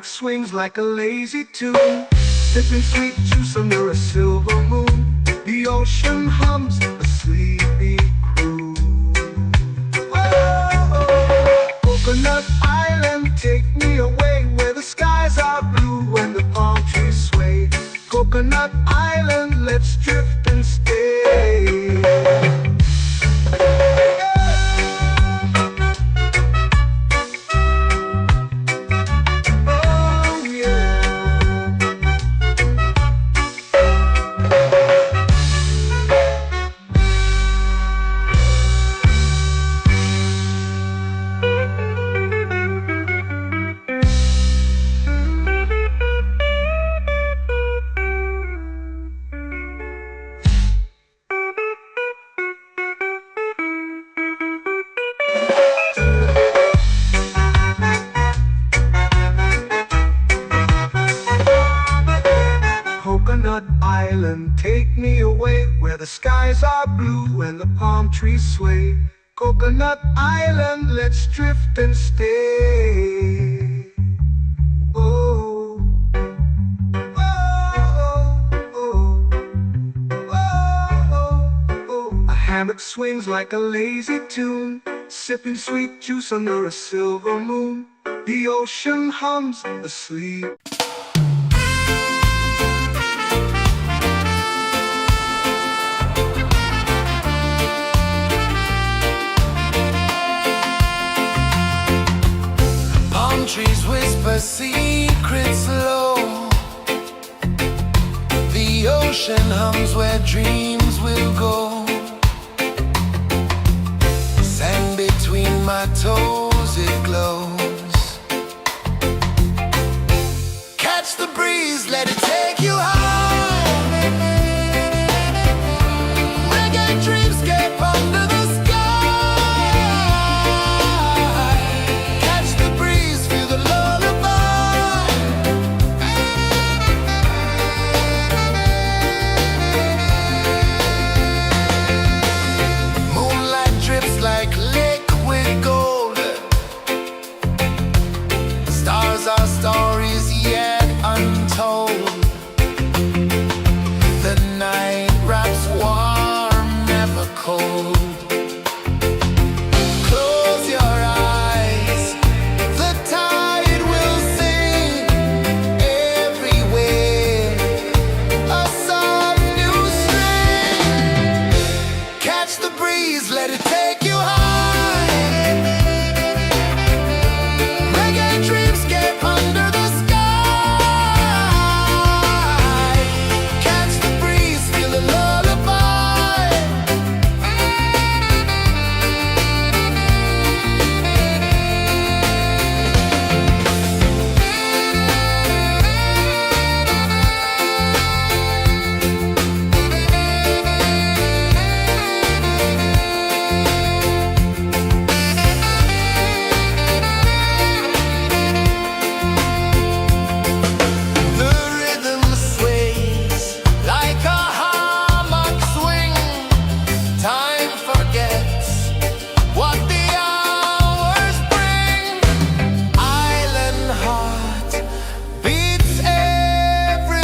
Swings like a lazy tune, sipping sweet juice under a silver moon. The ocean hums a sleepy croon. Whoa. Island, take me away, where the skies are blue and the palm trees sway. Coconut Island, let's drift and stay. Oh, oh, oh, oh, oh. A hammock swings like a lazy tune, sipping sweet juice under a silver moon. The ocean hums asleep. Palm trees whisper secrets low. The ocean hums where dreams will go. Sand between my toes, it glows. Catch the breeze, let it take you high. Reggae dreamscape under the sky. Catch the breeze, feel the lullaby. Moonlight drips like liquid gold. Stars are stories yet untold. The night wraps warm, never cold. Close your eyes, the tide will sing everywhere. A soft new string. Catch the breeze, let it take you high. Reggae dreamscape under the sky. Catch the breeze, feel the lullaby. The rhythm sways like a hammock swing. Time forgets what the hours bring. Island heart beats everything.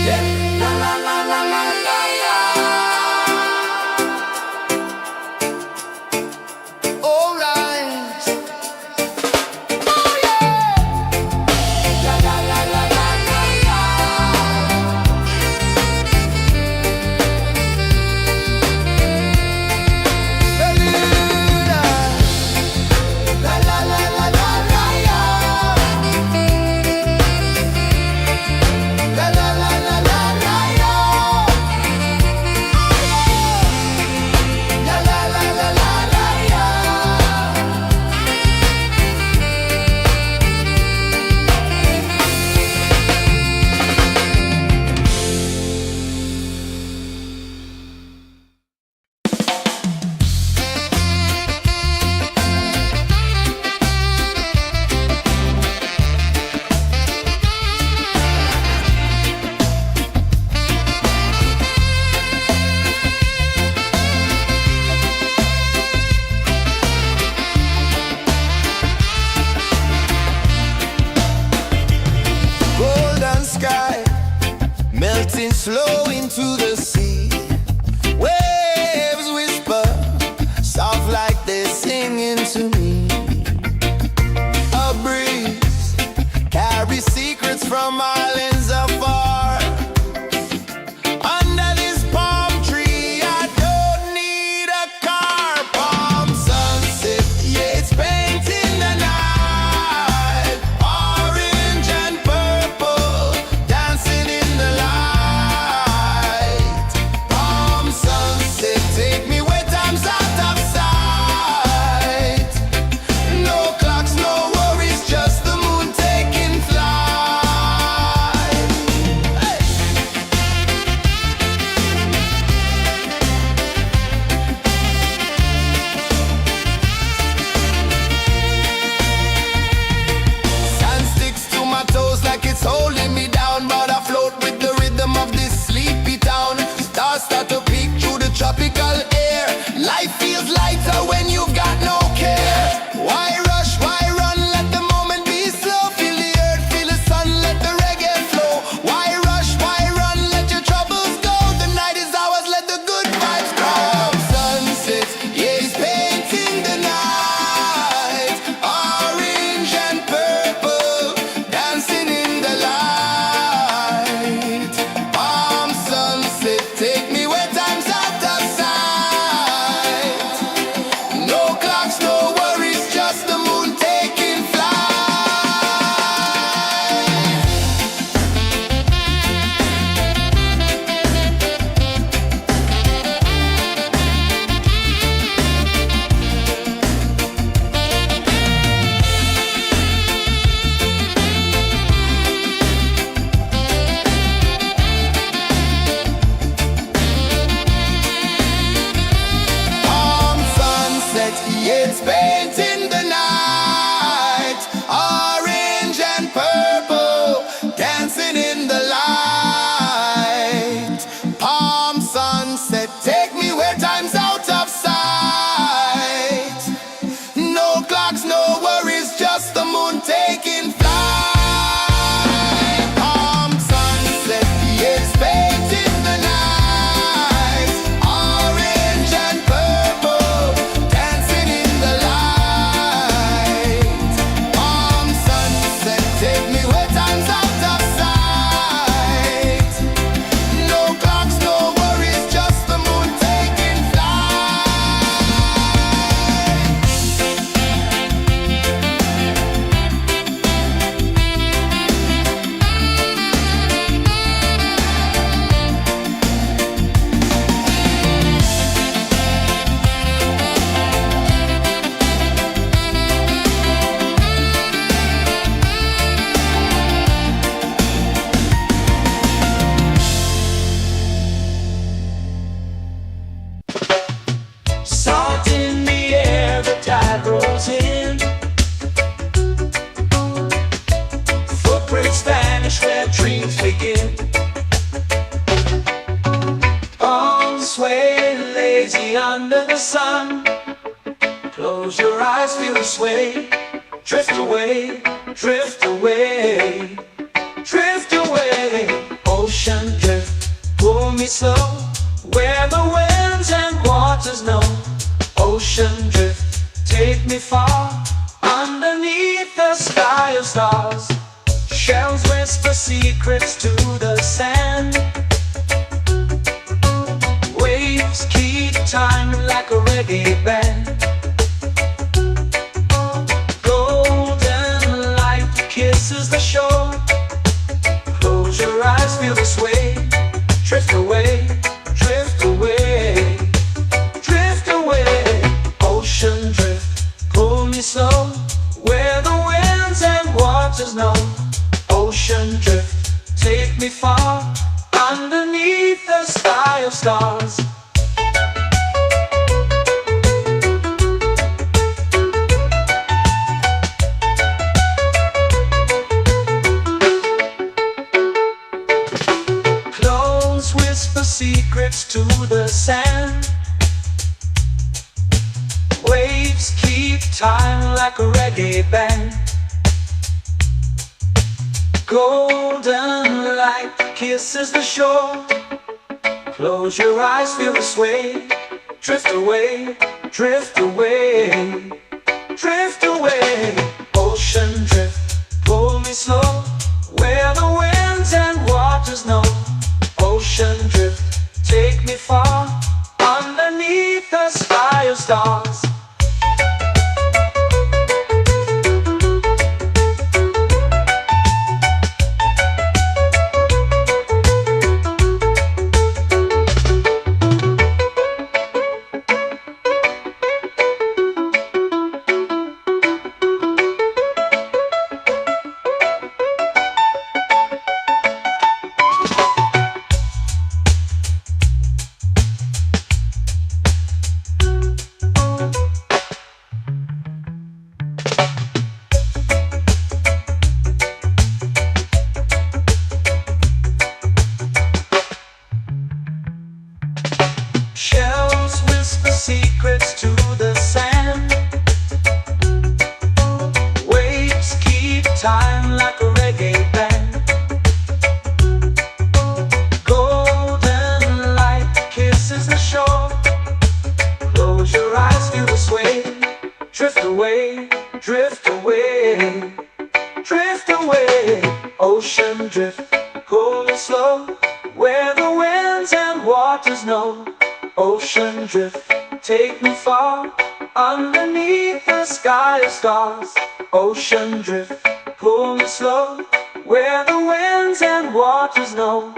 Yeah. La la la la la la la. All right. Oh yeah. La la la la la la la. La la la la la la la. La la la la la la la. La la la la la la la. Golden sky melting slow into the sea. Waves whisper soft like they're singing to me. A breeze carries secrets from islands afar. Under this palm tree, I don't need a car. Palm sunset, yeah, it's painting the night. Orange and purple, dancing in the light. Palm sunset, take me where time's out of sight. No clocks, no worries, just the moon taking flight. oceans out of sight. No clocks, no worries, just the moon taking flight. Salt in the air, the tide rolls in. Footprints vanish where dreams begin. Arms sway lazy under the sun. Close your eyes, feel the sway. Drift away, drift away, drift away. Ocean drift, pull me slow, where the winds and waters know. Ocean drift, take me far, underneath the sky of stars. Shells whisper secrets to the sand. Waves keep time like a reggae band. Golden light kisses the shore. Close your eyes, feel the sway. Drift away, drift away, drift away. Ocean drift, pull me slow, where the winds and waters know. Ocean drift, take me far, underneath the sky of stars. Clones whisper secrets to the sand. Waves keep time like a reggae band. Golden light kisses the shore. Close your eyes, feel the sway. Drift away, drift away, drift away. Ocean drift, pull me slow, where the winds and waters know. Ocean drift, take me far, underneath the sky of stars. Shells whisper secrets to the sand. Waves keep time like a reggae band. Golden light kisses the shore. Close your eyes, feel the sway. Drift away, drift away, drift away. Ocean drift, pull me slow, where the winds and waters know. Ocean drift, take me far, underneath the sky of stars. Ocean drift, pull me slow, where the winds and waters know.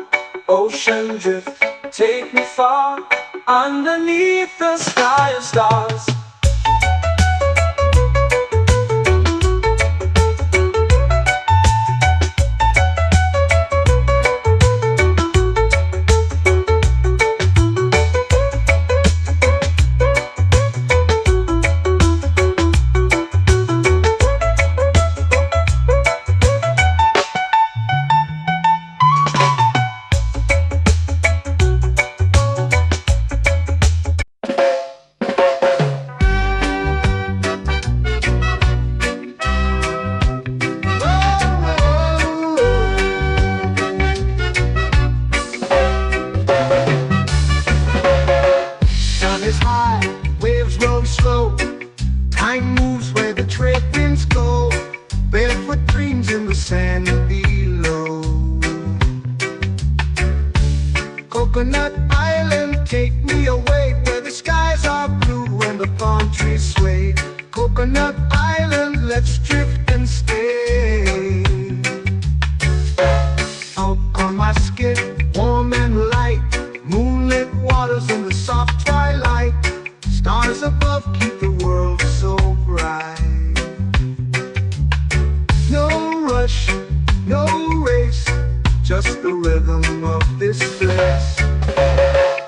Ocean drift, take me far, underneath the sky of stars. Coconut Island, take me away where the skies are blue and the palm trees sway. Coconut Island, let's drift and stay. Out on my skin, warm and light, moonlit waters in the soft twilight. Stars above keep the world so bright. No rush, no race, just the rhythm of this place.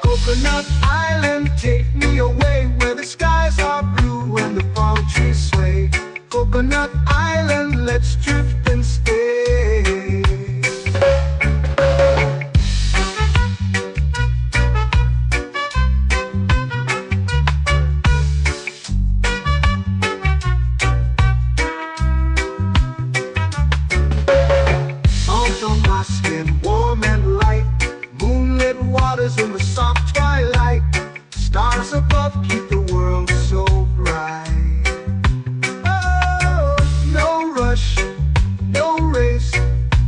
Coconut Island, take me away where the skies are blue and the palm trees sway. Coconut Island, let's drift and stay. Out on my skin, warm and light, moonlit waters in the soft twilight. Stars above keep the world so bright. Oh, no rush, no race,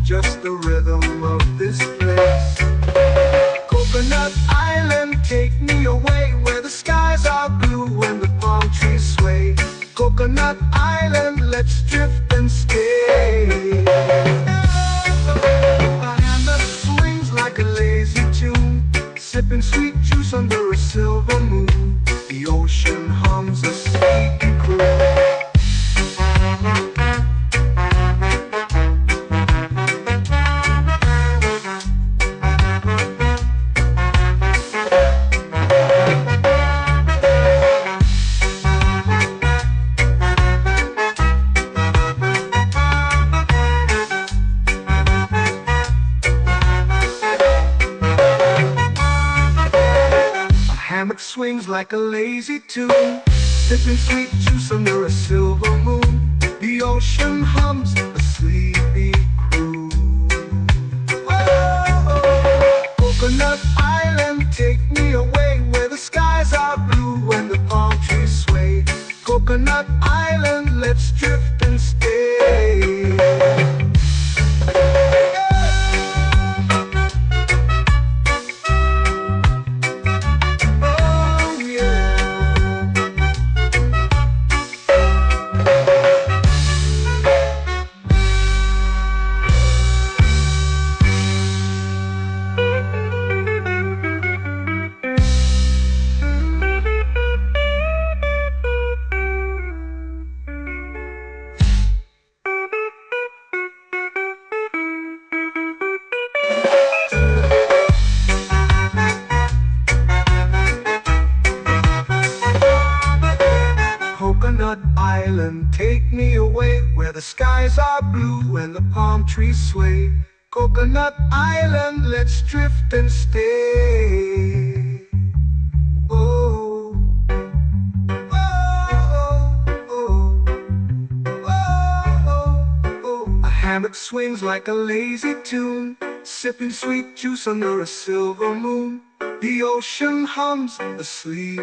just the rhythm of this place. Coconut Island, take me away where the skies are blue and the palm trees sway. Coconut Island, let's drift and stay. A hand that swings like a lazy tune, sipping sweet juice under a silver moon. The ocean hums a sleepy croon. Hammock swings like a lazy tune, sipping sweet juice under a silver moon. The ocean hums a sleepy croon. Oh, Coconut Island, take me away where the skies are blue and the palm trees sway. Coconut Island, let's drift and stay. Coconut Island, take me away where the skies are blue and the palm trees sway. Coconut Island, let's drift and stay. Oh, oh, oh, oh, oh. A hammock swings like a lazy tune, sipping sweet juice under a silver moon. The ocean hums asleep.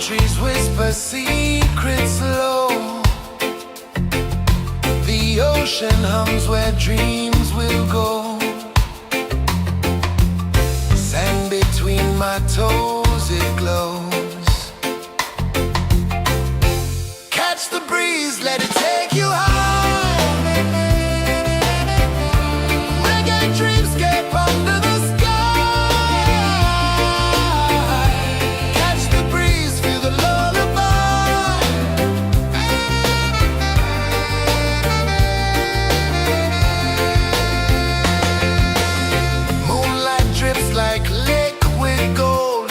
Trees whisper secrets low. The ocean hums where dreams will go. Sand between my toes, it glows. Catch the breeze, let it take you high. Reggae dreamscape under the sky. Like liquid gold,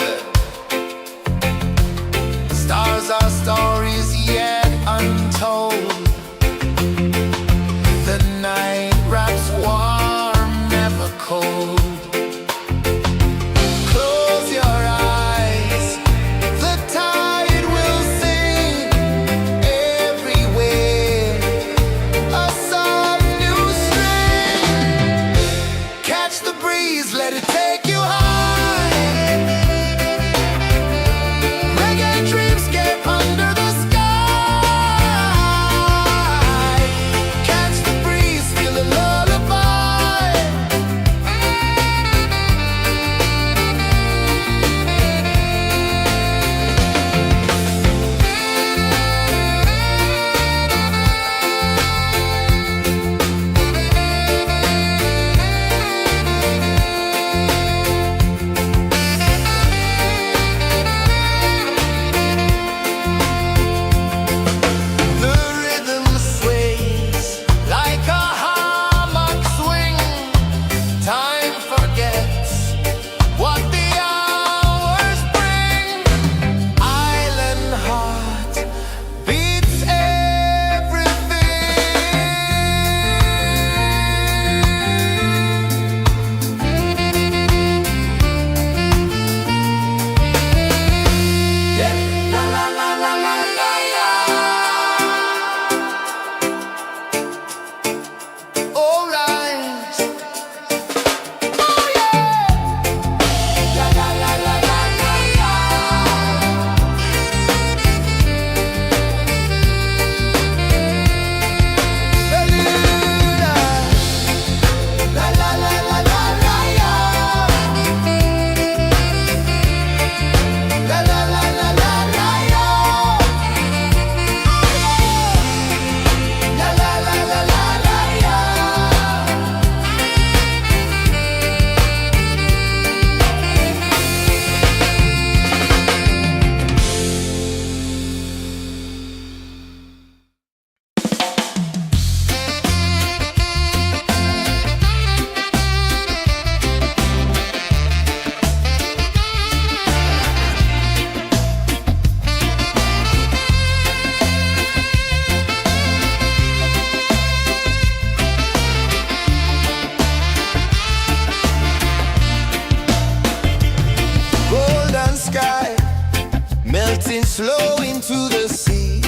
flow into the sea.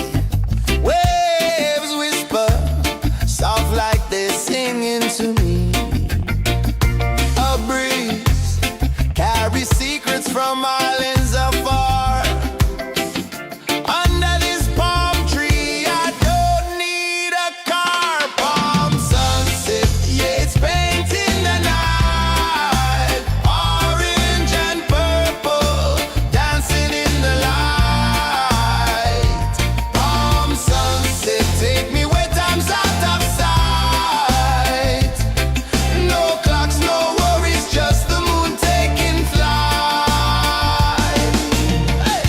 Waves whisper, soft like they're singing to me. A breeze carries secrets from islands afar. Under this palm tree, I don't need a car. Palm sunset, yeah, it's painting the night. Orange and purple, dancing in the light. Palm sunset, take me where time's out of sight. No clocks, no worries, just the moon taking flight. Hey!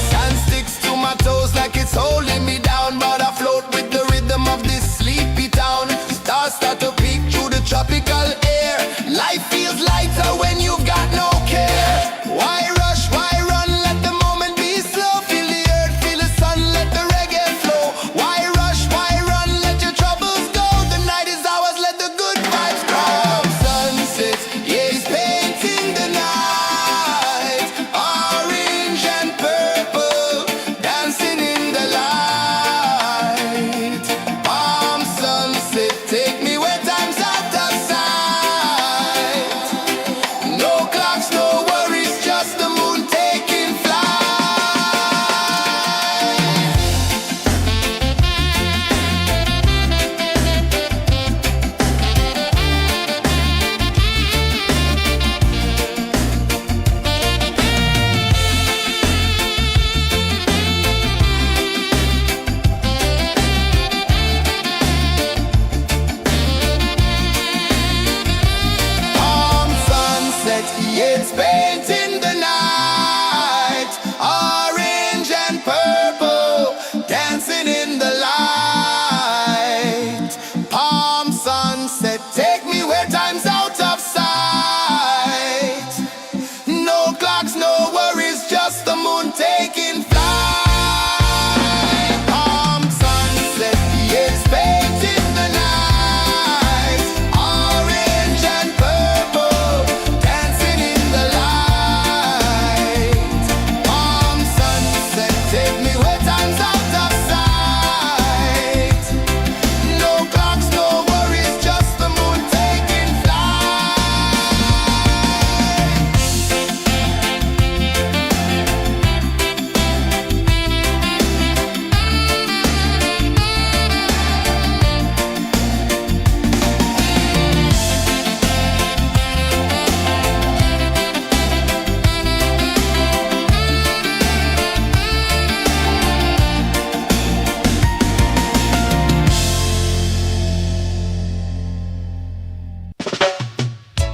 Sand sticks to my toes like it's holding me down, but I float with the rhythm of this sleepy town. Stars start to peek through the tropical air. Life feels lighter when you've got no care. Why rush, why run, let the moment be slow. Feel the earth, feel the sun, let the reggae flow. Why rush, why run, let your troubles go. The night is ours, let the good vibes grow. Sunset, yeah, it's painting the night. Orange and purple, dancing in the light. Palm sunset, take me where time's out of sight. No clocks, no worries, just the moon taking flight. Palm sunset, yeah, it's painting the night. Orange and purple, dancing in the light. Palm sunset, take me where time's out of sight. No clocks, no worries, just the moon taking flight. Palm sunset, yeah, it's painting the night. Orange and purple, dancing in the light. Palm sunset, take me where time's out of sight. No clocks, no worries, just the moon taking flight.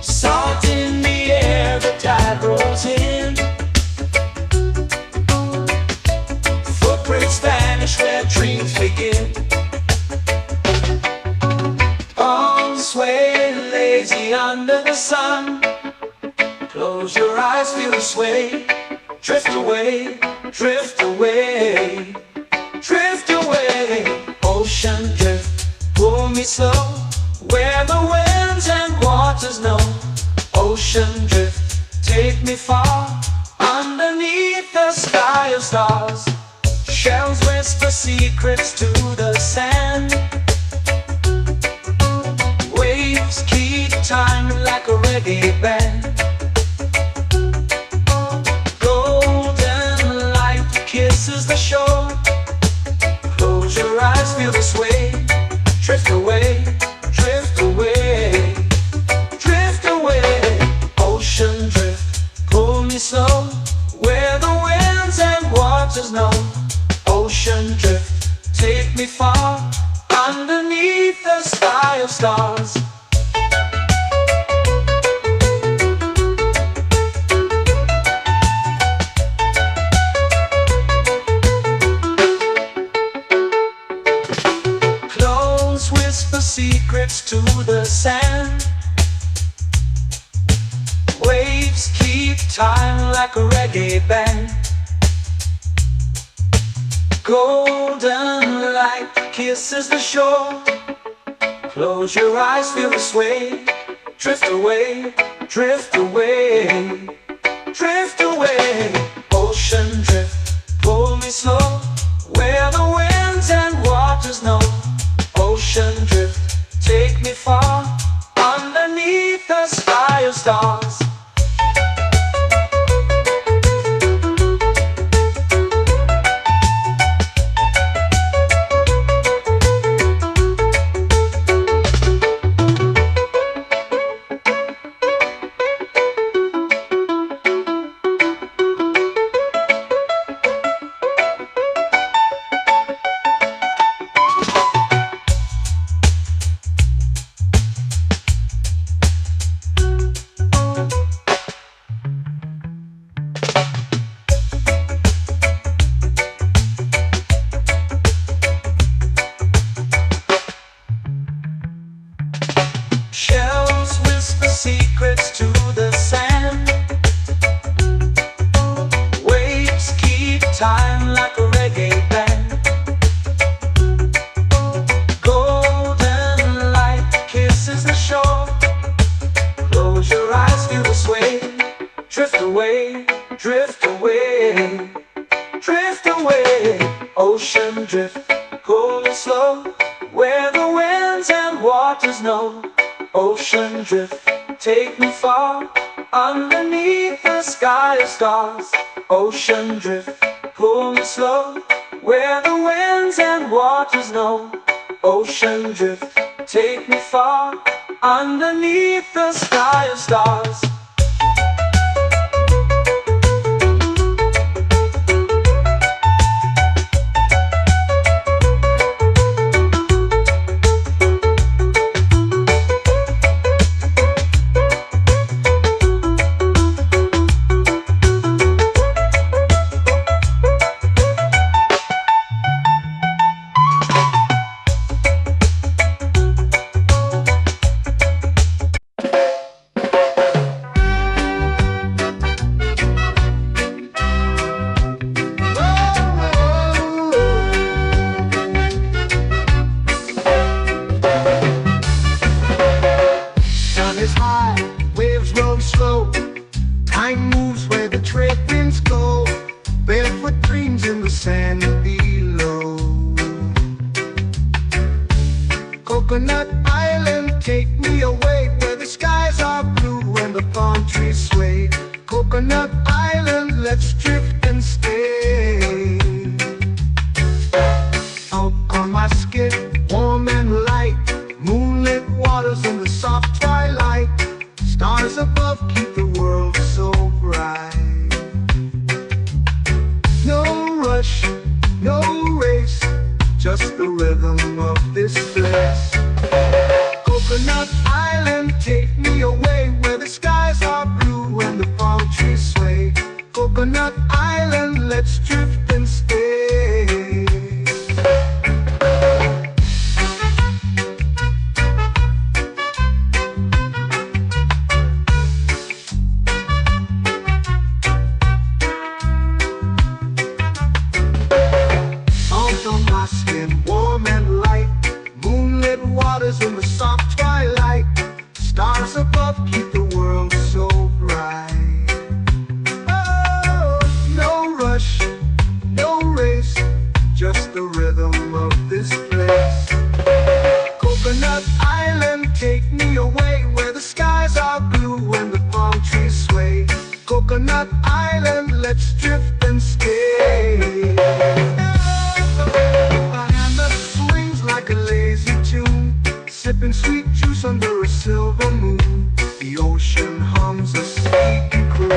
Salt in the air, the tide rolls in. Footprints vanish where dreams begin. Palms sway lazy under the sun. Close your eyes, feel the sway. Drift away, drift away, drift away. Ocean drift, pull me slow, where the winds and waters know. Ocean drift, take me far, underneath the sky of stars. Shells whisper secrets to the sand. Waves keep time like a reggae band. Golden light kisses the shore. Close your eyes, feel the sway. Drift away, drift away, drift away. Ocean drift, pull me slow, where the winds and waters know. Ocean drift, take me far, underneath the sky of stars. Clones whisper secrets to the sand. Waves keep time like a reggae band. Golden moonlight kisses the shore. Close your eyes, feel the sway. Drift away, drift away, drift away. Ocean drift, pull me slow, where the winds and waters know. Ocean drift, take me far, underneath the sky of stars. Shells whisper secrets to the sand. Waves keep time like a reggae band. Golden light kisses the shore. Close your eyes, feel the sway. Drift away, drift away, drift away. Ocean drift, cool and slow, where the winds and waters know. Ocean drift, take me far, underneath the sky of stars. Ocean drift, pull me slow, where the winds and waters know. Ocean drift, take me far, underneath the sky of stars. Time moves where the trade winds go. Barefoot dreams in the sand below. Coconut Island, take me away, where the skies are blue and the palm trees sway. Coconut Island, let's drift and stay. Out on my skin, warm and light, moonlit waters in the soft twilight. Stars above keep the world so bright. No rush, no race, just the rhythm of this place. Coconut Island, take me away, where the skies are blue and the palm trees sway. Coconut Island, let's drift and stay. Warm and light, moonlit waters in the soft twilight. Stars above keep the world so bright. Oh, no rush, no race, just the rhythm of this place. Coconut Island, take me away, where the skies are blue and the palm trees sway. Coconut Island, let's drift and stay. Like a lazy tune, sipping sweet juice under a silver moon. The ocean hums a sleepy croon.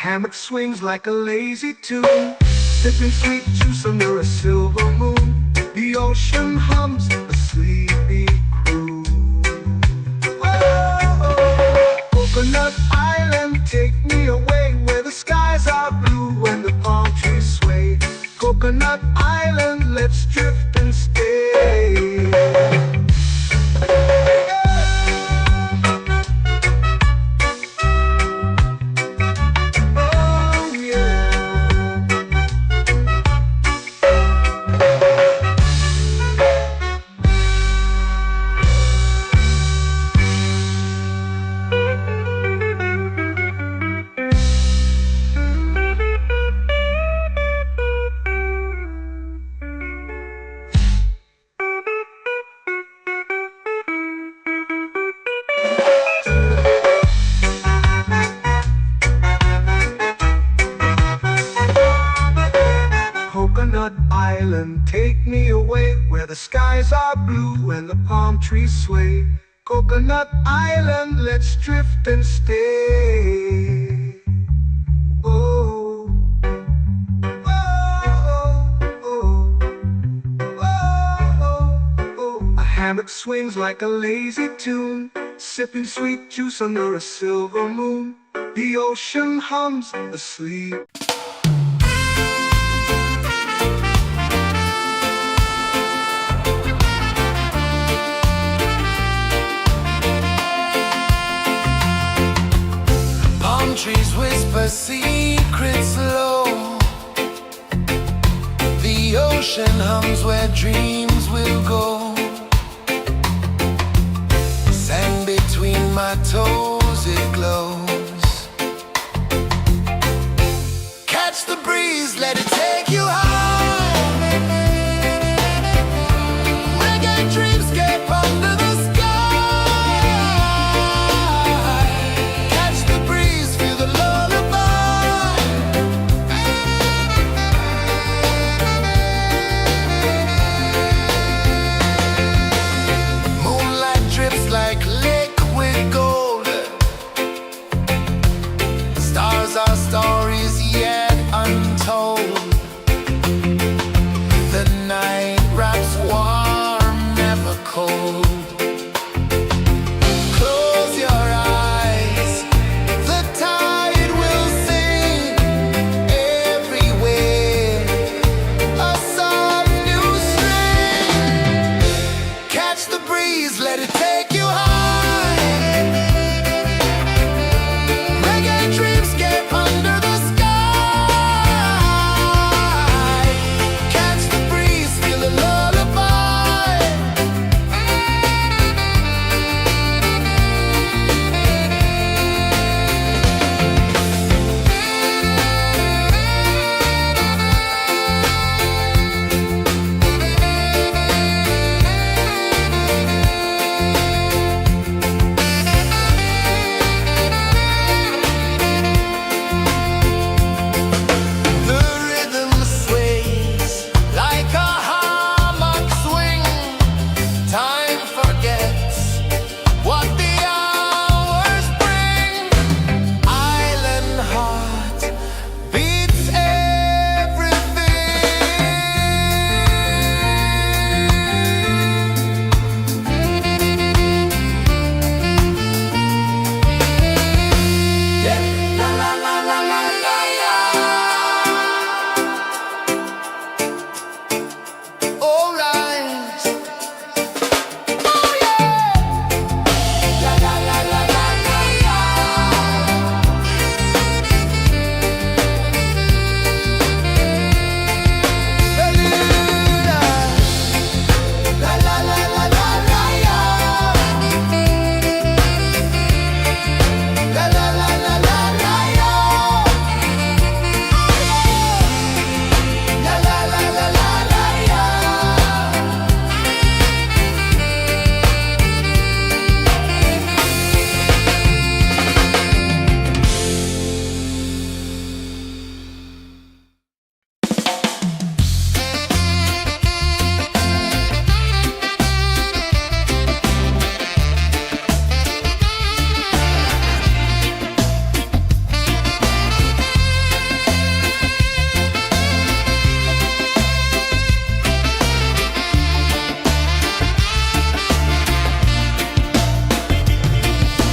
Hammock swings like a lazy tune, sipping sweet juice under a silver moon. The ocean hums a sleepy croon. Whoa! the skies are blue and the palm trees sway. Coconut Island, let's drift and stay. Oh, oh, oh, oh, oh. A hammock swings like a lazy tune, sipping sweet juice under a silver moon. The ocean hums asleep. Palm trees whisper secrets low. The ocean hums where dreams will go. Sand between my toes, it glows. Catch the breeze, let it take you high. Reggae dreamscape under the sky. Catch the breeze, feel the lullaby. Moonlight drips like liquid gold. Stars are stories yet untold. The night wraps warm, never cold. Close your eyes, the tide will sing everywhere. A soft new string. Catch the breeze, let it take you high. Reggae dreamscape under the sky. Catch the breeze, feel the lullaby. The rhythm sways like a hammock swing. Time forgets what the hours bring. Island heart beats everything. Yeah. La la la la la la la. All right. Oh yeah. La la la la la la la. Beluga. La la la la la la la. La la la la la la la. La la la la la la la.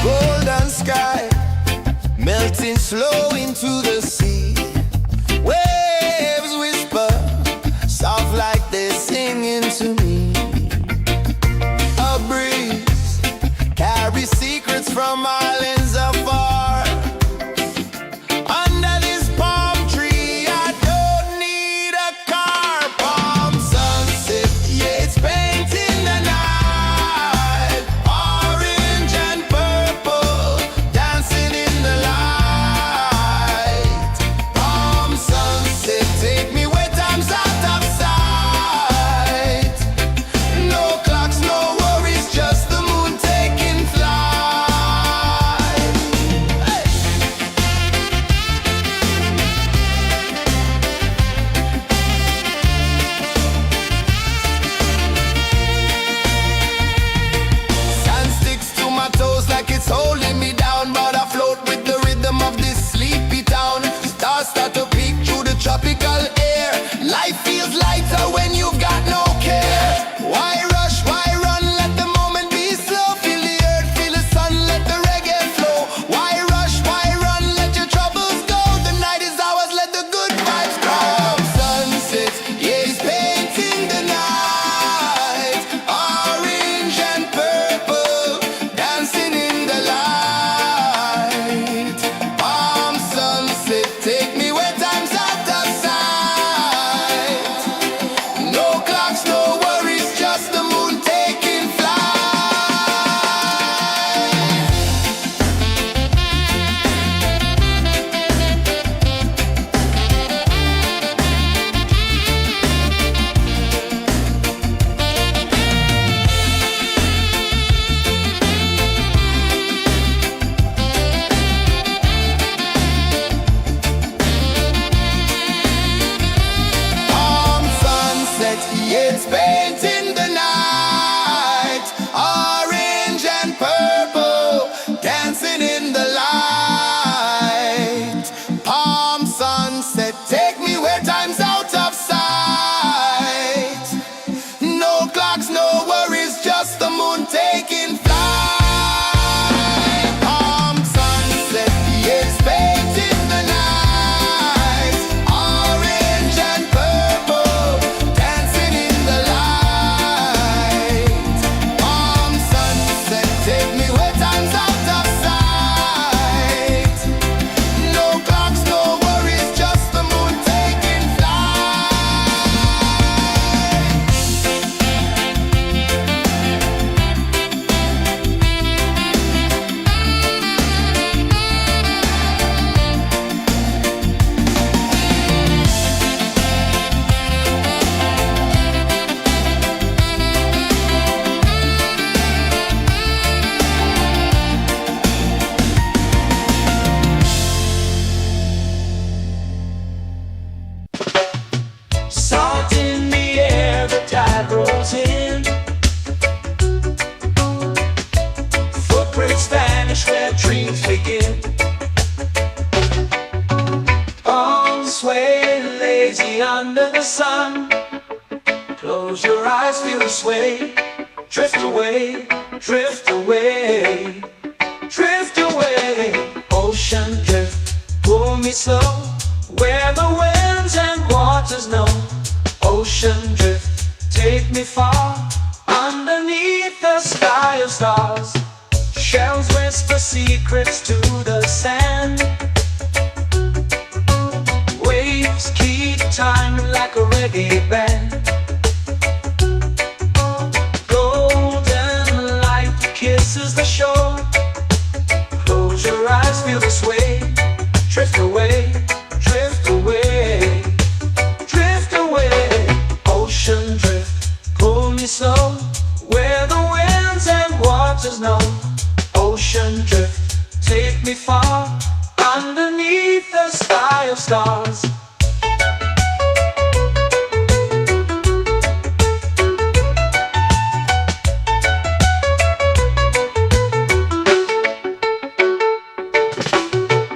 Golden sky melting slow into the sea. Waves whisper soft like they're singing to me. A breeze carries secrets from islands afar. Under this palm tree, I don't need a car. Palm sunset, yeah, it's painting the night. Orange and purple dancing in the light. dreams begin. Arms sway lazy under the sun. Close your eyes, feel the sway. Drift away, drift away, drift away. Ocean drift, pull me slow, where the winds and waters know. Ocean drift, take me far, underneath the sky of stars. Shells whisper secrets to the sand. Waves keep time like a reggae band. Golden light kisses the shore. Close your eyes, feel the sway. Drift away, drift away, drift away. Ocean drift, pull me slow, where the winds and waters know. Ocean drift, take me far, underneath the sky of stars.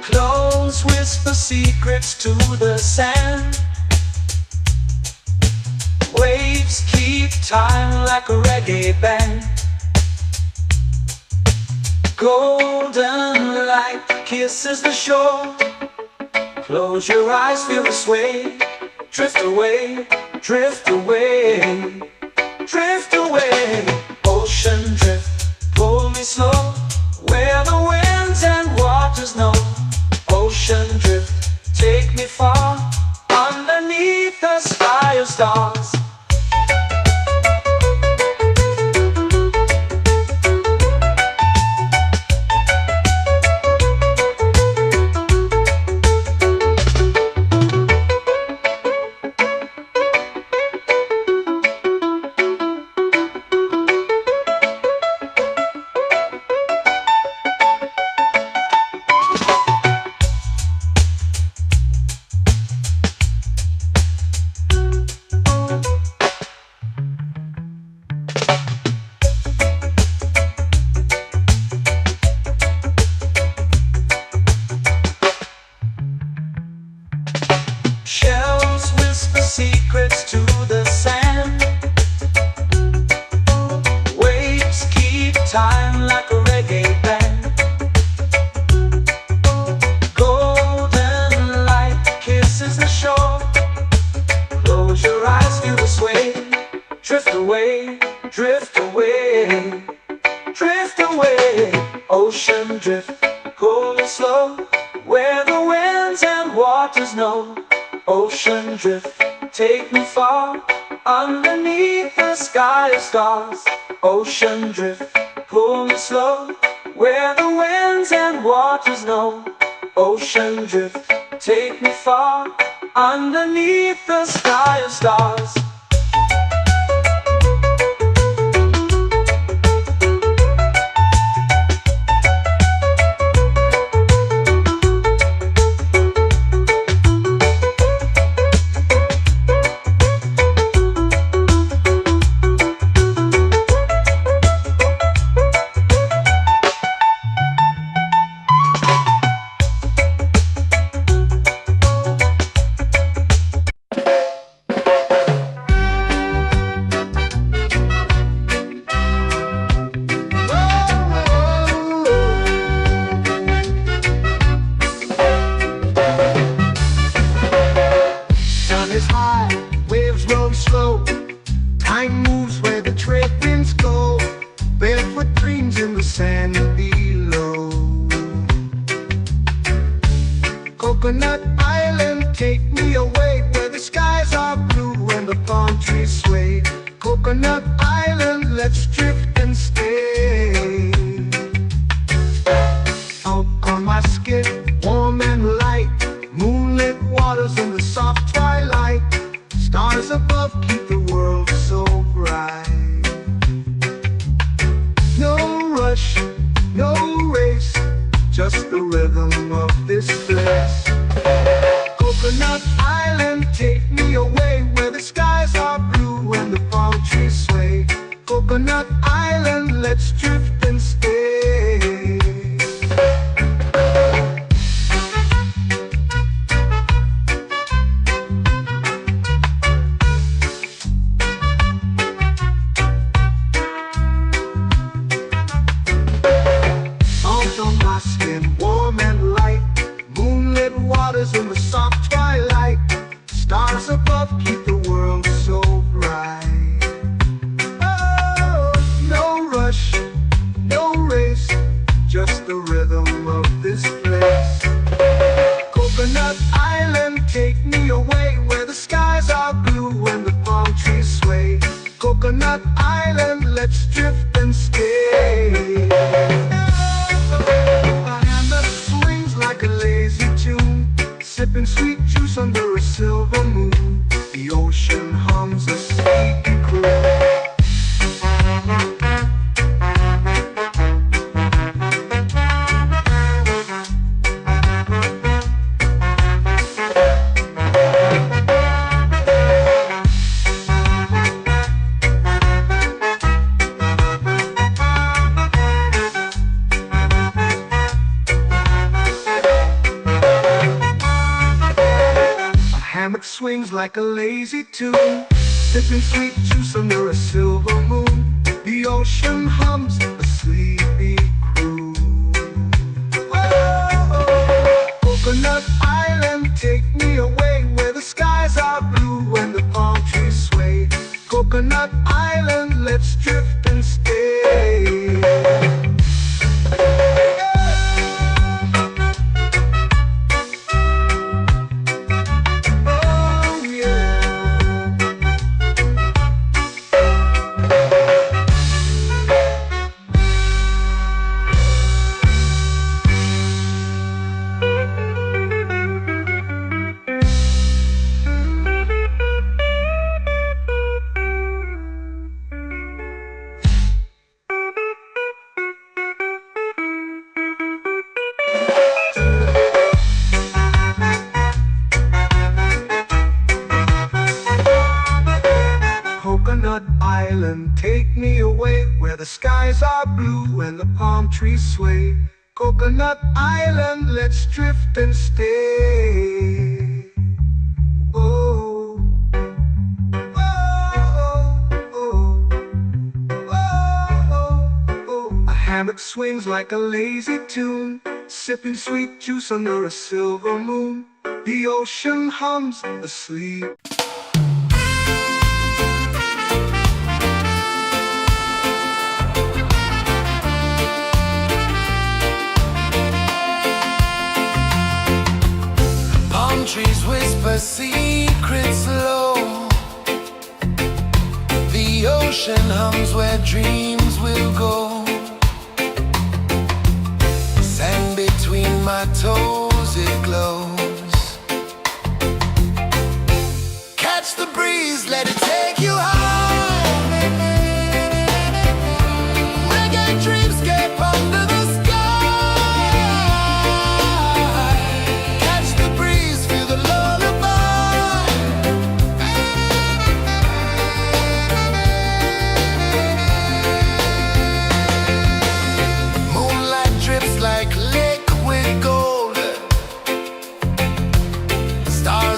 Close whisper secrets to the sand. Waves keep time like a reggae band. Golden light kisses the shore. Close your eyes, feel the sway. Drift away, drift away, drift away. Ocean drift, pull me slow, where the winds and waters know. Ocean drift, take me far, underneath the sky of stars. Shells whisper secrets to the sand. Waves keep time like a reggae band. Golden light kisses the shore. Close your eyes, feel the sway. Drift away, drift away, drift away. Ocean drift, pull me slow, where the winds and waters know. Ocean drift, take me far, underneath the sky of stars. Ocean drift, pull me slow, where the winds and waters know. Ocean drift, take me far, underneath the sky of stars. Time moves where the trade winds go. Barefoot dreams in the sand below. Coconut Island, take me away, where the skies are blue and the palm trees sway. Coconut Island, let's drift and stay. Out on my skin, warm and light, moonlit waters in the soft twilight. Stars above keep the world so bright. No rush, no race, just the rhythm of this place. Coconut Island, take me away, where the skies are blue and the palm trees sway. Coconut Island, let's drift and stay. stay. A hand that swings like a lazy tune, sipping sweet juice under a silver moon. The ocean hums a sleepy croon. Hammock swings like a lazy tune, sipping sweet juice under a silver moon. The ocean hums a sleepy croon. Whoa, Coconut Island, take me away where the skies are blue and the palm trees sway. Coconut Island, let's drift and stay. Coconut Island, take me away where the skies are blue and the palm trees sway. Coconut Island, let's drift and stay. Oh, oh, oh, oh, oh. A hammock swings like a lazy tune, sipping sweet juice under a silver moon. The ocean hums asleep. Trees whisper secrets low. The ocean hums where dreams will go. Sand between my toes, it glows. Catch the breeze, let it take you high. Reggae dreamscape under the sky.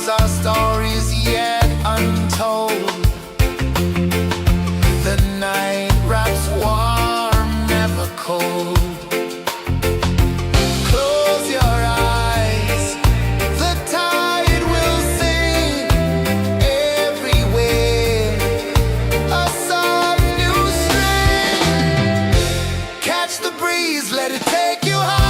Our stories yet untold. The night wraps warm, never cold. Close your eyes, the tide will sing everywhere. A soft new string. Catch the breeze, let it take you high.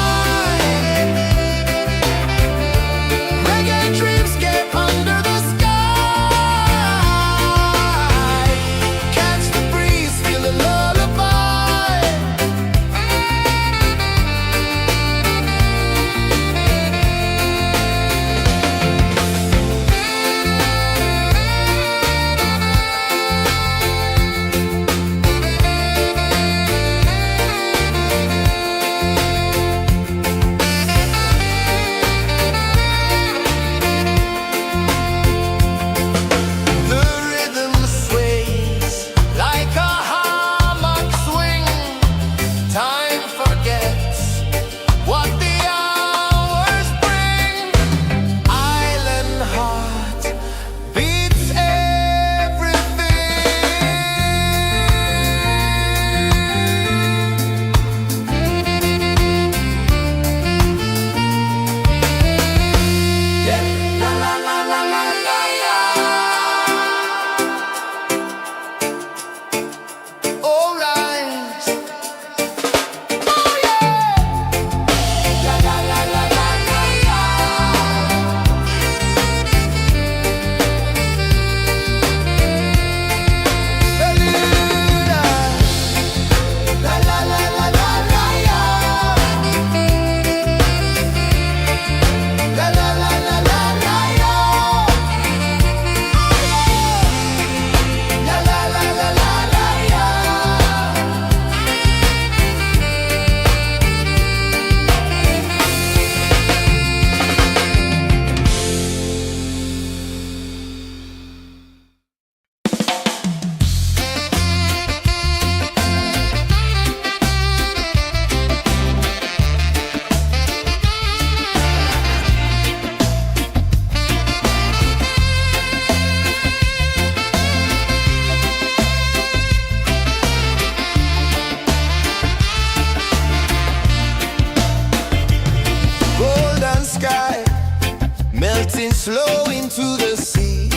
flow into the sea.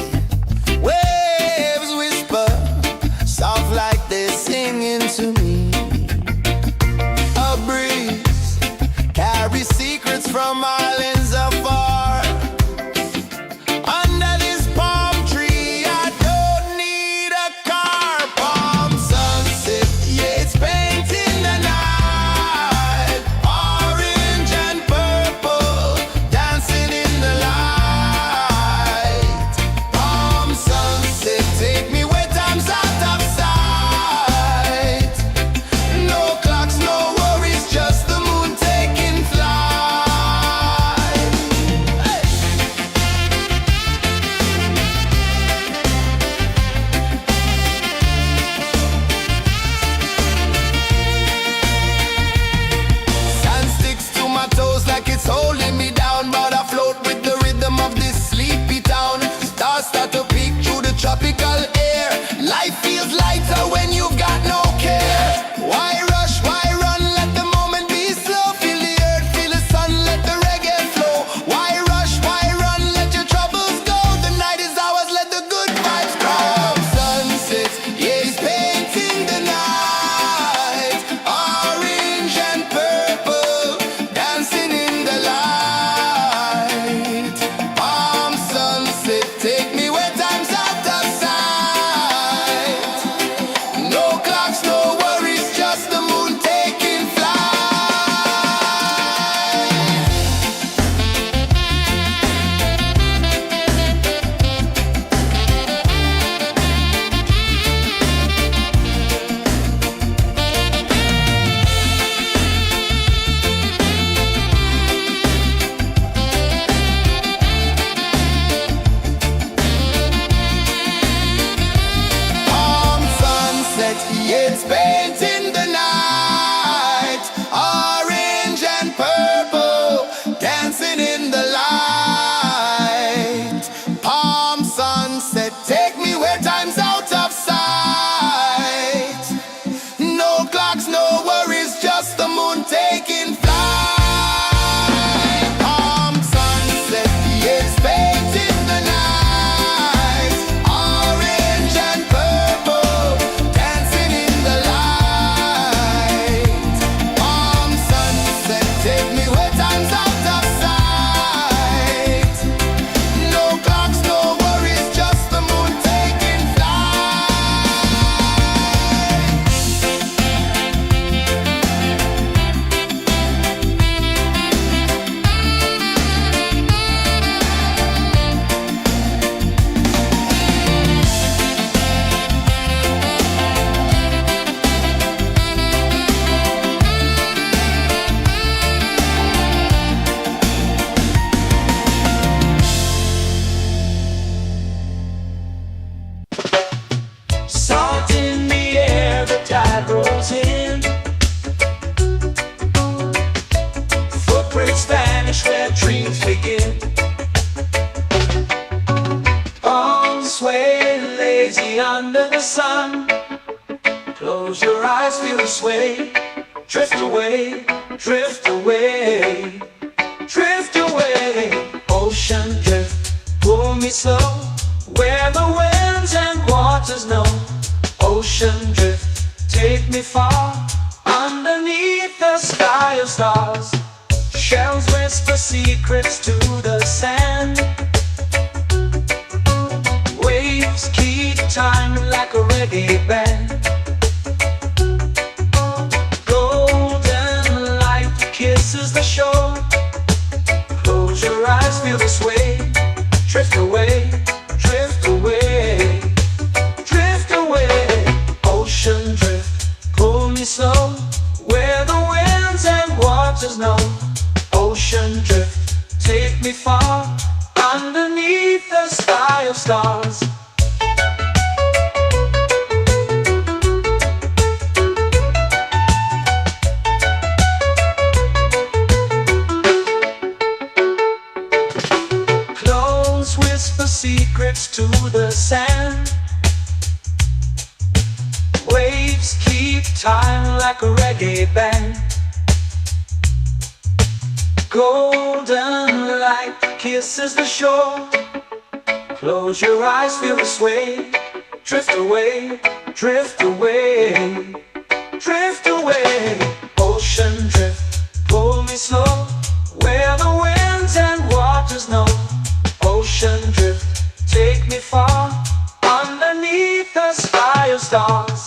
Waves whisper, soft like they're singing to me. A breeze carries secrets from islands afar. Under this palm tree, I don't need a car. Palm sunset, yeah, it's painting the night. Orange and purple, dancing in the light. Palm sunset, take me where time's out of sight. No clocks, no worries, just the moon taking flight. Hey! Sand sticks to my toes like it's holding me down, but I float with the rhythm of this sleepy town. Stars start to peek through the tropical air. Life feels lighter when you've got no care. Why rush, why run, let the moment be slow. Feel the earth, feel the sun, let the reggae flow. Why rush, why run, let your troubles go. The night is ours, let the good vibes come. Sunset, yeah, it's painting the night. Orange and purple, dancing in the light. Palm sunset, take me where time's out of sight. No clocks, no worries, just the moon taking flight. Palm sunset, yeah, it's painting the night. Orange and purple, dancing in the light. Palm sunset, take me where time's out of sight. No clocks, no worries, just the moon taking flight. Palm sunset, yeah, it's painting the night. Orange and purple, dancing in the light. Palm sunset, take me where time's out of sight. No clocks, no worries, just the moon taking flight. Salt in the air, the tide rolls in. Footprints vanish where dreams begin. Arms sway lazy under the sun. Close your eyes, feel the sway. Drift away, drift away, drift away. Ocean drift, pull me slow. Where the winds and waters know. Ocean drift, take me far. Underneath the sky of stars. Shells whisper secrets to the sand. Waves keep time like a reggae band. Golden light kisses the shore. Close your eyes, feel the sway. Drift away, drift away, drift away. Ocean drift, pull me slow. Where the winds and waters know. Ocean drift, take me far. Underneath the sky of stars. Close whisper secrets to the sand. Waves keep time like a reggae band. Golden light kisses the shore. Close your eyes, feel the sway. Drift away, drift away, drift away. Ocean drift, pull me slow, where the winds and waters know. Ocean drift, take me far, underneath the sky of stars.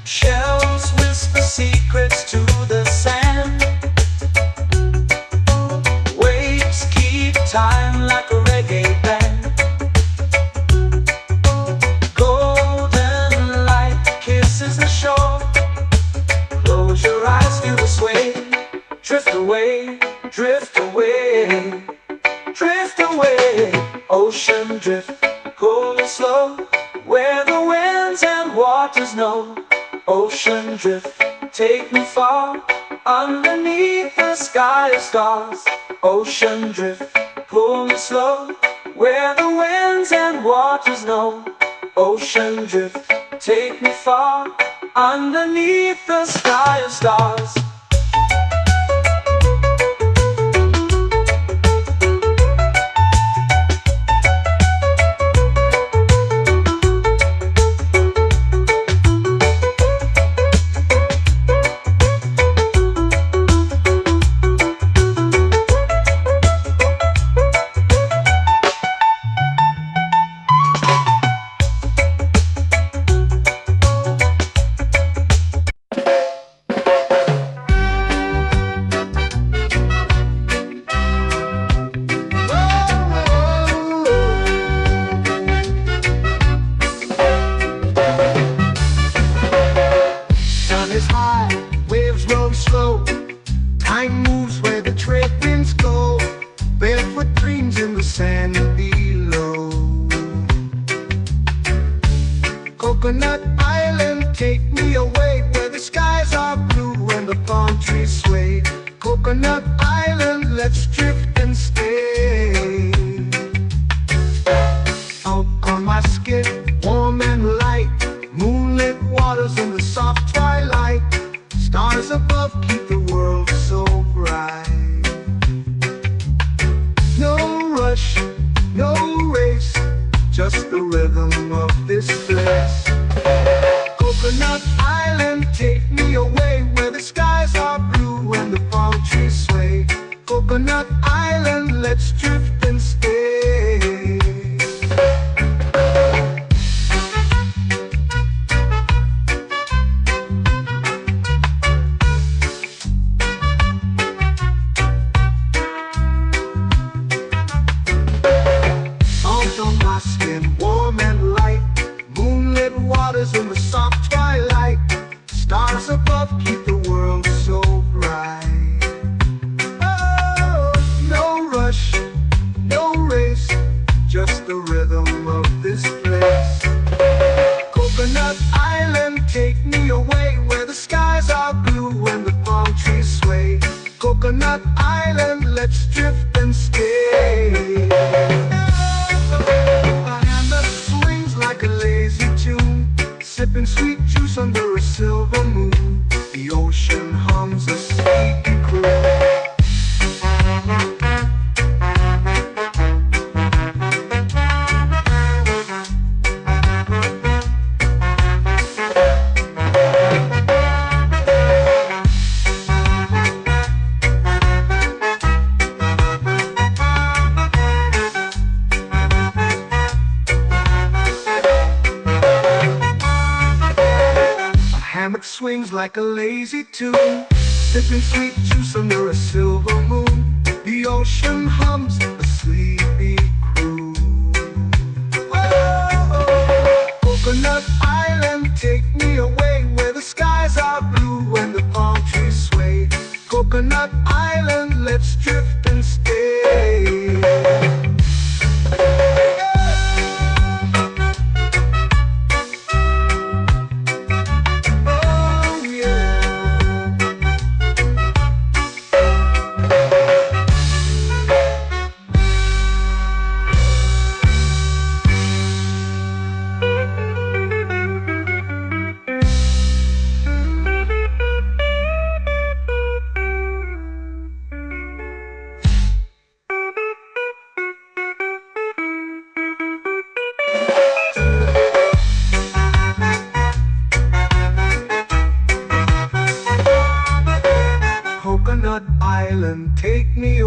Shells whisper secrets to the sand. Waves keep time like a reggae band. Golden light kisses the shore. Close your eyes, feel the sway. Drift away, drift away, drift away. Ocean drift, cool and slow, where the winds and waters know. Ocean drift, take me far, underneath the sky of stars. Ocean drift, pull me slow, where the winds and waters know. Ocean drift, take me far, underneath the sky of stars. Is high, waves roll slow. Time moves where the trade winds go. Barefoot dreams in the sand below. Coconut Island, take me away, where the skies are blue and the palm trees sway. Coconut Island, let's drift and stay. Out on my skin, warm and light, moonlit waters in the soft twilight. Stars above keep the world so bright. No rush, no race, just the rhythm of this place. Coconut Island, take me away, where the skies are blue and the palm trees sway. Coconut Island, let's drift and stay. Warm and light, moonlit waters in the soft twilight. Stars above keep the world so bright. Oh, no rush, no race, just the rhythm of this place. Coconut Island, take me away, where the skies are blue and the palm trees sway. Coconut Island, let's drift and stay. Like a lazy tune, sipping sweet juice under a silver moon. The ocean hums a sleepy croon. Swings like a lazy tune, sipping sweet juice under a silver moon. The ocean hums a sleepy croon. Whoa.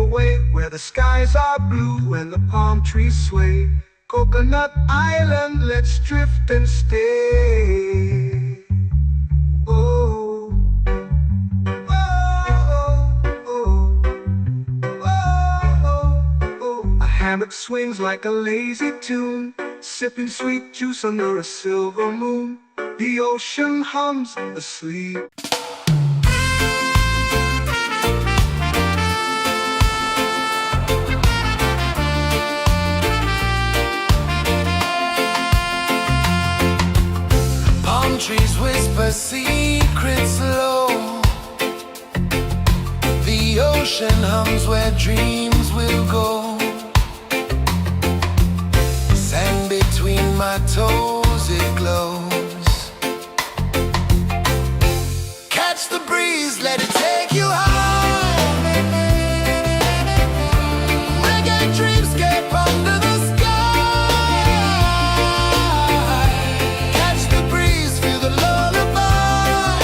away where the skies are blue and the palm trees sway. Coconut Island, let's drift and stay. Oh, oh, oh, oh, oh. A hammock swings like a lazy tune, sipping sweet juice under a silver moon. The ocean hums asleep. Palm trees whisper secrets low. The ocean hums where dreams will go. Sand between my toes, it glows. Catch the breeze, let it take you high. Reggae dreamscape under the sky. Catch the breeze, feel the lullaby.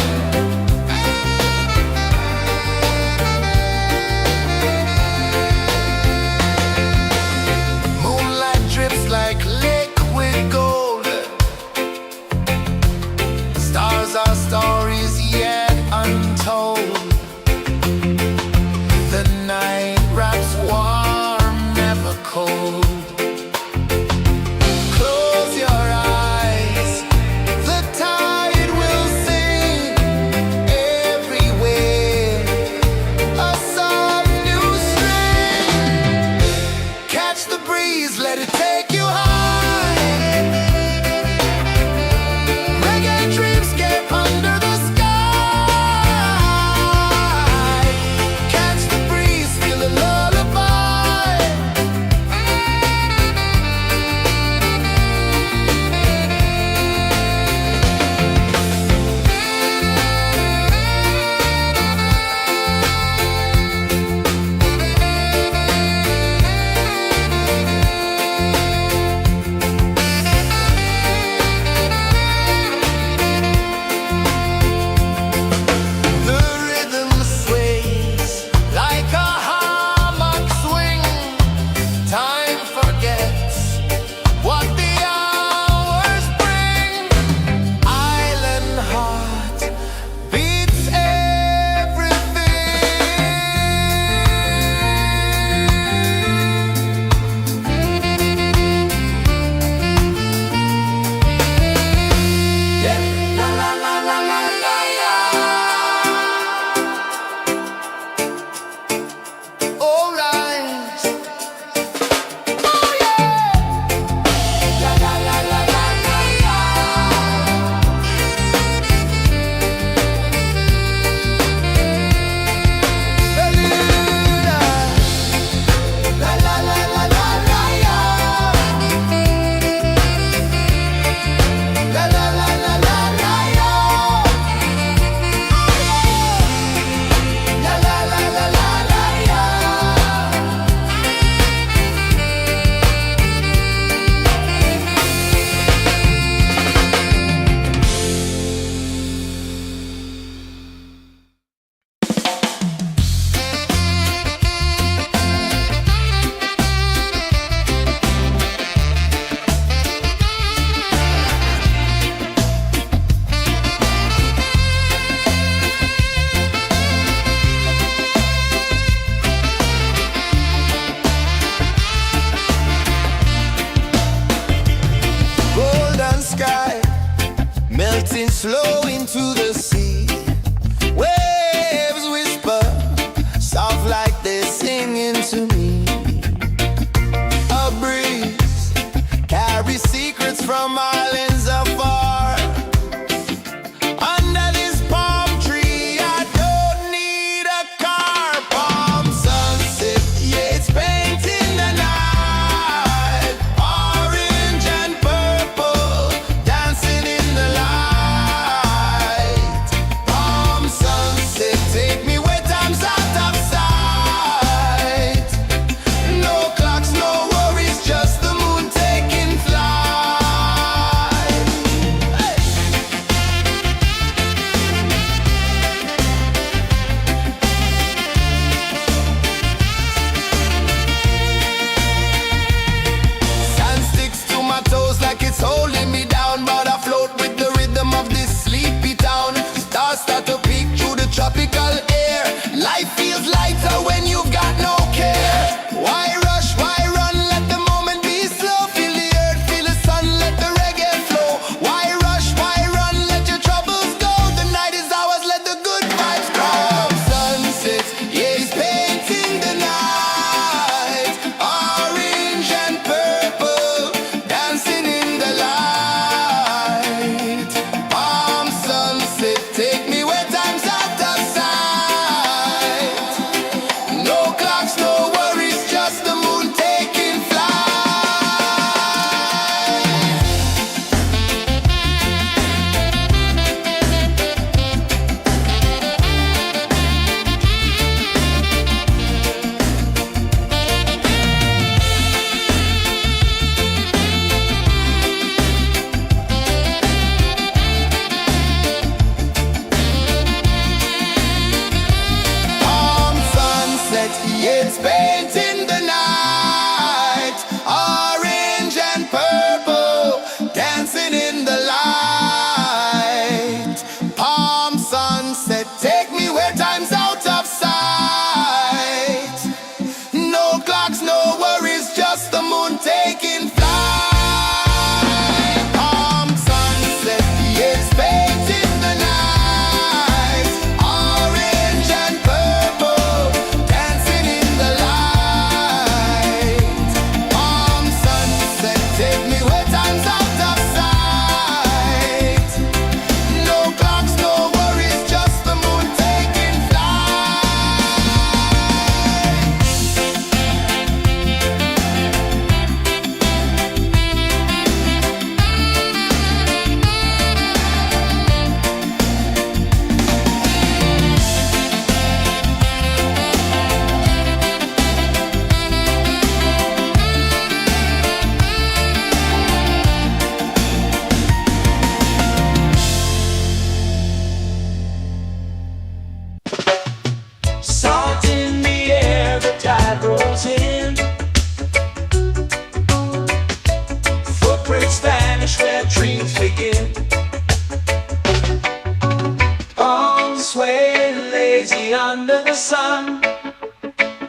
me under the sun.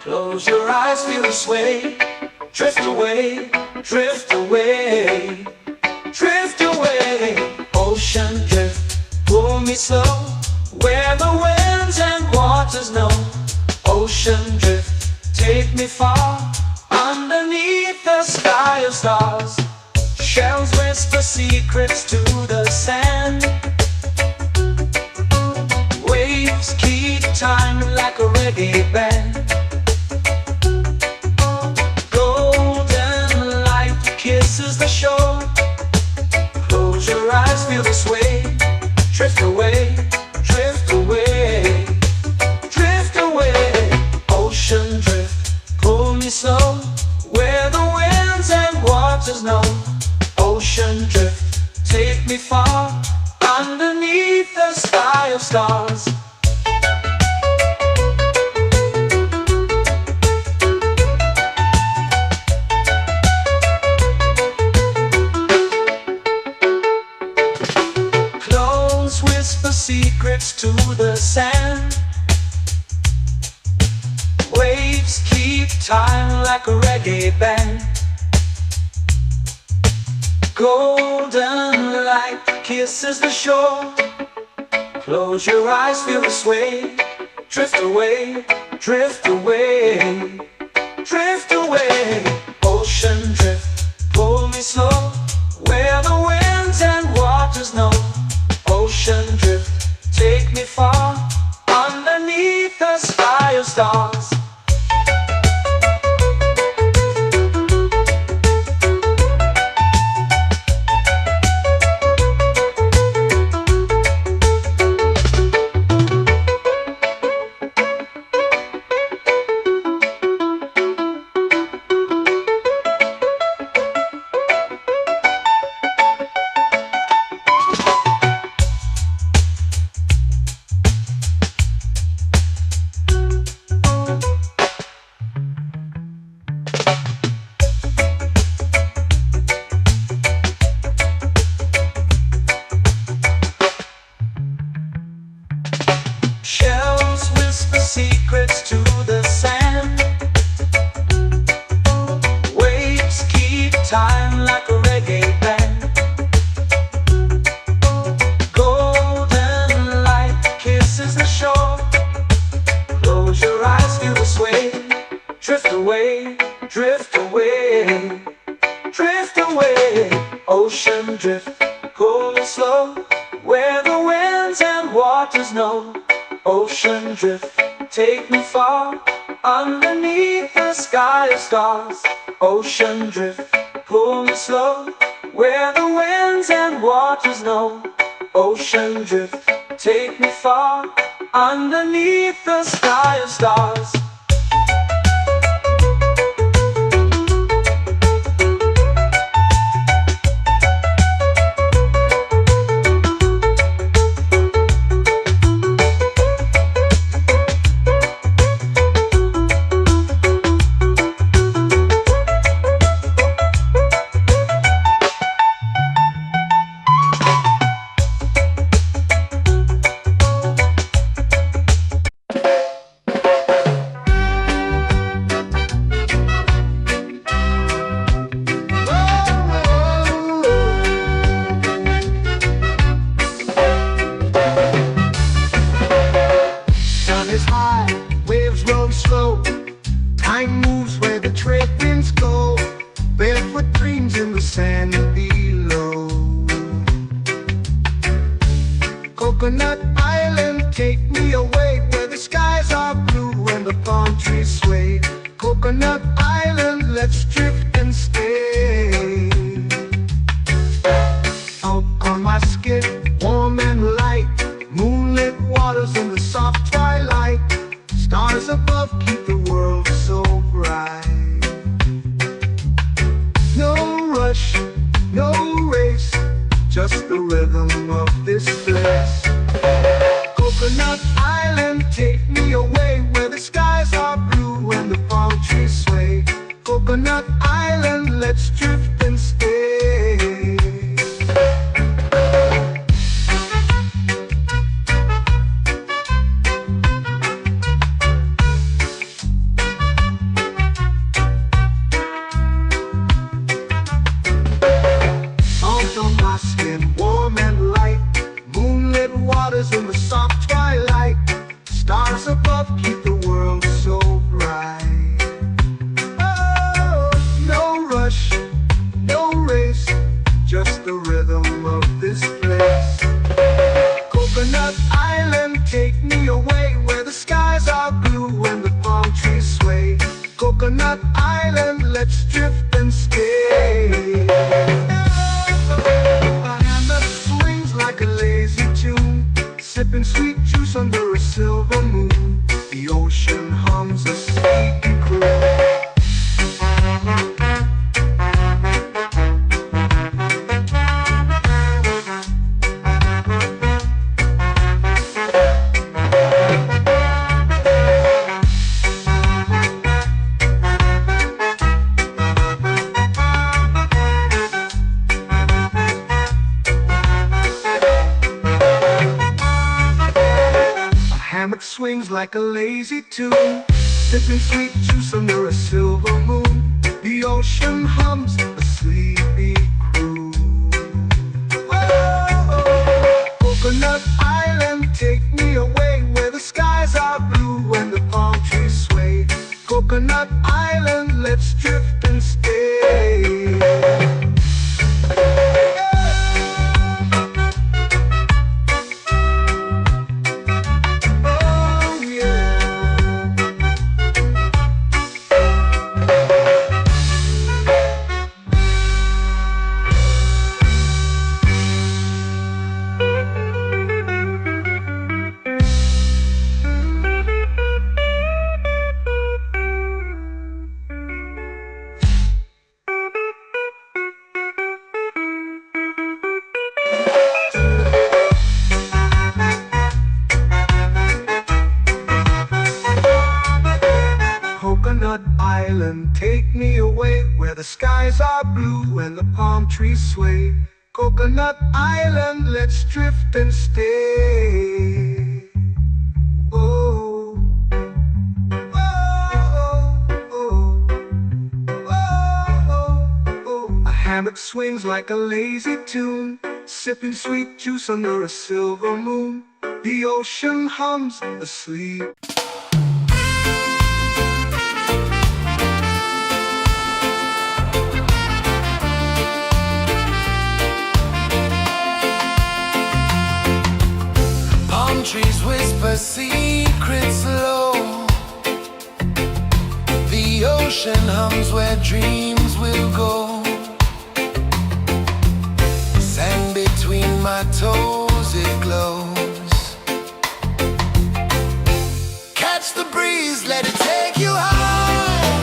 Close your eyes, feel the sway. Drift away, drift away, drift away. Ocean drift, pull me slow, where the winds and waters know. Ocean drift, take me far, underneath the sky of stars. Shells whisper secrets to the sand. Waves keep time like a reggae band. Golden light kisses the shore. Close your eyes, feel the sway. Drift away, drift away, drift away. Ocean drift, pull me slow, where the winds and waters know. Ocean drift, take me far, underneath the sky of stars. Close whisper secrets to the sand. Waves keep time like a reggae band. Golden light kisses the shore. Close your eyes, feel the sway. Drift away, drift away, drift away. Ocean drift, pull me slow, where the winds and waters know. Ocean drift, take me far, underneath the sky of stars. Shells whisper secrets to the sand. Waves keep time like a reggae band. Golden light kisses the shore. Close your eyes, feel the sway. Drift away, drift away, drift away. Ocean drift, pull me slow, where the winds and waters know. Ocean drift, take me far, underneath the sky of stars. Ocean drift, pull me slow, where the winds and waters know. Ocean drift, take me far, underneath the sky of stars. Is high, waves roll slow. Time moves where the trade winds go. Barefoot dreams in the sand below. Coconut Island, take me away, where the skies are blue and the palm trees sway. Coconut Island, let's drift and stay. Out on my skin, warm and light, moonlit waters in the soft twilight. Stars above keep the world so bright. No rush, no race, just the rhythm of this place. Coconut Island, take me away, where the skies are blue and the palm trees sway. Coconut Island, let's drift and stay. island, let's drift and stay. A hand that swings like a lazy tune, sipping sweet juice under a silver moon. The ocean hums a sleepy croon. Hammock swings like a lazy tune, sipping sweet juice under a silver moon. The ocean hums a sleepy croon. Oh, Coconut Island, take me away where the skies are blue and the palm trees sway. Coconut Island, let's drift and stay. Coconut Island, take me away where the skies are blue and the palm trees sway. Coconut Island, let's drift and stay. Oh, oh, oh, oh, oh. A hammock swings like a lazy tune, sipping sweet juice under a silver moon. The ocean hums asleep. Trees whisper secrets low. The ocean hums where dreams will go. Sand between my toes, it glows. Catch the breeze, let it take you high.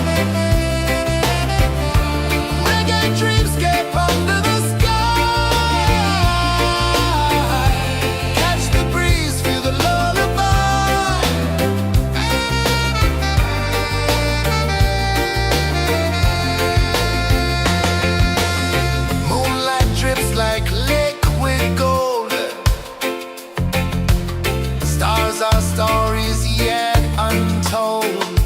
Reggae dreamscape under the sky. Like liquid gold, stars are stories yet untold.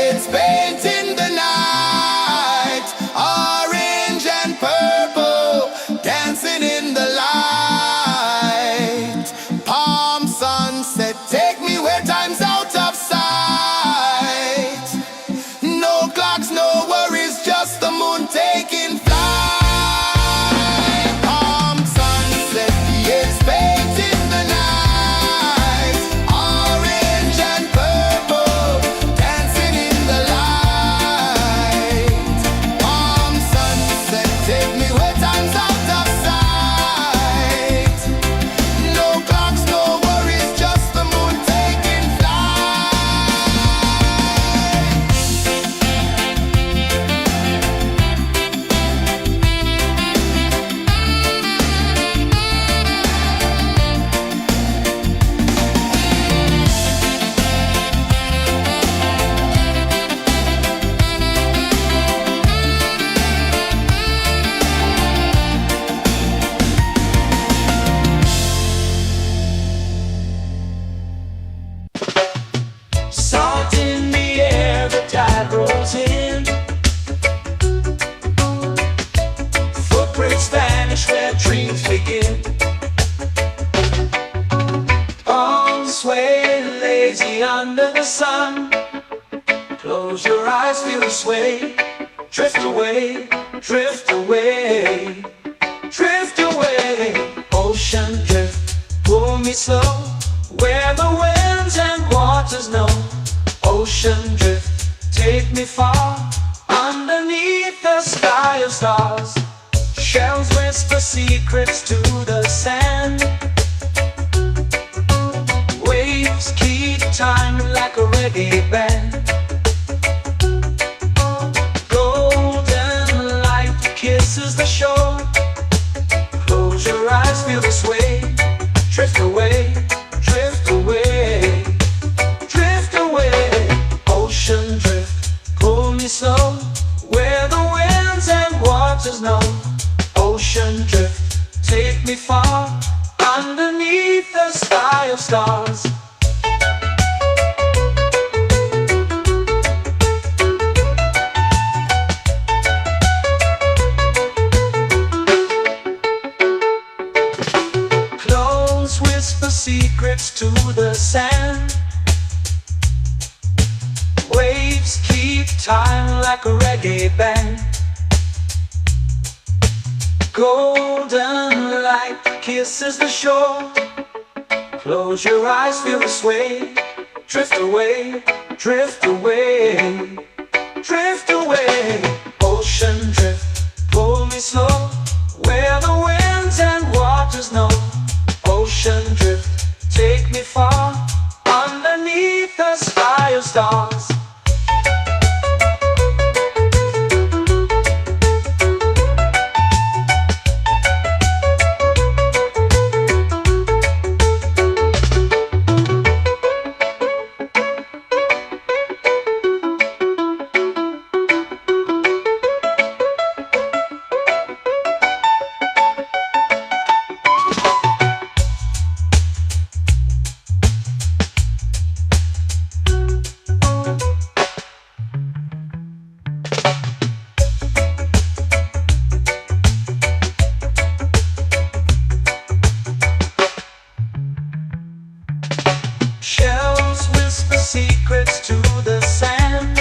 it's painting the night, orange and purple, dancing in the light. Palm sunset, take me where time's out of sight. No clocks, no worries, just the moon taking flight. Palm sunset, it's painting the night, orange and purple, dancing in the light. Palm sunset, take me where time's out of sight. No clocks, no worries, just the moon taking flight. Salt in the air, the tide rolls in. Footprints vanish where dreams begin. Arms swaying lazy under the sun. Close your eyes, feel the sway. Drift away, drift away, drift away. Ocean drift, pull me slow, where the winds and waters know. Ocean drift, take me far, underneath the sky of stars. Shells whisper secrets to the sand. Waves keep time like a reggae band. Golden light kisses the shore. Close your eyes, feel the sway. Drift away, drift away, drift away. Ocean drift, pull me slow, where the winds and waters know. Ocean drift, take me far, underneath the sky of stars. Clothes whisper secrets to the sand. Waves keep time like a reggae band. Golden light kisses the shore. Close your eyes, feel the sway. Drift away, drift away, drift away. Ocean drift, pull me slow, where the winds and waters know. Ocean drift, take me far, underneath the sky of stars. Shells whisper secrets to the sand.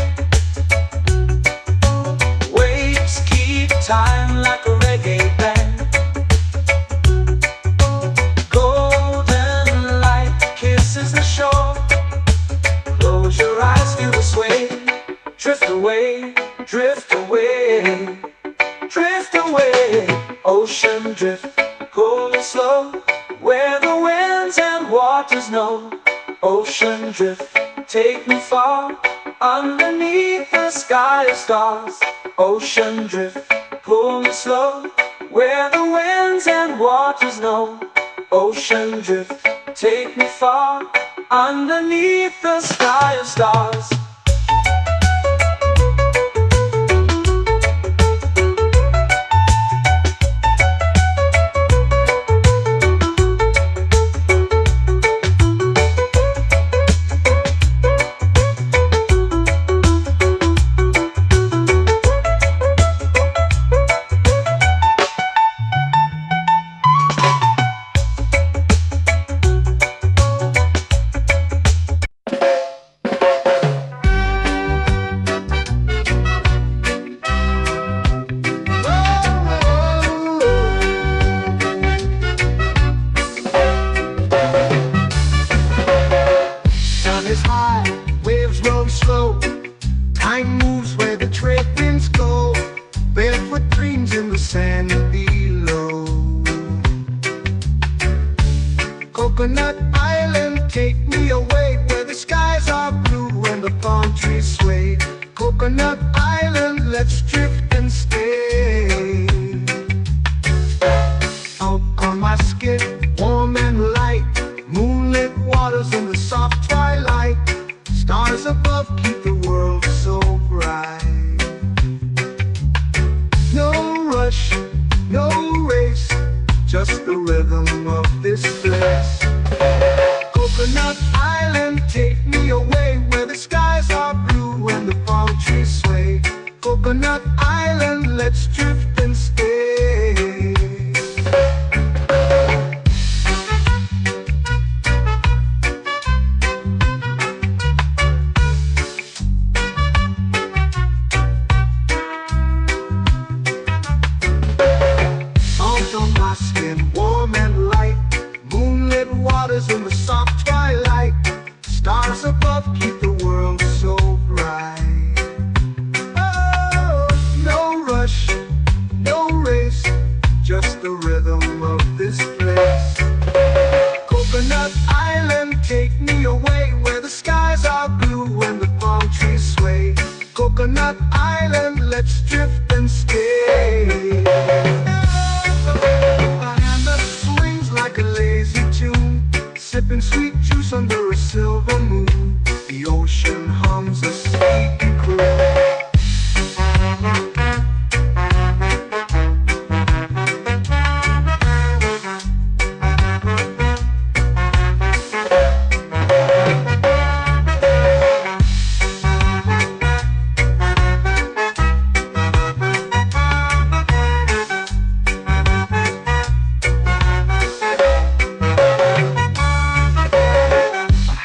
Waves keep time like a reggae band. Golden light kisses the shore. Close your eyes, feel the sway. Drift away, drift away, drift away. Ocean drift, pull me slow, where the winds and waters know. Ocean drift, take me far, underneath the sky of stars. Ocean drift, pull me slow, where the winds and waters know. Ocean drift, take me far, underneath the sky of stars. moves where the trade winds go. Barefoot dreams in the sand below. Coconut Island, take me away where the skies are blue and the palm trees sway. Coconut Island, let's drift and stay. Out on my skin, warm and light, moonlit waters in the soft twilight. Stars above keep the world so bright. No rush, no race, just the rhythm of this place. Coconut Island, take me away where the skies are blue and the palm trees sway. Coconut Island, let's drift and stay. Salt on my skin, warm and light, moonlit waters in the soft twilight. Stars above keep the world so bright. Oh, no rush, no race, just the rhythm of this place. Coconut Island, take me away where the skies are blue and the palm trees sway. Coconut Island, let's drift and stay. A hand that swings like a lazy tune, sipping sweet juice under a silver moon. The ocean hums a sleepy croon.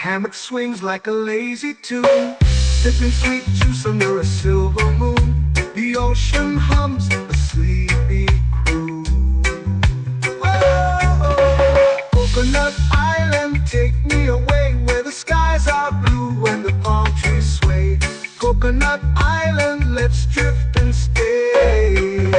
Hammock swings like a lazy tune, sipping sweet juice under a silver moon. The ocean hums a sleepy croon. Whoa, Coconut Island, take me away where the skies are blue and the palm trees sway. Coconut Island, let's drift and stay.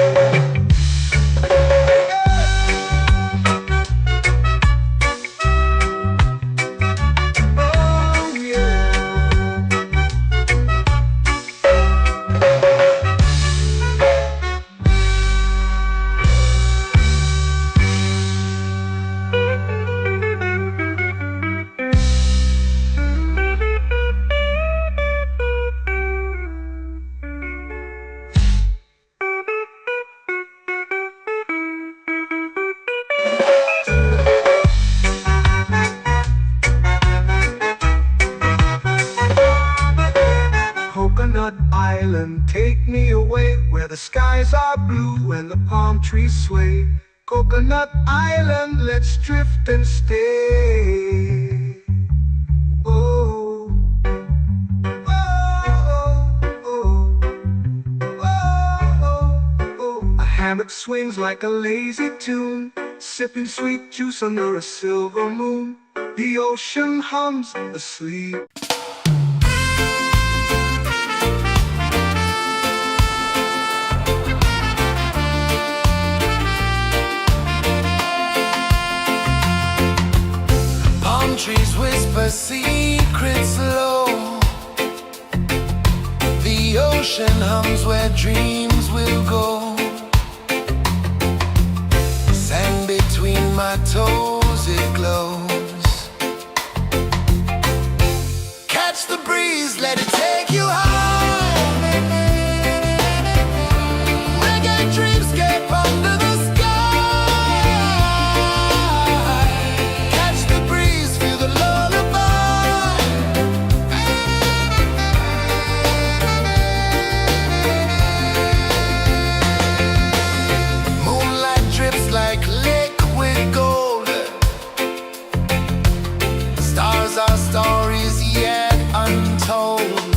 Coconut Island, take me away where the skies are blue and the palm trees sway. Coconut Island, let's drift and stay. Oh, oh, oh, oh, oh. A hammock swings like a lazy tune, sipping sweet juice under a silver moon. The ocean hums asleep. Trees whisper secrets low. The ocean hums where dreams will go. Sand between my toes, it glows. Catch the breeze, let it take you high. Reggae dreamscape under the sky. Our stories yet untold.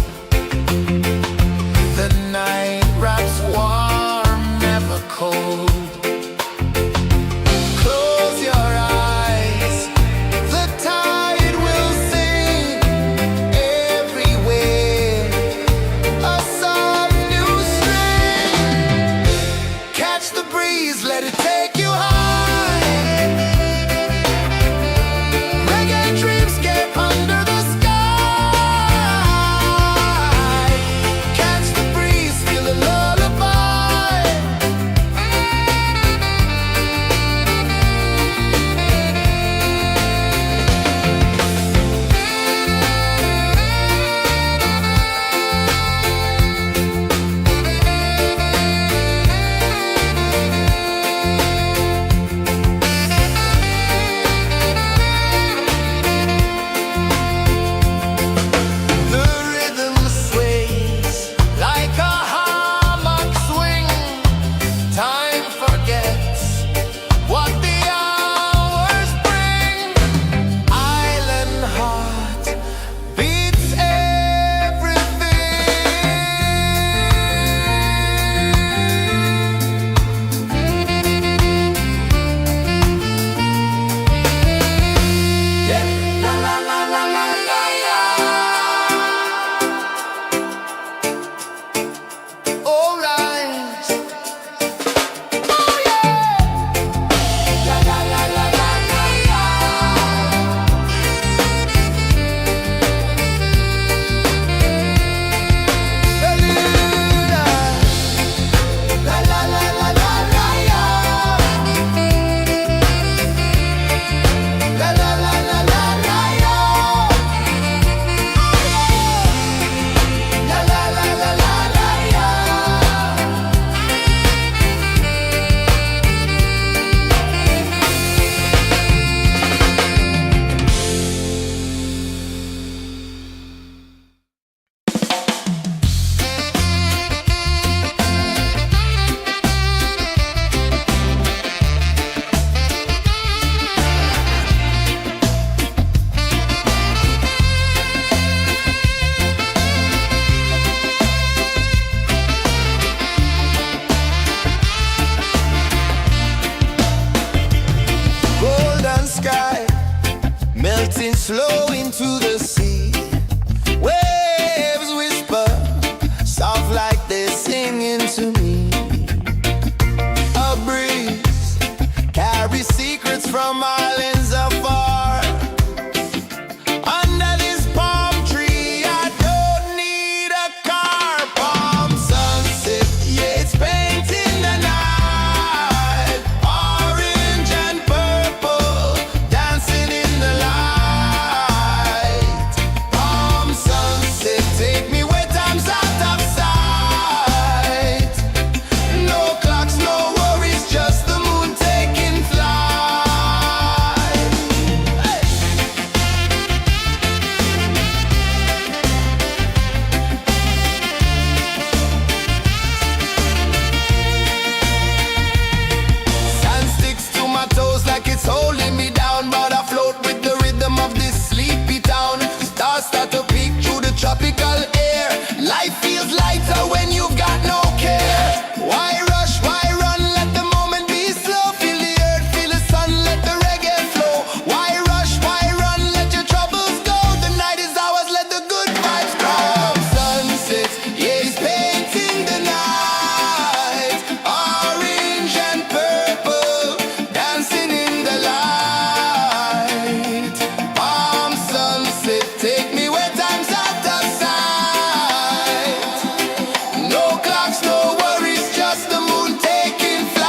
to me. A breeze carries secrets from islands afar. Under this palm tree, I don't need a car. Palm sunset, yeah, it's painting the night. Orange and purple, dancing in the light. Palm sunset, take me where time's out of sight. No clocks, no worries, just the moon taking flight. Hey! Sand sticks to my toes like it's holding me down, but I float with the rhythm of this sleepy town. Stars start to peek through the tropical air. Life feels lighter when you've got no care. Why rush, why run, let the moment be slow. Feel the earth, feel the sun, let the reggae flow. Why rush, why run, let your troubles go. The night is ours, let the good vibes grow. Sunset, yeah, it's painting the night. Orange and purple, dancing in the light. Palm sunset, take me where time's out of sight. No clocks, no worries, just the moon taking flight.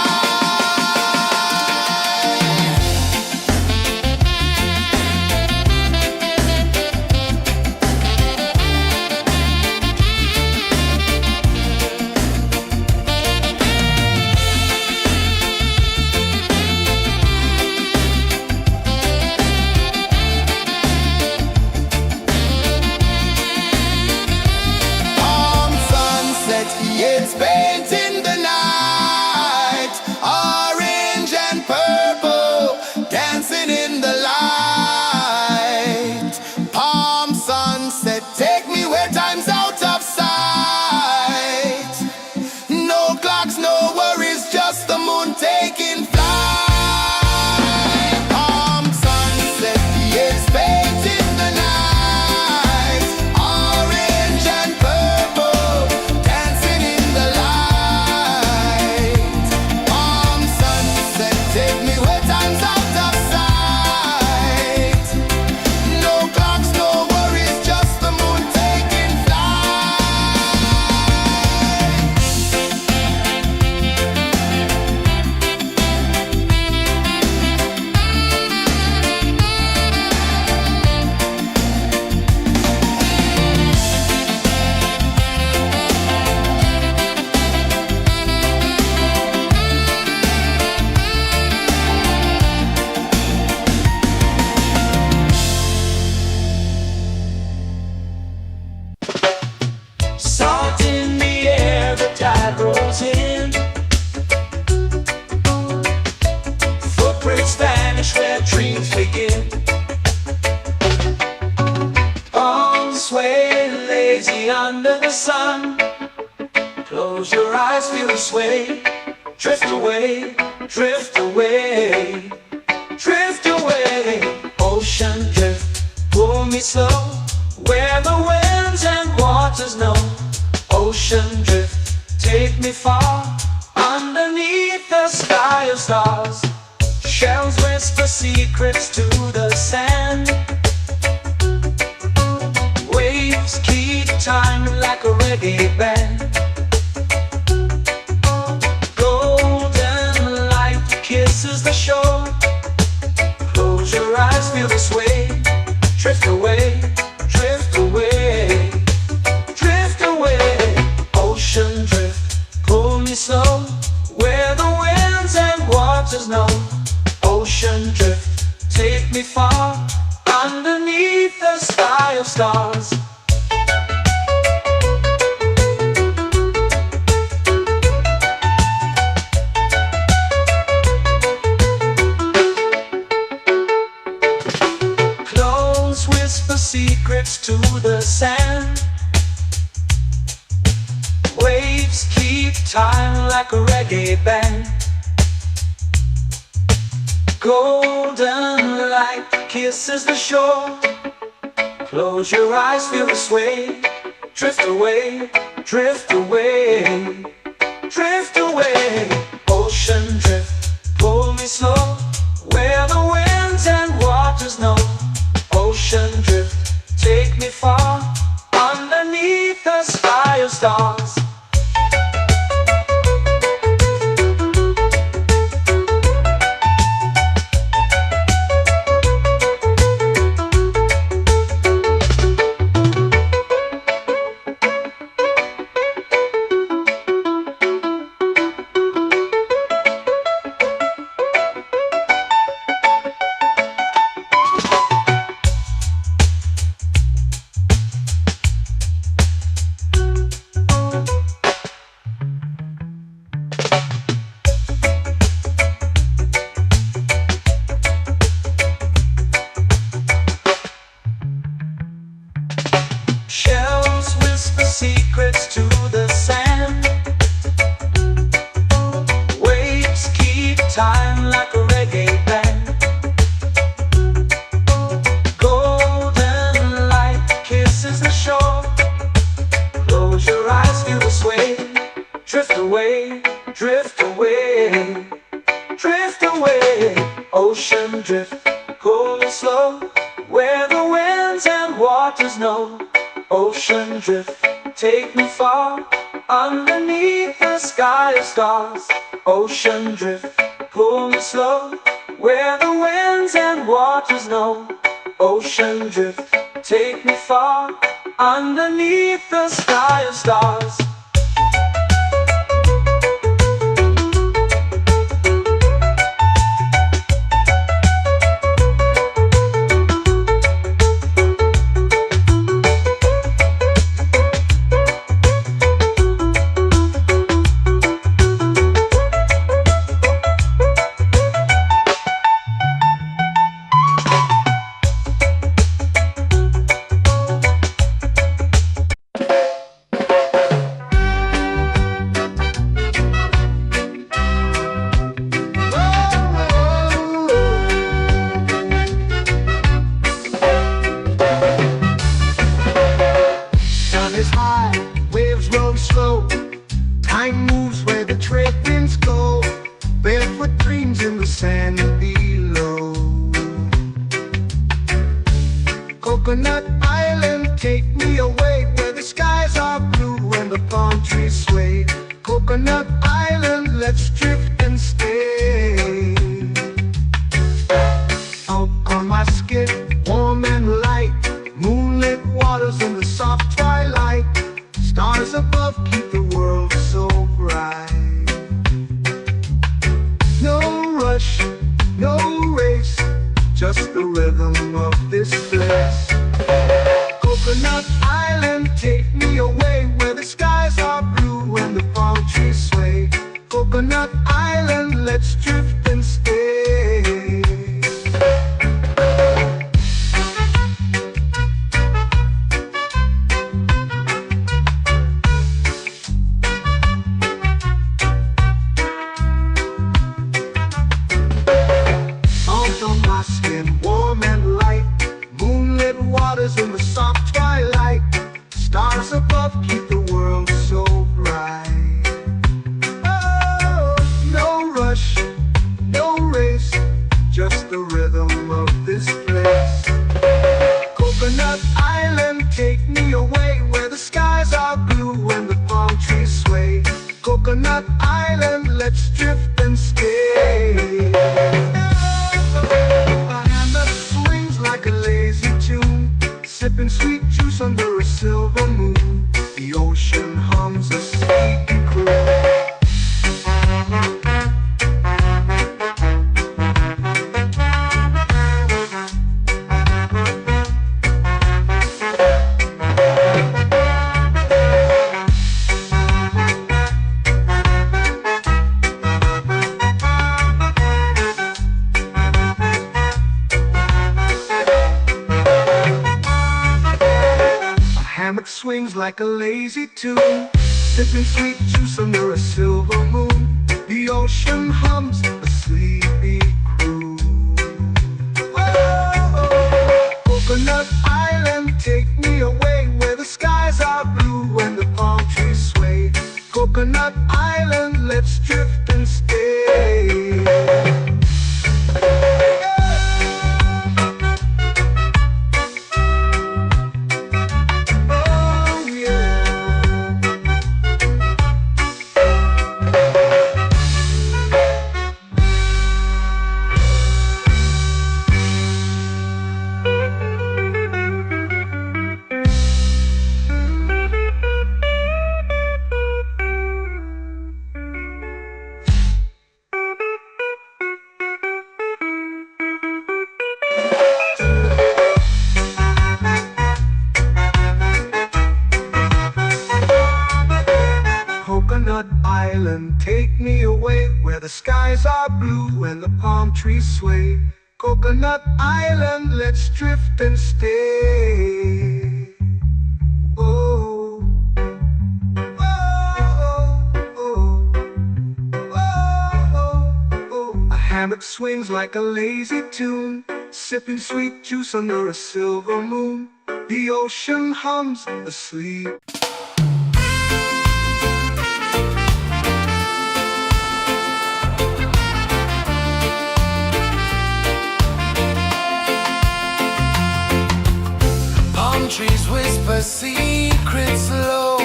Palm sunset, yeah, it's painting the night. Orange and purple, dancing in the light. Palm sunset, take me where time's out of sight. No clocks, no worries, just the moon taking flight. Palm sunset, yeah, it's painting the night. Orange and purple, dancing in the light. Palm sunset, take me where time's out of sight. No clocks, no worries, just the moon taking flight. Salt in the air, the tide rolls in. Footprints vanish where dreams begin. Palms sway lazy under the sun. Close your eyes, feel the sway. Drift away, drift away, drift away. Ocean drift, pull me slow, where the winds and waters know. Ocean drift, take me far, underneath the sky of stars. Shells whisper secrets to the sand. Waves keep time like a reggae band. Golden light kisses the shore. Close your eyes, feel the sway. Drift away, drift away, drift away. Ocean drift, pull me slow, where the winds and waters know. Ocean drift, take me far, underneath the sky of stars. Close whisper secrets to the sand. Waves keep time like a reggae band. Golden light kisses the shore. Close your eyes, feel the sway. Drift away, drift away, drift away, drift away, drift away. Ocean drift, cool and slow, where the winds and waters know. Ocean drift, take me far, underneath the sky of stars. Ocean drift, pull me slow, where the winds and waters know. Ocean drift, take me far, underneath the sky of stars. Sun is high, waves roll slow. Time moves where the trade winds go. Barefoot dreams in the sand below. Coconut Island, take me away, where the skies are blue and the palm trees sway. Coconut Island, let's drift and stay. Out on my skin, warm and light, moonlit waters in the soft twilight. Stars above keep the world so bright. No rush, no race, just the rhythm of this place. Coconut Island, take me away, where the skies are blue and the palm trees sway. Coconut Island, let's drift and stay. Salt on my skin, warm and light, moonlit waters in the soft twilight. Stars above keep the world so bright. Oh, no rush, no race, just the rhythm of this place. Coconut Island, take me away, where the skies are blue and the palm trees sway. Coconut Island, let's drift and stay. A hand that swings like a lazy tune, sipping sweet juice under a silver moon. The ocean hums a sleepy croon. Hammock swings like a lazy tune, sipping sweet juice under a silver moon. The ocean hums a sleepy croon. Whoa, Coconut Island, take me away, where the skies are blue and the palm trees sway. Coconut Island, let's drift and stay. Coconut Island, take me away, where the skies are blue and the palm trees sway. Coconut Island, let's drift and stay. Oh, oh, oh, oh, oh. A hammock swings like a lazy tune, sipping sweet juice under a silver moon. The ocean hums asleep. a secret slow.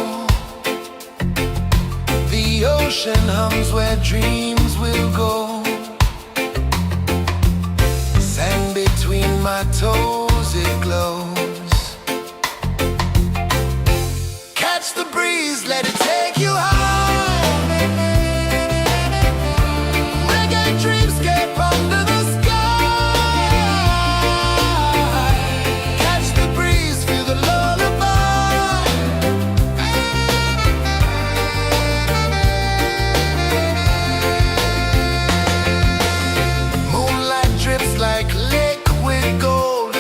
The ocean hums where dreams will go. Sand between my toes, it glows. Catch the breeze, let it take you high. Reggae dreamscape under the sky. Catch the breeze, feel the lullaby. Moonlight drips like liquid gold.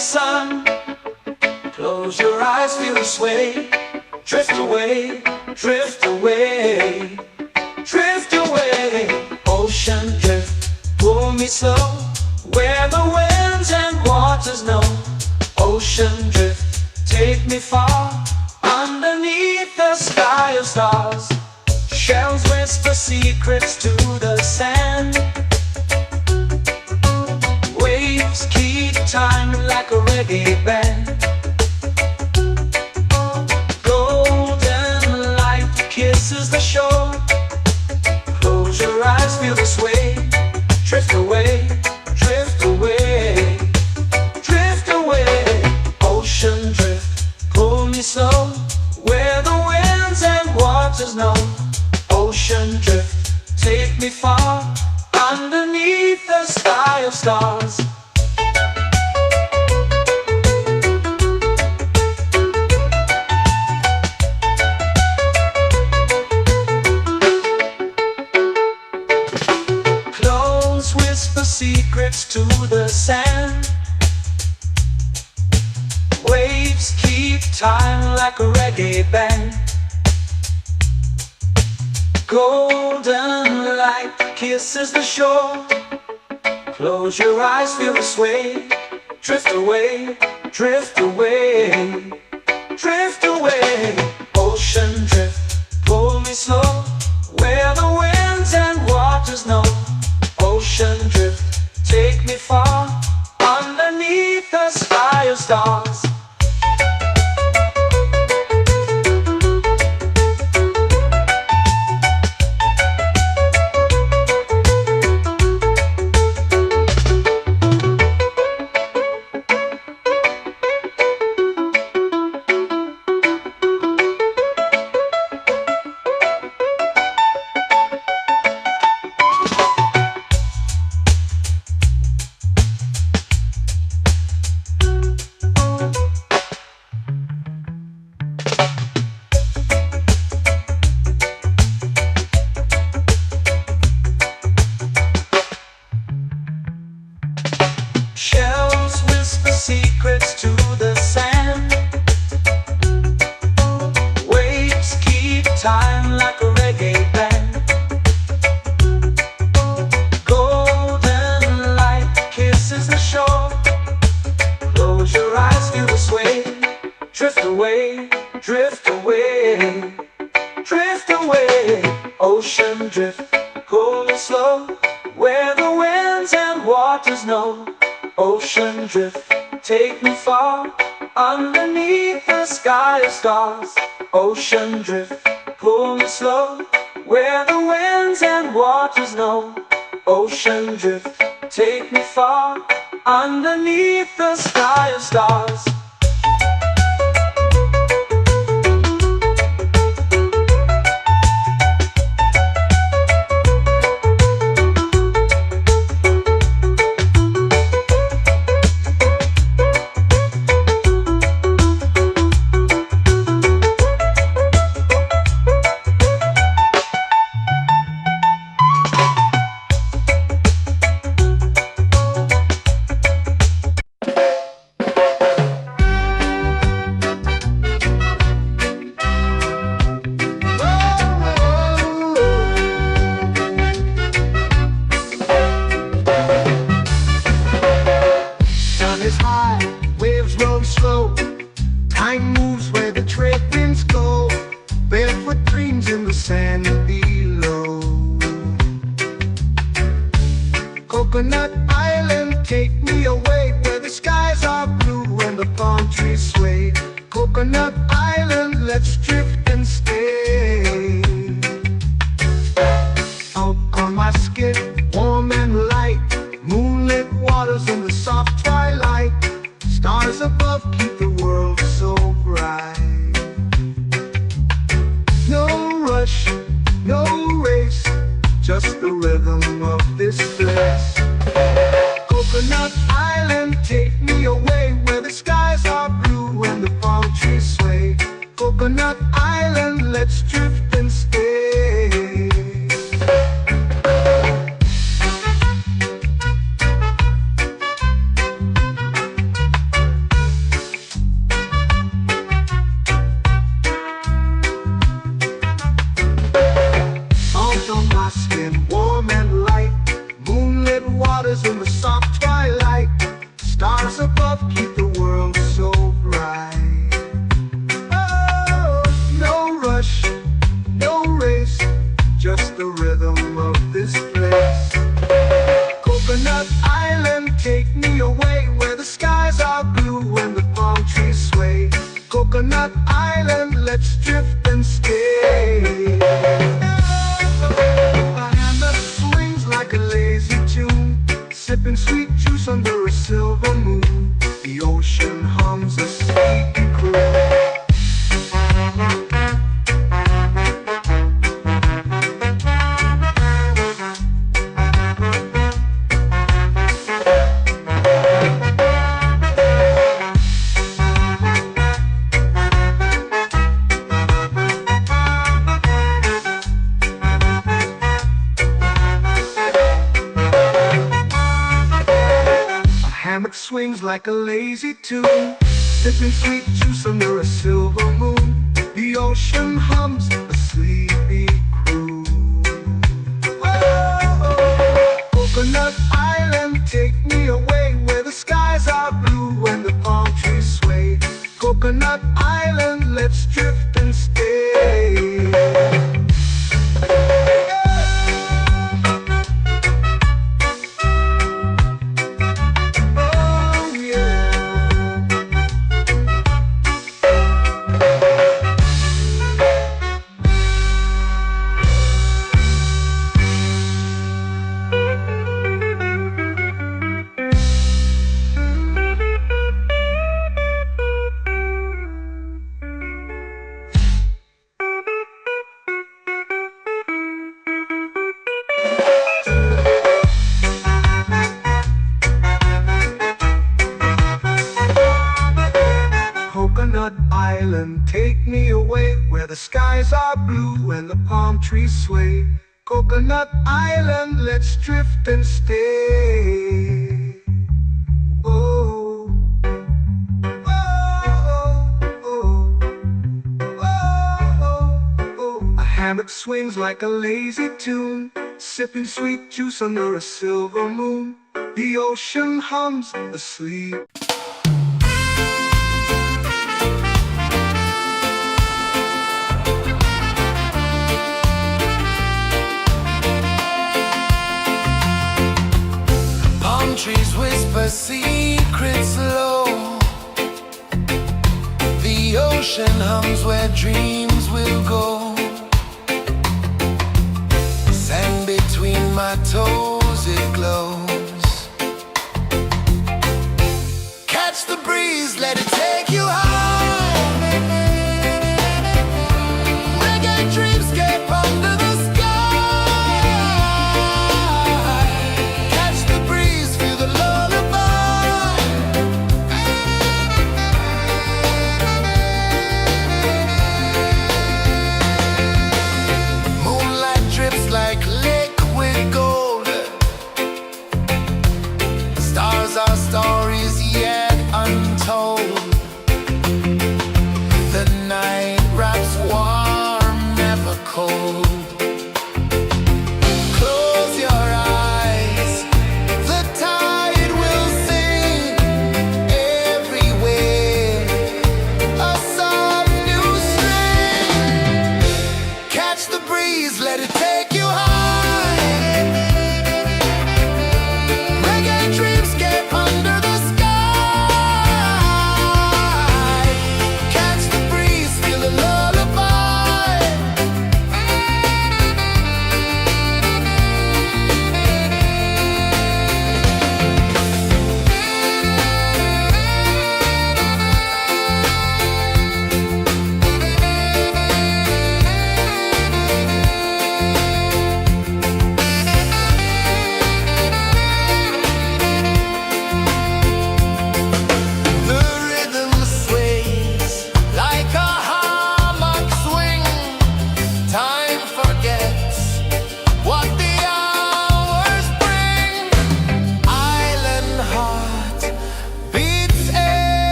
sun. Close your eyes, feel the sway. Drift away, drift away, drift away. Ocean drift, pull me slow, where the winds and waters know. Ocean drift, take me far, underneath the sky of stars. Shells whisper secrets to the sand. Waves keep time like a reggae band. Golden light kisses the shore. Close your eyes, feel the sway. Drift away, drift away, drift away. Ocean drift, pull me slow, where the winds and waters know. Ocean drift, take me far, underneath the sky of stars. Close whisper secrets to the sand. Waves keep time like a reggae band. Golden light kisses the shore. Close your eyes, feel the sway. Drift away, drift away, drift away. Ocean drift, pull me slow, where the winds and waters know. Ocean drift, take me far, underneath the sky of stars. Shells whisper secrets to the sand. Waves keep time like a reggae band. Golden light kisses the shore. Close your eyes, feel the sway. Drift away, drift away, drift away. Ocean drift, pull me slow, where the winds and waters know. Ocean drift, take me far, underneath the sky of stars. Ocean drift, pull me slow, where the winds and waters know. Ocean drift, take me far, underneath the sky of stars. Time moves where the trade winds go. Barefoot dreams in the sand below. Coconut Island, take me away, where the skies are blue and the palm trees sway. Coconut Island, let's drift and stay. Out on my skin, warm and light, moonlit waters in the soft twilight. Stars above keep the world so bright. No rush, no race, just the rhythm of this place. Coconut Island, take me away, where the skies are blue and the palm trees sway. Coconut Island, let's drift and stay. hums a sleepy croon. Hammock swings like a lazy tune, sipping sweet juice under a silver moon. The ocean hums a sleepy croon. Whoa, Coconut Island, take me away where the skies are blue and the palm trees sway. Coconut Island, let's drift and stay. Coconut Island, take me away where the skies are blue and the palm trees sway. Coconut Island, let's drift and stay. Oh, oh, oh, oh, oh. A hammock swings like a lazy tune, sipping sweet juice under a silver moon. The ocean hums asleep. Trees whisper secrets low. The ocean hums where dreams will go. Sand between my toes, it glows. Catch the breeze, let it take you high. Reggae dreamscape under the sky. Our stories yet untold.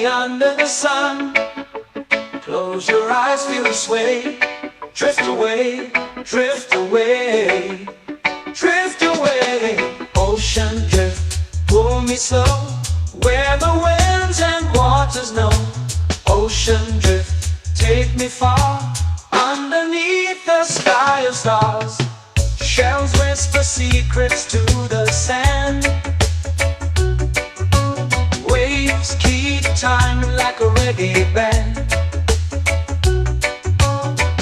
me under the sun. Close your eyes, feel the sway. Drift away, drift away, drift away. Ocean drift, pull me slow, where the winds and waters know. Ocean drift, take me far, underneath the sky of stars. Shells whisper secrets to the sand. Waves keep time like a reggae band.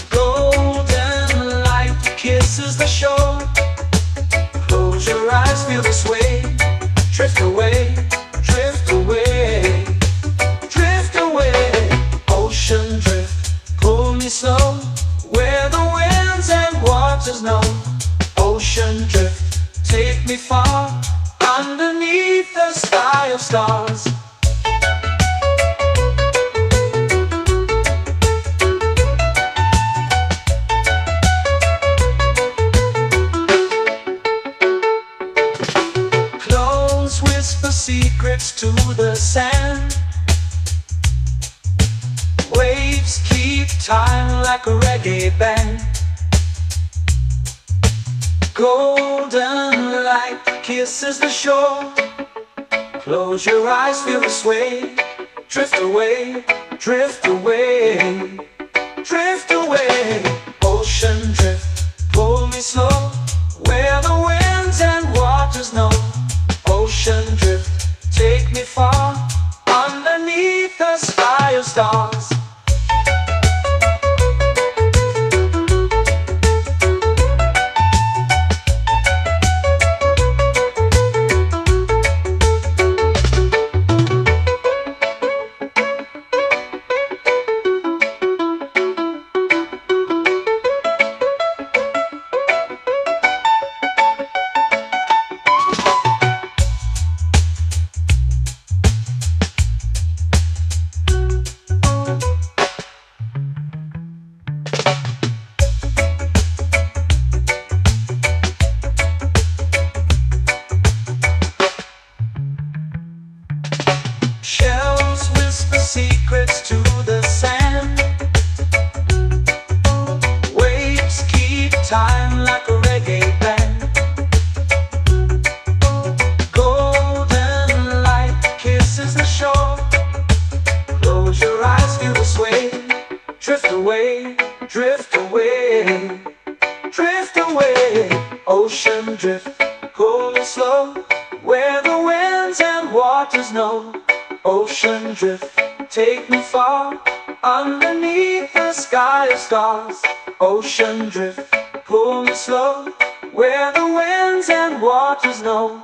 Golden light kisses the shore. Close your eyes, feel the sway. Drift away, drift away, drift away. Ocean drift, pull me slow, where the winds and waters know. Ocean drift, take me far, underneath the sky of stars. Close whisper secrets to the sand. Waves keep time like a reggae band. Golden light kisses the shore. Close your eyes, feel the sway. Drift away, drift away, drift away. Ocean drift, pull me slow, where the winds and waters know. Ocean drift, take me far, underneath the sky of stars. Shells whisper secrets to the sand. Waves keep time like a reggae band. Golden light kisses the shore. Close your eyes, feel the sway. Drift away, drift away, drift away. Ocean drift, pull me slow, where the winds and waters know. Ocean drift, take me far, underneath the sky of stars. Ocean drift, pull me slow, where the winds and waters know.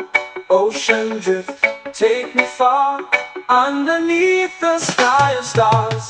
Ocean drift, take me far, underneath the sky of stars.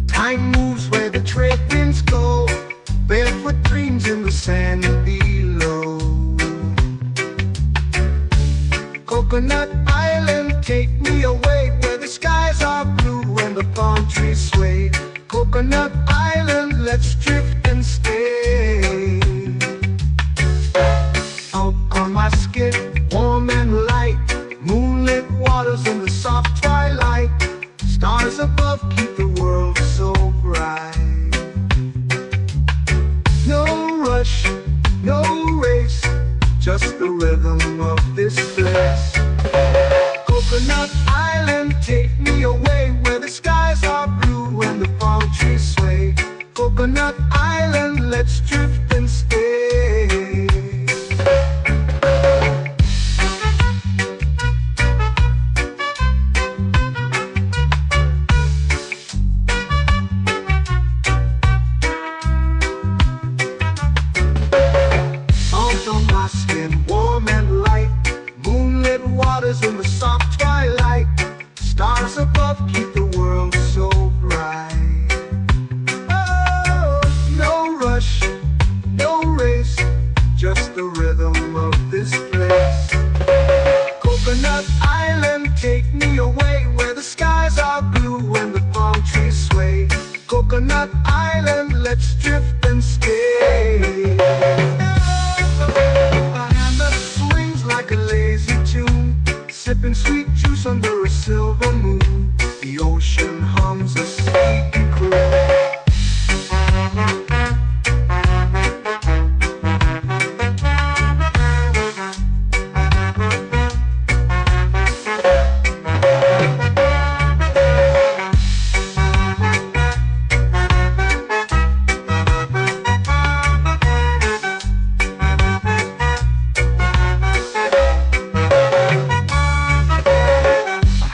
Time moves where the trade winds go. Barefoot dreams in the sand below. Coconut Island, take me away, where the skies are blue and the palm trees sway. Coconut Island, let's drift and stay. Out on my skin, warm and light, moonlit waters in the soft twilight. Stars above keep the world so bright. No rush, no race, just the rhythm of this place. Coconut Island, take me away, where the skies are blue and the palm trees sway. let's drift and stay. A hand that swings like a lazy tune, sipping sweet juice under a silver moon. The ocean hums a sleepy croon.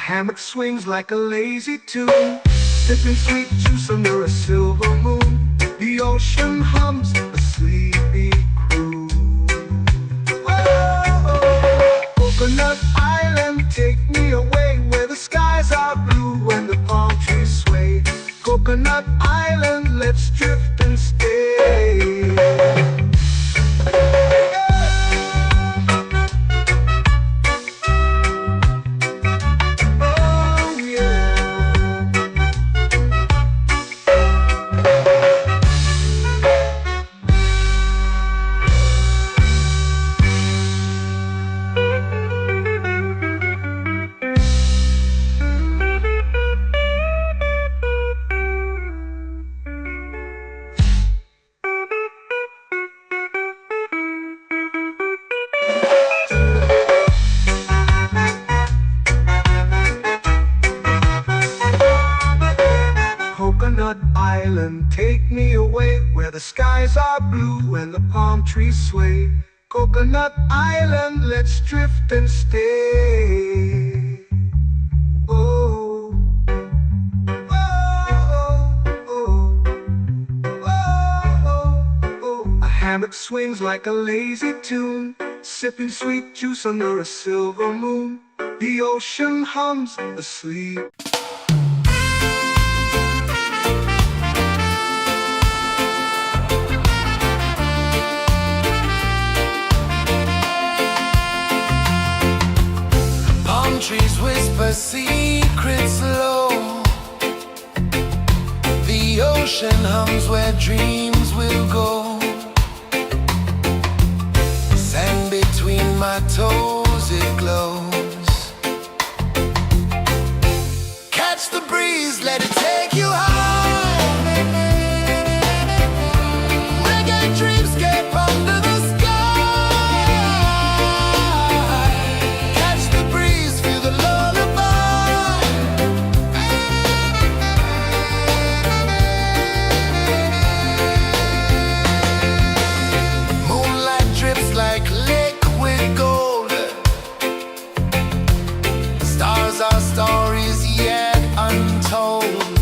Hammock swings like a lazy tune, sipping sweet juice under a silver moon. The ocean hums a sleepy croon. Whoa, Coconut Island, take me away where the skies are blue and the palm trees sway. Coconut Island, let's drift and stay. Coconut Island, take me away where the skies are blue and the palm trees sway. Coconut Island, let's drift and stay. Oh, oh, oh, oh, oh. A hammock swings like a lazy tune, sipping sweet juice under a silver moon. The ocean hums asleep. Trees whisper secrets low. The ocean hums where dreams will go. Sand between my toes, it glows. Catch the breeze, let it take you high. Reggae dreamscape under the sky. Catch the breeze, feel the lullaby. Moonlight drips like liquid gold. Stars are stories yet untold.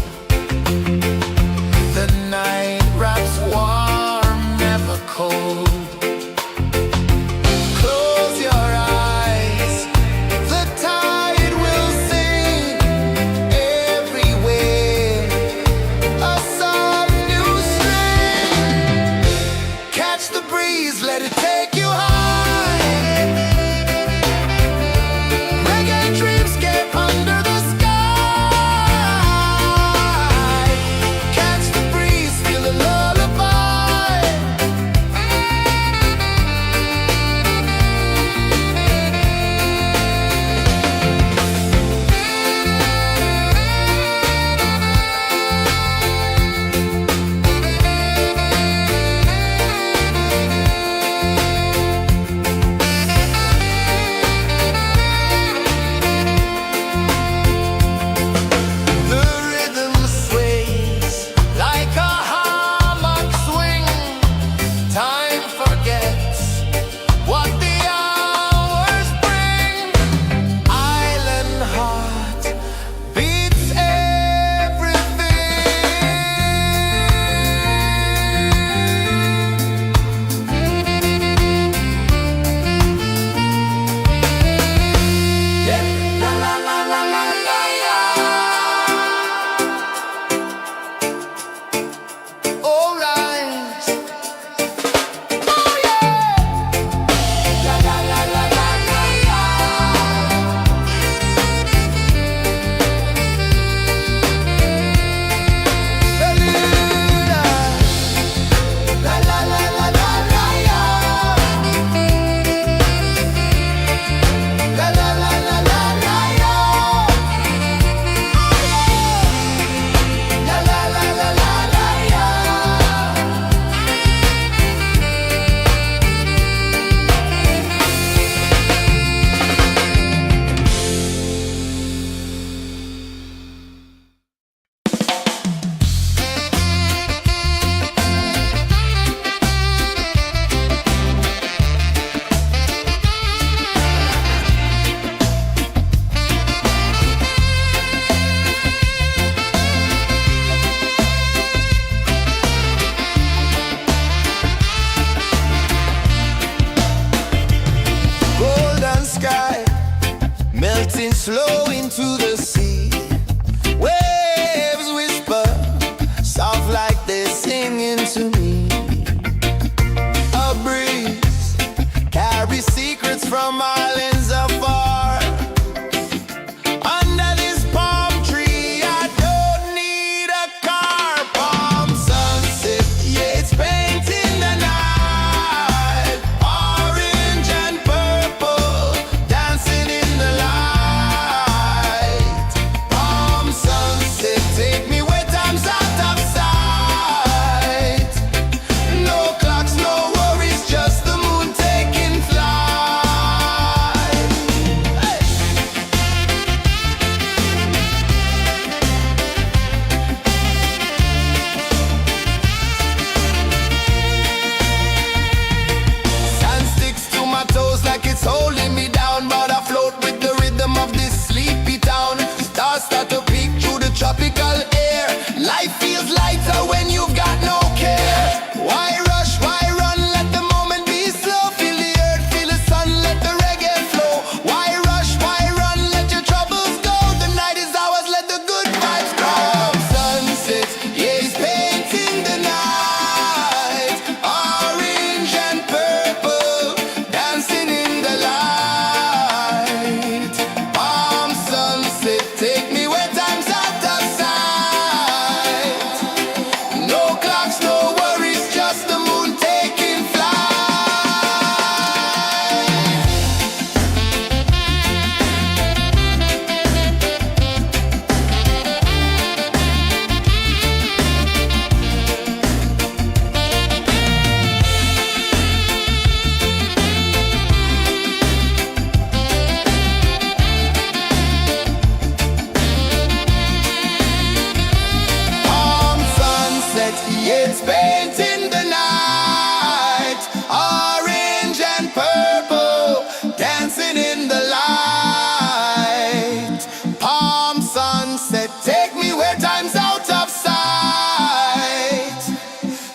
It's painting the night, orange and purple, dancing in the light. Palm sunset, take me where time's out of sight.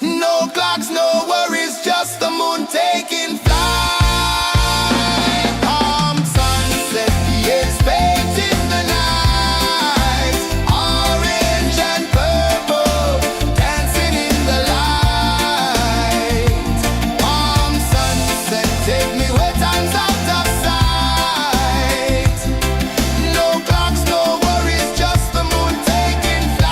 No clocks, no worries, just the moon taking flight. Palm sunset, it's painting the night, orange and purple, dancing in the light. Palm sunset, take me where time's out of sight. No clocks, no worries, just the moon taking flight.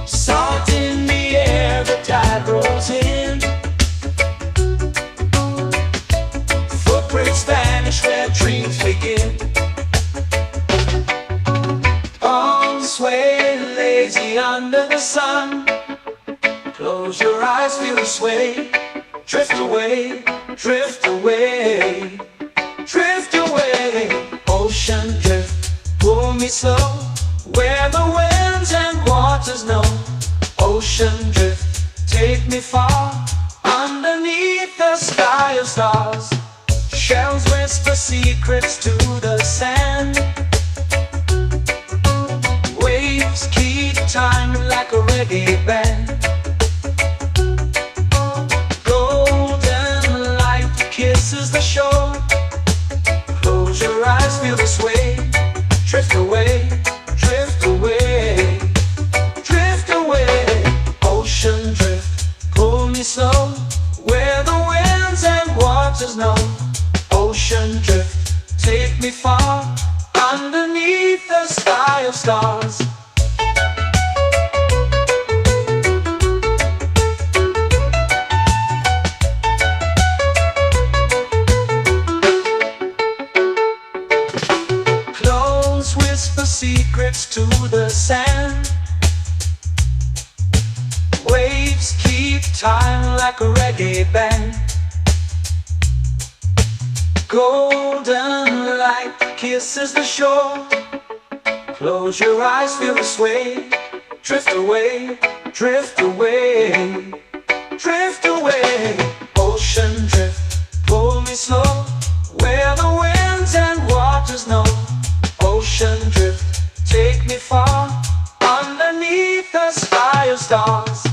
Salt in the air, the tide rolls in. Footprints vanish where dreams begin. Arms sway lazy under the sun. Close your eyes, feel the sway. Drift away, drift away, drift away. Ocean drift, pull me slow, where the winds and waters know. Ocean drift, take me far, underneath the sky of stars. Shells whisper secrets to the sand. Waves keep time like a reggae band. Golden light kisses the shore. Close your eyes, feel the sway. Drift away, drift away, drift away. Ocean drift, pull me slow, where the winds and waters know. Ocean drift, take me far, underneath the sky of stars. Close whisper secrets to the sand. Waves keep time like a reggae band. Golden light kisses the shore. Close your eyes, feel the sway. Drift away, drift away, drift away. Ocean drift, pull me slow, where the winds and waters know. Ocean drift, take me far, underneath the sky of stars.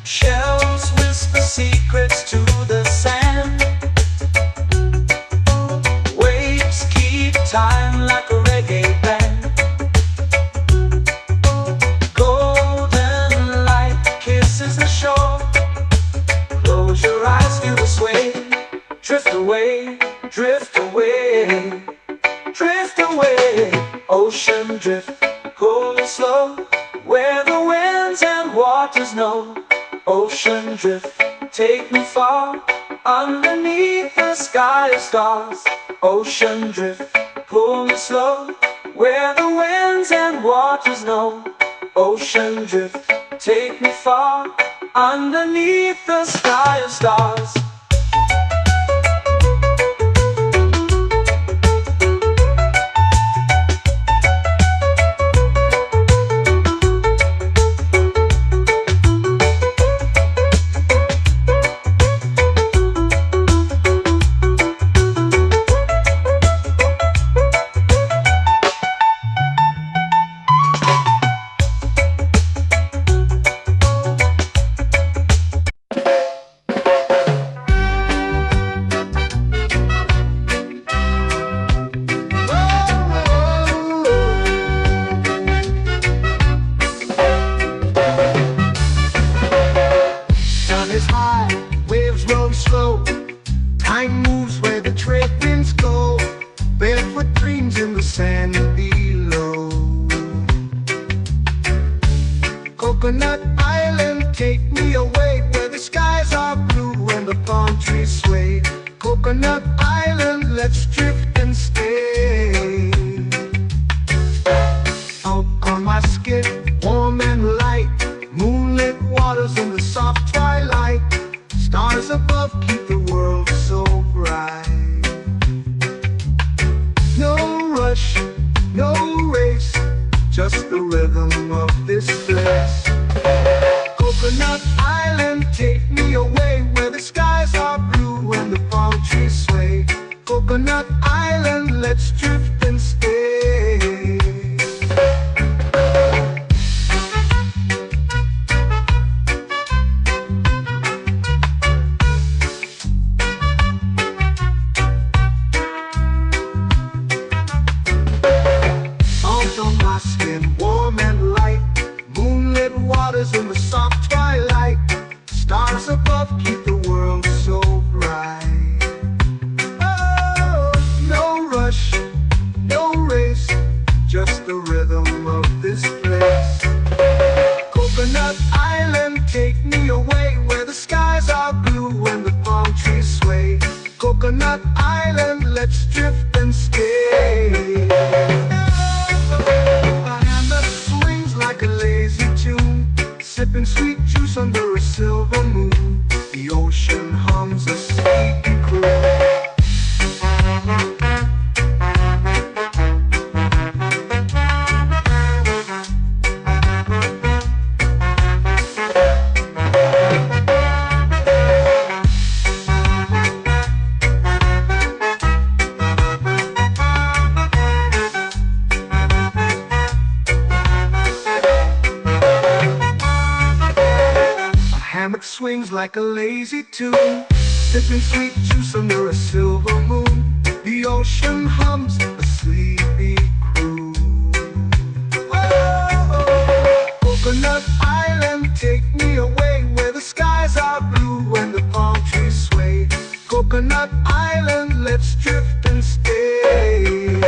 Shells whisper secrets to the sand. Waves keep time like a reggae band. Golden light kisses the shore. Close your eyes, feel the sway. Drift away, drift away, drift away. Ocean drift, pull me slow, where the winds and waters know. Ocean drift, take me far, underneath the sky of stars. Ocean drift, pull me slow, where the winds and waters know. Ocean drift, take me far, underneath the sky of stars. is high, waves roll slow. Time moves where the trade winds go. Barefoot dreams in the sand below. Coconut Island, take me away where the skies are blue and the palm trees sway. Coconut Island, let's drift and stay. Out on my skin, warm and light, moonlit waters in the soft twilight. Stars above keep the world so bright. No rush, no race, just the rhythm of this place. Coconut Island, take me away where the skies are blue and the palm trees sway. Coconut Island, let's drift and stay. Salt on my skin, warm and light, moonlit waters in the soft twilight. Stars above keep the world so bright. Oh, no rush, no race, just the rhythm of this place. Coconut Island, take me away where the skies are blue and the palm trees sway. Coconut Island, let's drift and stay. A hand that swings like a lazy tune, sipping sweet juice under a silver moon. The ocean hums a sleepy croon. Hammock swings like a lazy tune, sipping sweet juice under a silver moon. The ocean hums a sleepy croon. Whoa, Coconut Island, take me away where the skies are blue and the palm trees sway. Coconut Island, let's drift and stay.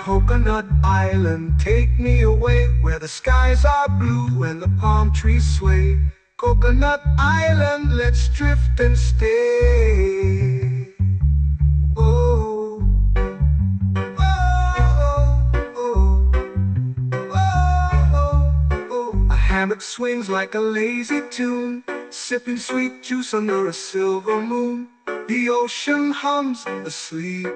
Coconut Island, take me away where the skies are blue and the palm trees sway. Coconut Island, let's drift and stay. Oh, oh, oh, oh, oh. A hammock swings like a lazy tune, sipping sweet juice under a silver moon. The ocean hums asleep.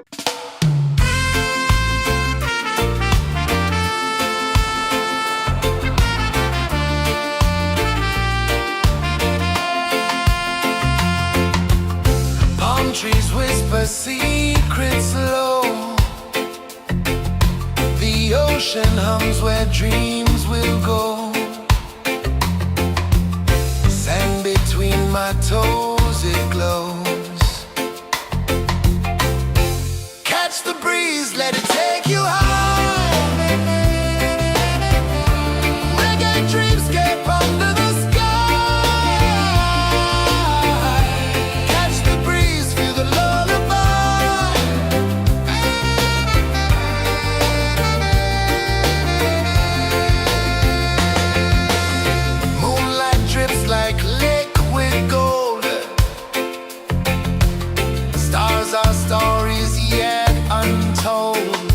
Trees whisper secrets low. The ocean hums where dreams will go. Sand between my toes, it glows. Catch the breeze, let it take you high. Reggae dreamscape under the sky. Like liquid gold, stars are stories yet untold.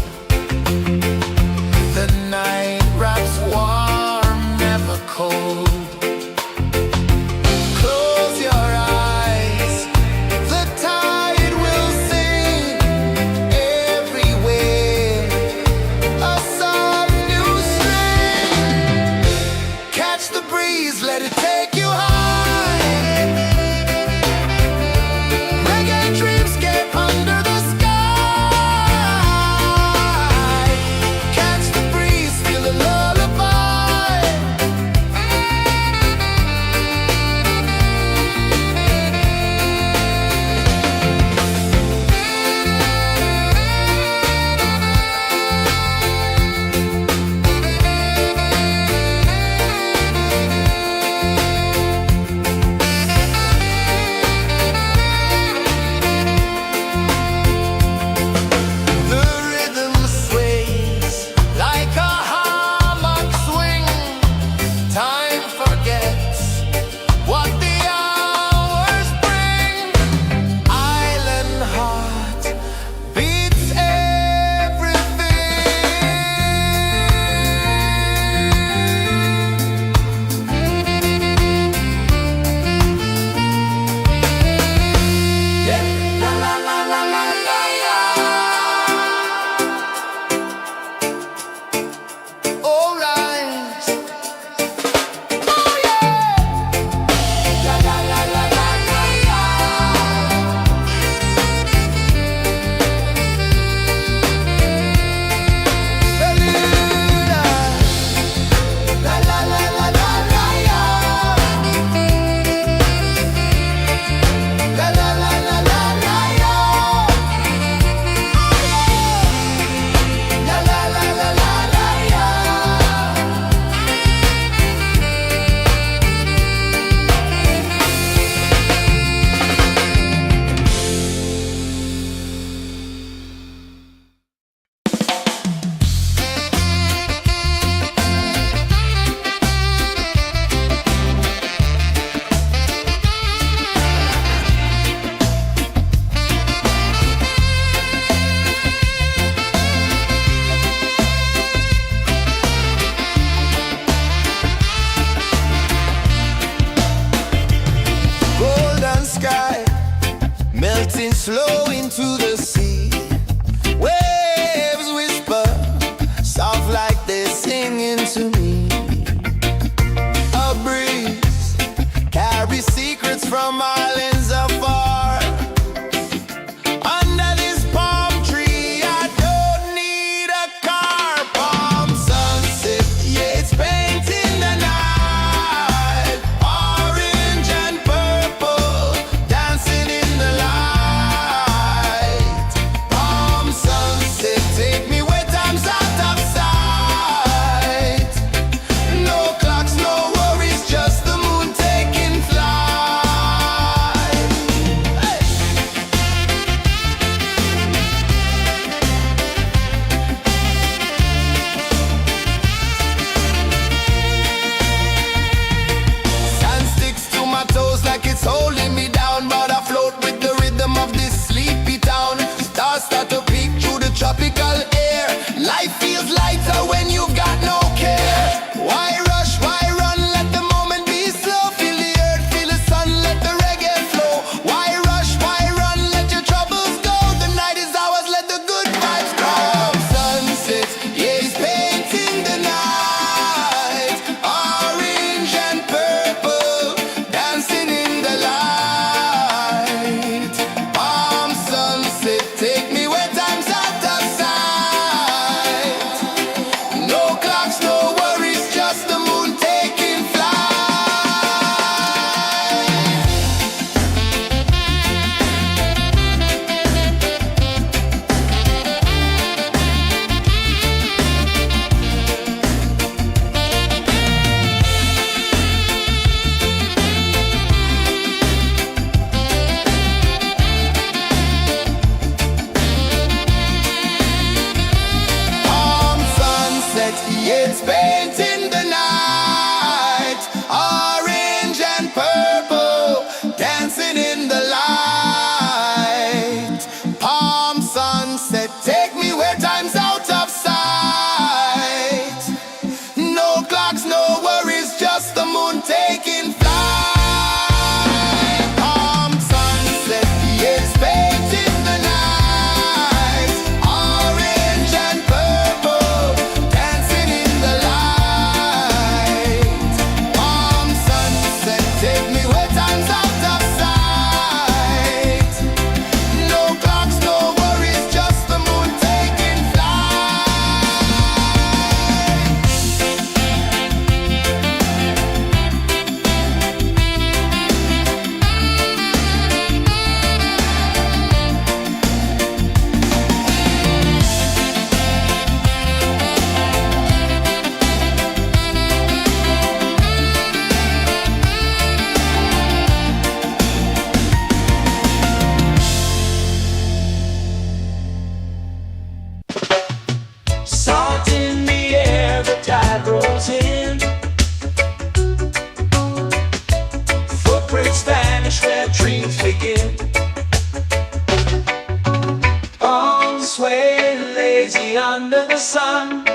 sway, lazy under the sun.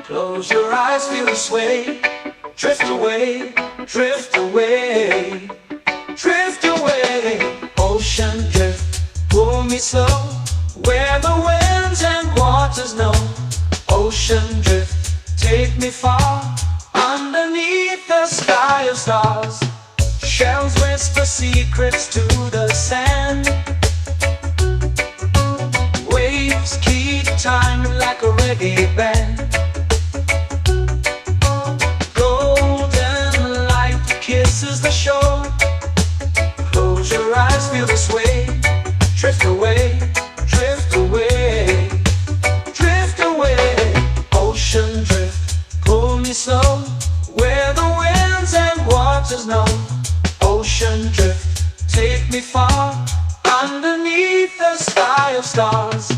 Close your eyes, feel the sway. Drift away, drift away, drift away. Ocean drift, pull me slow, where the winds and waters know. Ocean drift, take me far, underneath the sky of stars. Shells whisper secrets to the sand. Waves keep time like a reggae band. Golden light kisses the shore. Close your eyes, feel the sway. Drift away, drift away, drift away. Ocean drift, pull me slow, where the winds and waters know. Ocean drift, take me far, underneath the sky of stars.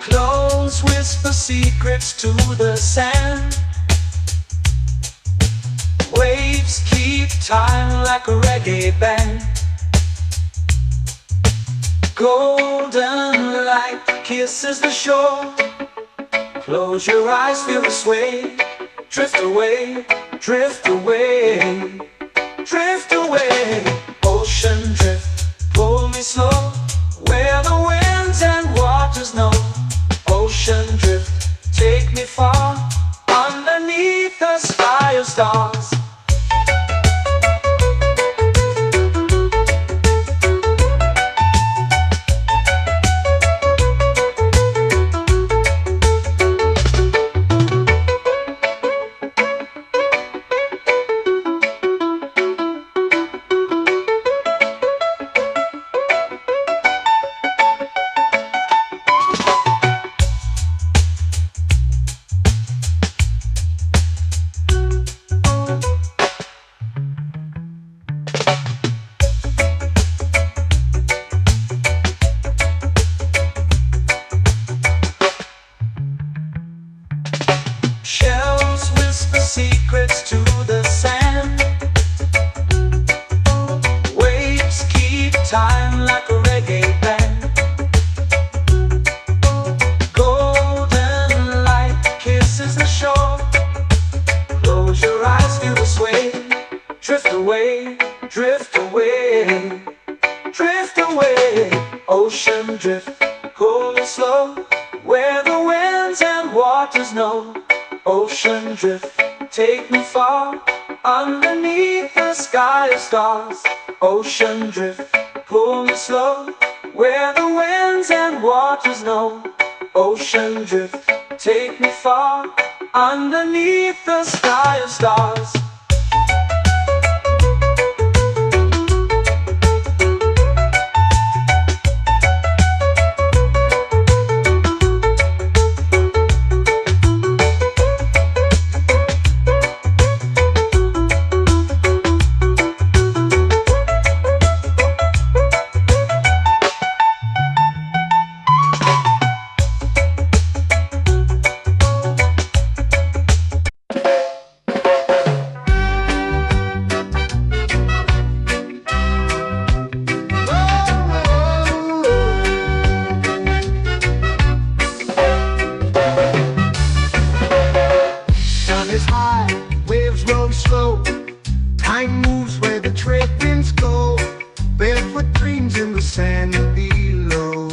Clones whisper secrets to the sand. Waves keep time like a reggae band. Golden light kisses the shore. Close your eyes, feel the sway. Drift away, drift away, drift away. Ocean drift, pull me slow, where the winds and waters know. Ocean drift, take me far, underneath the sky of stars. Shells whisper secrets to the sand. Waves keep time like a reggae band. Golden light kisses the shore. Close your eyes, feel the sway. Drift away, drift away, drift away. Ocean drift, pull me slow, where the winds and waters know. Ocean drift, take me far, underneath the sky of stars. Ocean drift, pull me slow, where the winds and waters know. Ocean drift, take me far, underneath the sky of stars. Time moves where the trade winds go. Barefoot dreams in the sand below.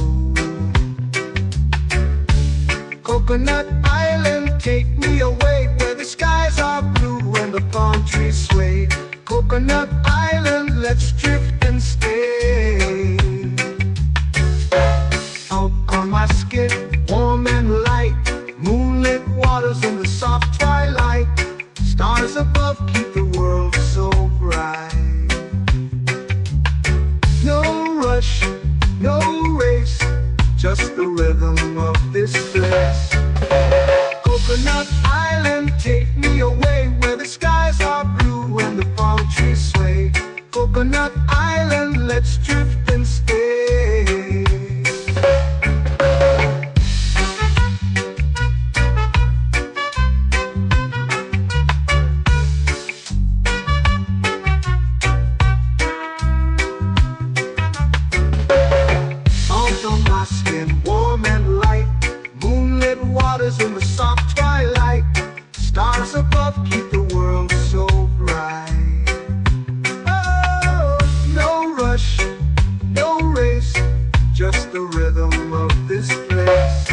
Coconut Island, take me away, where the skies are blue and the palm trees sway. Coconut Island, let's drift and stay. Out on my skin, warm and light, moonlit waters in the soft twilight. Stars above keep the world so bright. No rush, no race, just the rhythm of this place. Coconut Island, take me away, where the skies are blue and the palm trees sway. Coconut Island, let's drift and stay. soft twilight. Stars above keep the world so bright. Oh, no rush, no race, just the rhythm of this place.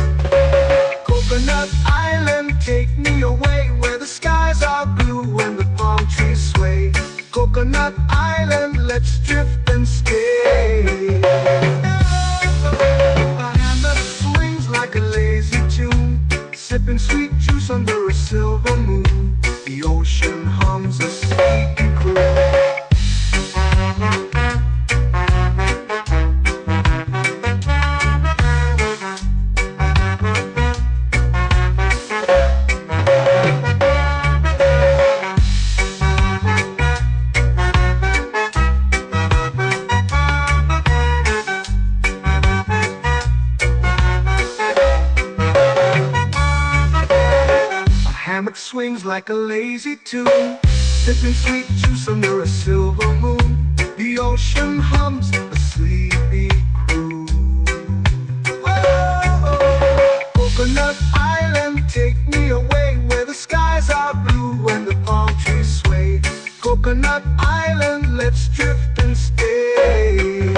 Coconut Island, take me away where the skies are blue and the palm trees sway. Coconut Island, let's drift and stay. A hand that swings like a lazy tune, sipping sweet juice under a silver moon. The ocean hums a sleepy croon. Hammock swings like a lazy tune, sipping sweet juice under a silver moon. The ocean hums a sleepy croon. Oh, Coconut Island, take me away where the skies are blue and the palm trees sway. Coconut Island, let's drift and stay.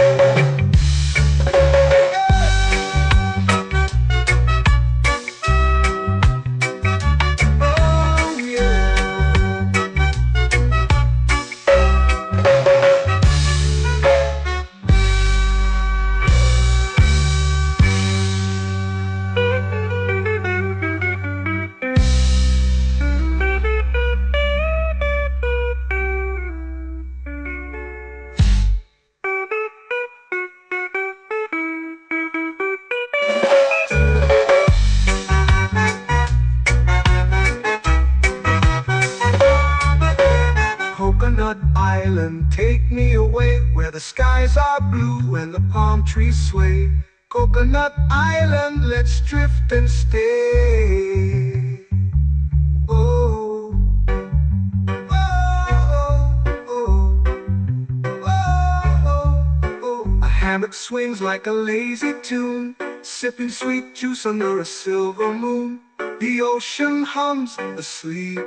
Coconut Island, take me away where the skies are blue and the palm trees sway. Coconut Island, let's drift and stay. Oh, oh, oh, oh, oh. A hammock swings like a lazy tune, sipping sweet juice under a silver moon. The ocean hums asleep.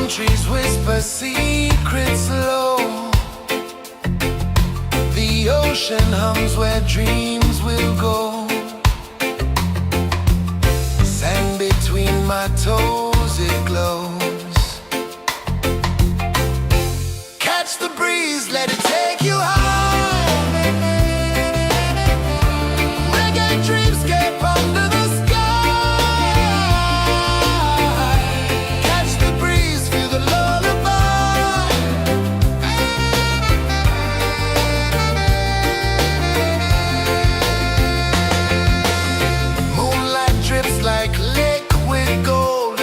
Trees whisper secrets low. The ocean hums where dreams will go. Sand between my toes, it glows. Catch the breeze, let it take you high. Reggae dreamscape under the sky. Like liquid gold,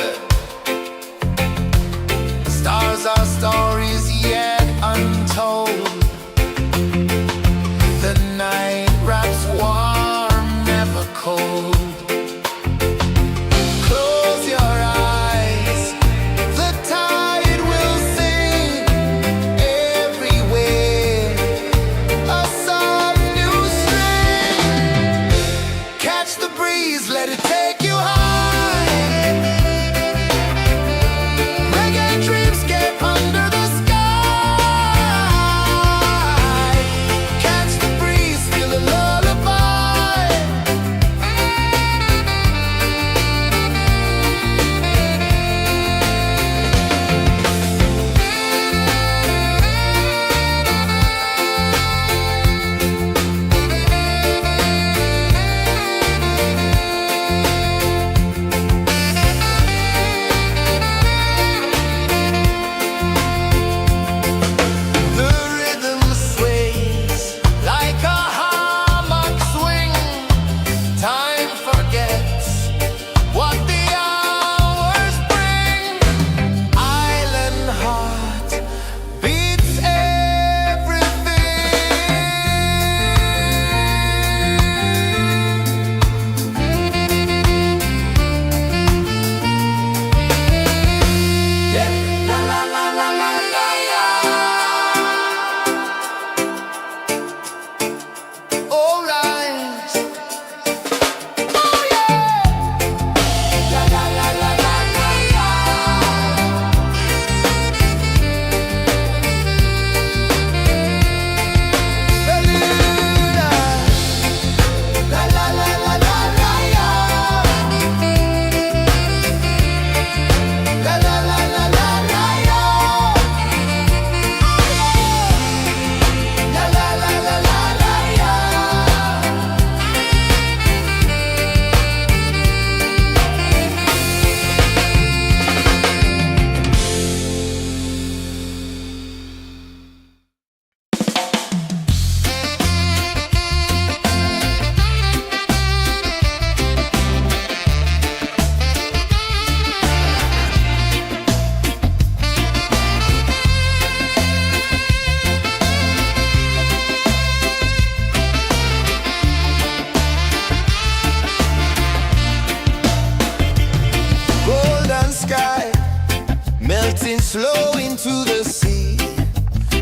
flow into the sea.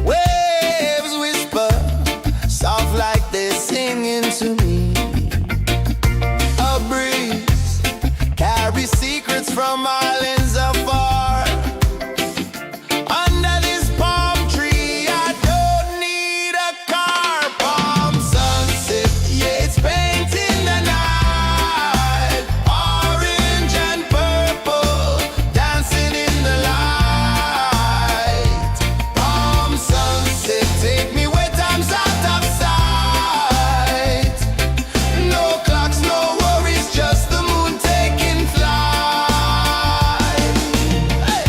Waves whisper, soft like they're singing to me. A breeze carries secrets from islands afar. Under this palm tree, I don't need a car. Palm sunset, yeah, it's painting the night. Orange and purple, dancing in the light. Palm sunset, take me where time's out of sight. No clocks, no worries, just the moon taking flight. Hey!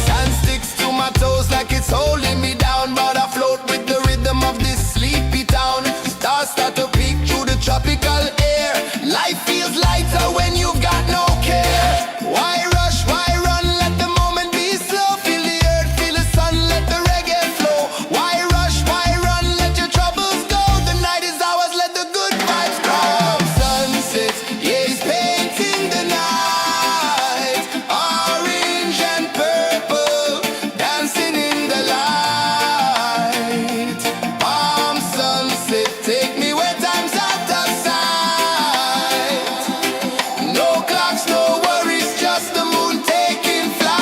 Sand sticks to my toes like it's holding me down, but I float with the rhythm of this sleepy town. Stars start to peek through the tropical air. Life feels lighter when you've got no care. Why rush, why run, let the moment be slow. Feel the earth, feel the sun, let the reggae flow. Why rush, why run, let your troubles go. The night is ours, let the good vibes grow. Sunset, yeah, it's painting the night. Orange and purple, dancing in the light. Palm sunset, take me where time's out of sight. No clocks, no worries, just the moon taking flight.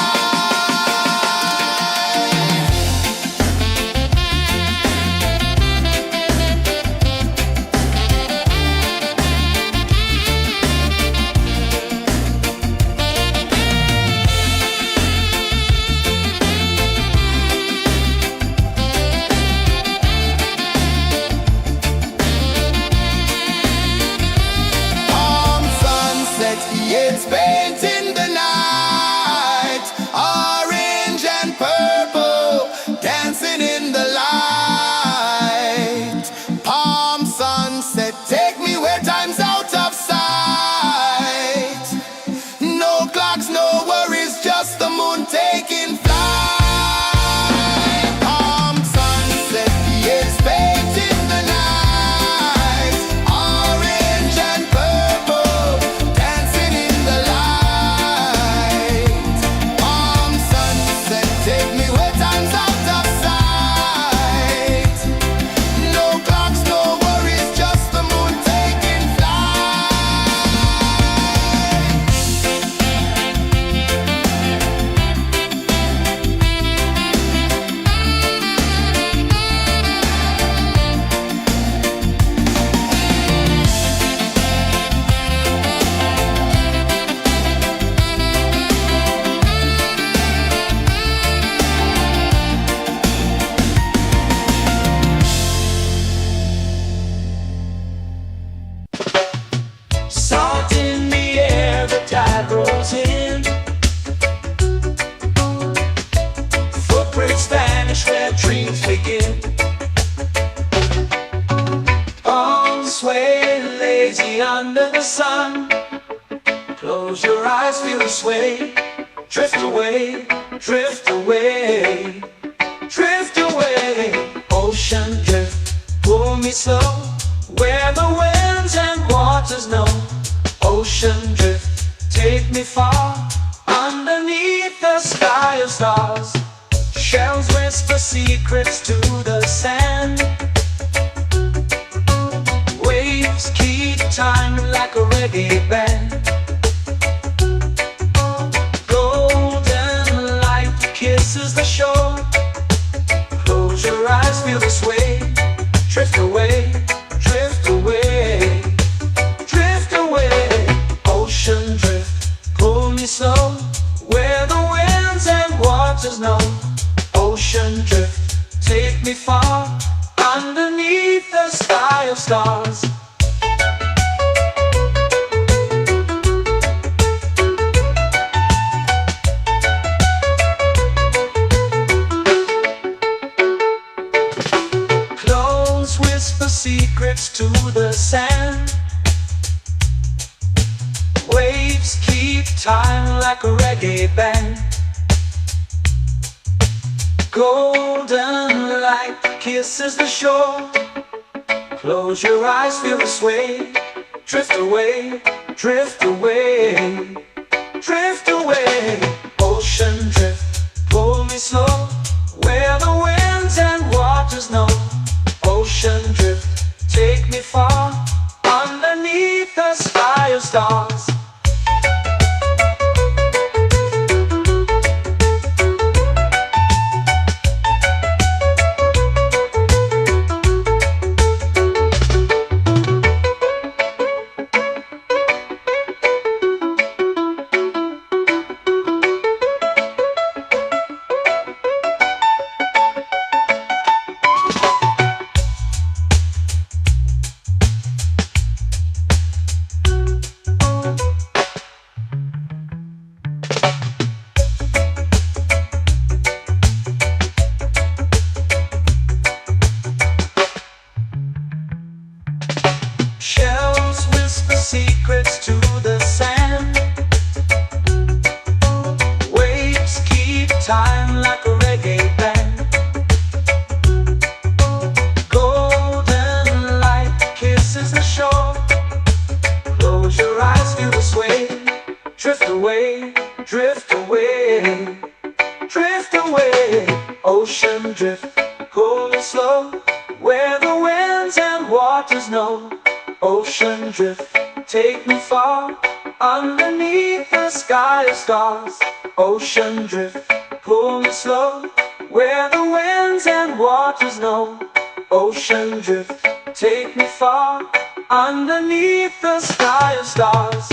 Palm sunset, yeah, it's painting the night. Orange and purple, dancing in the light. Palm sunset, take me where time's out of sight. No clocks, no worries, just the moon taking flight. Palm sunset, yeah, it's painting the night. Orange and purple, dancing in the light. Palm sunset, take me where time's out of sight. No clocks, no worries, just the moon taking flight. Salt in the air, the tide rolls in. Footprints vanish where dreams begin. Arms sway lazy under the sun. Close your eyes, feel the sway. Drift away, drift away, drift away. Ocean drift, pull me slow. Where the winds and waters know. Ocean drift, take me far. Underneath the sky of stars. Shells whisper secrets to the sand. Waves keep time like a reggae band. Golden light kisses the shore. Close your eyes, feel the sway. Drift away, drift away, drift away. Ocean drift, pull me slow. Where the winds and waters know. Ocean drift, take me far. Underneath the sky of stars. Clones whisper secrets to the sand. Waves keep time like a reggae band. Golden light kisses the shore. Close your eyes, feel the sway. Drift away, drift away, drift away. Ocean drift, pull me slow, where the winds and waters know. Ocean drift, take me far, underneath the sky of stars. Shells whisper secrets to the sand. Waves keep time like a reggae band. Golden light kisses the shore. Close your eyes, feel the sway. Drift away, drift away, drift away. Ocean drift, pull me slow, where the winds and waters know. Ocean drift, take me far, underneath the sky of stars. Ocean drift, pull me slow, where the winds and waters know. Ocean drift, take me far, underneath the sky of stars.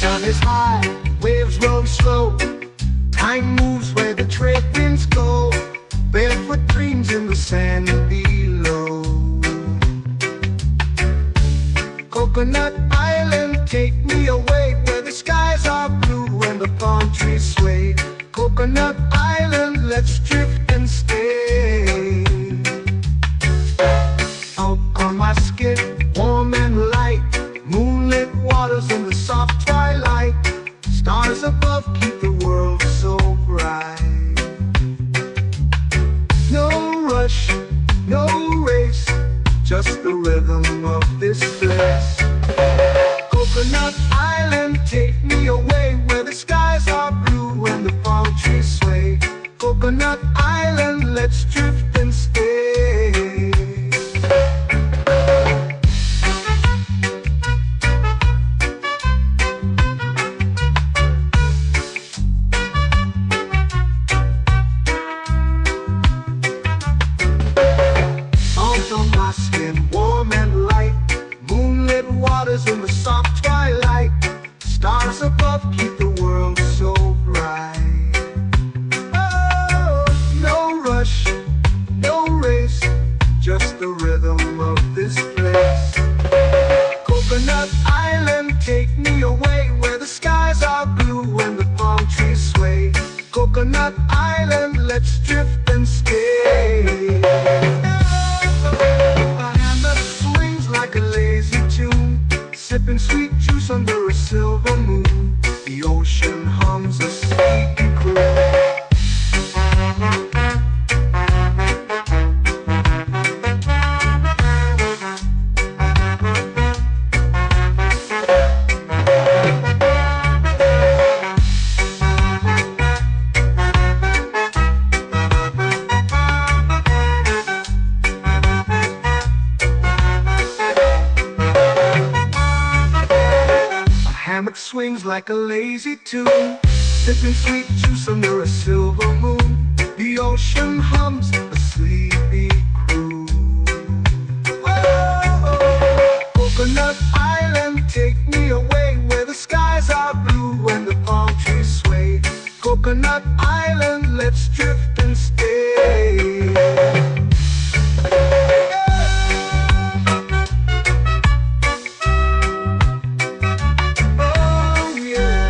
Sun is high, waves roll slow. Time moves where the trade winds go. Barefoot dreams in the sand below. Coconut Island, take me away, where the skies are blue and the palm trees sway. Coconut Island, let's drift and stay. Out on my skin, warm and light, moonlit waters in the soft twilight. Stars above keep the world so bright. No rush, no race, just the rhythm of this place. Coconut Island, take me away, where the skies are blue and the palm trees sway. Coconut Island, let's drift and stay. Out on my skin, warm and light, moonlit waters in the soft twilight. Stars above keep the world so bright. Oh, no rush, no race, just the rhythm of this place. Coconut Island, take me away, where the skies are blue and the palm trees sway. Coconut Island, let's drift and stay. A hand that swings like a lazy tune, sipping sweet juice under a silver moon. The ocean hums a sleepy croon. Hammock swings like a lazy tune, sipping sweet juice under a silver moon. The ocean hums a sleepy croon. Whoa, Coconut Island, take me away where the skies are blue and the palm trees sway. Coconut Island, let's drift and stay. Oh yeah.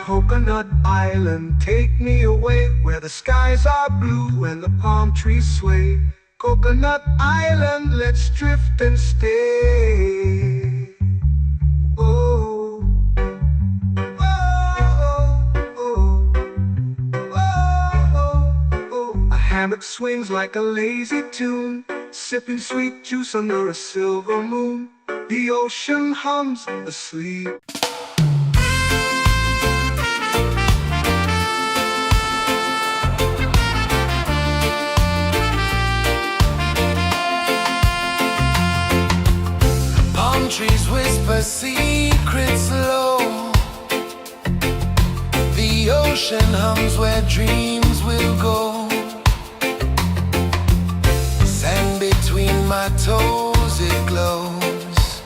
Coconut Island, take me away where the skies are blue and the palm trees sway. Coconut Island, let's drift and stay. Oh, oh, oh, oh, oh. A hammock swings like a lazy tune, sipping sweet juice under a silver moon. The ocean hums asleep. Palm trees whisper secrets low. The ocean hums where dreams will go. Sand between my toes, it glows.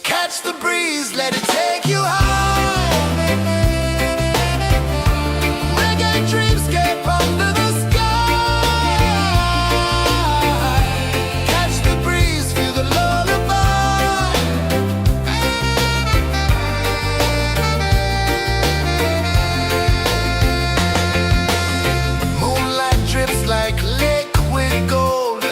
Catch the breeze, let it take you high. Reggae dreamscape under the sky. Catch the breeze, feel the lullaby. Moonlight drips like liquid gold.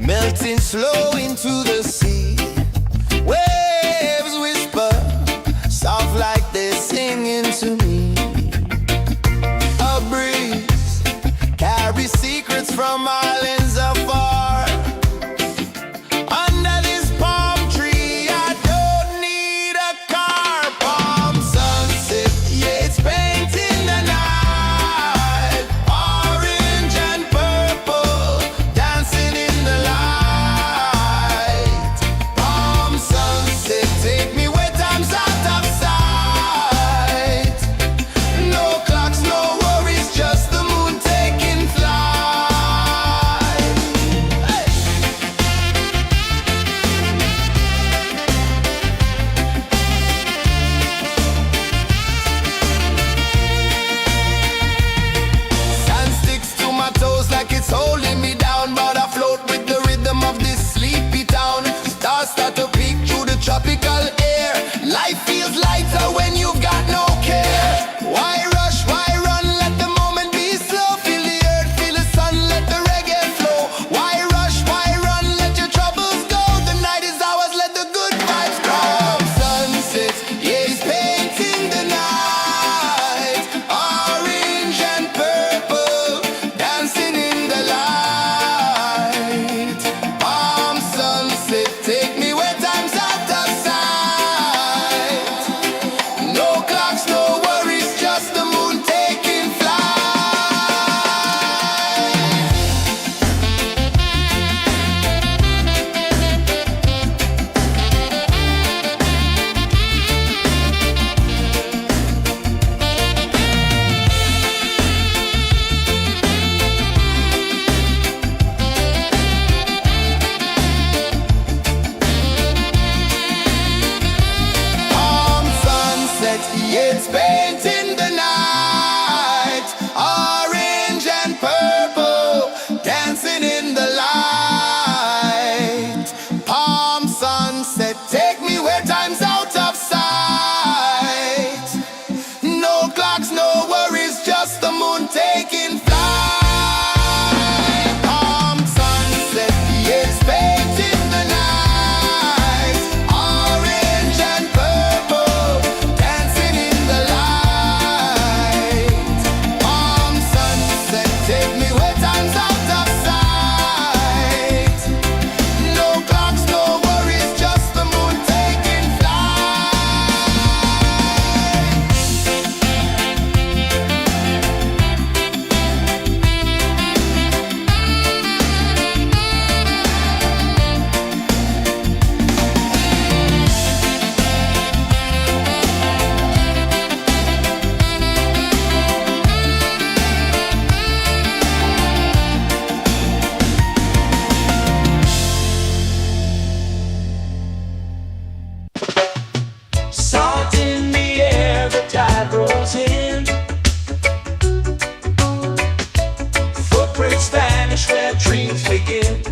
melting slow into the sea. Waves whisper, soft like they're singing to me. A breeze carries secrets from islands afar. Under this palm tree, I don't need a car. Palm sunset, yeah, it's painting the night. Orange and purple, dancing in the light. Palm sunset, take me where time's out of sight. No clocks, no worries, just the moon taking flight. Hey! Sand sticks to my toes like it's holding me down, but I float with the rhythm of this sleepy town. Stars start to peek through the tropical air. Life feels lighter when you've got no care. Why rush, why run, let the moment be slow. Feel the earth, feel the sun, let the reggae flow. Why rush, why run, let your troubles go. The night is ours, let the good vibes grow. Sunset, yeah, it's painting the night. Orange and purple, dancing in the light. Palm sunset, take me where time's out of sight. No clocks, no worries, just the moon taking flight. Palm sunset, yeah, it's painting the night. Orange and purple, dancing in the light. Palm sunset, take me where time's out of sight. No clocks, no worries, just the moon taking flight. Palm sunset, yeah, it's painting the night. Orange and purple, dancing in the light. Palm sunset, take me where time's out of sight. No clocks, no worries, just the moon taking flight. Salt in the air, the tide rolls in. Footprints vanish where dreams begin.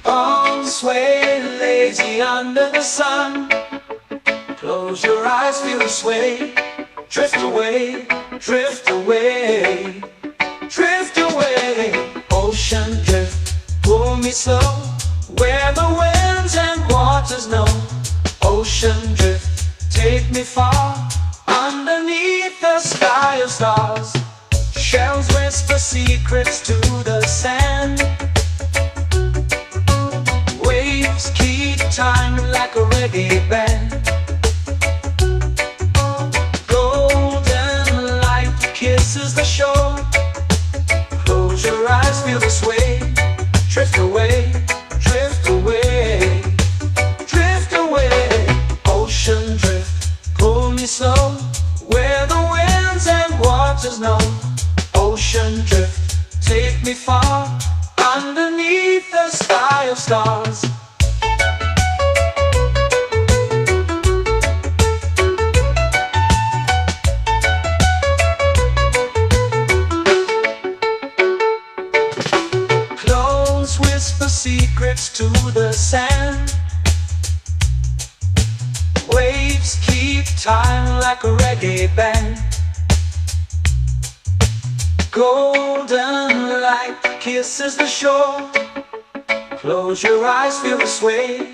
Arms sway lazy under the sun. Close your eyes, feel the sway. Drift away, drift away, drift away. Ocean drift, pull me slow. Where the winds and waters know. Ocean drift, take me far. Underneath the sky of stars. Shells whisper secrets to the sand. Waves keep time like a reggae band. Golden light kisses the shore. Close your eyes, feel the sway. Drift away, drift away, drift away. Ocean drift, pull me slow. Where the winds and waters know. Ocean drift, take me far. Underneath the sky of stars. Close whisper secrets to the sand. Waves keep time like a reggae band. Golden light kisses the shore. Close your eyes, feel the sway.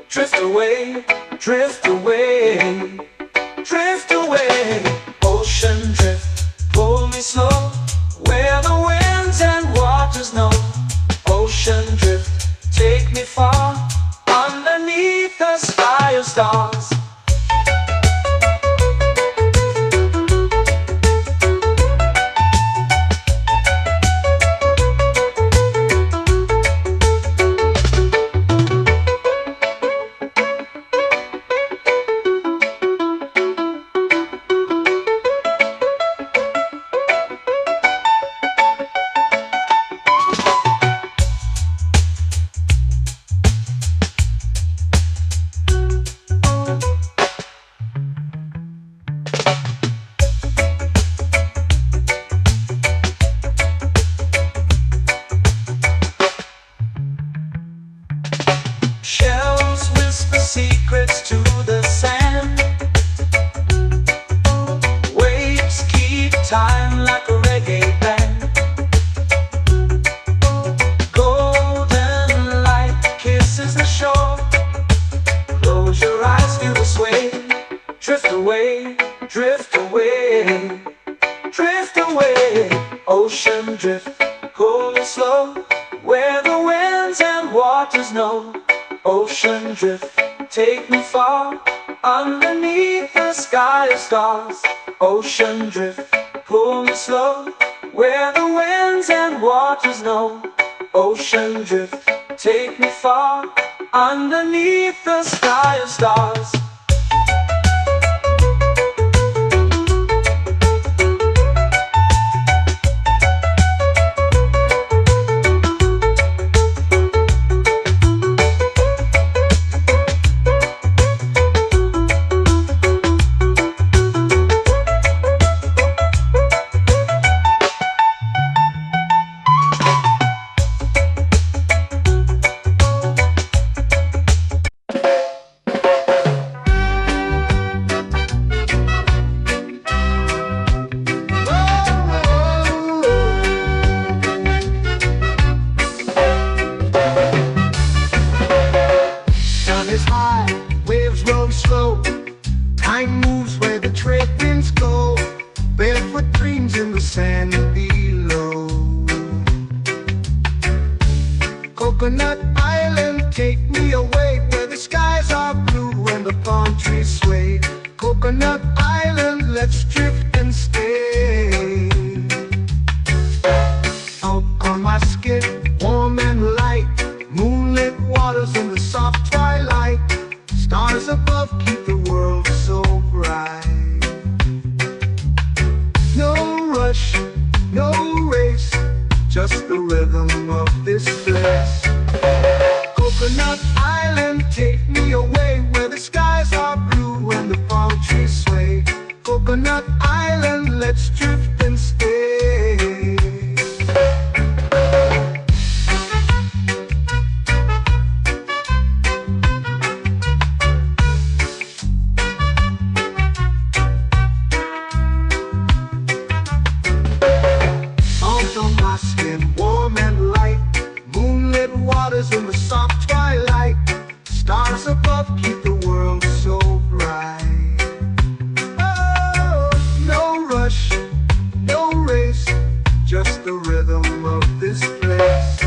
Drift away, drift away, drift away. Ocean drift, pull me slow, where the winds and waters know. Ocean drift, take me far, underneath the sky of stars. Shells whisper secrets to the sand. Waves keep time like a reggae band. Golden light kisses the shore. Close your eyes, feel the sway. Drift away, drift away, drift away. Ocean drift, pull me slow, where the winds and waters know. Ocean drift, take me far, underneath the sky of stars. Ocean drift, pull me slow, where the winds and waters know. Ocean drift, take me far, underneath the sky of stars. Sun is high, waves roll slow. Time moves where the trade winds go. Barefoot dreams in the sand below. Coconut Island, take me away, where the skies are blue and the palm trees sway. Coconut Island, let's drift and stay. Out on my skin, warm and light, moonlit waters in the soft twilight. Stars above keep the world so bright. No rush, no race, just the rhythm of this place. Coconut Island, take me away, where the skies are blue and the palm trees sway. Coconut Island, let's drift and stay. Warm and light, moonlit waters in the soft twilight. Stars above keep the world so bright. Oh, no rush, no race, just the rhythm of this place.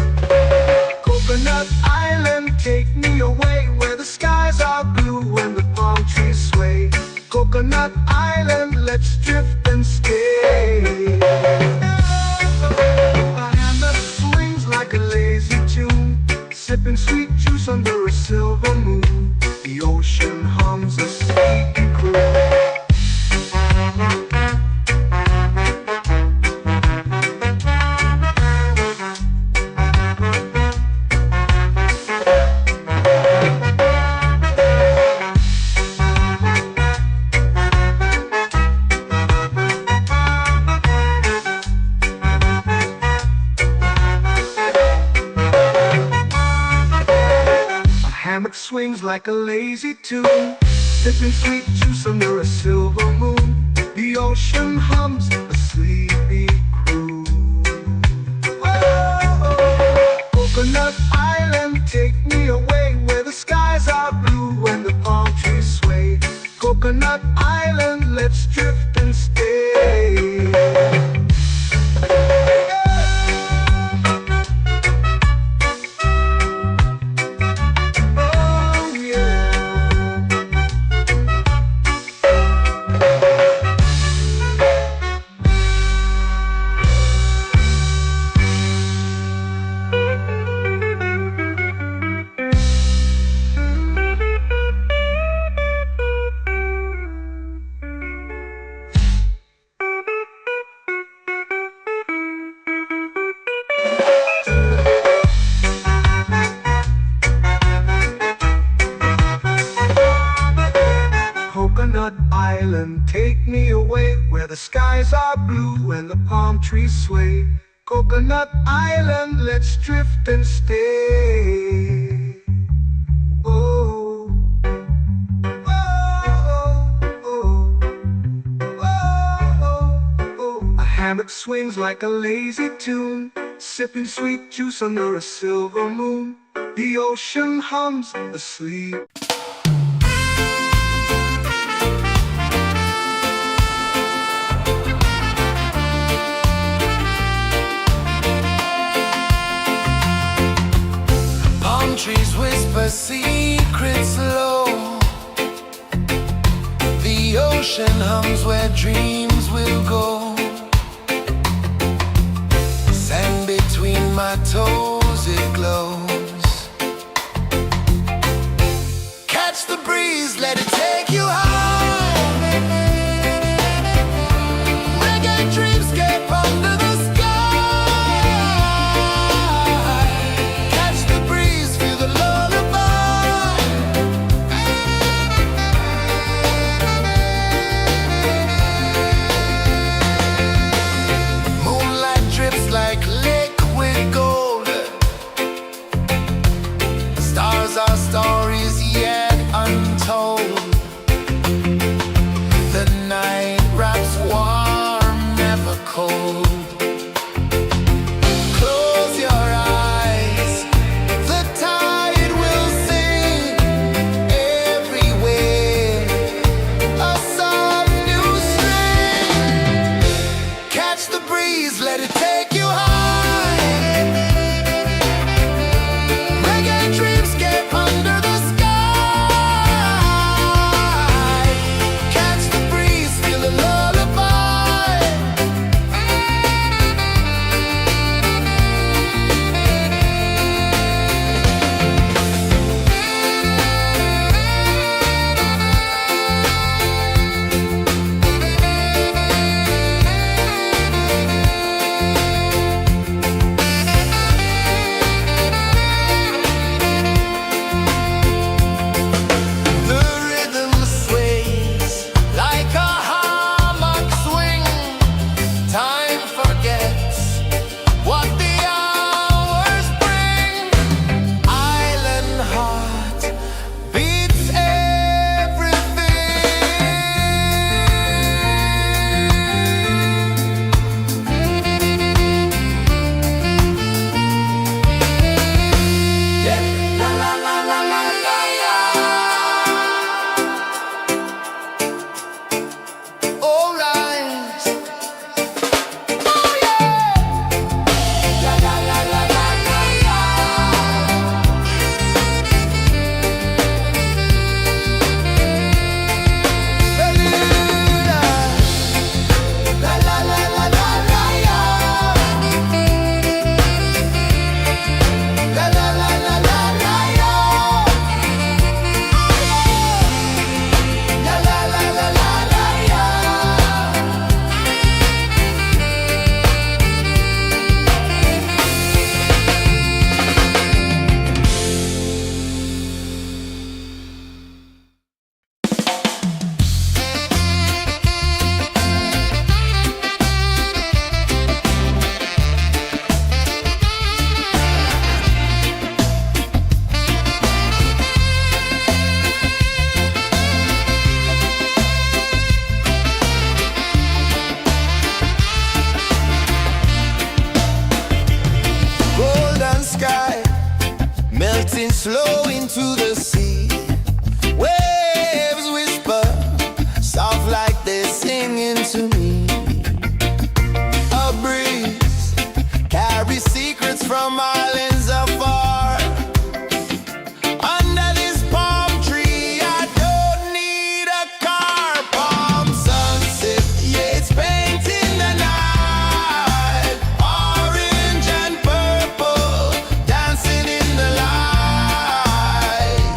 Coconut Island, take me away, where the skies are blue and the palm trees sway. Coconut Island, let's drift and stay. Like a lazy tune, sipping sweet juice under a silver moon. The ocean hums a sleepy croon. Hammock swings like a lazy tune, sipping sweet juice under a silver moon. The ocean hums a sleepy croon. Take me away where the skies are blue and the palm trees sway. Coconut Island, let's drift and stay. Oh, oh, oh, oh, oh. A hammock swings like a lazy tune, sipping sweet juice under a silver moon. The ocean hums asleep. Palm trees whisper secrets low. The ocean hums where dreams will go. Sand between my toes, it glows. Catch the breeze, let it take you high. Reggae dreamscape under the sky. Catch the breeze, feel the lullaby. Moonlight drips like liquid gold. Stars are stories yet untold. The night wraps warm, never cold. Close your eyes, the tide will sing everywhere. A soft new string. Catch the breeze, let it take you high. Reggae dreamscape under the sky. Catch the breeze, feel the lullaby. The rhythm sways like a hammock swing. Time forgets what the hours bring. Island heart beats everything. Yeah. La la la la la la la. All right. Oh yeah. La la la la la la la. Bermuda. La la la la la la la. La la la la la la la. La la la la la la la. Golden sky melting slow into the sea. Waves whisper soft like they're singing to me. A breeze carries secrets from islands afar. Under this palm tree, I don't need a car. Palm sunset, yeah, it's painting the night. Orange and purple dancing in the light.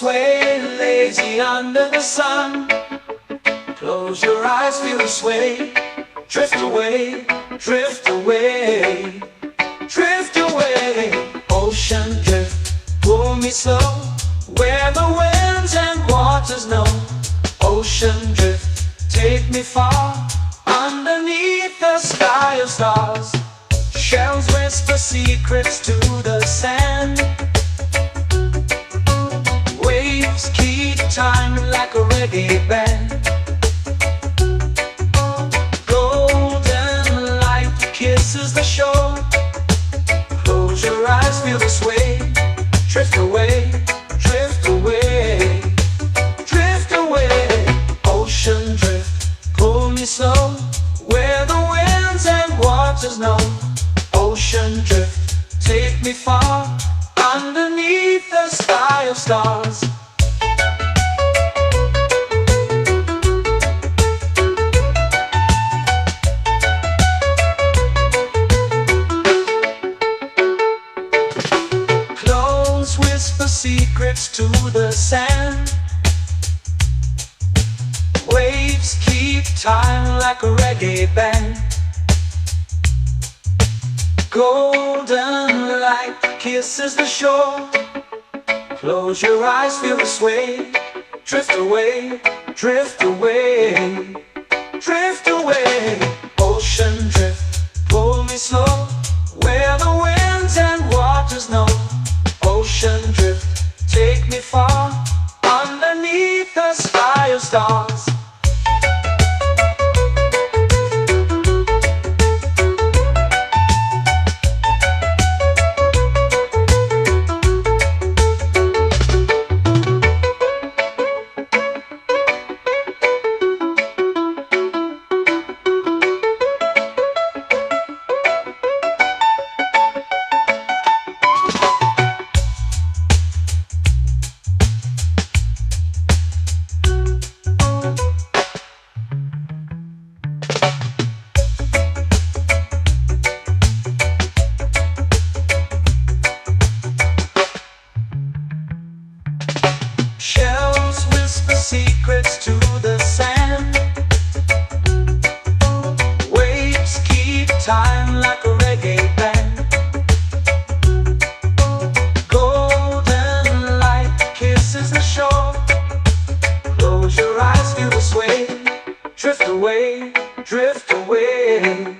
sway lazy under the sun. Close your eyes, feel the sway. Drift away, drift away, drift away. Ocean drift, pull me slow, where the winds and waters know. Ocean drift, take me far, underneath the sky of stars. Shells whisper secrets to the sand. Waves keep time like a reggae band. Golden light kisses the shore. Close your eyes, feel the sway. Drift away, drift away, drift away. Ocean drift, pull me slow, where the winds and waters know. Ocean drift, take me far, underneath the sky of stars. Close whisper secrets to the sand. Waves keep time like a reggae band. Golden light kisses the shore. Close your eyes, feel the sway. Drift away, drift away, drift away. Ocean drift, pull me slow, where the winds and waters know. Ocean drift, take me far, underneath the sky of stars. Shells whisper secrets to the sand. Waves keep time like a reggae band. Golden light kisses the shore. Close your eyes, feel the sway. Drift away, drift away,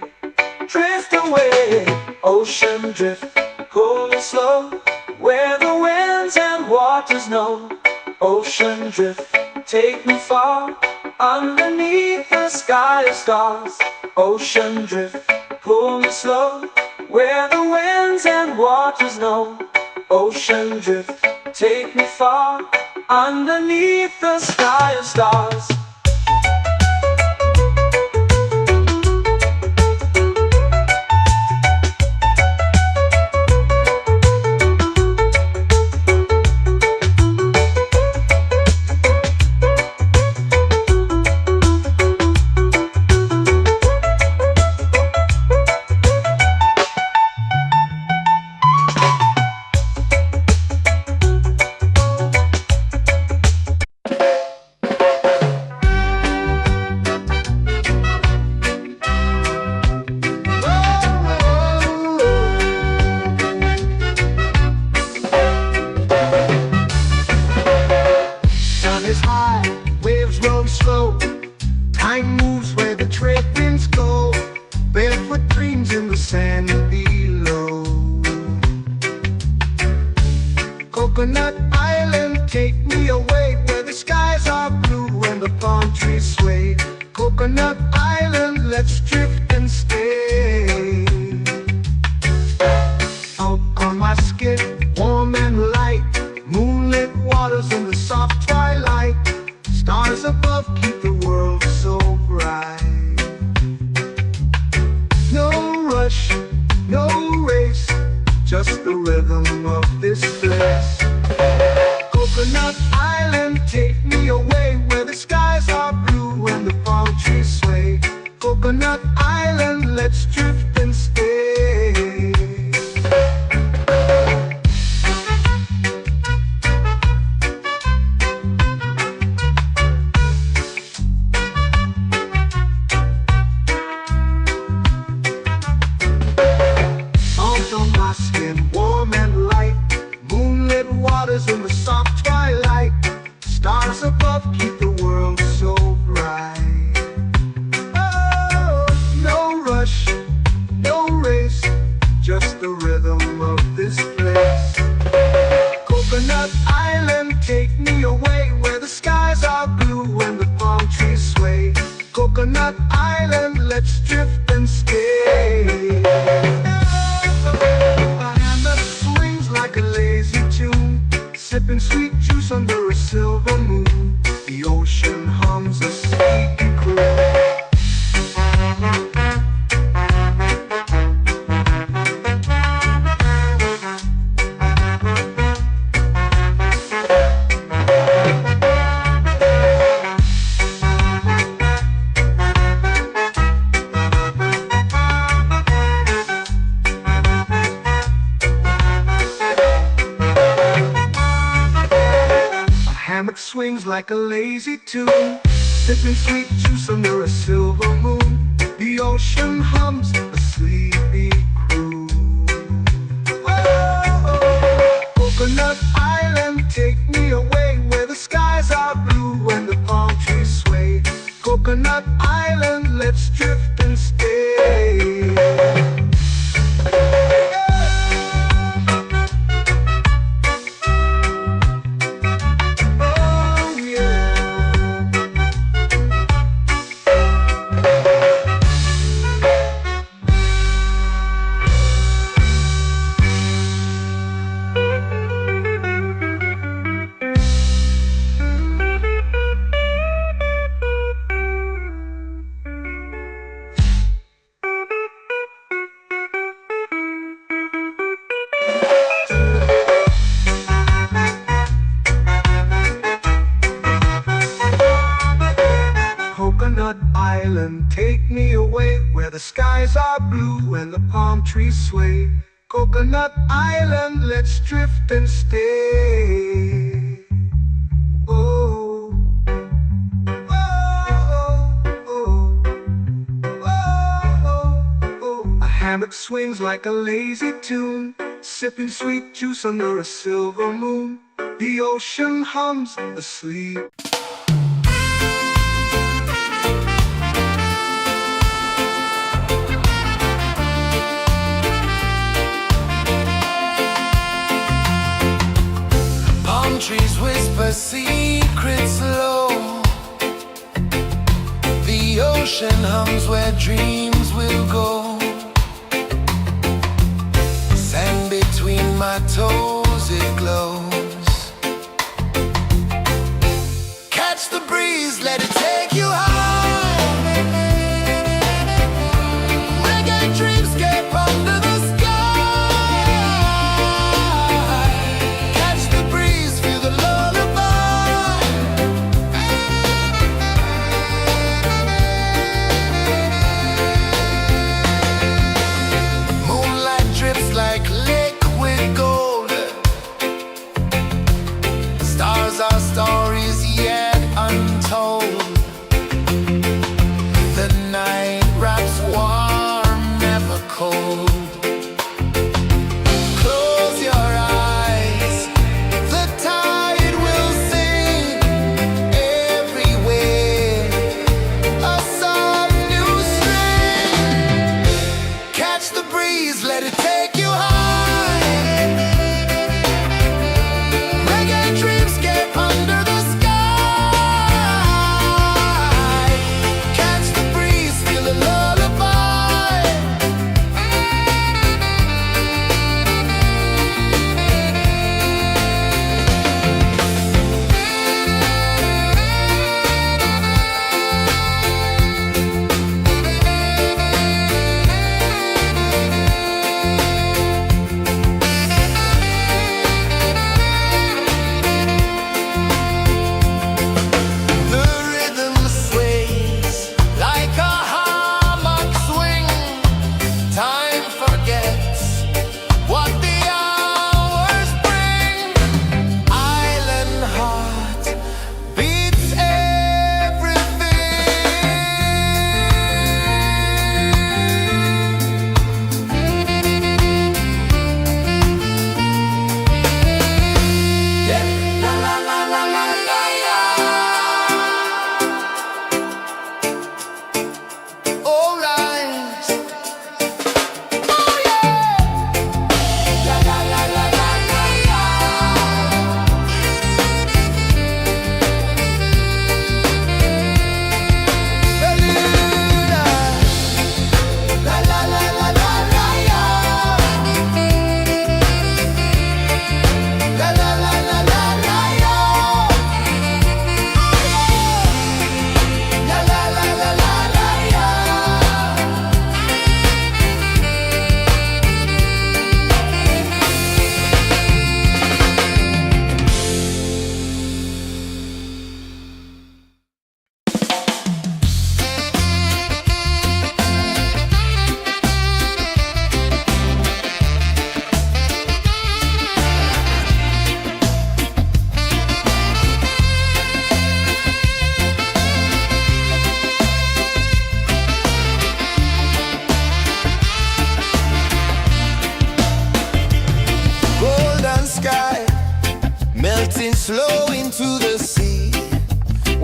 drift away. Ocean drift, pull me slow, where the winds and waters know. Ocean drift, take me far, underneath the sky of stars. Ocean drift, pull me slow, where the winds and waters know. Ocean drift, take me far, underneath the sky of stars. Time moves where the trade winds go. Barefoot dreams in the sand below. Coconut Island, take me away, where the skies are blue and the palm trees sway. Coconut Island, let's drift and stay. Out on my skin, warm and light, moonlit waters in the soft twilight. Stars above keep the world so bright. No rush, no race, just the rhythm of this place. Coconut Island, take me away, where the skies are blue and the palm trees sway. Coconut Island, let's drift and stay. sipping sweet juice under a silver moon. The ocean hums a sleepy croon. Hammock swings like a lazy tune, sipping sweet juice under a silver moon. The ocean hums a sleepy croon. Whoa, Coconut Island, take me away where the skies are blue and the palm trees sway. Coconut Island, let's drift and stay. Coconut Island, take me away where the skies are blue and the palm trees sway. Coconut Island, let's drift and stay. Oh, oh, oh, oh, oh. A hammock swings like a lazy tune, sipping sweet juice under a silver moon. The ocean hums asleep. Trees whisper secrets low. The ocean hums where dreams will go. Sand between my toes, it glows. Catch the breeze, let it take you high. Reggae dreamscape under the sky. melting slow into the sea.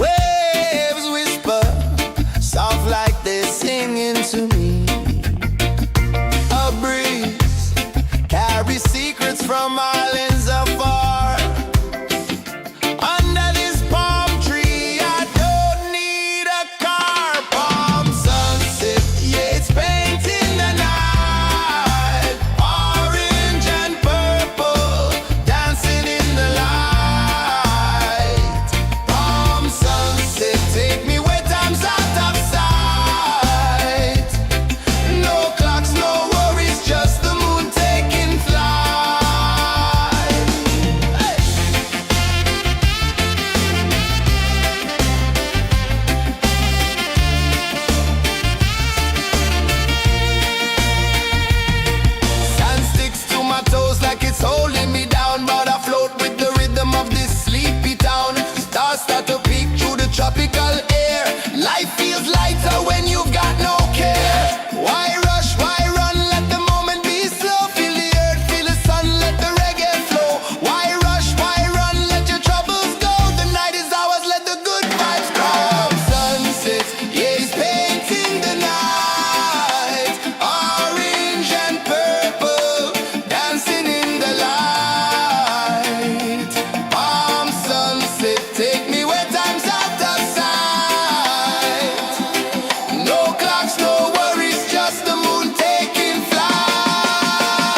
Waves whisper, soft like they're singing to me. A breeze carries secrets from islands afar. Under this palm tree, I don't need a car. Palm sunset, yeah, it's painting the night. Orange and purple, dancing in the light. Palm sunset, take me where time's out of sight. No clocks, no worries, just the moon taking flight. Hey! Sand sticks to my toes like it's holding me down, but I float with the rhythm of this sleepy town. Stars start to peek through the tropical air. Life feels lighter when you've got no care. Why rush, why run, let the moment be slow. Feel the earth, feel the sun, let the reggae flow. Why rush, why run, let your troubles go. The night is ours, let the good vibes come. Sunset, yeah, it's painting the night. Orange and purple, dancing in the light. Palm sunset, take me where time's out of sight. No clocks, no worries, just the moon taking flight. Palm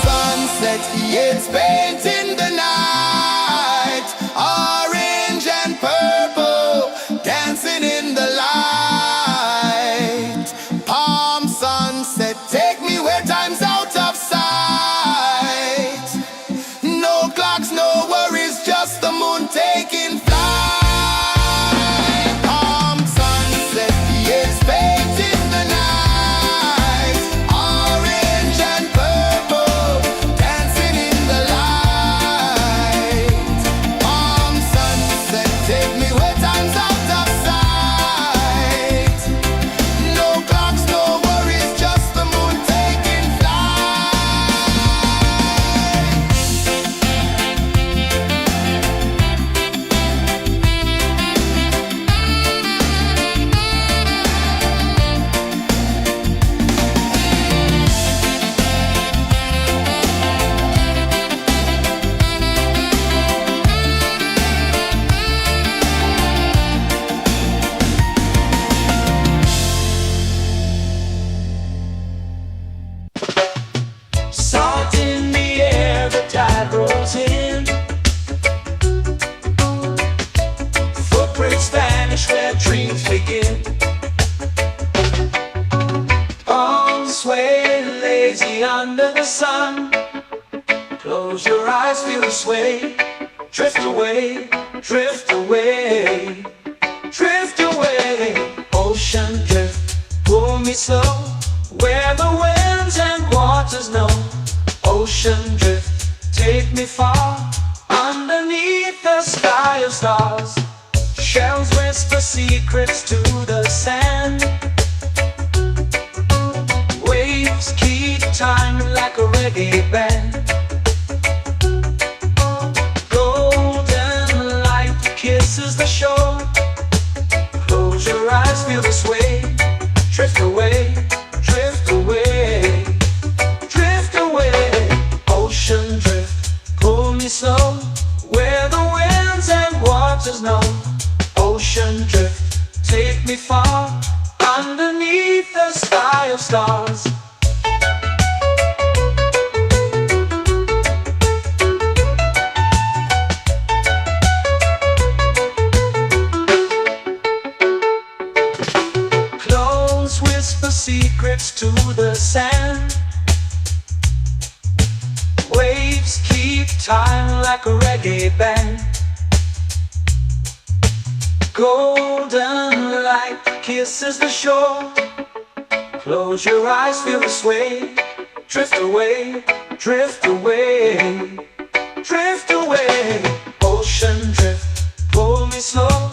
sunset, yeah, it's painting the night. Orange and purple, dancing in the light. Palm sunset, take me where time's out of sight. No clocks, no worries, just the moon taking flight. Palm sunset, yeah, it's painting the night. Orange and purple, dancing in the light. Palm sunset, take me where time's out of sight. No clocks, no worries, just the moon taking flight. Salt in the air, the tide rolls in. Footprints vanish where dreams begin. Arms sway lazy under the sun. Close your eyes, feel the sway. Drift away, drift away, drift away. Ocean drift, pull me slow. Where the winds and waters know. Ocean drift, take me far. Underneath the sky of stars. Shells whisper secrets to the sand. Waves keep time like a reggae band. Golden light kisses the shore. Close your eyes, feel the sway. Drift away, drift away, drift away. Ocean drift, pull me slow. Where the winds and waters know. Ocean drift, take me far. Underneath the sky of stars. Close whisper secrets to the sand. Waves keep time like a reggae band. Golden light kisses the shore. Close your eyes, feel the sway. Drift away, drift away, drift away. Ocean drift, pull me slow,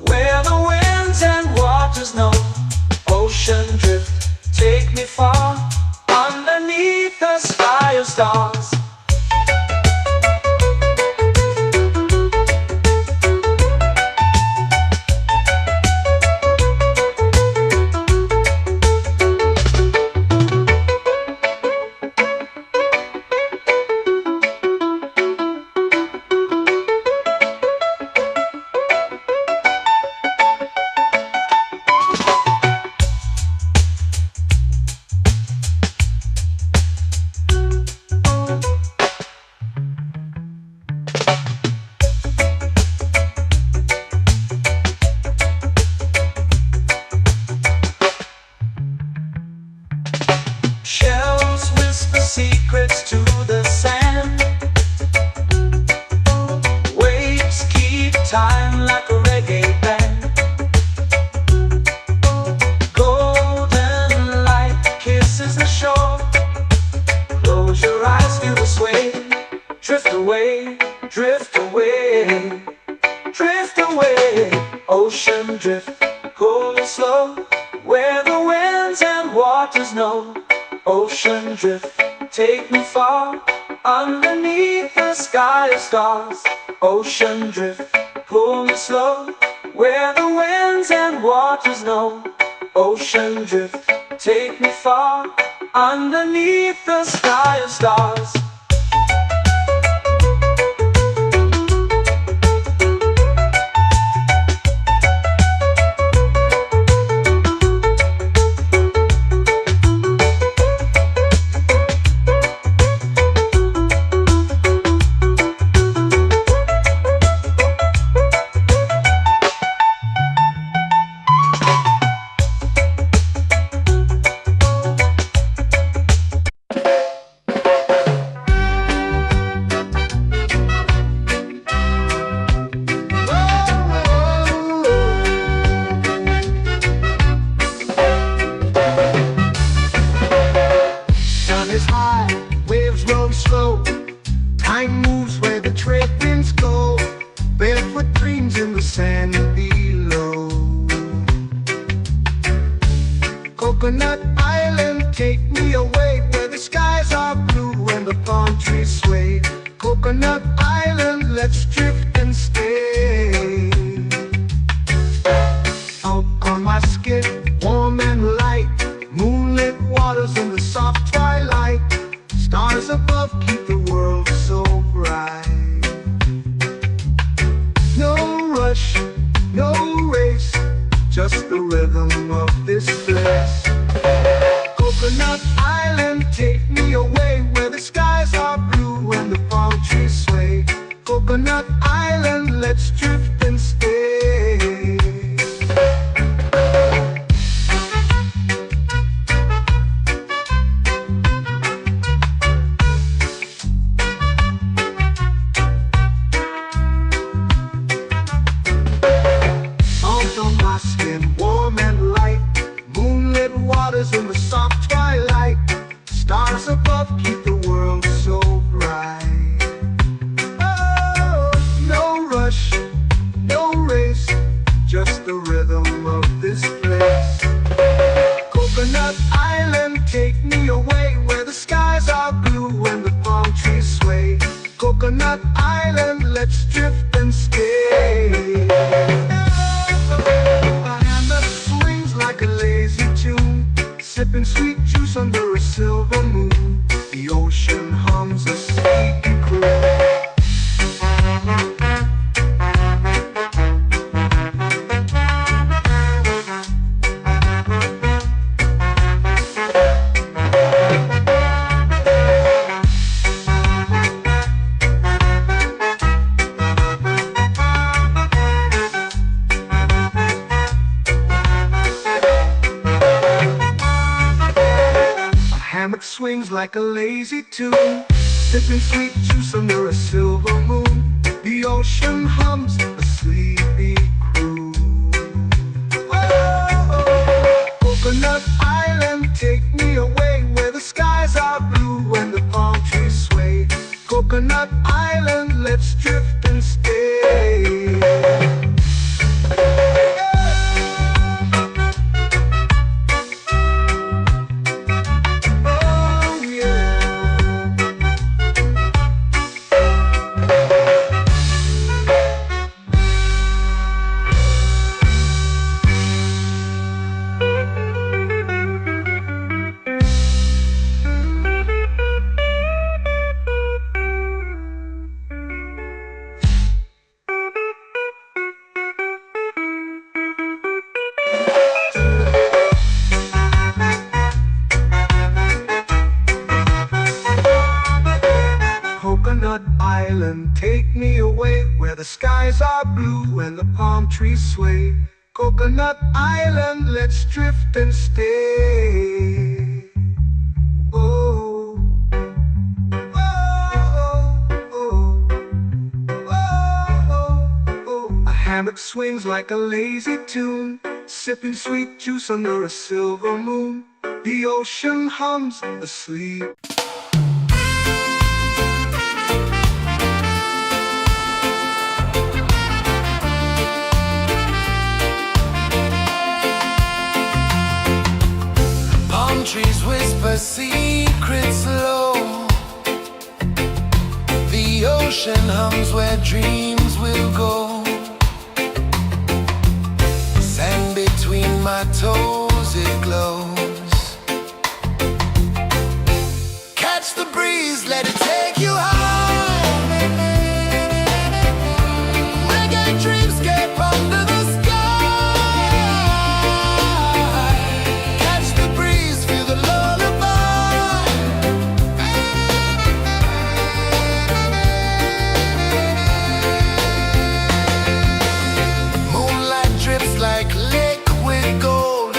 where the winds and waters know. Ocean drift, take me far, underneath the sky of stars. Shells whisper secrets to the sand. Waves keep time like a reggae band. Golden light kisses the shore. Close your eyes, feel the sway. Drift away, drift away, drift away. Ocean drift, cool and slow, where the winds and waters know. Ocean drift, take me far, underneath the sky of stars. Ocean drift, pull me slow, where the winds and waters know. Ocean drift, take me far, underneath the sky of stars. Is high, waves roll slow. Time moves where the trade winds go. Barefoot dreams in the sand below. Coconut Island, take me away, where the skies are blue and the palm trees sway. Coconut Island, let's drift and stay. Out on my skin, warm and light, moonlit waters in the soft twilight. Stars above keep the world so bright. No rush, no race, just the rhythm of this place. Coconut Island, take me away, where the skies are blue and the palm trees sway. Coconut Island, let's drift and stay. In the soft twilight, stars above keep the world so bright. Oh, no rush, no race, just the rhythm of this place. Coconut Island, take me away, where the skies are blue and the palm trees sway. Coconut Island, let's drift and stay. My hand that swings like a lazy tune, sipping sweet juice under a silver moon. The ocean hums a sleepy croon. Swings like a lazy tune, sipping sweet juice under a silver moon. The ocean hums a sleepy croon. Whoa. island, take me away where the skies are blue and the palm trees sway. Coconut Island, let's drift and stay. Oh, oh, oh, oh, oh. A hammock swings like a lazy tune, sipping sweet juice under a silver moon. The ocean hums asleep. Palm trees whisper secrets low. The ocean hums where dreams will go. Sand between my toes, it glows. Catch the breeze, let it take you high. Reggae dreamscape under the sky. Catch the breeze, feel the lullaby. Moonlight drips like liquid gold.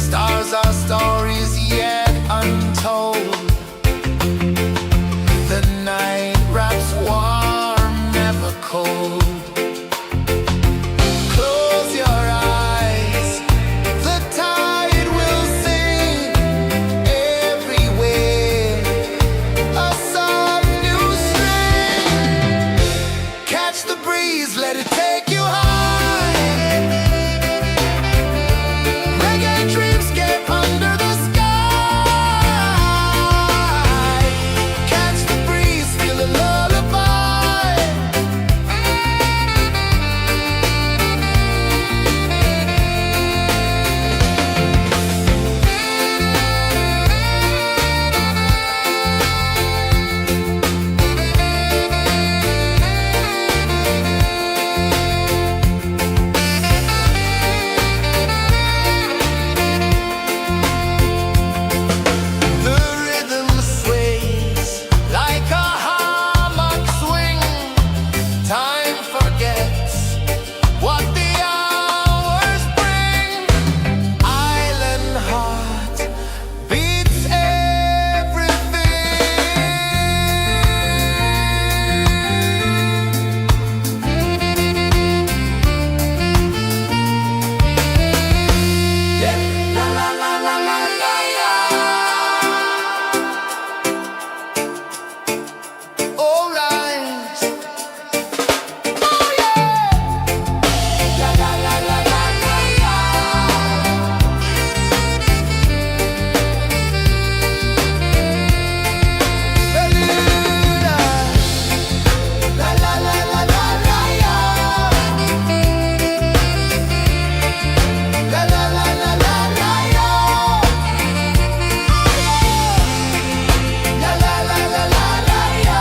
Stars are stories yet untold. The night wraps warm, never cold. Close your eyes, the tide will sing everywhere. A soft new string. Catch the breeze, let it take you high. Reggae dreamscape under the sky. Catch the breeze, feel the lullaby. The rhythm sways like a hammock swing. Time forgets what the hours bring. Island heart beats everything. Yeah. La la la la la la la. All right. Oh yeah. La la la la la la la. Beluga. La la la la la la la. La la la la la la la. La la la la la la la.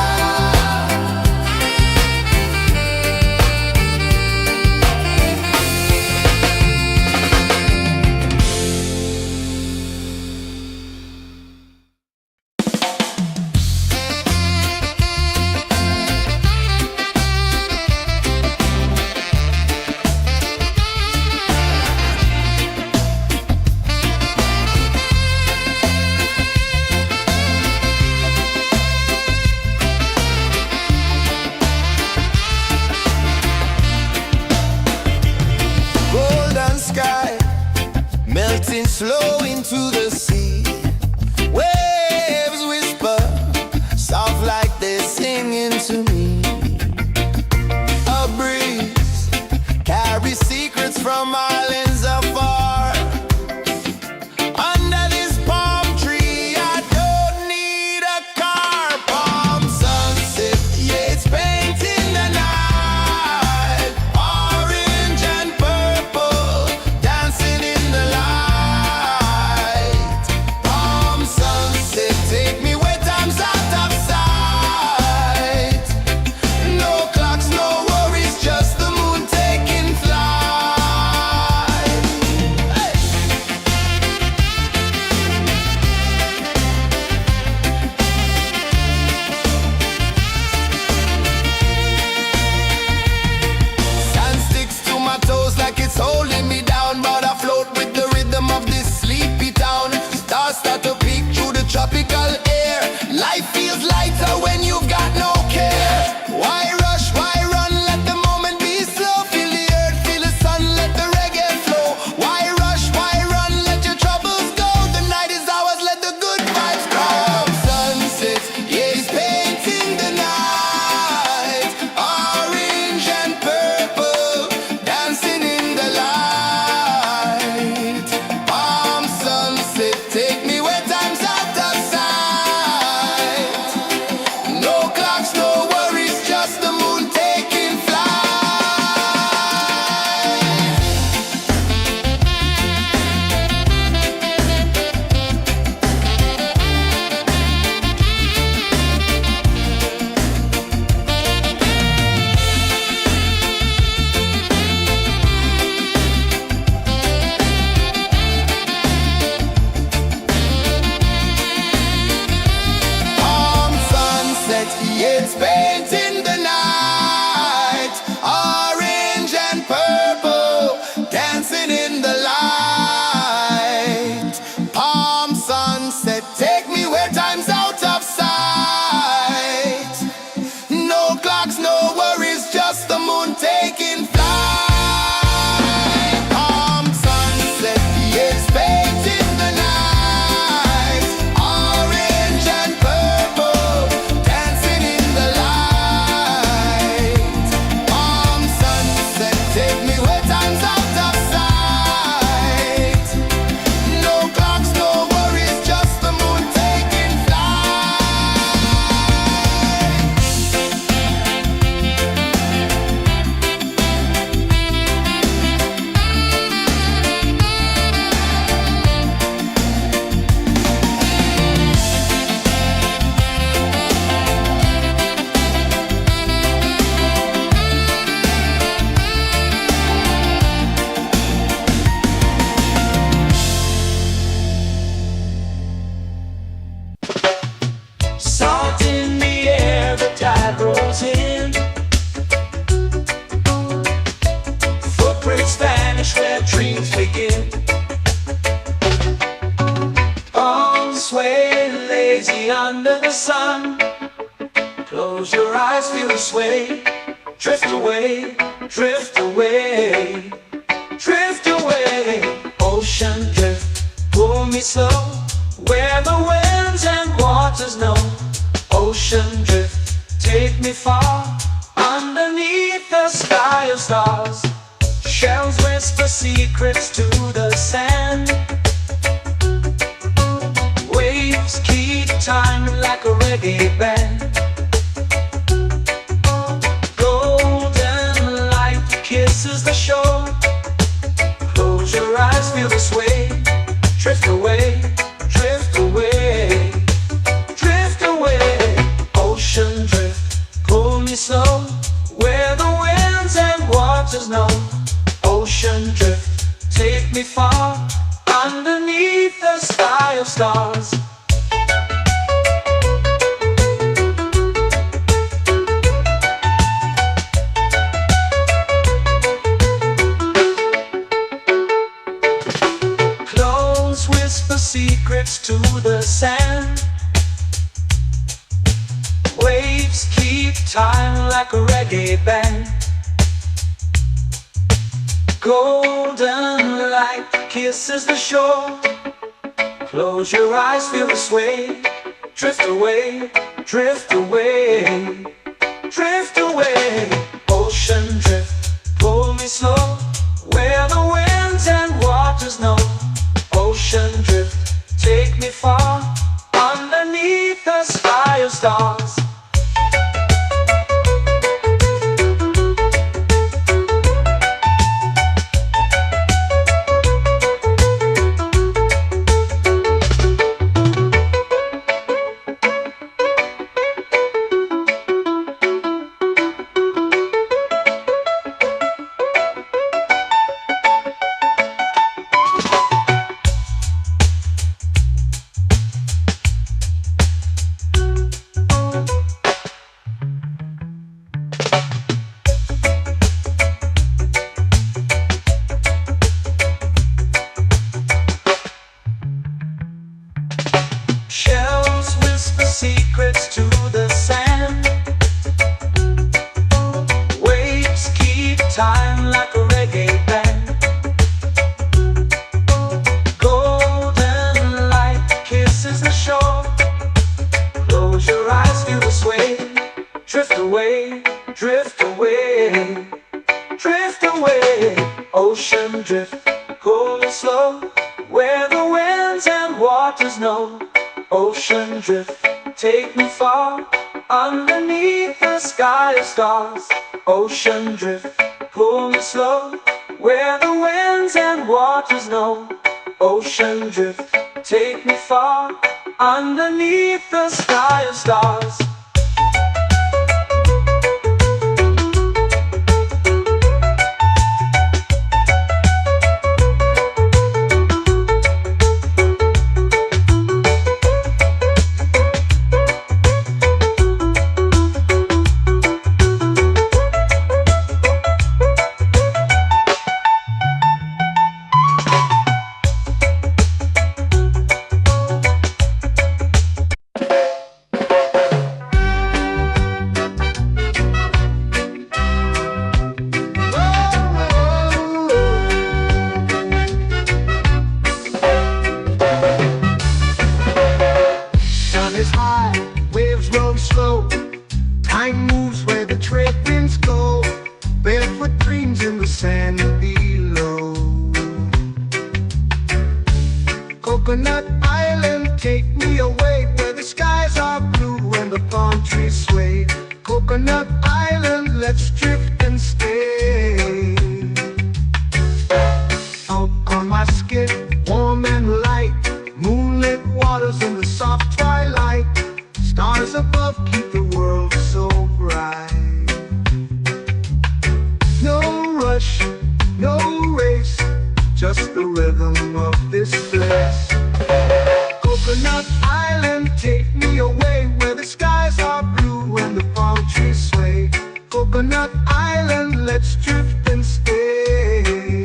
Golden sky melting slow into the sea. Waves whisper soft like they're singing to me. A breeze carries secrets from islands afar. Under this palm tree, I don't need a car. Palm sunset, yeah, it's painting the night. Orange and purple, dancing in the light. Palm sunset, take me where time's out of sight. No clocks, no worries, just the moon taking flight. where dreams begin. Arms sway lazy under the sun. Close your eyes, feel the sway. Drift away, drift away, drift away. Ocean drift, pull me slow, where the winds and waters know. Ocean drift, take me far, underneath the sky of stars. Shells whisper secrets to the sand. Waves keep time like a reggae band. Golden light kisses the shore. Close your eyes, feel the sway. Drift away, drift away, drift away. Ocean drift, pull me slow, where the winds and waters know. Ocean drift, take me far, underneath the sky of stars. Clones whisper secrets to the sand. Waves keep time like a reggae band. Golden light kisses the shore. Close your eyes, feel the sway. Drift away, drift away, drift away. Ocean drift, pull me slow, where the winds and waters know. Ocean drift, take me far, underneath the sky of stars. Shells whisper secrets to the sand. Waves keep time like a reggae band. Golden light kisses the shore. Close your eyes, feel the sway. Drift away, drift away, drift away. Ocean drift, pull me slow, where the winds and waters know. Ocean drift, take me far, underneath the sky of stars. Ocean drift, pull me slow, where the winds and waters know. Ocean drift, take me far, underneath the sky of stars. Is high, waves roll slow. Time moves where the trade winds go. Barefoot dreams in the sand below. Coconut Island, take me away, where the skies are blue and the palm trees sway. Coconut Island, let's drift and stay. Out on my skin, warm and light, moonlit waters in the soft twilight. Stars above keep the world so bright. No rush, no race, just the rhythm of this place. Coconut Island, take me away, where the skies are blue and the palm trees sway. Coconut Island, let's drift and stay.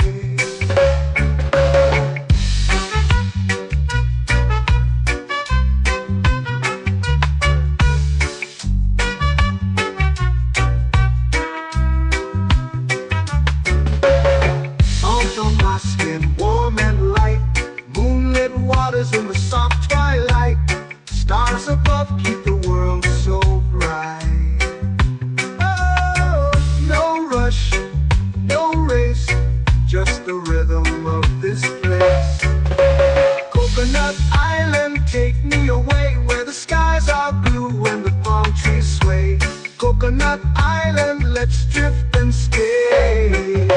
just the rhythm of this place. Coconut Island, take me away where the skies are blue and the palm trees sway. Coconut Island, let's drift and stay.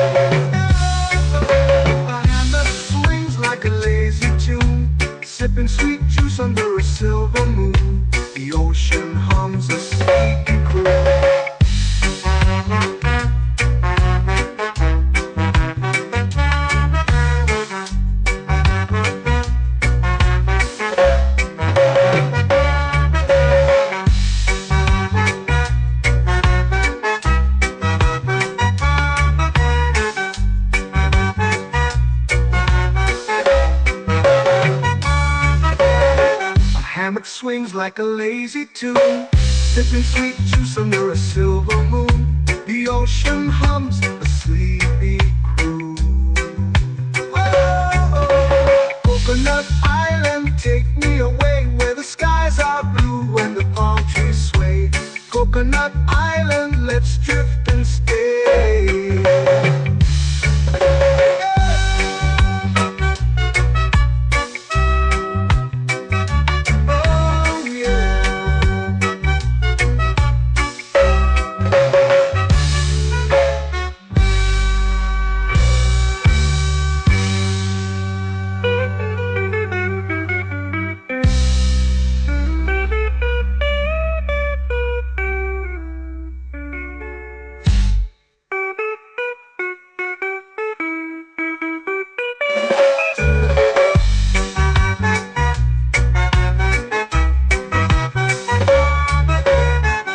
A hand that swings like a lazy tune, sipping sweet juice under a silver moon. The ocean hums a sleepy croon. Hammock swings like a lazy tune, sipping sweet juice under a silver moon. The ocean hums a sleepy croon. Oh, Coconut Island, take me away where the skies are blue and the palm trees sway. Coconut Island, let's drift and stay.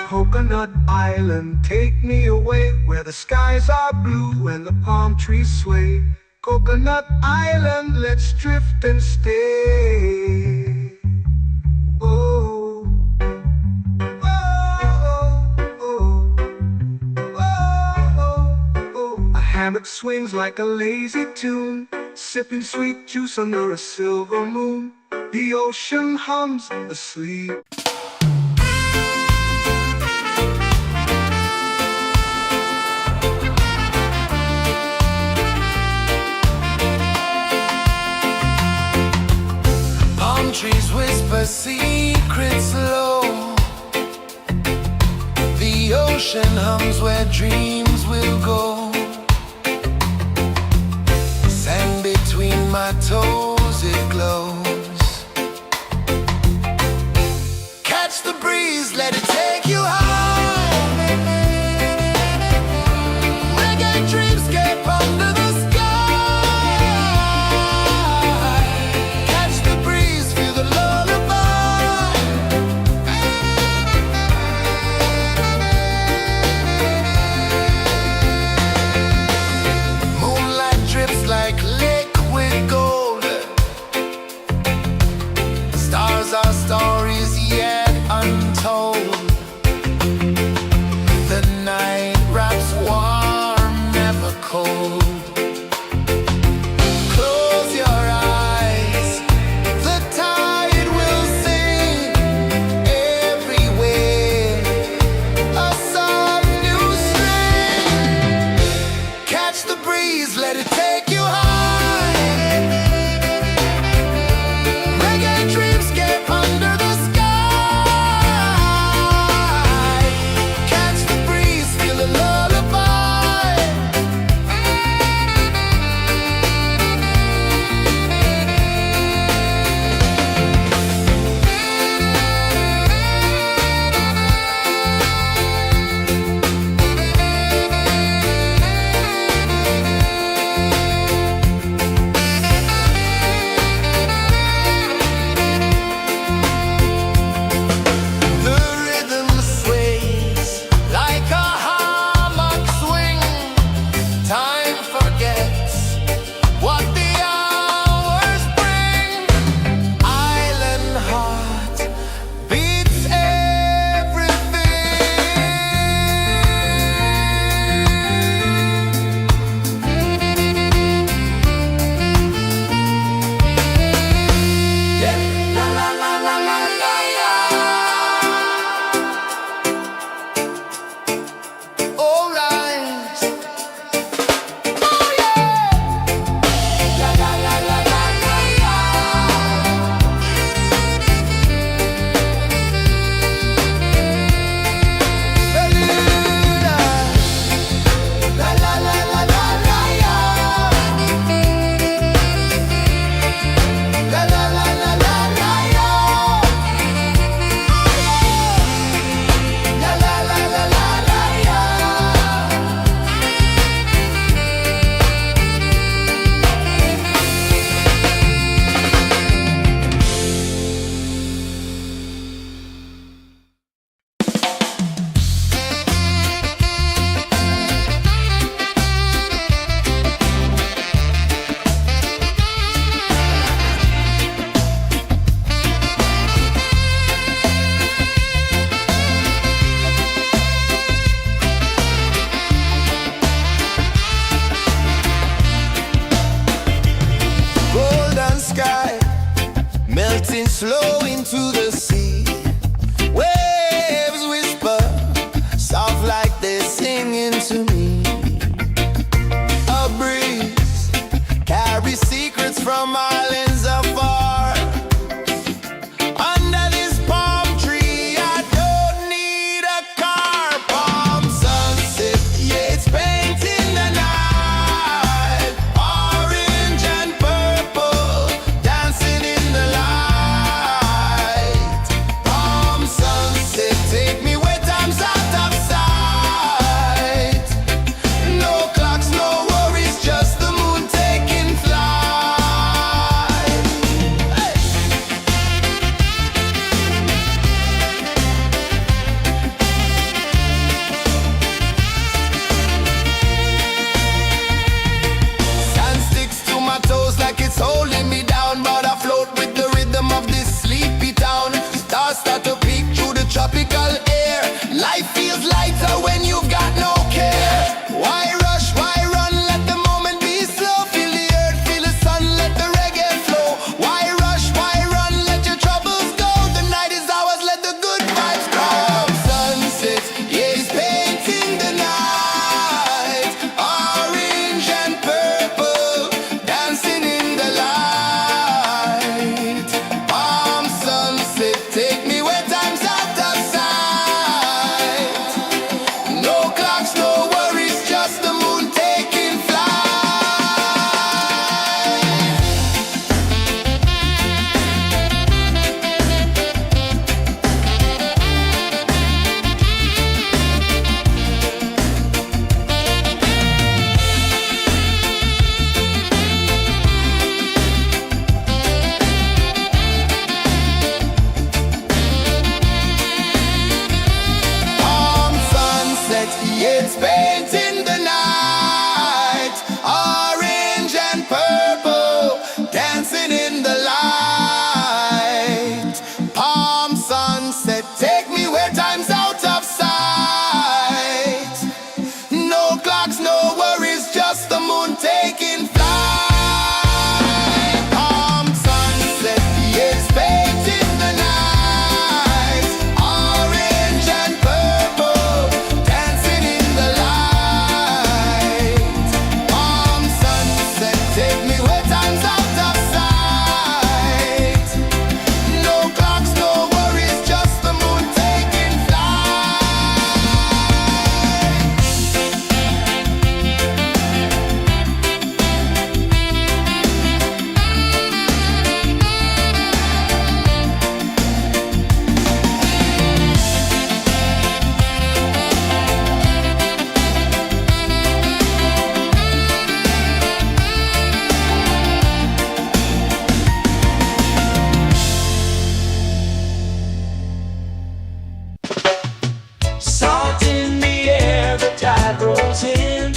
Coconut Island, take me away where the skies are blue and the palm trees sway. Coconut Island, let's drift and stay. Oh, oh, oh, oh, oh. A hammock swings like a lazy tune, sipping sweet juice under a silver moon. The ocean hums asleep. Trees whisper secrets low. The ocean hums where dreams will go. Sand between my toes, it glows. Catch the breeze, let it take you high. Reggae dreamscape under the sky. Like liquid gold, flow into the sea. Waves whisper, soft like they're singing to me. A breeze carries secrets from islands afar. Under this palm tree, I don't need a car. Palm sunset, yeah, it's painting the night. Orange and purple, dancing in the light. Palm sunset, take me where time's out of sight. No clocks, no worries, just the moon taking flight. Hey! Sand sticks to my toes like it's holding me down, but I float with the rhythm of this sleepy town. Stars start to peek through the tropical air. Life feels lighter when you've got no care. Why rush, why run, let the moment be slow. Feel the earth, feel the sun, let the reggae flow. Why rush, why run, let your troubles go. The night is ours, let the good vibes come. Sunset, yeah, it's painting the night. Orange and purple, dancing in the light. Palm sunset, take me where time's out of sight. No clocks, no worries, just the moon taking flight. Palm sunset, yeah, it's painting the night. Orange and purple, dancing in the light. Palm sunset, take me where time's out of sight. No clocks, no worries, just the moon taking flight. Palm sunset, yeah, it's painting the night. Orange and purple, dancing in the light. Palm sunset, take me where time's out of sight. No clocks, no worries, just the moon taking flight. Salt in the air, the tide rolls in.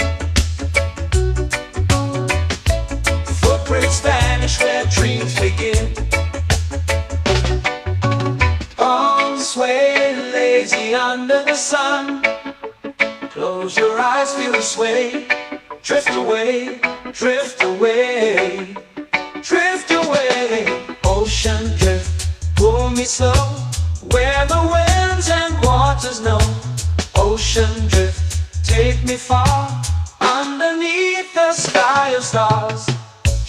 Footprints vanish where dreams begin. Palms sway lazy under the sun. Close your eyes, feel the sway. Drift away, drift away, drift away. Ocean drift, pull me slow, where the winds and waters know. Ocean drift, take me far, underneath the sky of stars.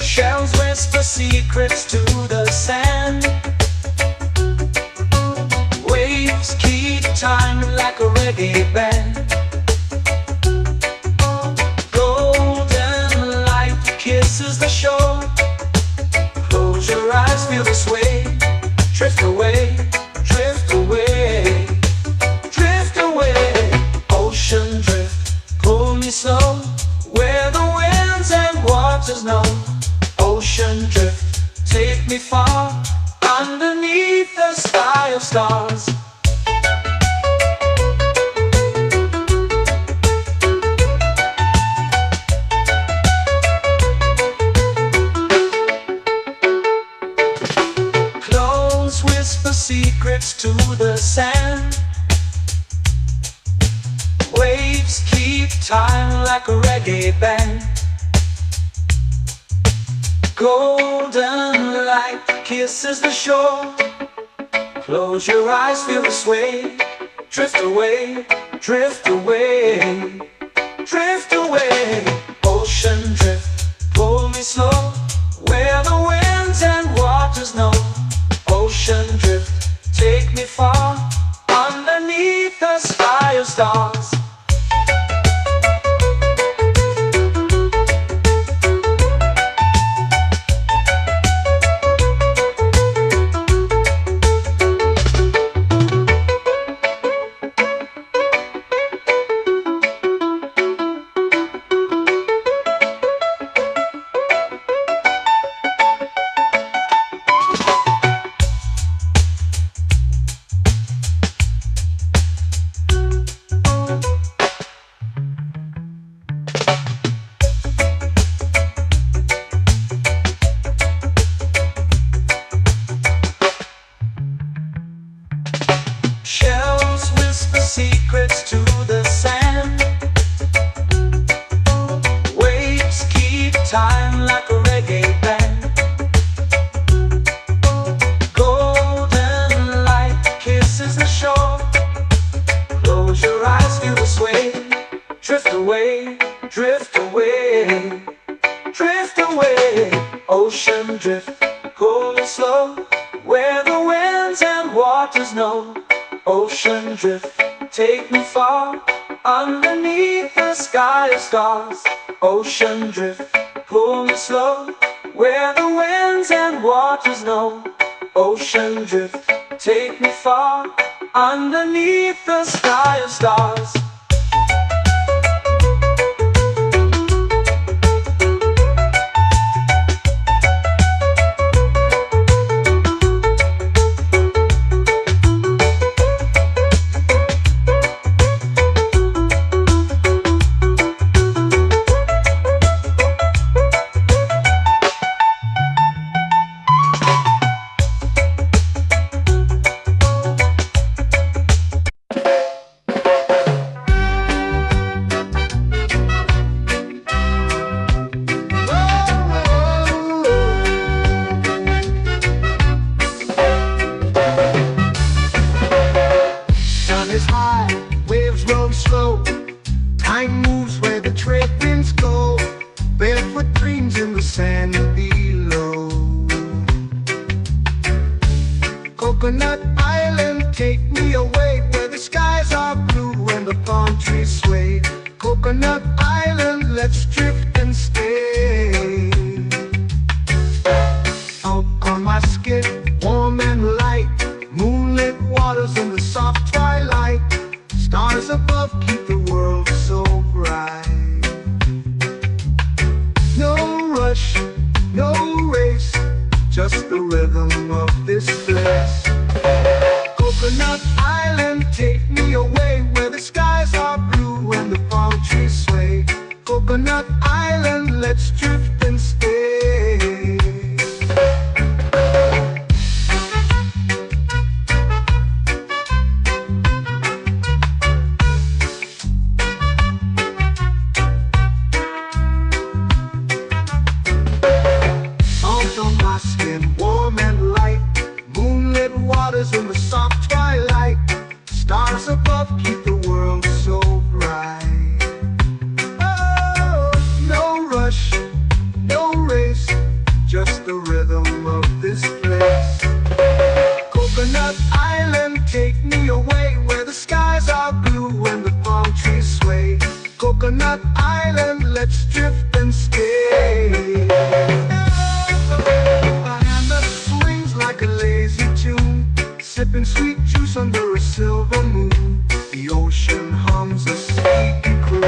Shells whisper secrets to the sand. Waves keep time like a reggae band. Golden light kisses the shore. Close your eyes, feel the sway. Drift away, drift away, drift away. Ocean drift, pull me slow, where the winds and waters know. Ocean drift, take me far, underneath the sky of stars. Clones whisper secrets to the sand. Waves keep time like a reggae band. Golden light kisses the shore. Close your eyes, feel the sway. Drift away, drift away, drift away. Ocean drift, pull me slow, where the winds and waters know. Ocean drift, take me far, underneath the sky of stars. Shells whisper secrets to the sand. Waves keep time like a reggae band. Golden light kisses the shore. Close your eyes, feel the sway. Drift away, drift away, drift away. Ocean drift, cool and slow, where the winds and waters know. Ocean drift, take me far, underneath the sky of stars. Ocean drift, pull me slow, where the winds and waters know. Ocean drift, take me far, underneath the sky of stars. Sun is high, waves roll slow. Time moves where the trade winds go. Barefoot dreams in the sand below. Coconut Island, take me away, where the skies are blue and the palm trees sway. Coconut Island, let's drift and stay. Out on my skin, warm and light, moonlit waters in the soft twilight. Stars above keep the world so bright. No rush, no race, just the rhythm of this place. Coconut Island, take me away, where the skies are blue and the palm trees sway. Coconut Island, let's drift and stay. Out on my skin, warm and light, moonlit waters in the soft twilight. Stars above keep the world so bright. Oh, no rush, no race, just the rhythm of this place. Coconut Island, take me away, where the skies are blue and the palm trees sway. Coconut Island, let's drift and stay. A hand that swings like a lazy tune, sipping sweet juice under a silver moon. The ocean hums a sleepy croon.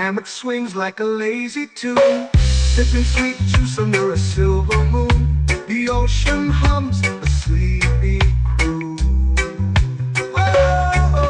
Hammock swings like a lazy tune, sipping sweet juice under a silver moon. The ocean hums a sleepy croon. Whoa,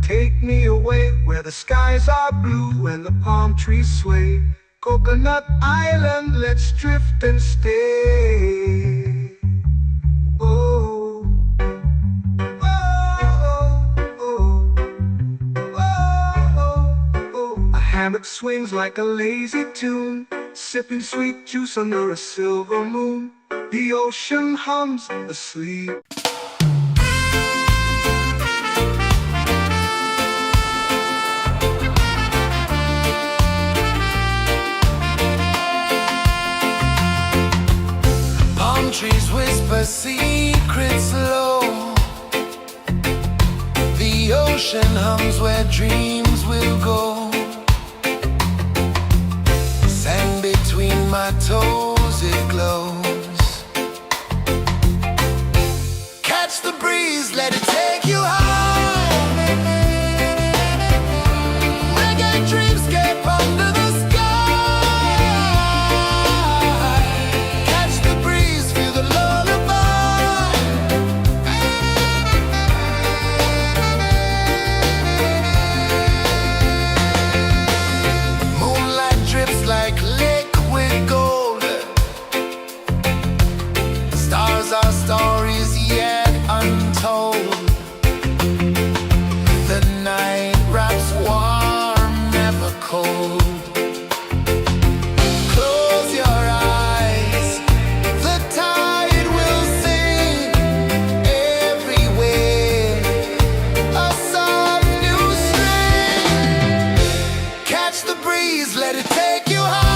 Take me away where the skies are blue and the palm trees sway. Coconut Island, let's drift and stay. Oh, oh, oh, oh, oh. A hammock swings like a lazy tune, sipping sweet juice under a silver moon. The ocean hums asleep. Trees whisper secrets low. The ocean hums where dreams will go. Sand between my toes, it glows. Catch the breeze, let it take you high. Reggae dreamscape under the sky. Our stories yet untold. The night wraps warm, never cold. Close your eyes, the tide will sing everywhere. A soft new string. Catch the breeze, let it take you high.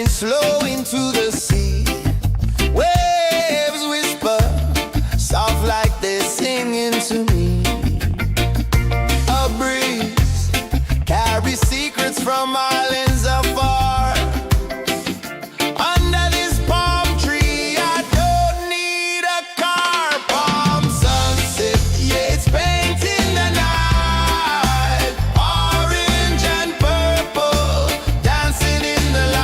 Slow into the sea. Waves whisper, soft like they're singing to me. A breeze carries secrets from islands afar. Under this palm tree, I don't need a car. Palm sunset, yeah, it's painting the night. Orange and purple, dancing in the light.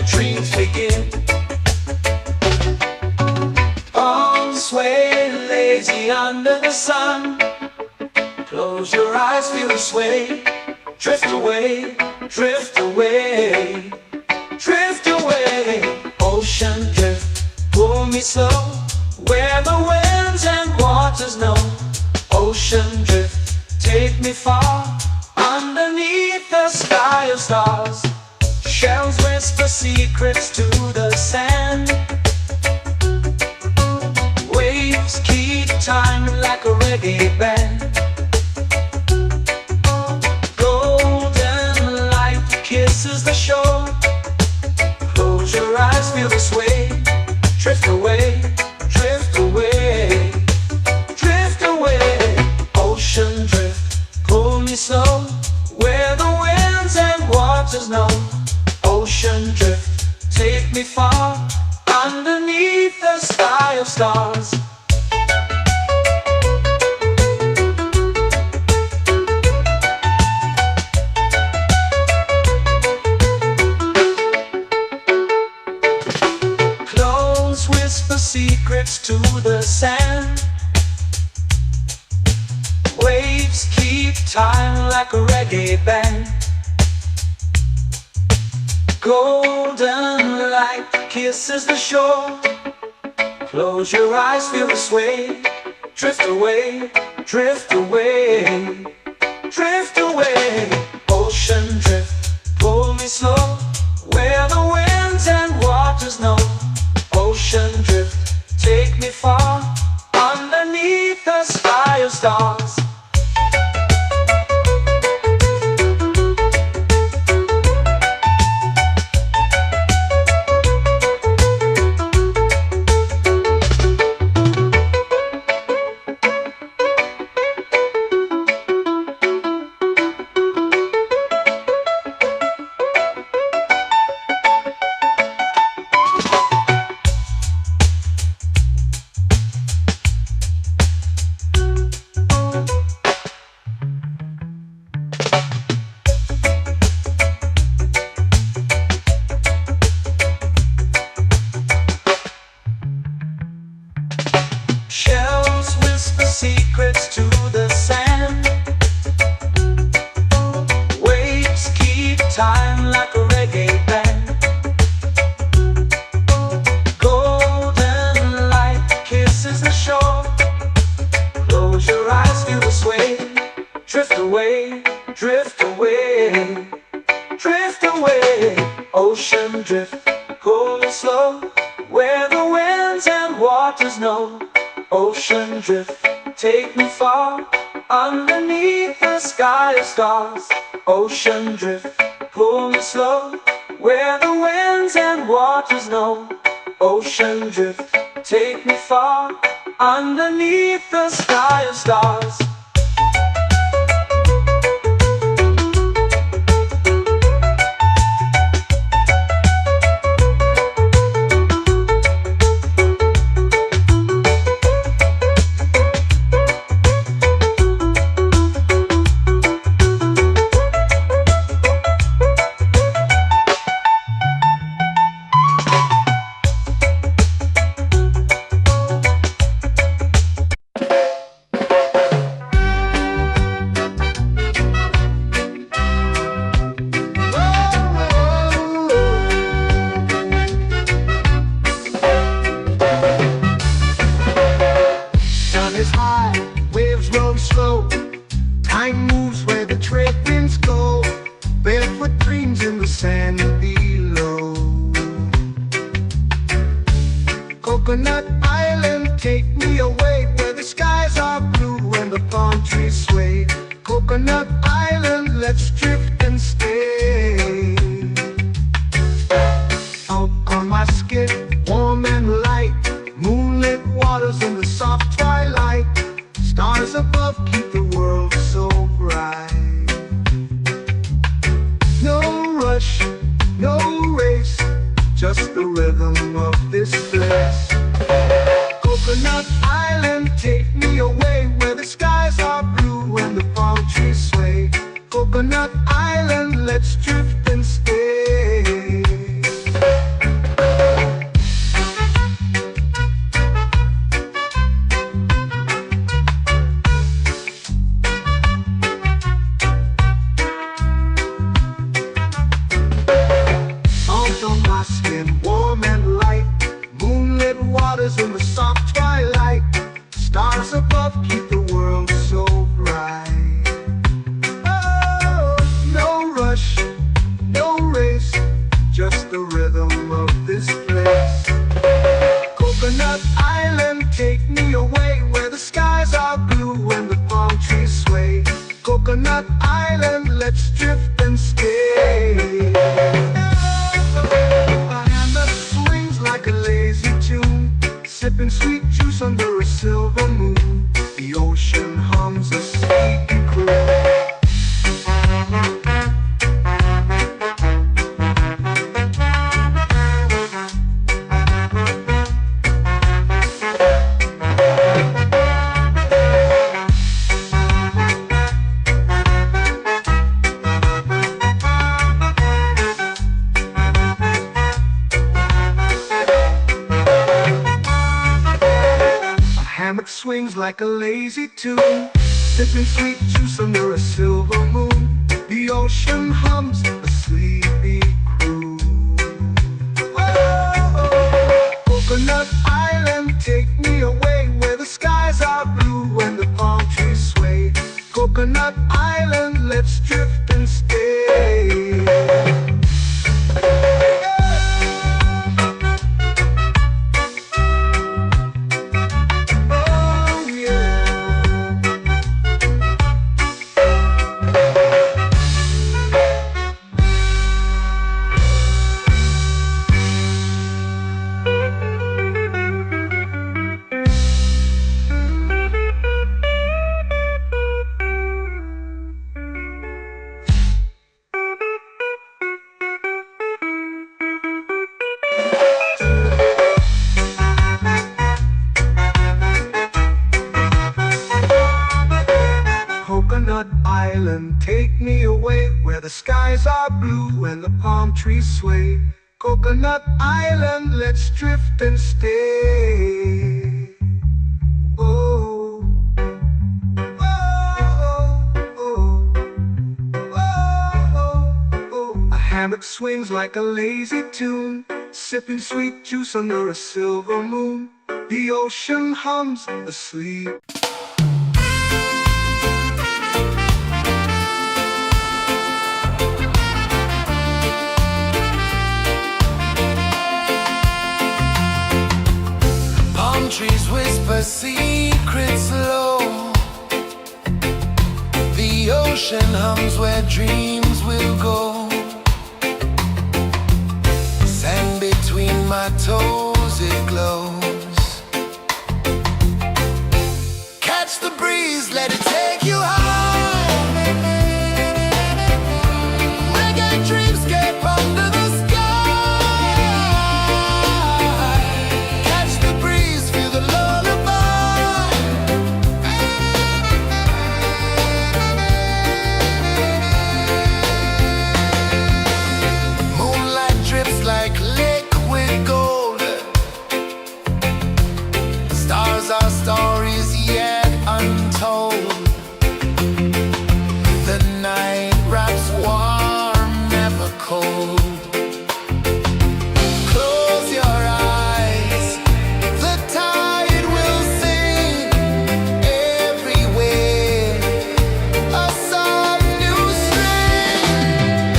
dreams begin. Arms sway lazy under the sun. Close your eyes, feel the sway. Drift away, drift away, drift away. Ocean drift, pull me slow, where the winds and waters know. Ocean drift, take me far, underneath the sky of stars. Shells whisper secrets to the sand. Waves keep time like a reggae band. Golden light kisses the shore. Close your eyes, feel the sway. Drift away, drift away, drift away. Ocean drift, pull me slow, where the winds and waters know. Ocean drift, take me far, underneath the sky of stars. Close whisper secrets to the sand. Waves keep time like a reggae band. Golden light kisses the shore. Close your eyes, feel the sway. Drift away, drift away, drift away. Ocean drift, pull me slow, where the winds and waters know. Ocean drift, take me far, underneath the sky of stars. Shells whisper secrets to the sand. Waves keep time like a reggae band. Golden light kisses the shore. Close your eyes, feel the sway. Drift away, drift away, drift away. Ocean drift, pull me slow, where the winds and waters know. Ocean drift, take me far, underneath the sky of stars. Ocean drift, pull me slow, where the winds and waters know. Ocean drift, take me far, underneath the sky of stars. Time moves where the trade winds go. Barefoot dreams in the sand below. Coconut Island, take me away, where the skies are blue and the palm trees sway. Coconut Island, let's drift and stay. Out on my skin, warm and light, moonlit waters in the soft twilight. Stars above keep the world so bright. No rush, no race, just the rhythm of this place. Coconut Island, take me away, where the skies are blue and the palm trees sway. Coconut Island, let's drift and stay. swings like a lazy tune, sipping sweet juice under a silver moon. The ocean hums a sleepy croon. Oh, Coconut Island, take me away where the skies are blue and the palm trees sway. Coconut Island, let's drift and stay. Coconut Island, take me away where the skies are blue and the palm trees sway. Coconut Island, let's drift and stay. Oh, oh, oh, oh, oh. A hammock swings like a lazy tune, sipping sweet juice under a silver moon. The ocean hums asleep. Trees whisper secrets low. The ocean hums where dreams will go. Sand between my toes, it glows. Catch the breeze, let it take you high. Reggae dreamscape under the sky. Our stories yet untold. The night wraps warm, never cold. Close your eyes, the tide will sing everywhere. A soft new string.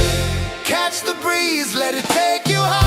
Catch the breeze, let it take you high.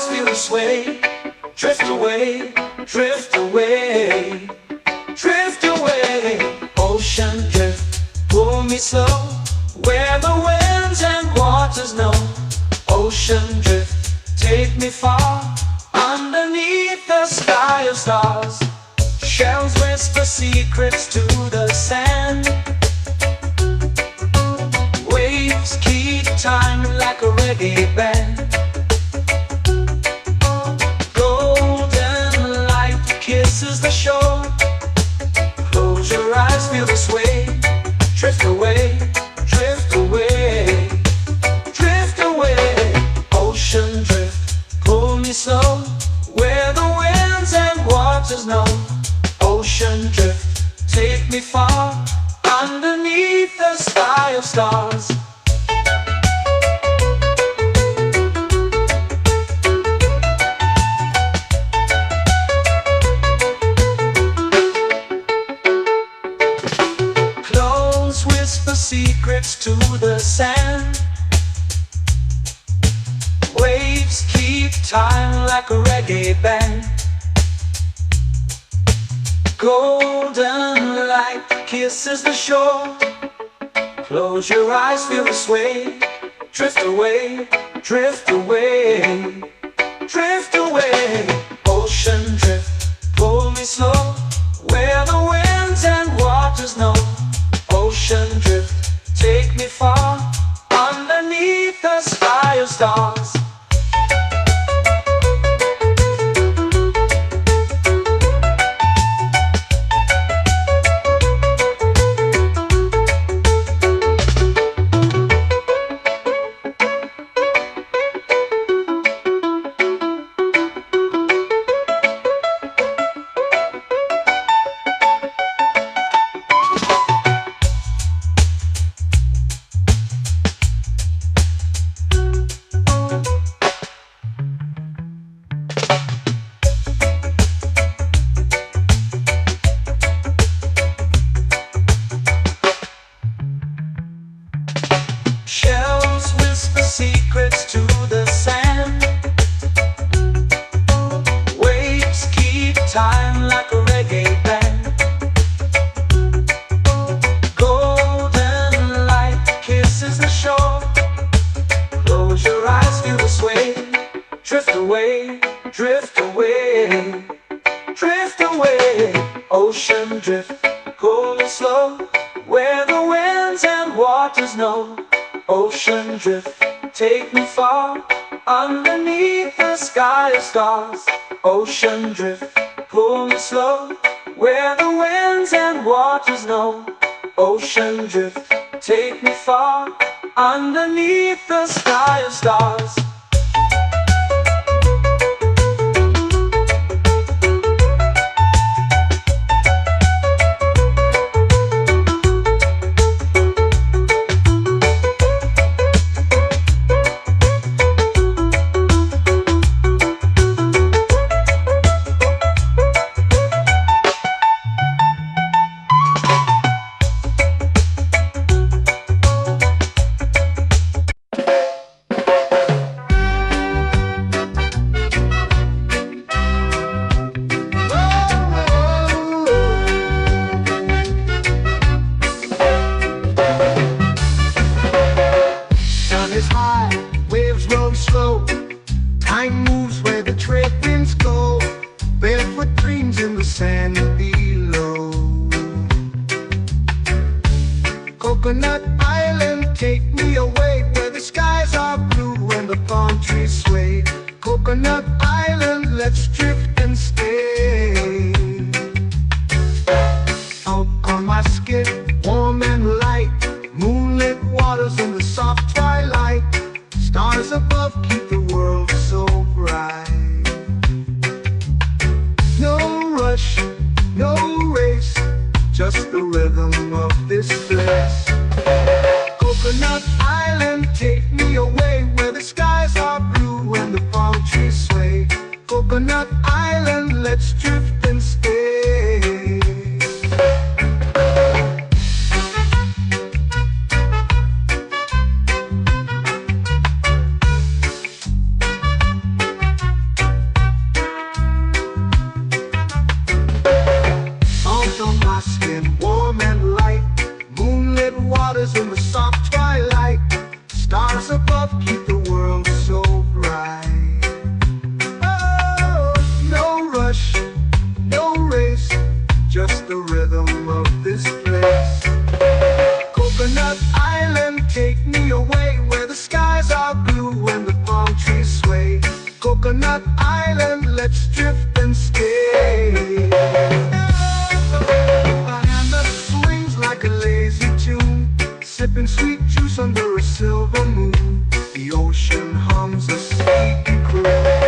eyes feel the sway. Drift away, drift away, drift away. Ocean drift, pull me slow, where the winds and waters know. Ocean drift, take me far, underneath the sky of stars. Shells whisper secrets to the sand. Waves keep time like a reggae band. Golden light kisses the shore. Close your eyes, feel the sway. Drift away, drift away, drift away. Ocean drift, pull me slow, where the winds and waters know. Ocean drift, take me far, underneath the sky of stars. Close whisper secrets to the sand. Waves keep time like a reggae band. Golden light kisses the shore. Close your eyes, feel the sway. Drift away, drift away, drift away. Ocean drift, pull me slow, where the winds and waters know. Ocean drift, take me far, underneath the sky of stars. Shells whisper secrets to the sand. Waves keep time like a reggae band. Golden light kisses the shore. Close your eyes, feel the sway. Drift away, drift away, drift away. Ocean drift, pull me slow, where the winds and waters know. Ocean drift, take me far, underneath the sky of stars. Ocean drift, pull me slow, where the winds and waters know. Ocean drift, take me far, underneath the sky of stars. Time moves where the trade winds go. Barefoot dreams in the sand below. Coconut Island, take me away, where the skies are blue and the palm trees sway. Coconut Island, let's drift and stay. Out on my skin, warm and light, moonlit waters in the soft twilight. Stars above keep the world so bright. No rush, no race, just the rhythm of this place. Coconut Island, take me away, where the skies are blue and the palm trees sway. Coconut Island, let's drift and stay. and stay. A hand that swings like a lazy tune, sipping sweet juice under a silver moon. The ocean hums a sleepy croon.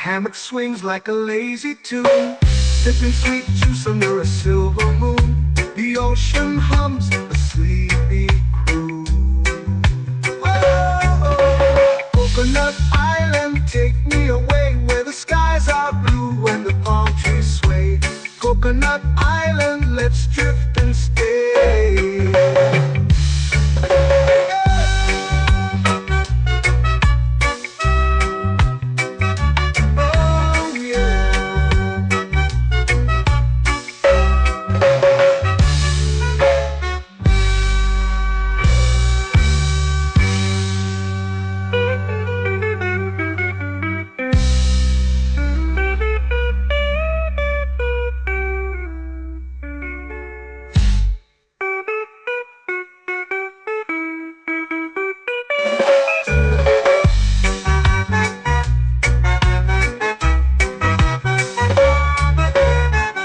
Hammock swings like a lazy tune, sipping sweet juice under a silver moon. The ocean hums a sleepy croon. Whoa, Coconut Island, take me away where the skies are blue and the palm trees sway. Coconut Island, let's drift and stay.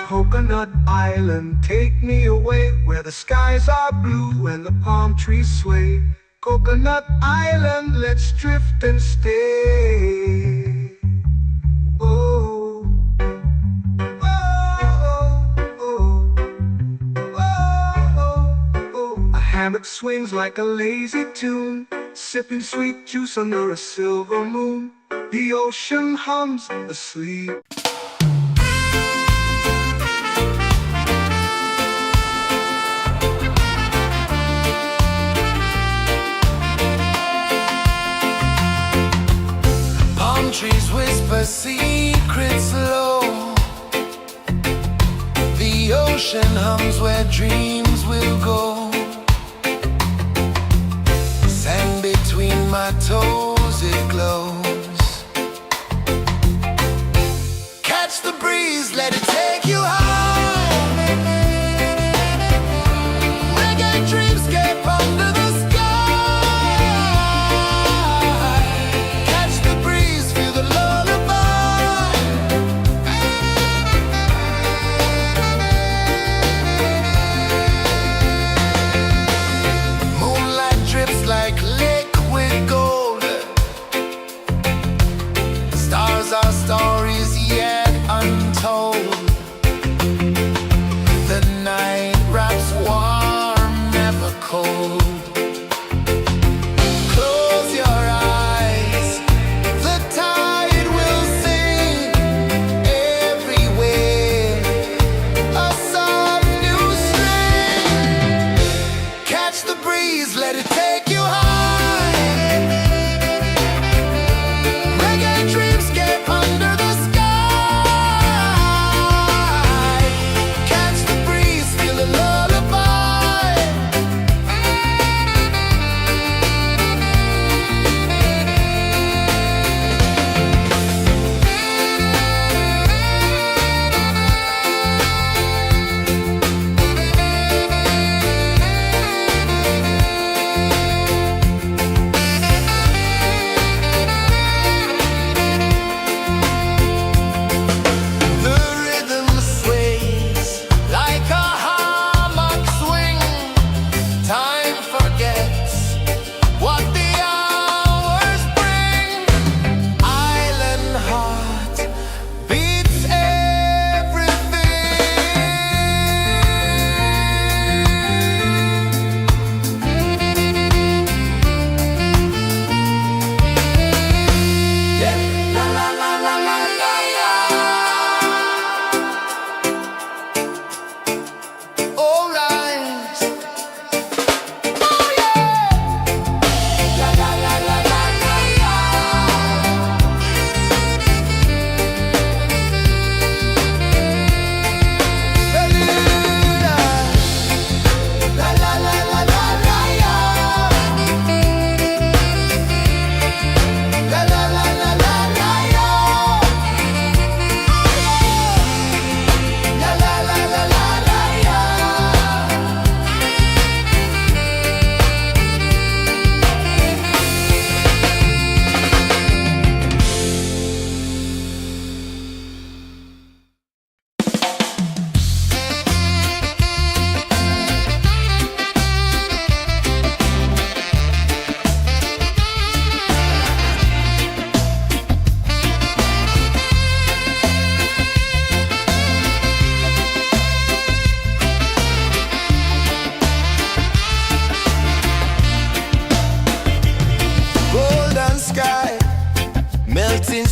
Coconut Island, take me away where the skies are blue and the palm trees sway. Coconut Island, let's drift and stay. Oh, oh, oh, oh, oh. A hammock swings like a lazy tune, sipping sweet juice under a silver moon. The ocean hums asleep. Trees whisper secrets low. The ocean hums where dreams will go. Sand between my toes, it glows. Catch the breeze, let it take you high. Reggae dreamscape under the sky.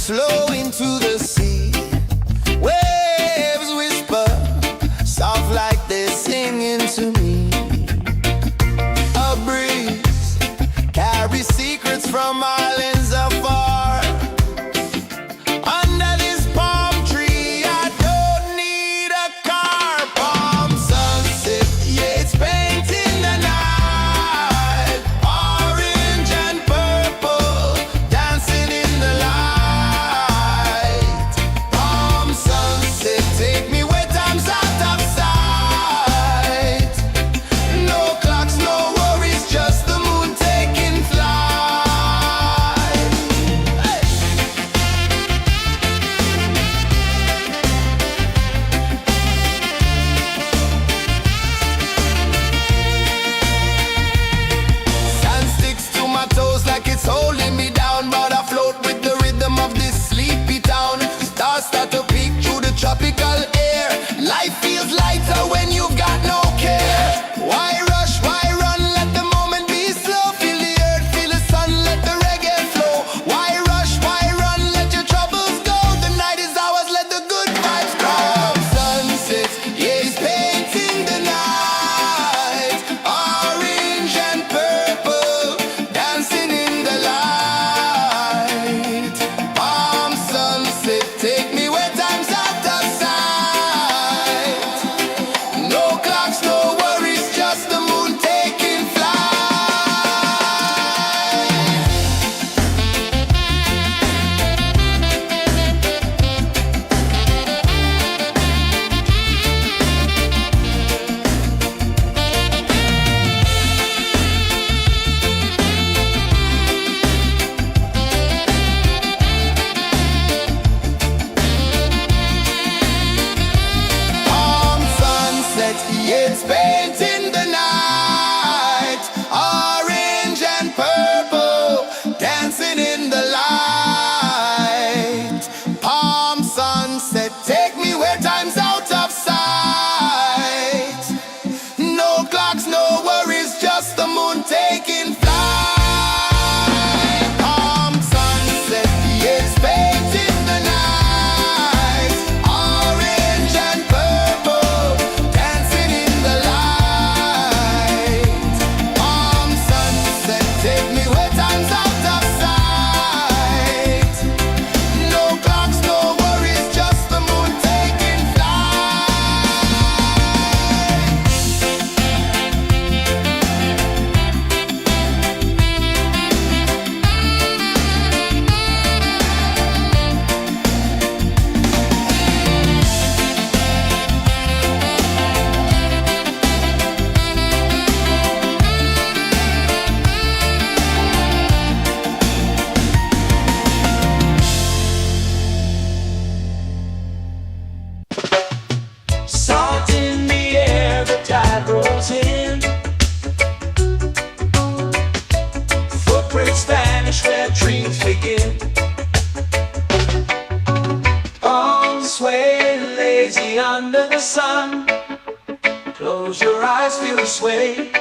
flow into the sea. Waves whisper, soft like they're singing to me. A breeze carries secrets from islands afar. Under this palm tree, I don't need a car. Palm sunset, yeah, it's painting the night. Orange and purple, dancing in the light. Palm sunset, take me where time's out of sight. No clocks, no worries, just the moon taking flight. Hey! Sand sticks to my toes like it's holding me down, but I float with the rhythm of this sleepy town. Stars start to peek through the tropical air. Life feels lighter when you've got no care. Why rush, why run, let the moment be slow. Feel the earth, feel the sun, let the reggae flow. Why rush, why run, let your troubles go. The night is ours, let the good vibes come. Sunset, yeah, it's painting the night. Orange and purple, dancing in the light. Palm sunset, take me where time's out of sight. No clocks, no worries, just the moon taking flight. Palm sunset, yeah, it's painting the night. Orange and purple, dancing in the light. Palm sunset, take me where time's out of sight. No clocks, no worries, just the moon taking flight. Palm sunset, yeah, it's painting the night. Orange and purple, dancing in the light. Palm sunset, take me where time's out of sight. No clocks, no worries, just the moon taking flight. Salt in the air, the tide rolls in. Footprints vanish where dreams begin. Arms sway lazy under the sun. Close your eyes, feel the sway.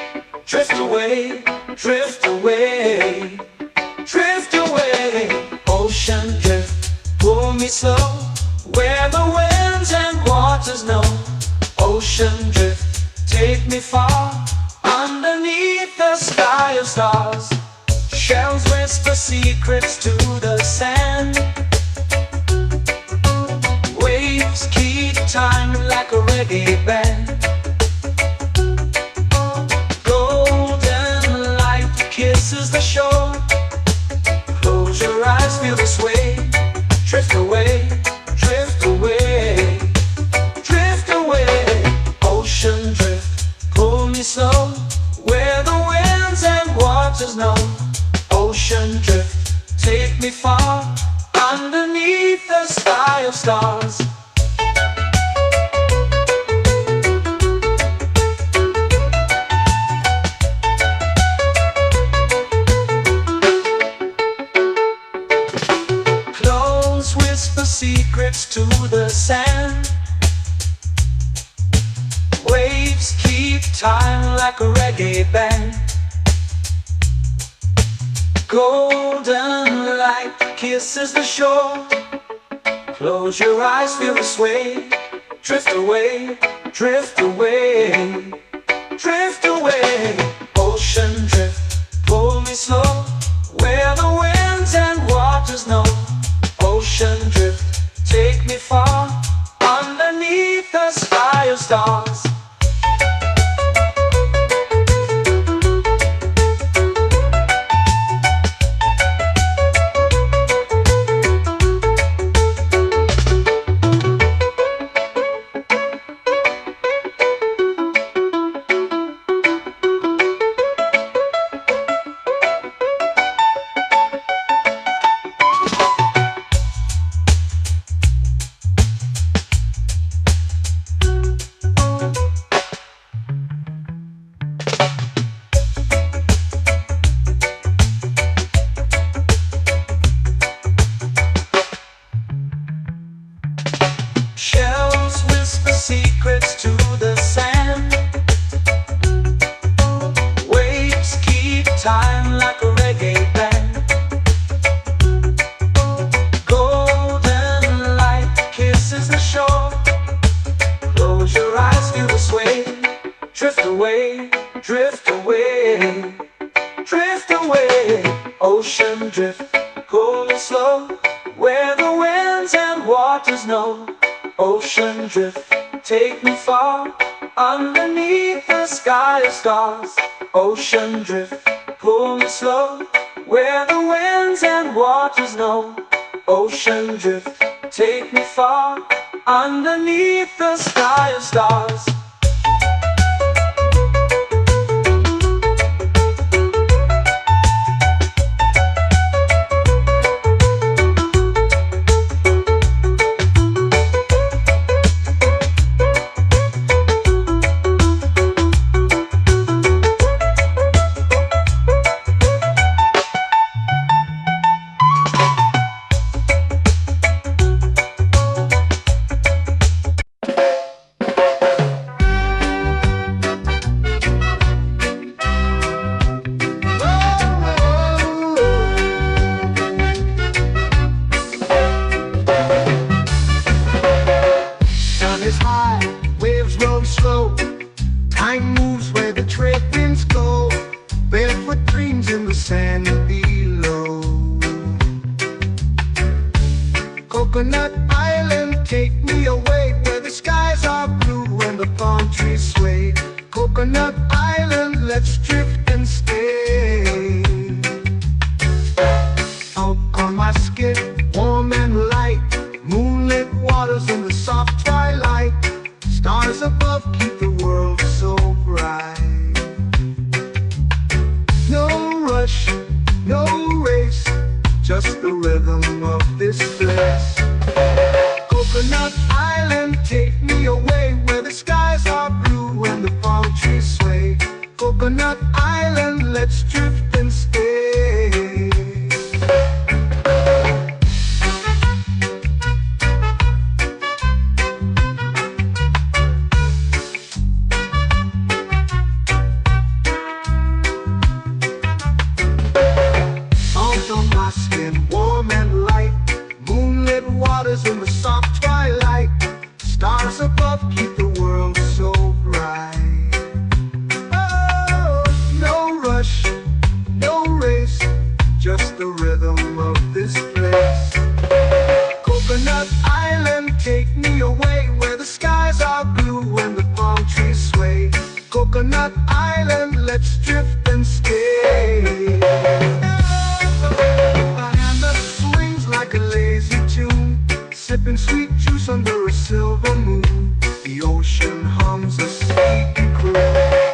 Drift away, drift away, drift away. Ocean drift, pull me slow, where the winds and waters know. Ocean drift, take me far, underneath the sky of stars. Shells whisper secrets to the sand. Waves keep time like a reggae band. Golden light kisses the shore. Close your eyes, feel the sway. Drift away, drift away, drift away. Ocean drift, pull me slow, where the winds and waters know. Ocean drift, take me far, underneath the sky of stars. Close whisper secrets to the sand. Waves keep time like a reggae band. Golden light kisses the shore. Close your eyes, feel the sway. Drift away, drift away, drift away. Ocean drift, pull me slow, where the winds and waters know. Ocean drift, take me far, underneath the sky of stars. Shells whisper secrets to the sand. Waves keep time like a reggae band. Golden light kisses the shore. Close your eyes, feel the sway. Drift away, drift away, drift away. Ocean drift, cool and slow, where the winds and waters know. Ocean drift, take me far, underneath the sky of stars. Ocean drift, pull me slow, where the winds and waters know. Ocean drift, take me far, underneath the sky of stars. Is high, waves roll slow. Time moves where the trade winds go. Barefoot dreams in the sand below. Coconut Island, take me away, where the skies are blue and the palm trees sway. Coconut Island, let's drift and stay. Out on my skin, warm and light, moonlit waters in the soft twilight. Stars above keep the world so bright. No rush, no race, just the rhythm of this place. Coconut Island, take me away, where the skies are blue and the palm trees sway. Coconut Island, let's drift and stay. Warm and light, moonlit waters in the soft twilight. Stars above keep the world so bright. Oh, no rush, no race, just the rhythm of this place. Coconut Island, take me away, where the skies are blue and the palm trees sway. Coconut Island, let's drift and stay. Like a lazy tune, sipping sweet juice under a silver moon. The ocean hums a sleepy croon.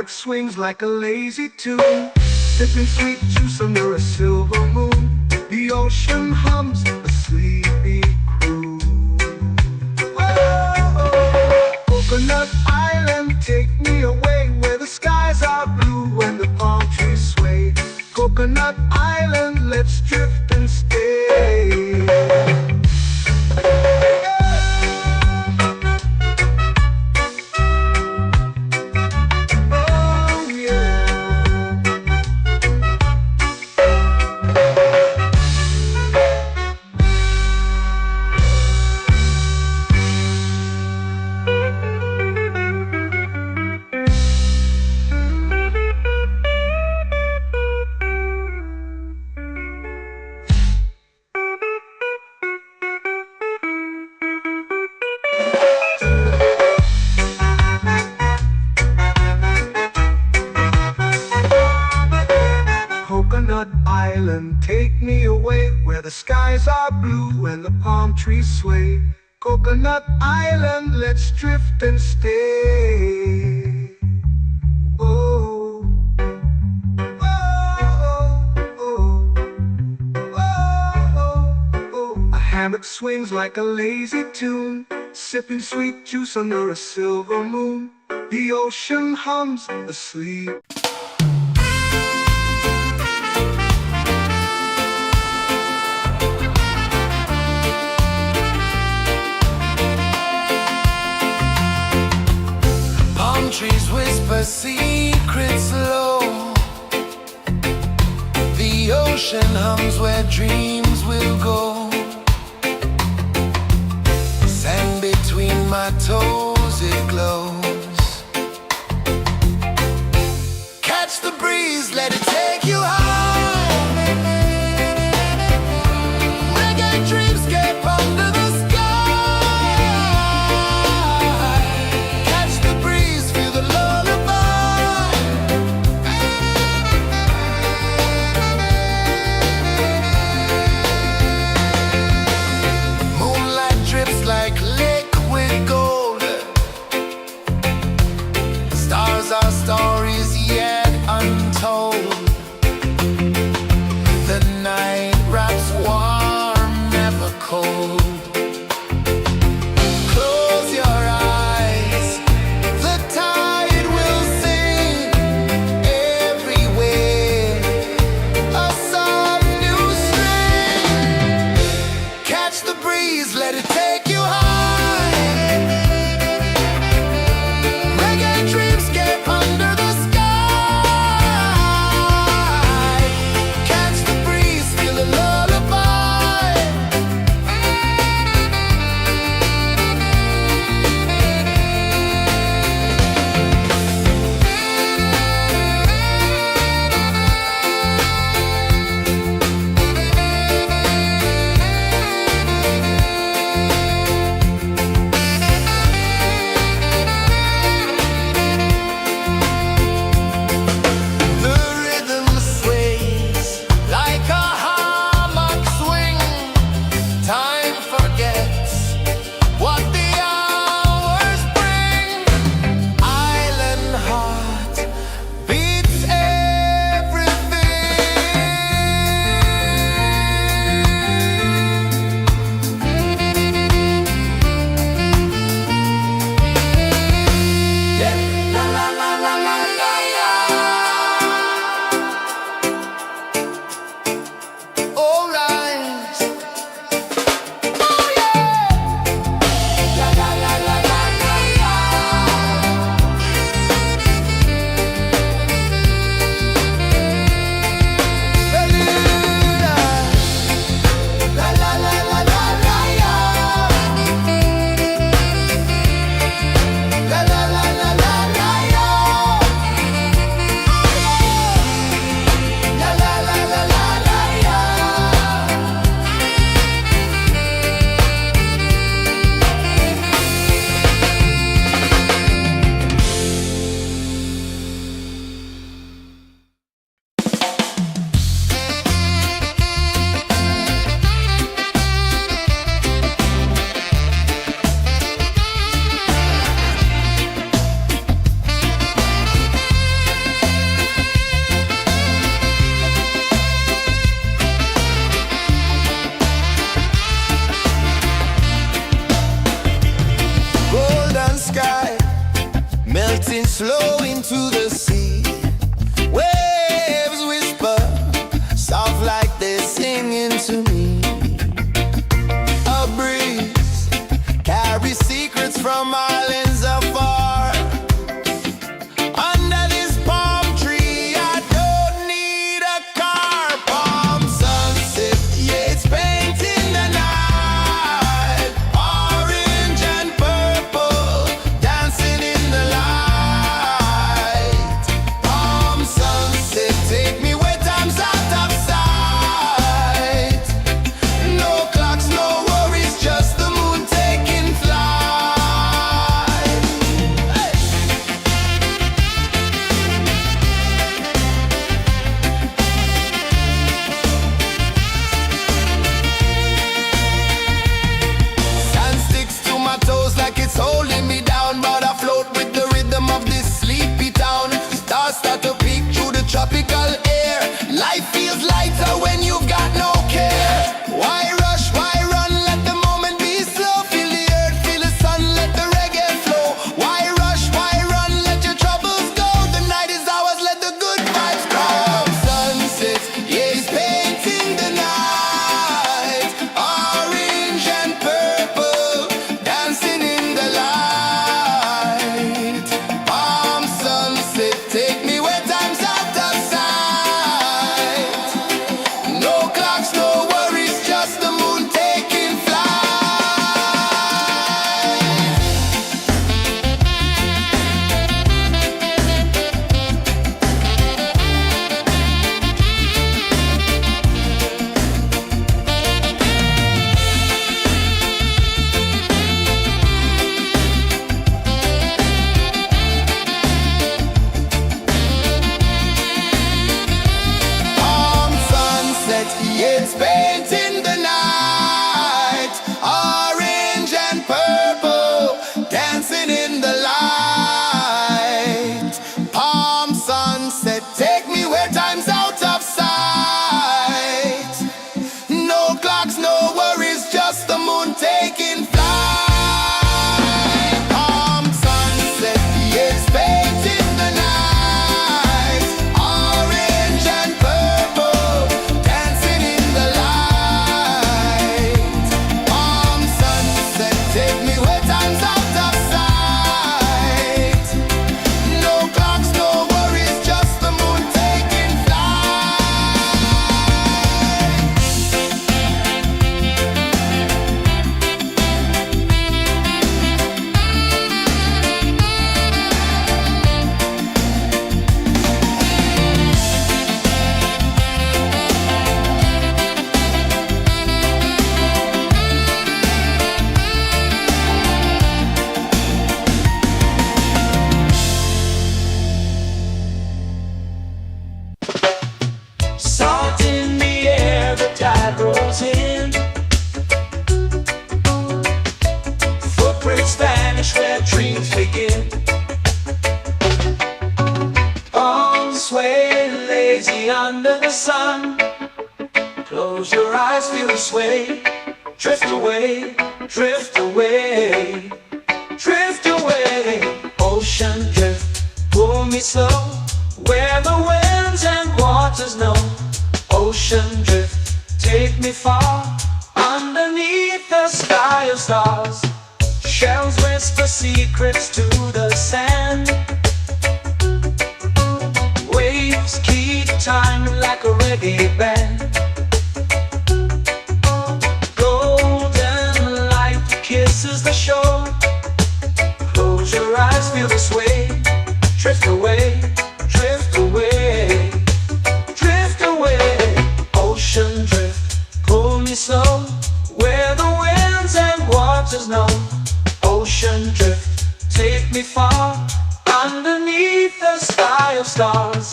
Swings like a lazy tune, sipping sweet juice under a silver moon. The ocean hums a sleepy croon. drift and stay. Oh yeah. Coconut Island, take me away where the skies are blue and the palm trees sway. Coconut Island, let's drift and stay. Oh, oh, oh, oh, oh. A hammock swings like a lazy tune, sipping sweet juice under a silver moon. The ocean hums asleep. Palm trees whisper secrets low. The ocean hums where dreams will go. Sand between my toes, it glows. Catch the breeze, let it take you high. Reggae dreamscape under the sky. Catch the breeze, feel the lullaby. Moonlight drips like liquid gold. Stars are stories yet untold. to me. A breeze carry secrets from islands afar. Under this palm tree, I don't need a car. Palm sunset, yeah, it's painting the night. Orange and purple, dancing in the light. Palm sunset, take me where time's out of sight. No clocks, no worries, just the moon taking flight. Hey! Sand sticks to my toes like it's holding me down, but I float with the rhythm of this sleepy town. Stars start to peek through the tropical air. Life feels lighter when you've got no care. Why rush, why run, let the moment be slow. Feel the earth, feel the sun, let the reggae flow. Why rush, why run, let your troubles go. The night is ours, let the good vibes grow. Sunset, yeah, it's painting the night. Orange and purple, dancing in the light. Palm sunset, take me where time's out of sight. No clocks, no worries, just the moon taking flight. Palm sunset, yeah, it's painting the night. Orange and purple, dancing in the light. Palm sunset, take me where time's out of sight. No clocks, no worries, just the moon taking flight. Palm sunset, yeah, it's painting the night. Orange and purple, dancing in the light. Palm sunset, take me where time's out of sight. No clocks, no worries, just the moon taking flight. Salt in the air, the tide rolls in. Footprints vanish where dreams begin. Arms sway lazy under the sun. Close your eyes, feel the sway. Drift away, drift away, drift away. Ocean drift, pull me slow, where the winds and waters know. Ocean drift, take me far, underneath the sky of stars. Shells whisper secrets to the sand. Waves keep time like a reggae band. Golden light kisses the shore. Close your eyes, feel the sway. Drift away, drift away, drift away. Ocean drift, pull me slow, where the winds and waters know. Ocean drift, take me far, underneath the sky of stars.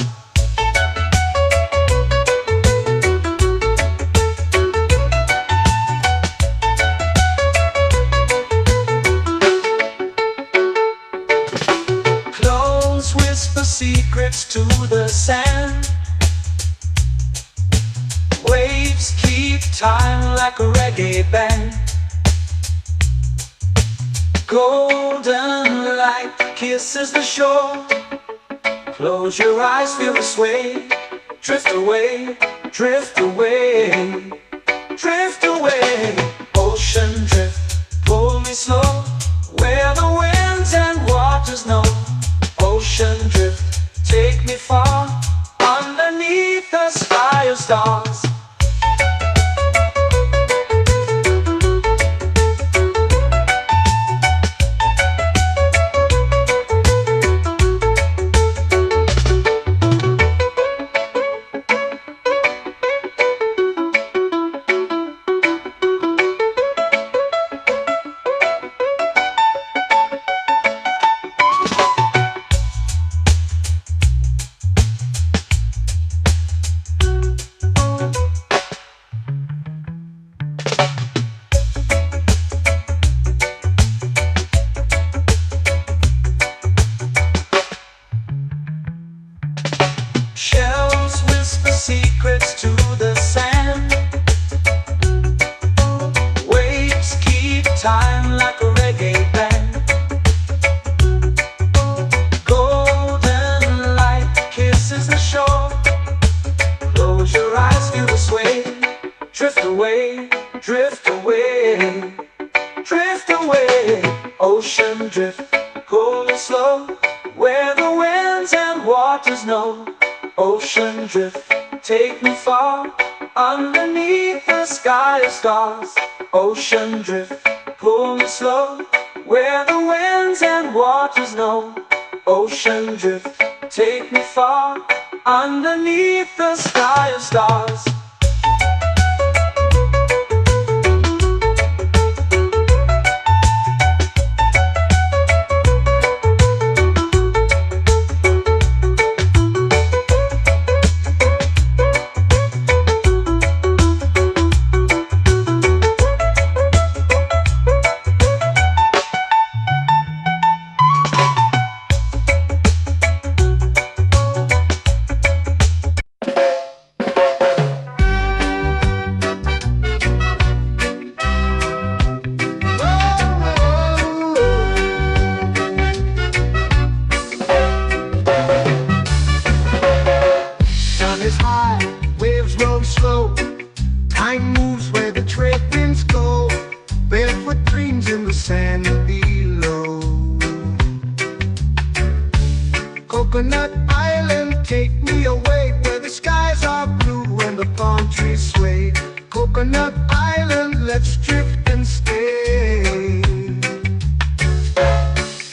Close whisper secrets to the sand. Waves keep time like a reggae band. Golden light kisses the shore. Close your eyes, feel the sway. Drift away, drift away, away, drift away, drift away. Ocean drift, cool and slow, where the winds and waters know. Ocean drift, take me far, underneath the sky of stars. Ocean drift, pull me slow, where the winds and waters know. Ocean drift, take me far, underneath the sky of stars. Is high, waves roll slow. Time moves where the trade winds go. Barefoot dreams in the sand below. Coconut Island, take me away, where the skies are blue and the palm trees sway. Coconut Island, let's drift and stay.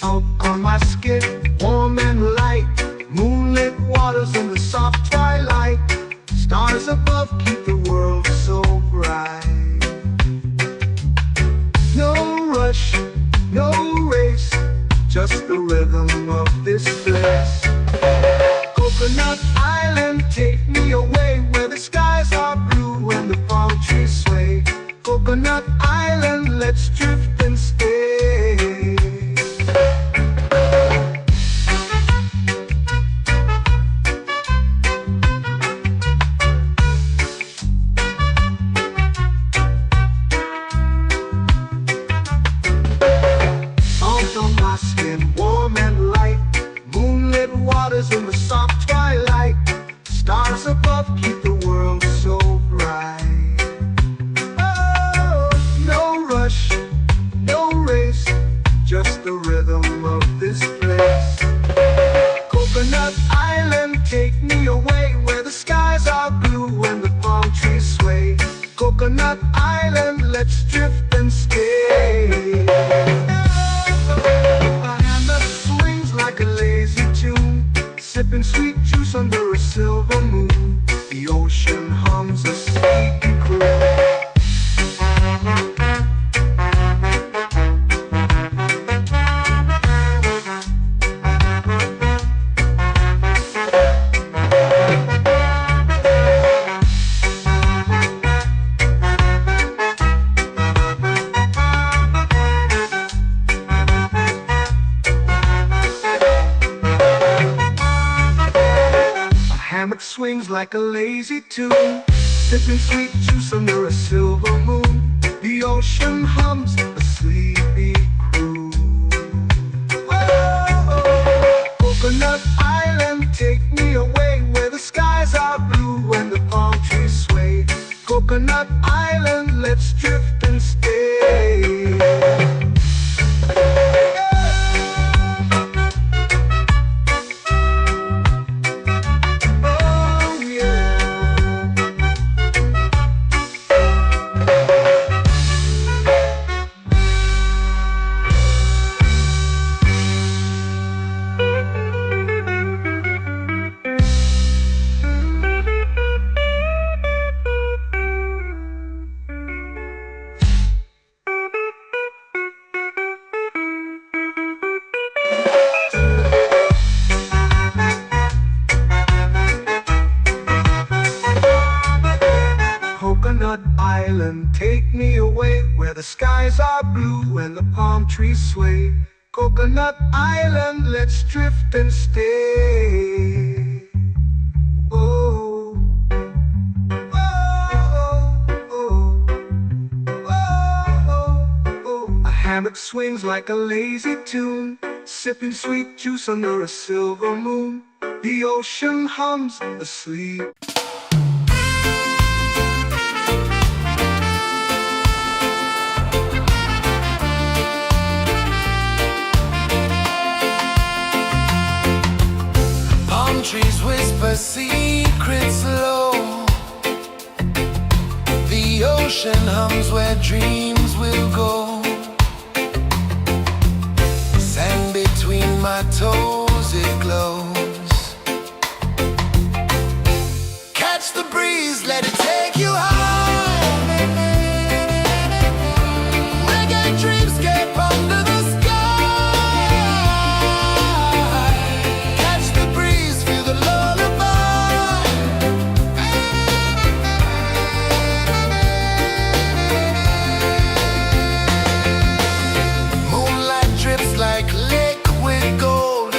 Out on my skin, warm and light, moonlit waters in the soft twilight. Stars above keep the world so bright. No rush, no race, just the rhythm of this place. Coconut Island, take me away, where the skies are blue and the palm trees sway. Coconut Island, let's drift and stay. Warm and light, moonlit waters in the soft twilight. Stars above keep the world so bright. Oh, no rush, no race, just the rhythm of this place. Coconut Island, take me away, where the skies are blue and the palm trees sway. Coconut Island, let's drift and stay. Like a lazy tune, sipping sweet juice under a silver moon. The ocean hums a sleepy croon. Hammock swings like a lazy tune, sipping sweet juice under a silver moon. The ocean hums a sleepy croon. Whoa, Coconut Island, take me away, where the skies are blue and the palm trees sway. Coconut Island, let's drift and stay. Coconut Island, take me away, where the skies are blue and the palm trees sway. Coconut Island, let's drift and stay. Oh, oh, oh, oh, oh. A hammock swings like a lazy tune, sipping sweet juice under a silver moon. The ocean hums asleep. a secret slow. The ocean hums where dreams will go. Sand between my toes, it glows. Catch the breeze, let it take you high. Reggae dreamscape under the sky. Catch the breeze, feel the lullaby. Moonlight drips like liquid gold.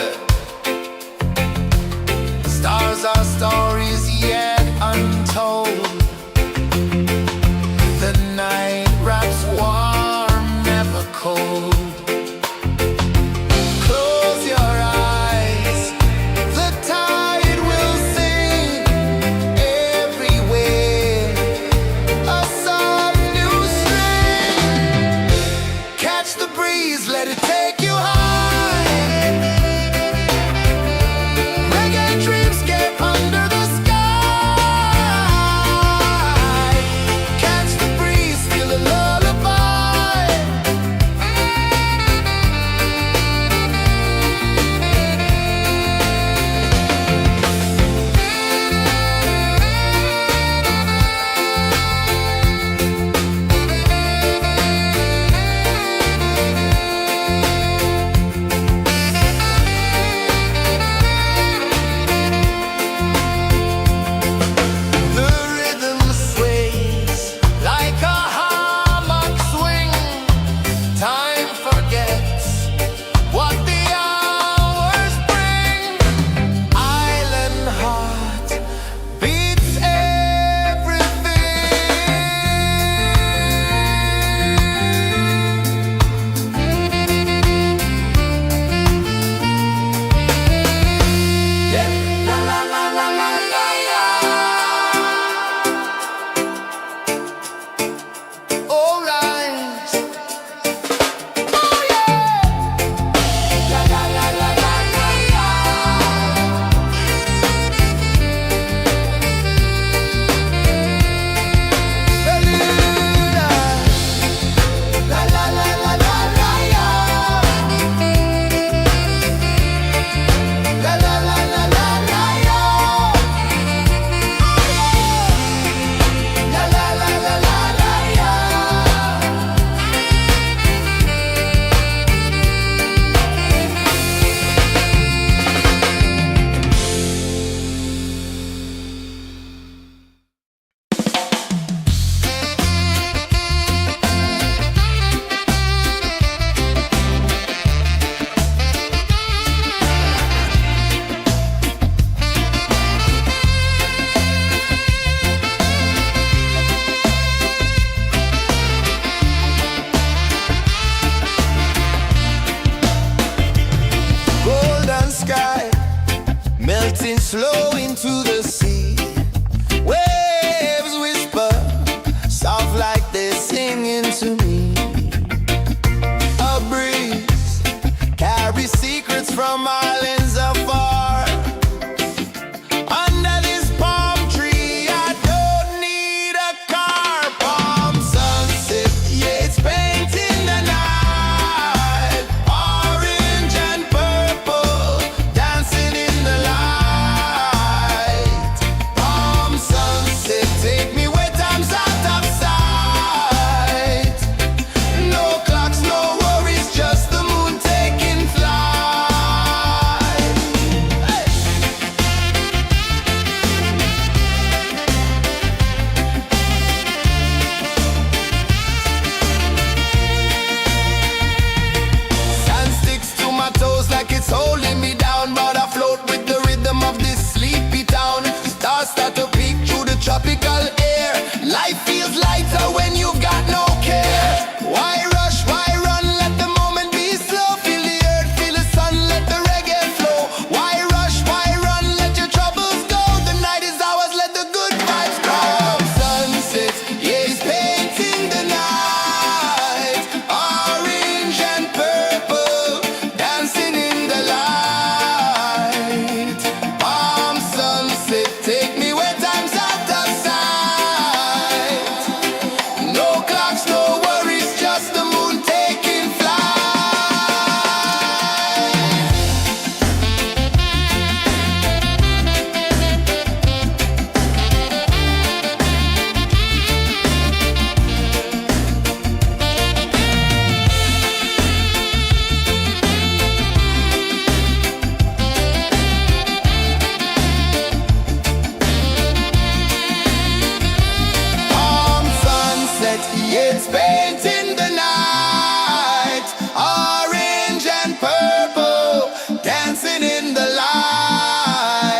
It's painting the night, orange and purple, dancing in the light.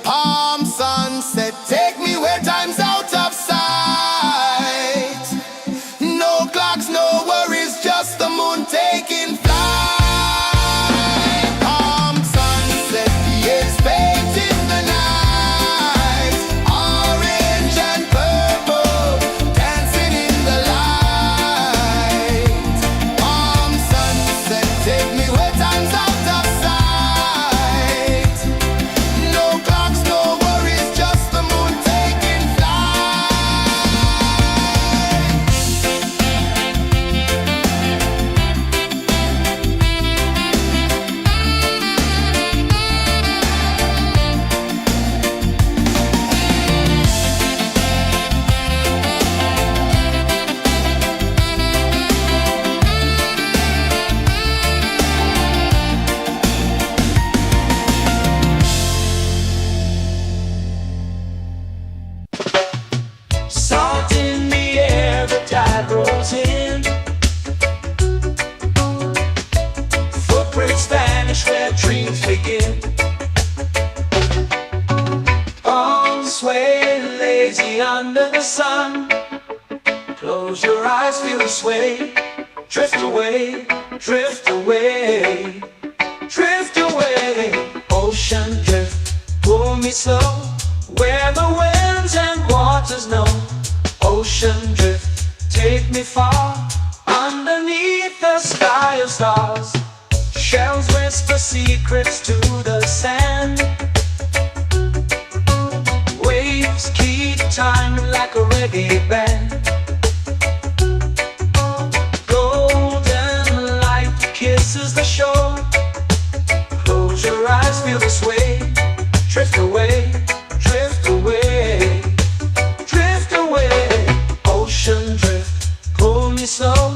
Palm sunset, take me where time's out of sight. No clocks, no worries, just the moon taking flight. Palm sunset, it's painting the night, orange and purple, dancing in the light. Palm sunset, take me where time's out of sight. No clocks, no worries, just the moon taking flight. Salt in the air, the tide rolls in. Footprints vanish where dreams begin. Arms sway lazy under the sun. Close your eyes, feel the sway. Drift away, drift away, drift away. Ocean drift, pull me slow, where the winds and waters know. Ocean drift, take me far, underneath the sky of stars. Shells whisper secrets to the sand. Waves keep time like a reggae band. Golden light kisses the shore. Close your eyes, feel the sway. Drift away, drift away, drift away. Ocean drift, pull me slow,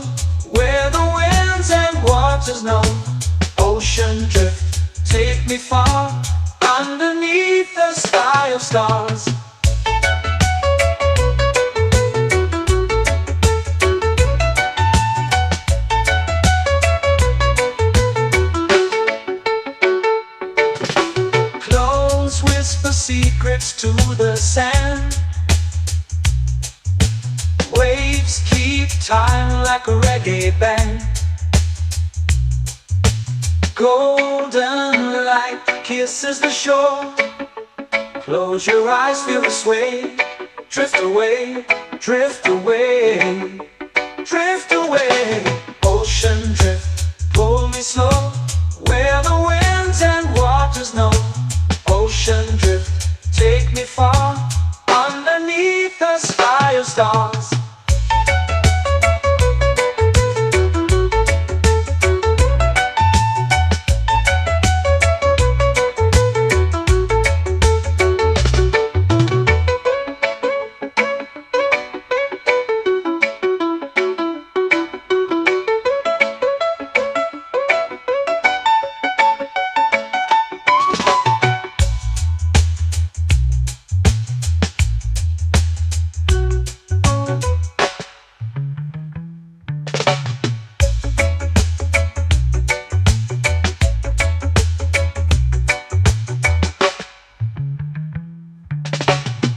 where the winds and waters know. Ocean drift, take me far, underneath the sky of stars. Close whisper secrets to the sand. Waves keep time like a reggae band. Golden light kisses the shore. Close your eyes, feel the sway. Drift away, drift away, drift away. Ocean drift, pull me slow, where the winds and waters know. Ocean drift, take me far, underneath the sky of stars.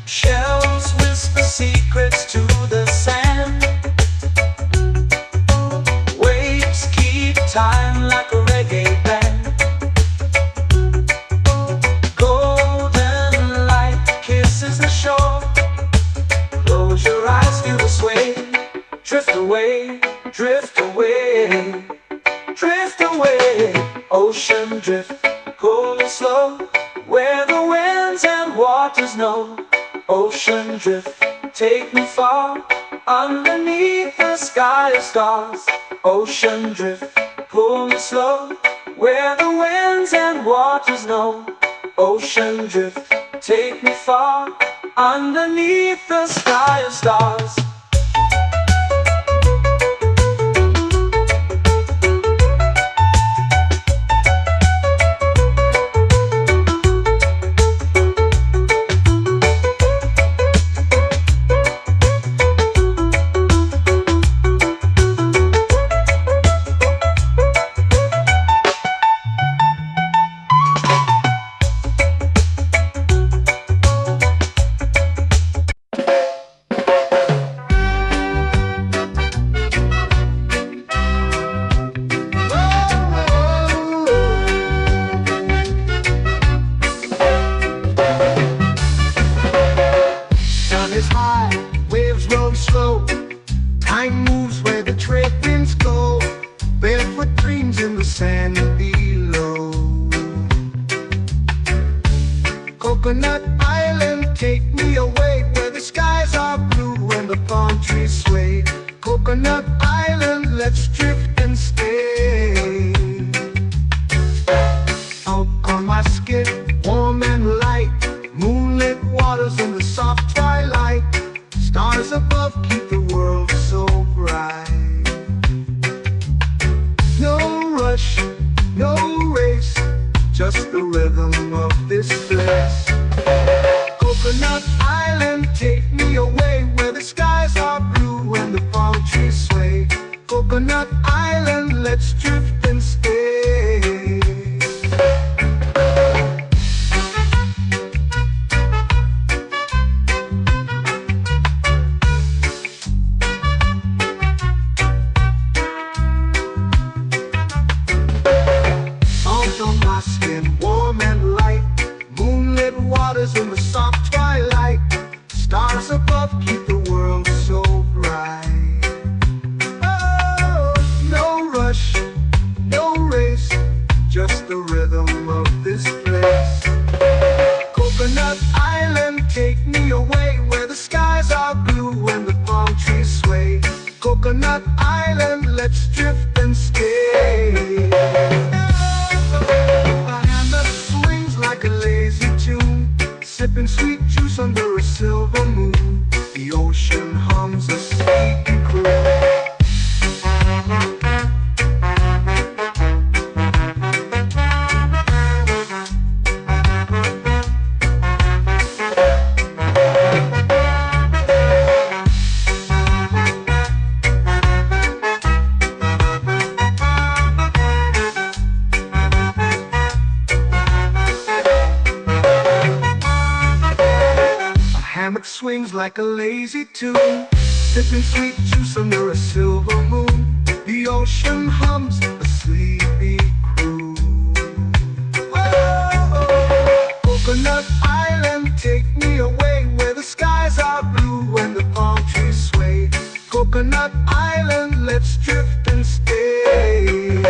Shells whisper secrets to the sand. Waves keep time like a reggae band. Golden light kisses the shore. Close your eyes, feel the sway. Drift away, drift away, drift away. Ocean drift, pull me slow, where the winds and waters know. Ocean drift, take me far, underneath the sky of stars. Ocean drift, pull me slow, where the winds and waters know. Ocean drift, take me far, underneath the sky of stars. sway. Coconut Island, let's drift and stay. Out on my skin, warm and light, moonlit waters in the soft twilight. Stars above keep the world so bright. No rush, no race, just the rhythm of this place. Coconut Island, take me away where the skies are blue and the palm trees sway. Coconut Island, let's drift and stay. Out on my skin, warm and light, moonlit waters in the soft twilight. Stars above keep the world so bright. Oh, no rush, no race, just the rhythm of this place. Coconut Island, take me away where the skies are blue and the palm trees sway. Coconut Island, let's drift and stay. A hand that swings like a lazy tune, sipping sweet juice under a silver moon. The ocean hums a sleepy croon. Hammock swings like a lazy tune, sipping sweet juice under a silver moon. The ocean hums a sleepy croon. Whoa, Coconut Island, take me away where the skies are blue and the palm trees sway. Coconut Island, let's drift and stay.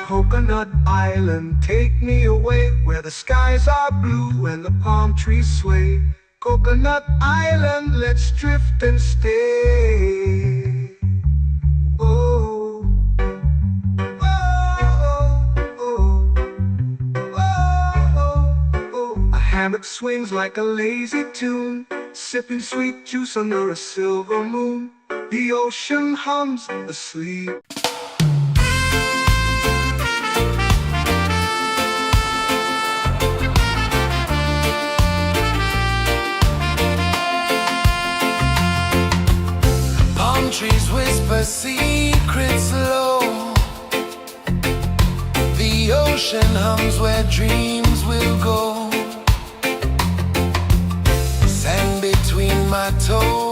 Coconut Island, take me away where the skies are blue and the palm trees sway. Coconut Island, let's drift and stay. Oh, oh, oh, oh, oh. A hammock swings like a lazy tune, sipping sweet juice under a silver moon. The ocean hums asleep. Trees whisper secrets low. The ocean hums where dreams will go. Sand between my toes.